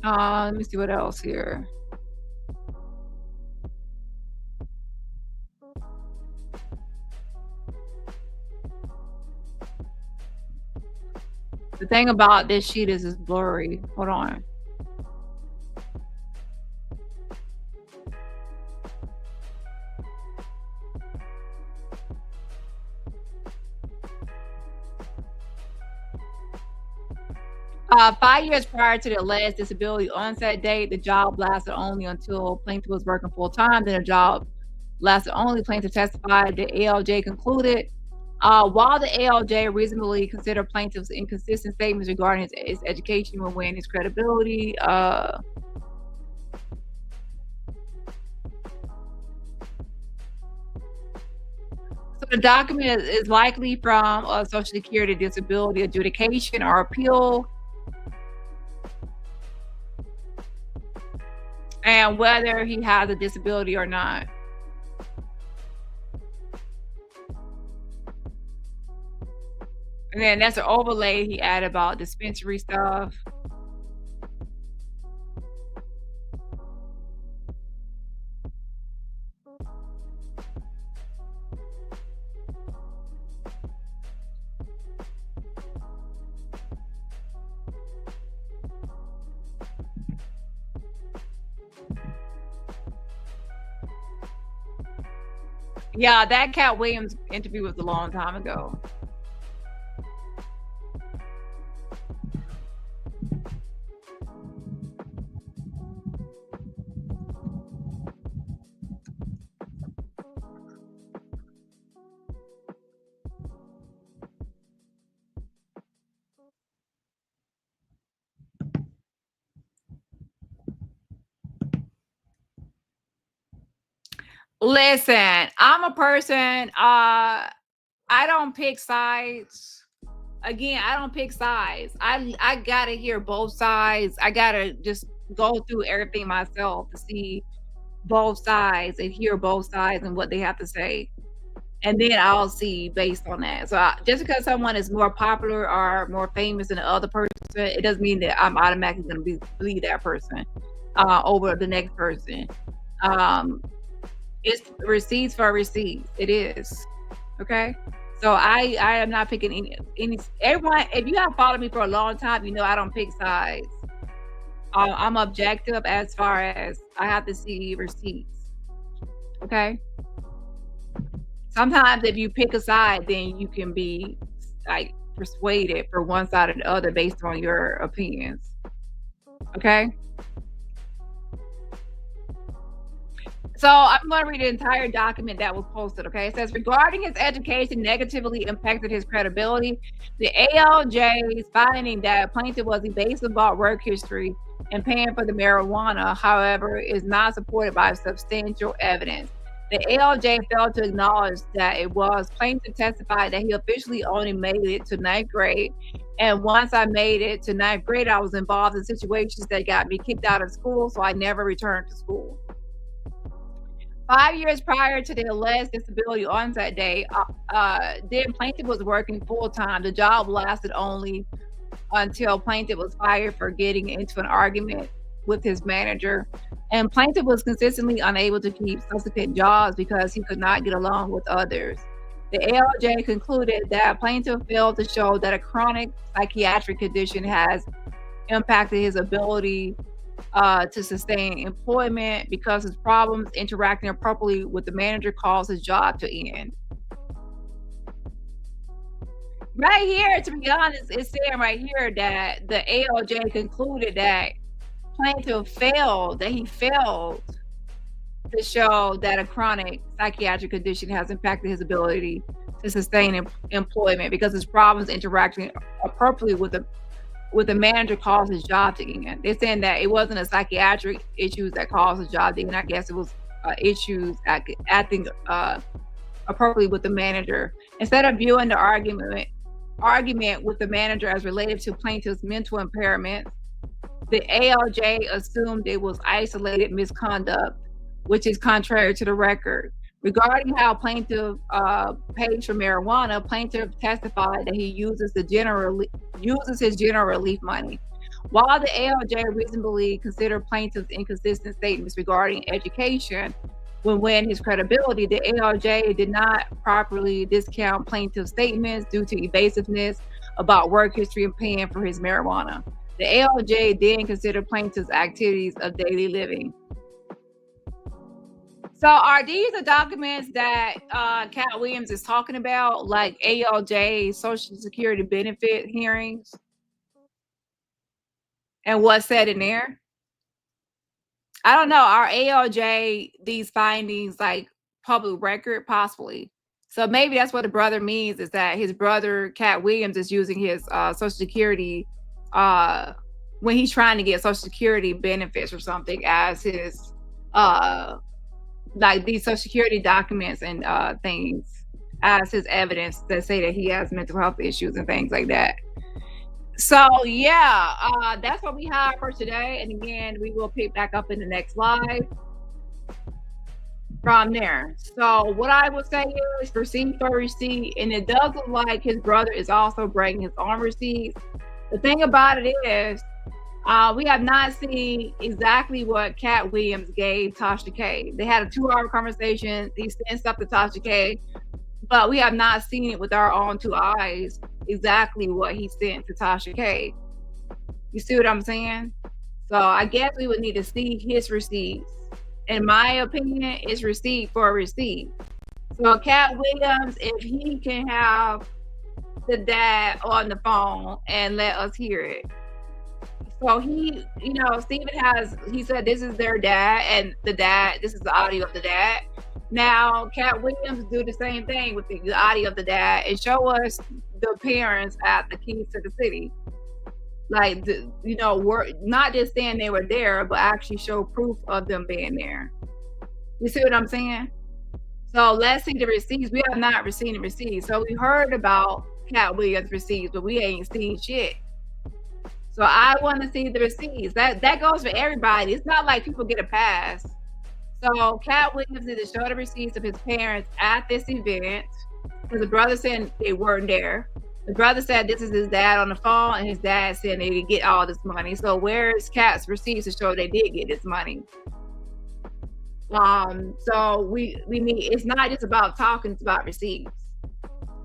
Let me see what else here. The thing about this sheet is it's blurry. Hold on. 5 years prior to the alleged disability onset date, the job lasted only until plaintiff was working full time. Then the job lasted only. Plaintiff testified. The ALJ concluded. While the ALJ reasonably considered plaintiff's inconsistent statements regarding his education when weighing his credibility, so the document is likely from a Social Security disability adjudication or appeal, and whether he has a disability or not. And then that's an overlay he added about dispensary stuff. Yeah, that Katt Williams interview was a long time ago. Listen, I'm a person, I don't pick sides. Again, I don't pick sides. I gotta hear both sides. I gotta just go through everything myself to see both sides and hear both sides and what they have to say. And then I'll see based on that. So just because someone is more popular or more famous than the other person, it doesn't mean that I'm automatically going to believe that person over the next person. It's receipts for receipts. It is. Okay. So I am not picking any everyone. If you have followed me for a long time, you know I don't pick sides. I'm objective as far as I have to see receipts. Okay. Sometimes if you pick a side, then you can be like persuaded for one side or the other based on your opinions. Okay. So I'm going to read the entire document that was posted. Okay. It says, regarding his education negatively impacted his credibility, the ALJ's finding that plaintiff was evasive about work history and paying for the marijuana, however, is not supported by substantial evidence. The ALJ failed to acknowledge that it was plaintiff testified that he officially only made it to 9th grade. And once I made it to 9th grade, I was involved in situations that got me kicked out of school, so I never returned to school. 5 years prior to the alleged disability onset day, then plaintiff was working full-time. The job lasted only until plaintiff was fired for getting into an argument with his manager, and plaintiff was consistently unable to keep subsequent jobs because he could not get along with others. The ALJ concluded that plaintiff failed to show that a chronic psychiatric condition has impacted his ability to sustain employment because his problems interacting appropriately with the manager caused his job to end. Right here, to be honest, it's saying right here that the ALJ concluded that plaintiff failed to show that a chronic psychiatric condition has impacted his ability to sustain employment because his problems interacting appropriately with the manager caused his job to end. They're saying that it wasn't a psychiatric issues that caused his job to end. I guess it was issues acting appropriately with the manager. Instead of viewing the argument with the manager as related to plaintiff's mental impairment, the ALJ assumed it was isolated misconduct, which is contrary to the record. Regarding how plaintiff pays for marijuana, plaintiff testified that he uses his general relief money. While the ALJ reasonably considered plaintiff's inconsistent statements regarding education when weighing his credibility, the ALJ did not properly discount plaintiff's statements due to evasiveness about work history and paying for his marijuana. The ALJ then considered plaintiff's activities of daily living. So are these the documents that Katt Williams is talking about, like ALJ Social Security benefit hearings? and what's said in there. I don't know. Are ALJ these findings like public record? Possibly. So maybe that's what the brother means, is that his brother, Katt Williams, is using his Social Security when he's trying to get Social Security benefits or something as his like these Social Security documents and things as his evidence that say that he has mental health issues and things like that. So yeah, that's what we have for today. And again, we will pick back up in the next live from there. So what I would say is receipt for receipt, and it does look like his brother is also bringing his own receipts. The thing about it is, we have not seen exactly what Katt Williams gave Tasha K. They had a 2-hour conversation. He sent stuff to Tasha K, but we have not seen it with our own 2 eyes exactly what he sent to Tasha K. You see what I'm saying? So I guess we would need to see his receipts. In my opinion, it's receipt for receipt. So Katt Williams, if he can have the dad on the phone and let us hear it. So he, Stephen he said this is their dad, and the dad, this is the audio of the dad. Now, Katt Williams do the same thing with the audio of the dad and show us the parents at the keys to the city. Like, we're not just saying they were there, but actually show proof of them being there. You see what I'm saying? So let's see the receipts. We have not received the receipts. So we heard about Katt Williams' receipts, but we ain't seen shit. So I want to see the receipts. That goes for everybody. It's not like people get a pass. So Katt Williams needs to show the receipts of his parents at this event, because the brother said they weren't there. The brother said this is his dad on the phone, and his dad said they didn't get all this money. So where's Katt's receipts to show they did get this money? So we need, it's not just about talking, it's about receipts.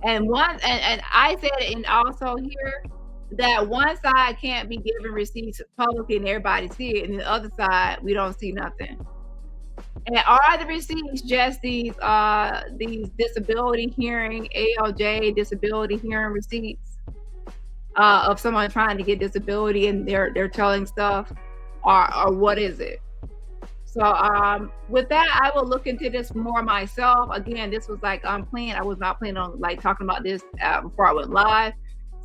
And I said it, and also here, that one side can't be given receipts publicly and everybody see it, and the other side we don't see nothing. And are the receipts just these disability hearing, ALJ disability hearing receipts of someone trying to get disability and they're telling stuff, or what is it? So with that, I will look into this more myself. Again, this was like unplanned. I was not planning on like talking about this before I went live.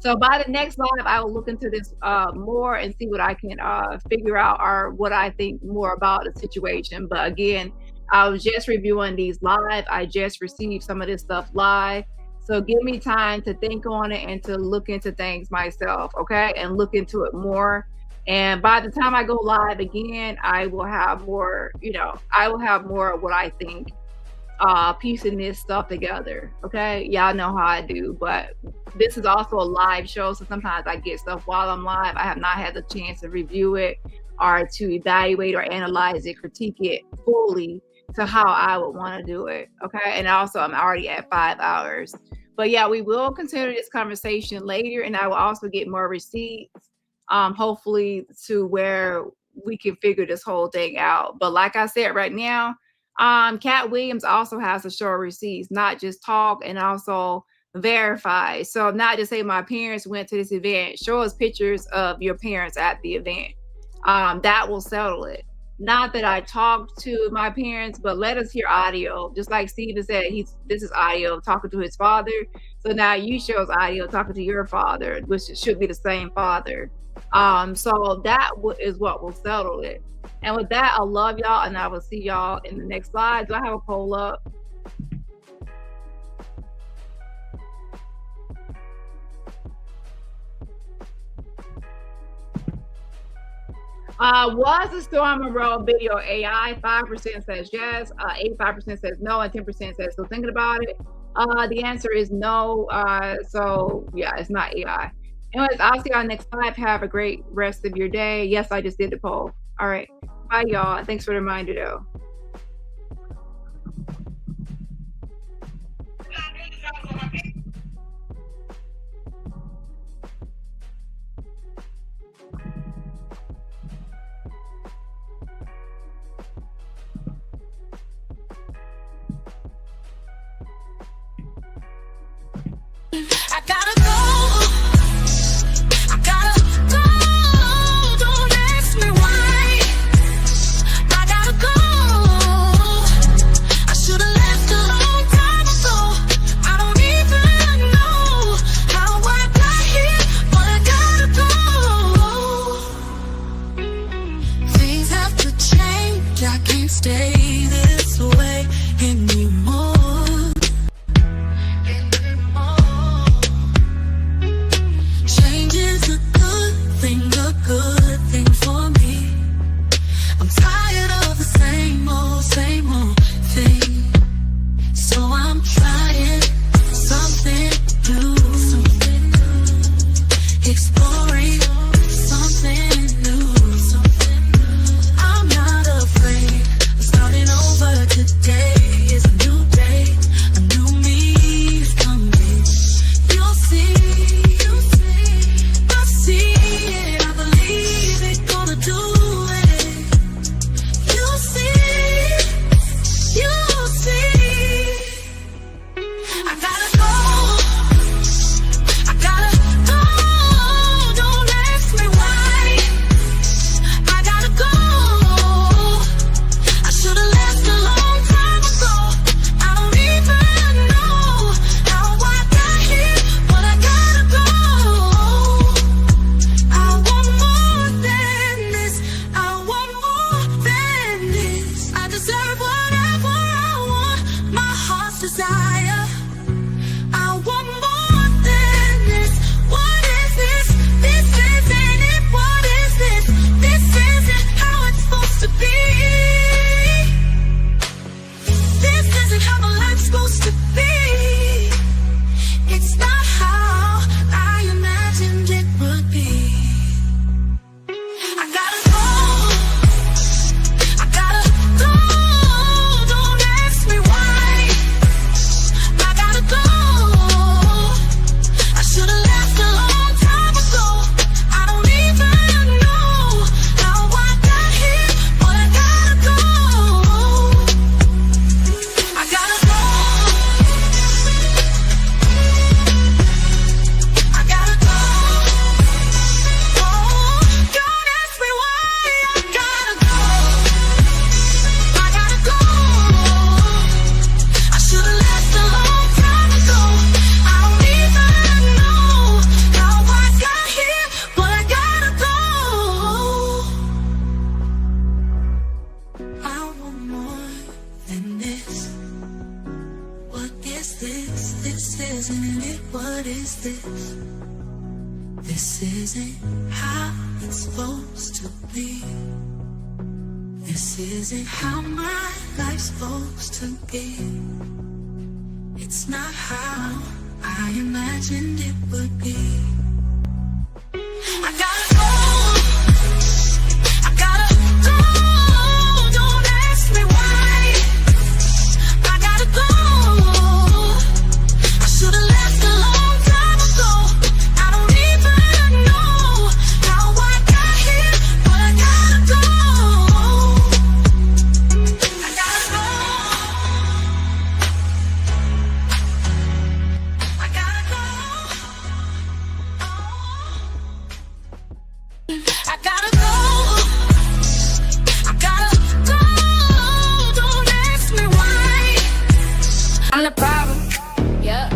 So by the next live, I will look into this more and see what I can figure out, or what I think more about the situation. But again, I was just reviewing these live. I just received some of this stuff live. So give me time to think on it and to look into things myself, okay? And look into it more. And by the time I go live again, I will have more, I will have more of what I think, piecing this stuff together, okay? Y'all know how I do, but this is also a live show, so sometimes I get stuff while I'm live. I have not had the chance to review it or to evaluate or analyze it, critique it fully to how I would want to do it, okay? And also, I'm already at 5 hours. But yeah, we will continue this conversation later, and I will also get more receipts, hopefully to where we can figure this whole thing out. But like I said, right now, Katt Williams also has to show receipts, not just talk, and also verify. So not just say my parents went to this event, show us pictures of your parents at the event. That will settle it. Not that I talked to my parents, but let us hear audio. Just like Steven said, this is audio talking to his father. So now you show us audio talking to your father, which should be the same father. So that is what will settle it. And with that, I love y'all, and I will see y'all in the next slide. Do I have a poll up? Was the Storm Road video AI? 5% says yes, 85% says no, and 10% says still thinking about it. The answer is no. So yeah, it's not AI. Anyways, I'll see y'all next live. Have a great rest of your day. Yes, I just did the poll. All right. Bye, y'all. Thanks for the reminder, though. I gotta go. I gotta go. It's not how I imagined it would be. I gotta go. I gotta go. Don't ask me why. I gotta go. I should've left a long time ago. I don't even know how I got here, but I gotta go. I gotta go. I gotta go. Oh, don't ask me why. I gotta go. I gotta go. I should've left a long time ago. I don't even know how I got here, but I gotta go. I want more than this. What is this? This isn't it. What is this? This isn't how it's supposed to be. This isn't how my life's supposed to be. It's not how I imagined it would be. I gotta go. I gotta go. Don't ask me why. I gotta go. I should've left a long time ago. I don't even know how I got here, but I gotta go. I gotta go. I gotta go. I gotta go. I gotta go. Don't ask me why. I'm the problem. Yeah,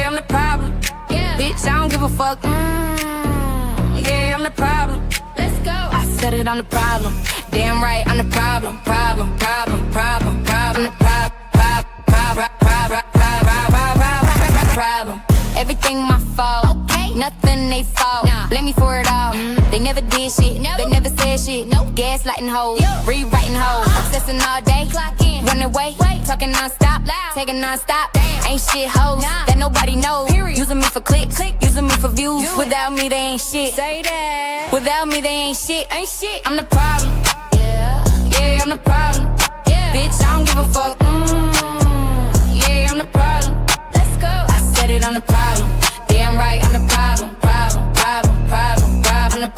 I'm the problem. Yeah, bitch, I don't give a fuck. Yeah, I'm the problem. Let's go. I said it, I'm the problem. Damn right, I'm the problem. Problem. I'm the problem. Everything my fault. Okay. Nothing they fault. Nah. Blame me for it all. They never did shit. Nope. They never said shit. Nope. Gaslighting hoes. Rewriting hoes. Obsessing all day. Clock in. Running away. Talking non-stop. Loud. Taking non-stop. Damn. Ain't shit hoes. Nah. That nobody knows. Period. Using me for clicks. Using me for views. Without me, they ain't shit. Say that. Without me, they ain't shit. Ain't shit. I'm the problem. Yeah, I'm the problem. Yeah. Bitch, I don't give a fuck. Yeah, I'm the problem. Let's go. I said it, I'm the problem. Damn right, I'm the problem. I'm the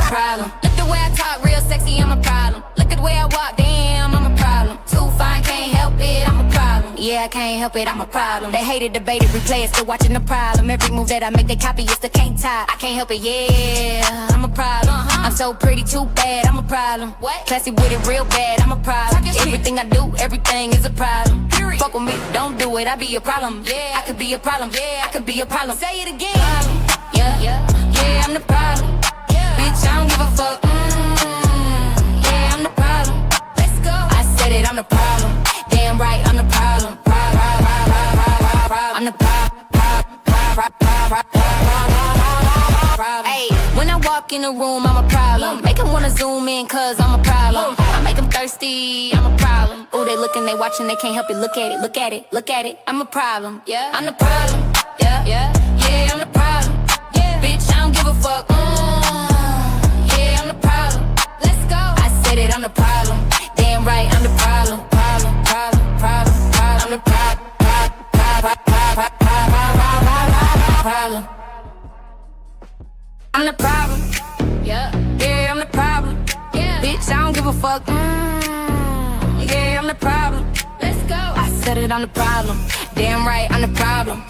problem. Look the way I talk, real sexy, I'm a problem. Look at the way I walk, damn, I'm a problem. Too fine, can't help it, I'm a problem. Yeah, I can't help it, I'm a problem. They hated, debated, replay it, still watching the problem. Every move that I make, they copy, it's the can't tie. I can't help it, yeah, I'm a problem. I'm so pretty, too bad, I'm a problem. What? Classy with it, real bad, I'm a problem. Everything I do, everything is a problem. Period. Fuck with me, don't do it, I be a problem. Yeah, I could be a problem. Yeah, I could be a problem. Say it again. Problem. Yeah, I'm the problem. Bitch, I don't give a fuck. Yeah, I'm the problem. Let's go. I said it, I'm the problem. Damn right, I'm the problem. I'm the problem. Hey, when I walk in the room, I'm a problem. Make them wanna zoom in, cause I'm a problem. I make them thirsty, I'm a problem. Ooh, they looking, they watching, they can't help it. Look at it, look at it, look at it. I'm a problem. Yeah, I'm the problem. Yeah, I'm the problem. Bitch, I don't give a fuck. Yeah, I'm the problem. Let's go. I said it, I'm the problem. Damn right, I'm the problem. I'm the problem. I'm the problem. Yeah, I'm the problem. Bitch, I don't give a fuck. Yeah, I'm the problem. Let's go. I said it, I'm the problem. Damn right, I'm the problem.